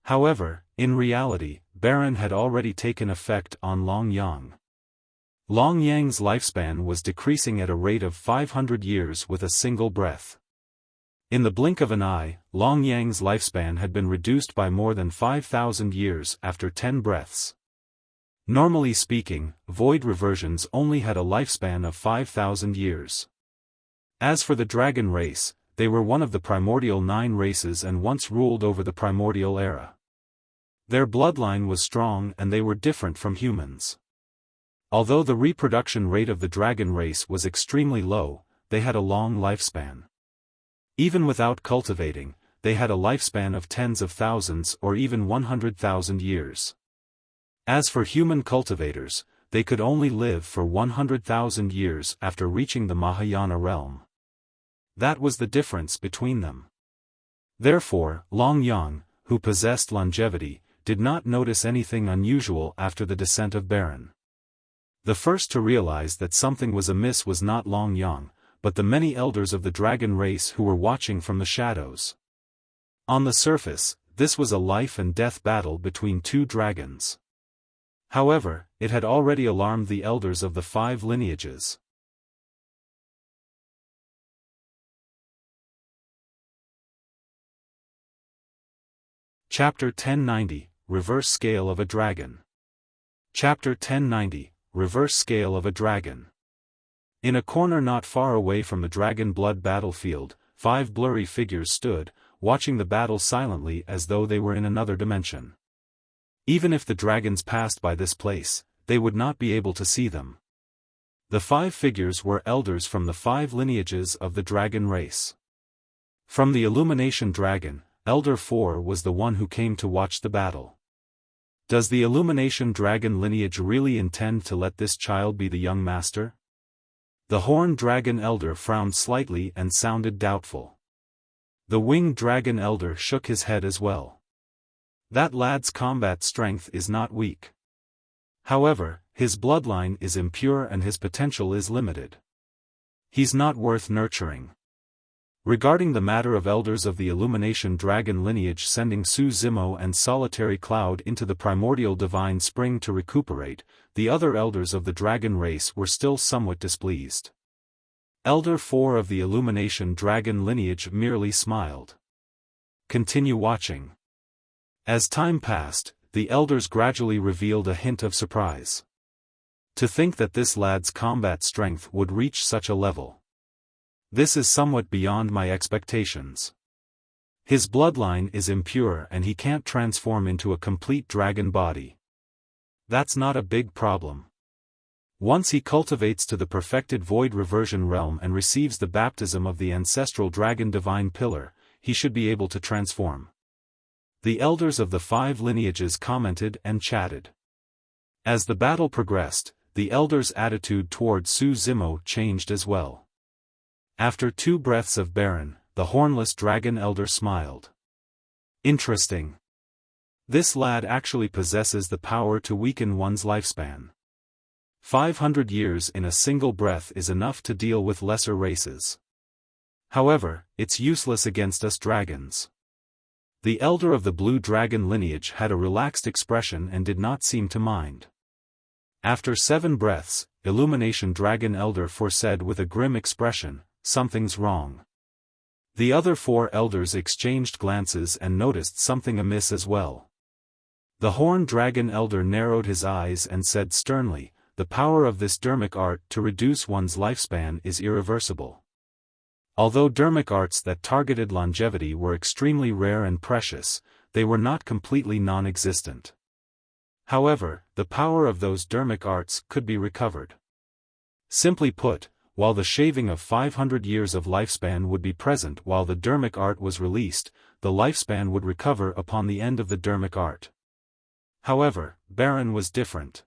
However, in reality, Baron had already taken effect on Long Yang. Long Yang's lifespan was decreasing at a rate of 500 years with a single breath. In the blink of an eye, Long Yang's lifespan had been reduced by more than 5,000 years after 10 breaths. Normally speaking, void reversions only had a lifespan of 5,000 years. As for the dragon race, they were one of the primordial 9 races and once ruled over the primordial era. Their bloodline was strong and they were different from humans. Although the reproduction rate of the dragon race was extremely low, they had a long lifespan. Even without cultivating, they had a lifespan of tens of thousands or even 100,000 years. As for human cultivators, they could only live for 100,000 years after reaching the Mahayana realm. That was the difference between them. Therefore, Long Yang, who possessed longevity, did not notice anything unusual after the descent of Baron. The first to realize that something was amiss was not Long Yang, but the many elders of the dragon race who were watching from the shadows. On the surface, this was a life and death battle between two dragons. However, it had already alarmed the elders of the 5 lineages. Chapter 1090, Reverse Scale of a Dragon. Chapter 1090, Reverse Scale of a Dragon. In a corner not far away from the dragon blood battlefield, 5 blurry figures stood, watching the battle silently as though they were in another dimension. Even if the dragons passed by this place, they would not be able to see them. The 5 figures were elders from the 5 lineages of the dragon race. From the Illumination Dragon, Elder 4 was the one who came to watch the battle. Does the Illumination Dragon lineage really intend to let this child be the young master? The Horned Dragon Elder frowned slightly and sounded doubtful. The Winged Dragon Elder shook his head as well. That lad's combat strength is not weak. However, his bloodline is impure and his potential is limited. He's not worth nurturing. Regarding the matter of elders of the Illumination Dragon lineage sending Su Zimo and Solitary Cloud into the primordial divine spring to recuperate, the other elders of the dragon race were still somewhat displeased. Elder 4 of the Illumination Dragon lineage merely smiled. Continue watching. As time passed, the elders gradually revealed a hint of surprise. To think that this lad's combat strength would reach such a level. This is somewhat beyond my expectations. His bloodline is impure and he can't transform into a complete dragon body. That's not a big problem. Once he cultivates to the perfected void reversion realm and receives the baptism of the ancestral dragon divine pillar, he should be able to transform. The elders of the 5 lineages commented and chatted. As the battle progressed, the elders' attitude toward Su Zimo changed as well. After 2 breaths of Baron, the hornless dragon elder smiled. Interesting. This lad actually possesses the power to weaken one's lifespan. 500 years in a single breath is enough to deal with lesser races. However, it's useless against us dragons. The elder of the blue dragon lineage had a relaxed expression and did not seem to mind. After 7 breaths, Illumination Dragon Elder 4 said with a grim expression, "Something's wrong." The other 4 elders exchanged glances and noticed something amiss as well. The Horned Dragon Elder narrowed his eyes and said sternly, "The power of this dermic art to reduce one's lifespan is irreversible." Although dermic arts that targeted longevity were extremely rare and precious, they were not completely non-existent. However, the power of those dermic arts could be recovered. Simply put, while the shaving of 500 years of lifespan would be present while the dermic art was released, the lifespan would recover upon the end of the dermic art. However, Baron was different.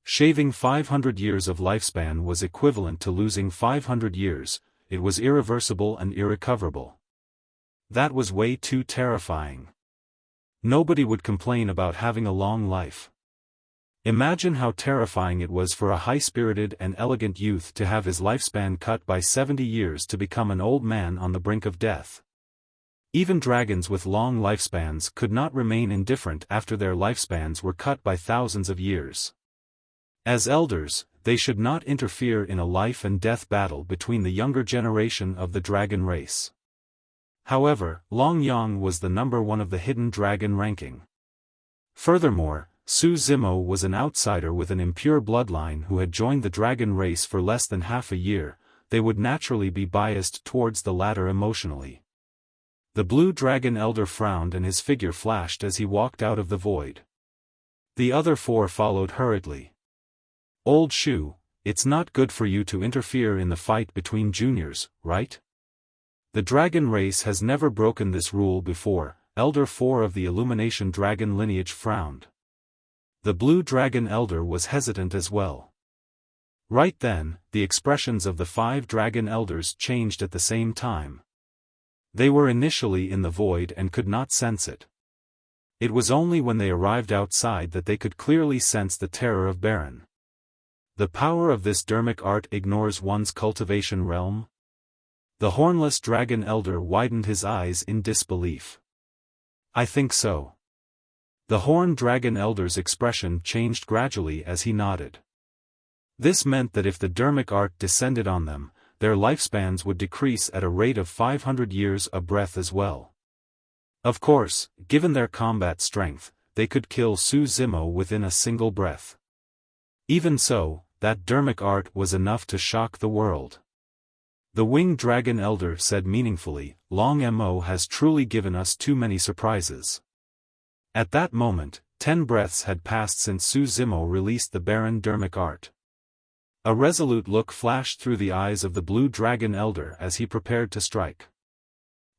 Shaving 500 years of lifespan was equivalent to losing 500 years, it was irreversible and irrecoverable. That was way too terrifying. Nobody would complain about having a long life. Imagine how terrifying it was for a high-spirited and elegant youth to have his lifespan cut by 70 years to become an old man on the brink of death. Even dragons with long lifespans could not remain indifferent after their lifespans were cut by thousands of years. As elders, they should not interfere in a life and death battle between the younger generation of the dragon race. However, Long Yang was the number one of the hidden dragon ranking. Furthermore, Su Zimo was an outsider with an impure bloodline who had joined the dragon race for less than half a year. They would naturally be biased towards the latter emotionally. The blue dragon elder frowned and his figure flashed as he walked out of the void. The other four followed hurriedly. Old Shu, it's not good for you to interfere in the fight between juniors, right? The dragon race has never broken this rule before. Elder 4 of the Illumination dragon lineage frowned. The blue dragon elder was hesitant as well. Right then, the expressions of the 5 dragon elders changed at the same time. They were initially in the void and could not sense it. It was only when they arrived outside that they could clearly sense the terror of Baron. The power of this dermic art ignores one's cultivation realm? The hornless dragon elder widened his eyes in disbelief. I think so. The horned dragon elder's expression changed gradually as he nodded. This meant that if the dermic art descended on them, their lifespans would decrease at a rate of 500 years a breath as well. Of course, given their combat strength, they could kill Su Zimo within a single breath. Even so, that dermic art was enough to shock the world. The winged dragon elder said meaningfully, Long Mo has truly given us too many surprises. At that moment, 10 breaths had passed since Su Zimo released the barren dermic art. A resolute look flashed through the eyes of the blue dragon elder as he prepared to strike.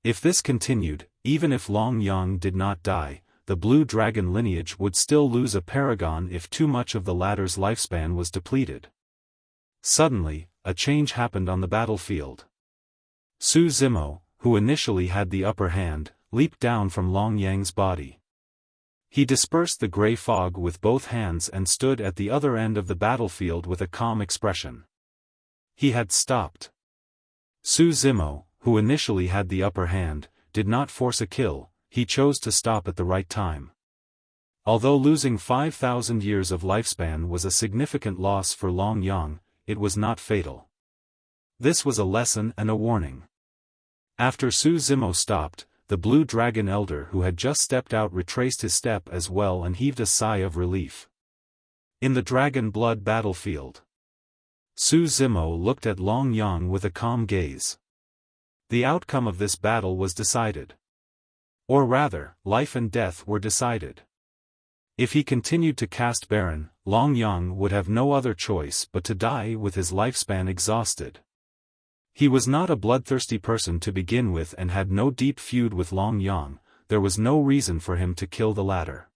If this continued, even if Long Yang did not die, the blue dragon lineage would still lose a paragon if too much of the latter's lifespan was depleted. Suddenly, a change happened on the battlefield. Su Zimo, who initially had the upper hand, leaped down from Long Yang's body. He dispersed the gray fog with both hands and stood at the other end of the battlefield with a calm expression. He had stopped. Su Zimo, who initially had the upper hand, did not force a kill, he chose to stop at the right time. Although losing 5,000 years of lifespan was a significant loss for Long Yang, it was not fatal. This was a lesson and a warning. After Su Zimo stopped, the blue dragon elder who had just stepped out retraced his step as well and heaved a sigh of relief. In the dragon blood battlefield, Su Zimo looked at Long Yang with a calm gaze. The outcome of this battle was decided. Or rather, life and death were decided. If he continued to cast Baron, Long Yang would have no other choice but to die with his lifespan exhausted. He was not a bloodthirsty person to begin with and had no deep feud with Long Yang. There was no reason for him to kill the latter.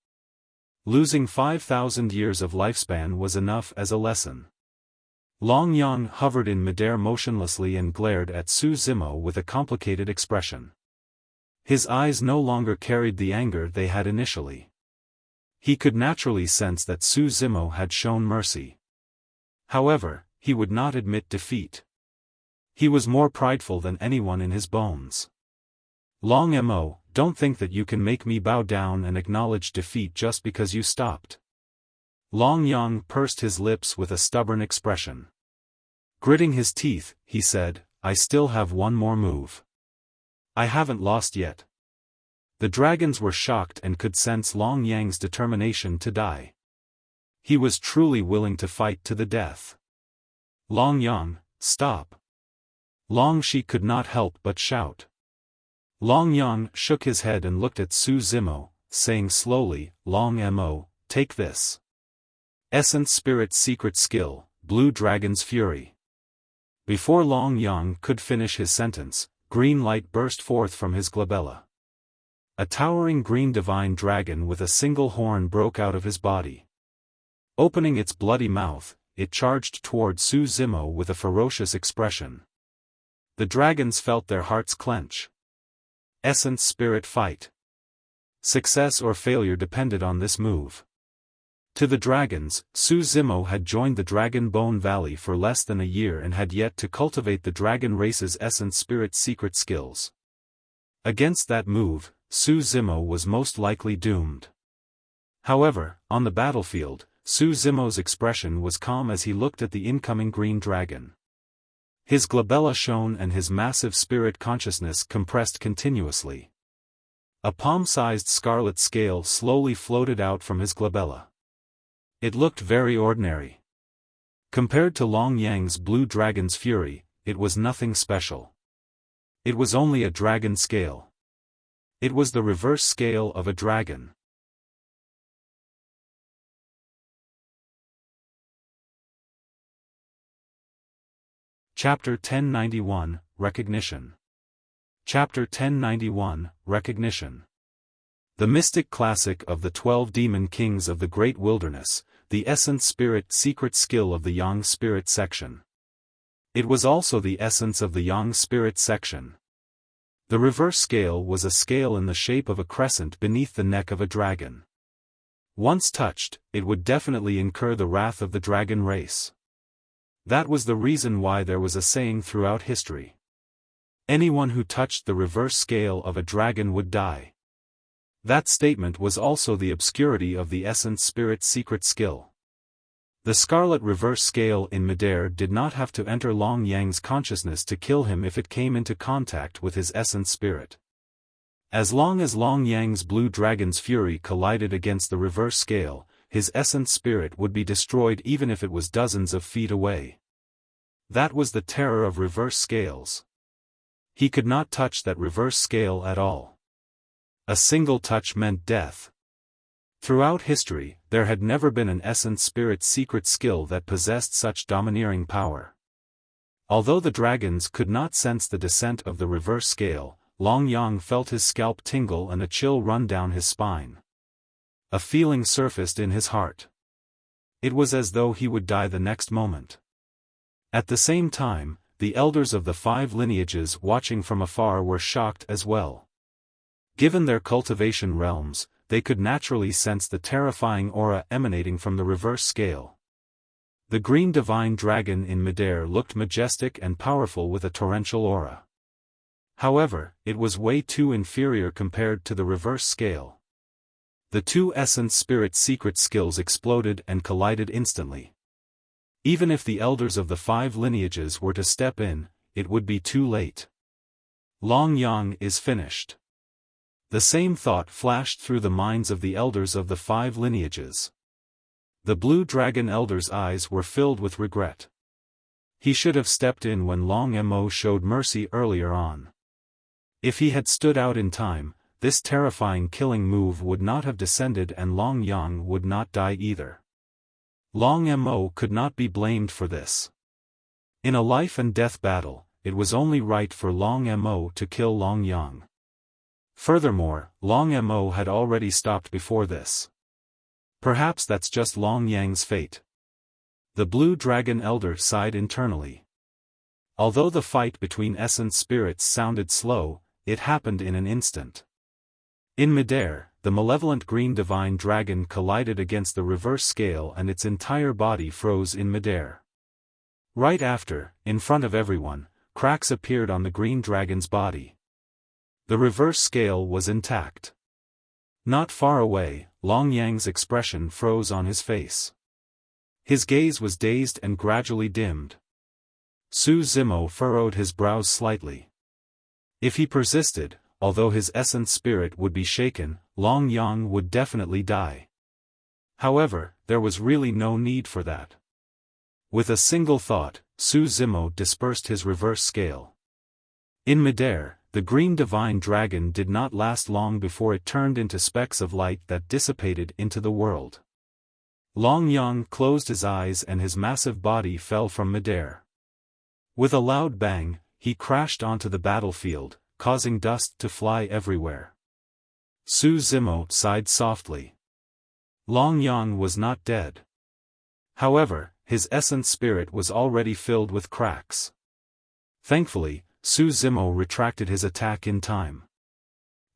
Losing 5,000 years of lifespan was enough as a lesson. Long Yang hovered in midair motionlessly and glared at Su Zimo with a complicated expression. His eyes no longer carried the anger they had initially. He could naturally sense that Su Zimo had shown mercy. However, he would not admit defeat. He was more prideful than anyone in his bones. Long Mo, don't think that you can make me bow down and acknowledge defeat just because you stopped. Long Yang pursed his lips with a stubborn expression. Gritting his teeth, he said, I still have one more move. I haven't lost yet. The dragons were shocked and could sense Long Yang's determination to die. He was truly willing to fight to the death. Long Yang, stop. Long Shi could not help but shout. Long Yang shook his head and looked at Su Zimo, saying slowly, Long Mo, take this. Essence Spirit's secret skill, Blue Dragon's Fury. Before Long Yang could finish his sentence, green light burst forth from his glabella. A towering green divine dragon with a single horn broke out of his body. Opening its bloody mouth, it charged toward Su Zimo with a ferocious expression. The dragons felt their hearts clench. Essence Spirit Fight. Success or failure depended on this move. To the dragons, Su Zimo had joined the Dragon Bone Valley for less than a year and had yet to cultivate the dragon race's Essence Spirit's secret skills. Against that move, Su Zimo was most likely doomed. However, on the battlefield, Su Zimo's expression was calm as he looked at the incoming green dragon. His glabella shone and his massive spirit consciousness compressed continuously. A palm-sized scarlet scale slowly floated out from his glabella. It looked very ordinary. Compared to Long Yang's Blue Dragon's Fury, it was nothing special. It was only a dragon scale. It was the reverse scale of a dragon. Chapter 1091, Recognition. Chapter 1091, Recognition. The mystic classic of the 12 demon kings of the Great Wilderness, the Essence Spirit secret skill of the Yang Spirit section. It was also the essence of the Yang Spirit section. The reverse scale was a scale in the shape of a crescent beneath the neck of a dragon. Once touched, it would definitely incur the wrath of the dragon race. That was the reason why there was a saying throughout history. Anyone who touched the reverse scale of a dragon would die. That statement was also the obscurity of the Essence Spirit's secret skill. The scarlet reverse scale in midair did not have to enter Long Yang's consciousness to kill him if it came into contact with his Essence Spirit. As long as Long Yang's Blue Dragon's Fury collided against the reverse scale, his Essence Spirit would be destroyed even if it was dozens of feet away. That was the terror of reverse scales. He could not touch that reverse scale at all. A single touch meant death. Throughout history, there had never been an Essence Spirit secret skill that possessed such domineering power. Although the dragons could not sense the descent of the reverse scale, Long Yang felt his scalp tingle and a chill run down his spine. A feeling surfaced in his heart. It was as though he would die the next moment. At the same time, the elders of the 5 lineages watching from afar were shocked as well. Given their cultivation realms, they could naturally sense the terrifying aura emanating from the reverse scale. The green divine dragon in midair looked majestic and powerful with a torrential aura. However, it was way too inferior compared to the reverse scale. The 2 Essence Spirit secret skills exploded and collided instantly. Even if the elders of the 5 lineages were to step in, it would be too late. Long Yang is finished. The same thought flashed through the minds of the elders of the 5 lineages. The Blue Dragon Elder's eyes were filled with regret. He should have stepped in when Long Mo showed mercy earlier on. If he had stood out in time, this terrifying killing move would not have descended and Long Yang would not die either. Long Mo could not be blamed for this. In a life and death battle, it was only right for Long Mo to kill Long Yang. Furthermore, Long Mo had already stopped before this. Perhaps that's just Long Yang's fate. The Blue Dragon Elder sighed internally. Although the fight between Essence Spirits sounded slow, it happened in an instant. In midair, the malevolent green divine dragon collided against the reverse scale and its entire body froze in midair. Right after, in front of everyone, cracks appeared on the green dragon's body. The reverse scale was intact. Not far away, Long Yang's expression froze on his face. His gaze was dazed and gradually dimmed. Su Zimo furrowed his brows slightly. If he persisted, although his Essence Spirit would be shaken, Long Yang would definitely die. However, there was really no need for that. With a single thought, Su Zimo dispersed his reverse scale. In midair, the green divine dragon did not last long before it turned into specks of light that dissipated into the world. Long Yang closed his eyes and his massive body fell from midair. With a loud bang, he crashed onto the battlefield, causing dust to fly everywhere. Su Zimo sighed softly. Long Yang was not dead. However, his essence spirit was already filled with cracks. Thankfully, Su Zimo retracted his attack in time.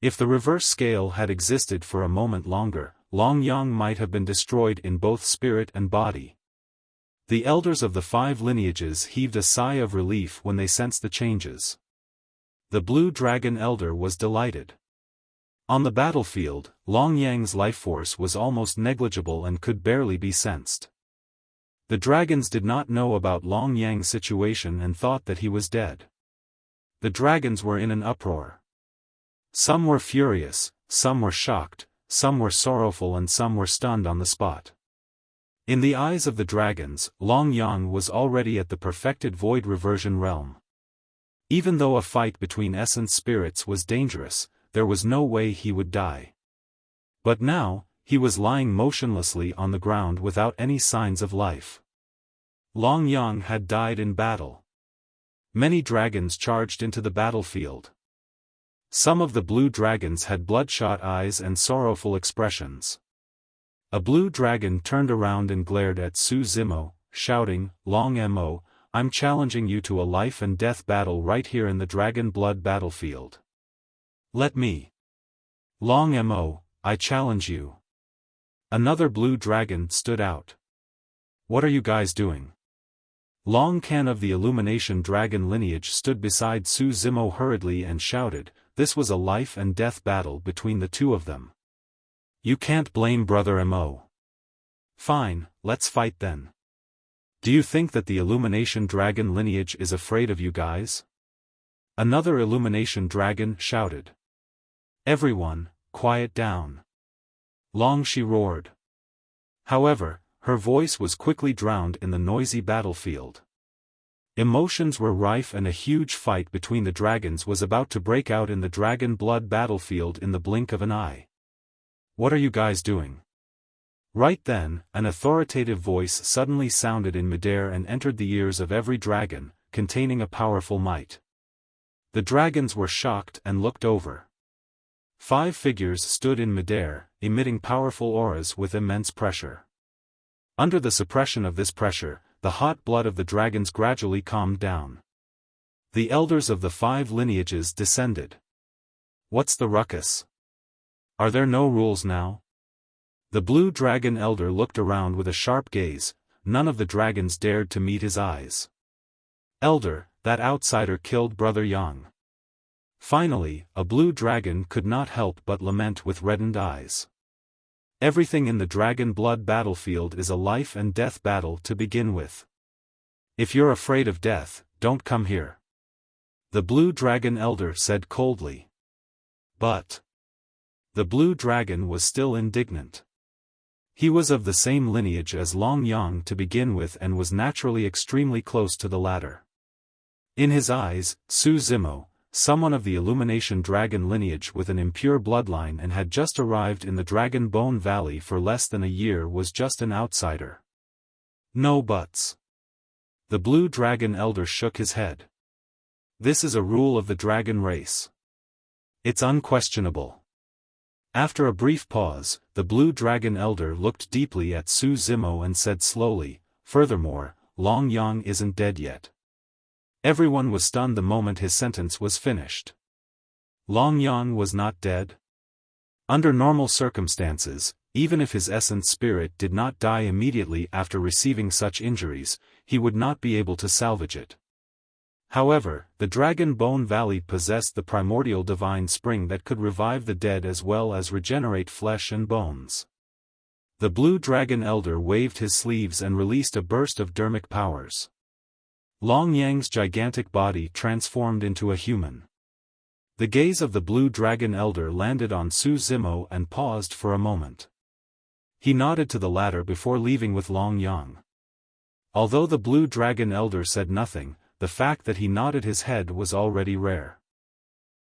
If the reverse scale had existed for a moment longer, Long Yang might have been destroyed in both spirit and body. The elders of the 5 lineages heaved a sigh of relief when they sensed the changes. The Blue Dragon Elder was delighted. On the battlefield, Long Yang's life force was almost negligible and could barely be sensed. The dragons did not know about Long Yang's situation and thought that he was dead. The dragons were in an uproar. Some were furious, some were shocked, some were sorrowful and some were stunned on the spot. In the eyes of the dragons, Long Yang was already at the perfected void reversion realm. Even though a fight between essence spirits was dangerous, there was no way he would die. But now, he was lying motionlessly on the ground without any signs of life. Long Yang had died in battle. Many dragons charged into the battlefield. Some of the blue dragons had bloodshot eyes and sorrowful expressions. A blue dragon turned around and glared at Su Zimo, shouting, "Long Mo, I'm challenging you to a life and death battle right here in the Dragon Blood battlefield. Let me. Long Mo, I challenge you." Another blue dragon stood out. "What are you guys doing?" Long Can of the Illumination Dragon lineage stood beside Su Zimo hurriedly and shouted, this was a life and death battle between the two of them. "You can't blame Brother Mo. Fine, let's fight then. Do you think that the Illumination Dragon lineage is afraid of you guys?" Another Illumination Dragon shouted. "Everyone, quiet down." Long she roared. However, her voice was quickly drowned in the noisy battlefield. Emotions were rife and a huge fight between the dragons was about to break out in the Dragon Blood battlefield in the blink of an eye. "What are you guys doing?" Right then, an authoritative voice suddenly sounded in midair and entered the ears of every dragon, containing a powerful might. The dragons were shocked and looked over. 5 figures stood in midair, emitting powerful auras with immense pressure. Under the suppression of this pressure, the hot blood of the dragons gradually calmed down. The elders of the 5 lineages descended. "What's the ruckus? Are there no rules now?" The blue dragon elder looked around with a sharp gaze. None of the dragons dared to meet his eyes. "Elder, that outsider killed Brother Yang." Finally, a blue dragon could not help but lament with reddened eyes. Everything in the Dragon Blood battlefield is a life and death battle to begin with. If you're afraid of death, don't come here. The blue dragon elder said coldly. But the blue dragon was still indignant. He was of the same lineage as Long Yang to begin with and was naturally extremely close to the latter. In his eyes, Su Zimo, someone of the Illumination Dragon lineage with an impure bloodline and had just arrived in the Dragon Bone Valley for less than a year, was just an outsider. No buts. The blue dragon elder shook his head. This is a rule of the dragon race. It's unquestionable. After a brief pause, the blue dragon elder looked deeply at Su Zimo and said slowly, "Furthermore, Long Yang isn't dead yet." Everyone was stunned the moment his sentence was finished. Long Yang was not dead? Under normal circumstances, even if his essence spirit did not die immediately after receiving such injuries, he would not be able to salvage it. However, the Dragon Bone Valley possessed the primordial divine spring that could revive the dead as well as regenerate flesh and bones. The blue dragon elder waved his sleeves and released a burst of dermic powers. Long Yang's gigantic body transformed into a human. The gaze of the blue dragon elder landed on Su Zimo and paused for a moment. He nodded to the latter before leaving with Long Yang. Although the blue dragon elder said nothing, the fact that he nodded his head was already rare.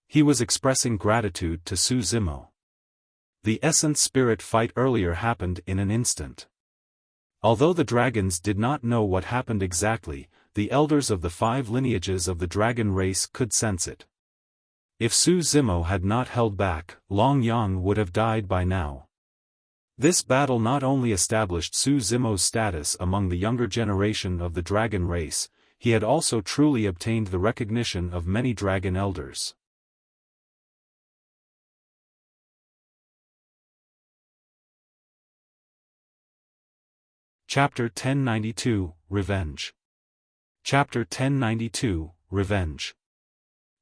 He was expressing gratitude to Su Zimo. The essence spirit fight earlier happened in an instant. Although the dragons did not know what happened exactly, the elders of the 5 lineages of the dragon race could sense it. If Su Zimo had not held back, Long Yang would have died by now. This battle not only established Su Zimo's status among the younger generation of the dragon race, he had also truly obtained the recognition of many dragon elders. Chapter 1092, Revenge. Chapter 1092, Revenge.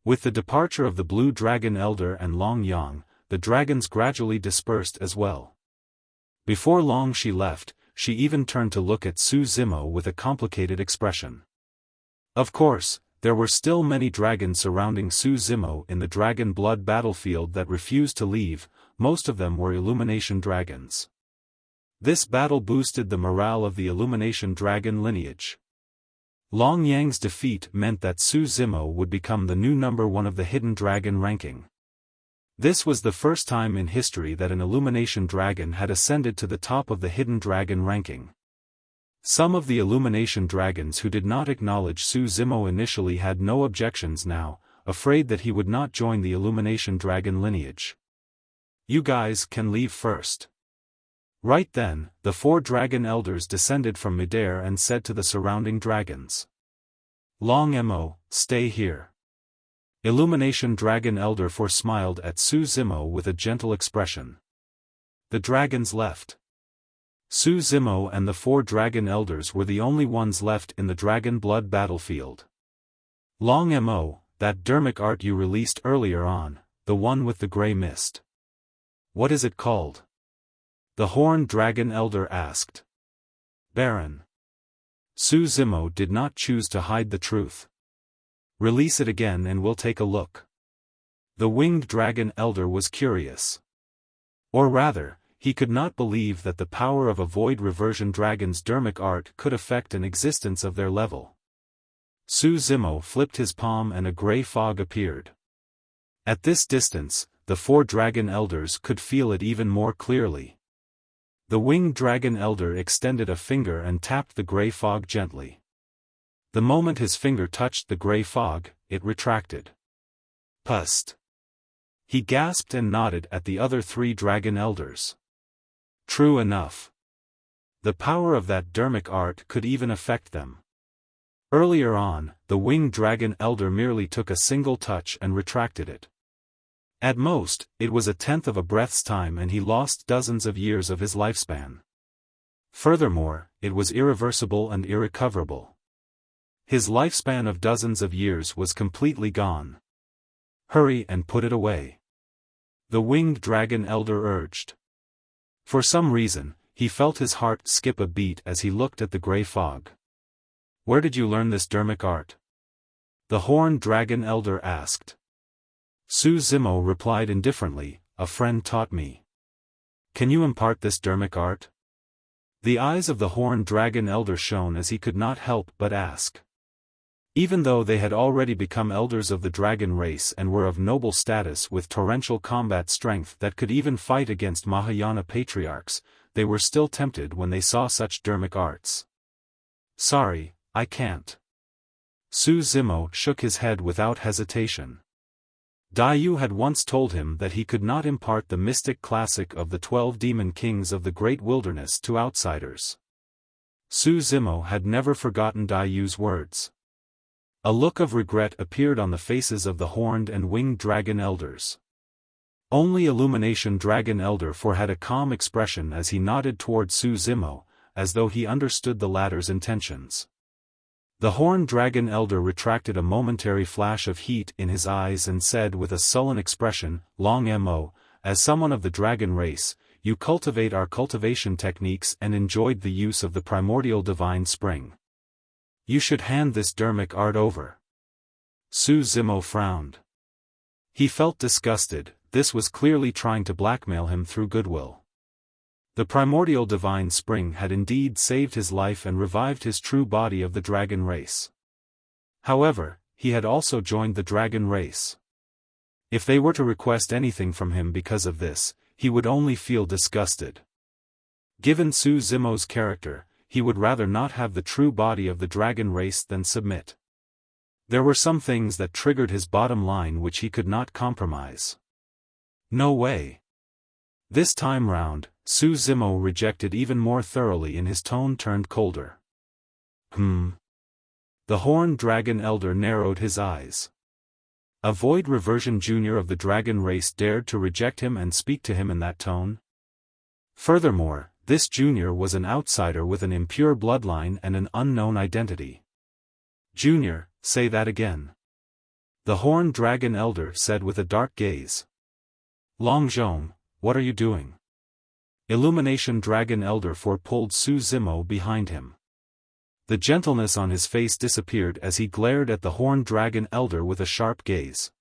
With the departure of the Blue Dragon Elder and Long Yang, the dragons gradually dispersed as well. Before long she left, she even turned to look at Su Zimo with a complicated expression. Of course, there were still many dragons surrounding Su Zimo in the dragon blood battlefield that refused to leave. Most of them were Illumination dragons. This battle boosted the morale of the Illumination dragon lineage. Long Yang's defeat meant that Su Zimo would become the new number 1 of the Hidden Dragon ranking. This was the first time in history that an Illumination dragon had ascended to the top of the Hidden Dragon ranking. Some of the Illumination dragons who did not acknowledge Su Zimo initially had no objections now, afraid that he would not join the Illumination dragon lineage. "You guys can leave first." Right then, the 4 dragon elders descended from midair and said to the surrounding dragons, "Long Mo, stay here." Illumination dragon elder 4 smiled at Su Zimo with a gentle expression. The dragons left. Su Zimo and the 4 dragon elders were the only ones left in the dragon blood battlefield. "Long Mo, that dermic art you released earlier on, the one with the grey mist. What is it called?" The Horned Dragon Elder asked. "Baron." Su Zimo did not choose to hide the truth. "Release it again and we'll take a look." The Winged Dragon Elder was curious. Or rather, he could not believe that the power of a Void Reversion Dragon's dermic art could affect an existence of their level. Su Zimo flipped his palm and a grey fog appeared. At this distance, the 4 dragon elders could feel it even more clearly. The Winged Dragon Elder extended a finger and tapped the grey fog gently. The moment his finger touched the grey fog, it retracted. "Pust." He gasped and nodded at the other 3 dragon elders. True enough. The power of that dermic art could even affect them. Earlier on, the Winged Dragon Elder merely took a single touch and retracted it. At most, it was a tenth of a breath's time and he lost dozens of years of his lifespan. Furthermore, it was irreversible and irrecoverable. His lifespan of dozens of years was completely gone. "Hurry and put it away," the Winged Dragon Elder urged. For some reason, he felt his heart skip a beat as he looked at the grey fog. "Where did you learn this dermic art?" the Horned Dragon Elder asked. Su Zimo replied indifferently, "A friend taught me." "Can you impart this dermic art?" The eyes of the Horned Dragon Elder shone as he could not help but ask. Even though they had already become elders of the dragon race and were of noble status with torrential combat strength that could even fight against Mahayana patriarchs, they were still tempted when they saw such dermic arts. "Sorry, I can't." Su Zimo shook his head without hesitation. Daiyu had once told him that he could not impart the mystic classic of the 12 demon kings of the great wilderness to outsiders. Su Zimo had never forgotten Daiyu's words. A look of regret appeared on the faces of the Horned and Winged Dragon Elders. Only Illumination Dragon Elder 4 had a calm expression as he nodded toward Su Zimo, as though he understood the latter's intentions. The Horned Dragon Elder retracted a momentary flash of heat in his eyes and said with a sullen expression, "Long Mo, as someone of the dragon race, you cultivate our cultivation techniques and enjoyed the use of the primordial divine spring. You should hand this dermic art over." Su Zimo frowned. He felt disgusted. This was clearly trying to blackmail him through goodwill. The primordial divine spring had indeed saved his life and revived his true body of the dragon race. However, he had also joined the dragon race. If they were to request anything from him because of this, he would only feel disgusted. Given Su Zimo's character, he would rather not have the true body of the dragon race than submit. There were some things that triggered his bottom line which he could not compromise. No way. This time round, Su Zimo rejected even more thoroughly and his tone turned colder. The Horned Dragon Elder narrowed his eyes. A Void Reversion Junior of the dragon race dared to reject him and speak to him in that tone? Furthermore, this junior was an outsider with an impure bloodline and an unknown identity. Junior, say that again. The Horned Dragon Elder said with a dark gaze. Long Zhong, what are you doing? Illumination Dragon Elder 4 pulled Su Zimo behind him. The gentleness on his face disappeared as he glared at the Horned Dragon Elder with a sharp gaze.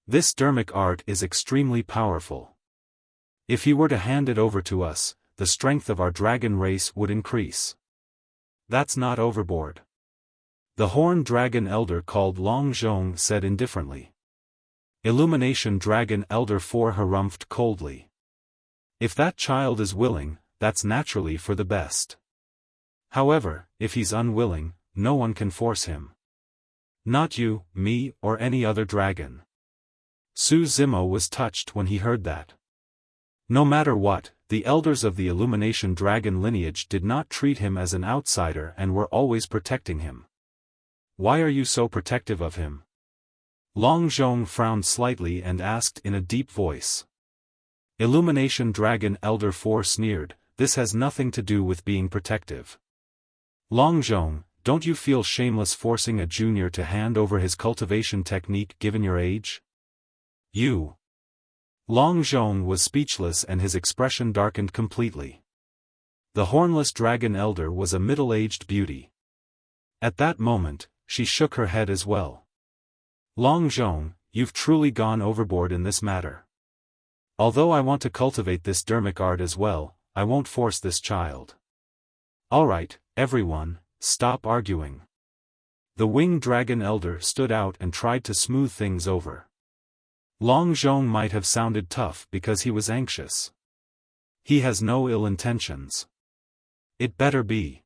This dermic art is extremely powerful. If he were to hand it over to us, the strength of our dragon race would increase. That's not overboard. The Horned Dragon Elder called Long Zhong said indifferently. Illumination Dragon Elder 4 harumphed coldly. If that child is willing, that's naturally for the best. However, if he's unwilling, no one can force him. Not you, me, or any other dragon. Su Zimo was touched when he heard that. No matter what, the elders of the Illumination Dragon lineage did not treat him as an outsider and were always protecting him. Why are you so protective of him? Long Zhong frowned slightly and asked in a deep voice. Illumination Dragon Elder 4 sneered, this has nothing to do with being protective. Long Zhong, don't you feel shameless forcing a junior to hand over his cultivation technique given your age? You. Long Zhong was speechless and his expression darkened completely. The Hornless Dragon Elder was a middle-aged beauty. At that moment, she shook her head as well. Long Zhong, you've truly gone overboard in this matter. Although I want to cultivate this dermic art as well, I won't force this child. Alright, everyone, stop arguing. The Winged Dragon Elder stood out and tried to smooth things over. Long Zhong might have sounded tough because he was anxious. He has no ill intentions. It better be.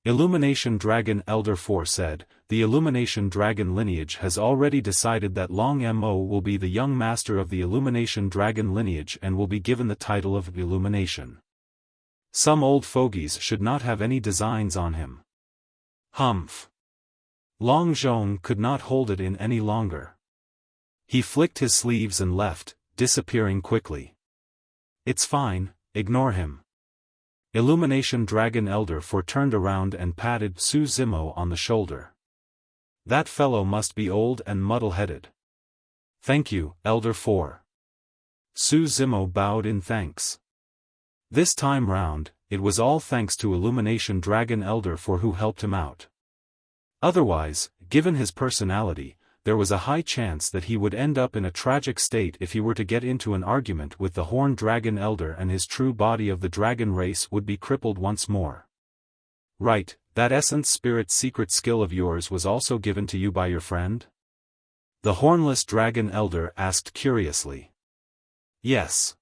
Illumination Dragon Elder 4 said, the Illumination Dragon lineage has already decided that Long Mo will be the young master of the Illumination Dragon lineage and will be given the title of Illumination. Some old fogies should not have any designs on him. Humph. Long Zhong could not hold it in any longer. He flicked his sleeves and left, disappearing quickly. It's fine, ignore him. Illumination Dragon Elder 4 turned around and patted Su Zimo on the shoulder. That fellow must be old and muddle-headed. Thank you, Elder 4. Su Zimo bowed in thanks. This time round, it was all thanks to Illumination Dragon Elder 4 who helped him out. Otherwise, given his personality, there was a high chance that he would end up in a tragic state if he were to get into an argument with the Horned Dragon Elder and his true body of the dragon race would be crippled once more. Right, that Essence Spirit secret skill of yours was also given to you by your friend? The Hornless Dragon Elder asked curiously. Yes.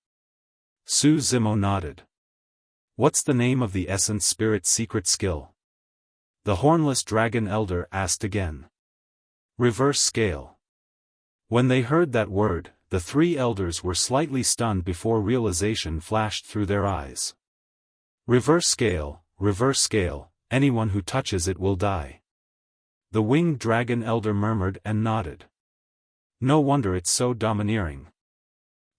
Su Zimo nodded. What's the name of the Essence Spirit secret skill? The Hornless Dragon Elder asked again. Reverse scale. When they heard that word, the three elders were slightly stunned before realization flashed through their eyes. Reverse scale, anyone who touches it will die. The Winged Dragon Elder murmured and nodded. No wonder it's so domineering.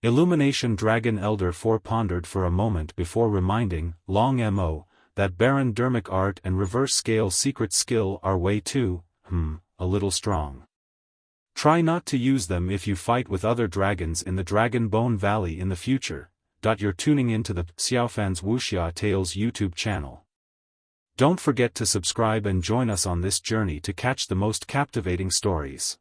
Illumination Dragon Elder 4 pondered for a moment before reminding Long Mo that Baron Dermic Art and Reverse Scale secret skill are way too, a little strong. Try not to use them if you fight with other dragons in the Dragon Bone Valley in the future. You're tuning into the Xiaofan's Wuxia Tales YouTube channel. Don't forget to subscribe and join us on this journey to catch the most captivating stories.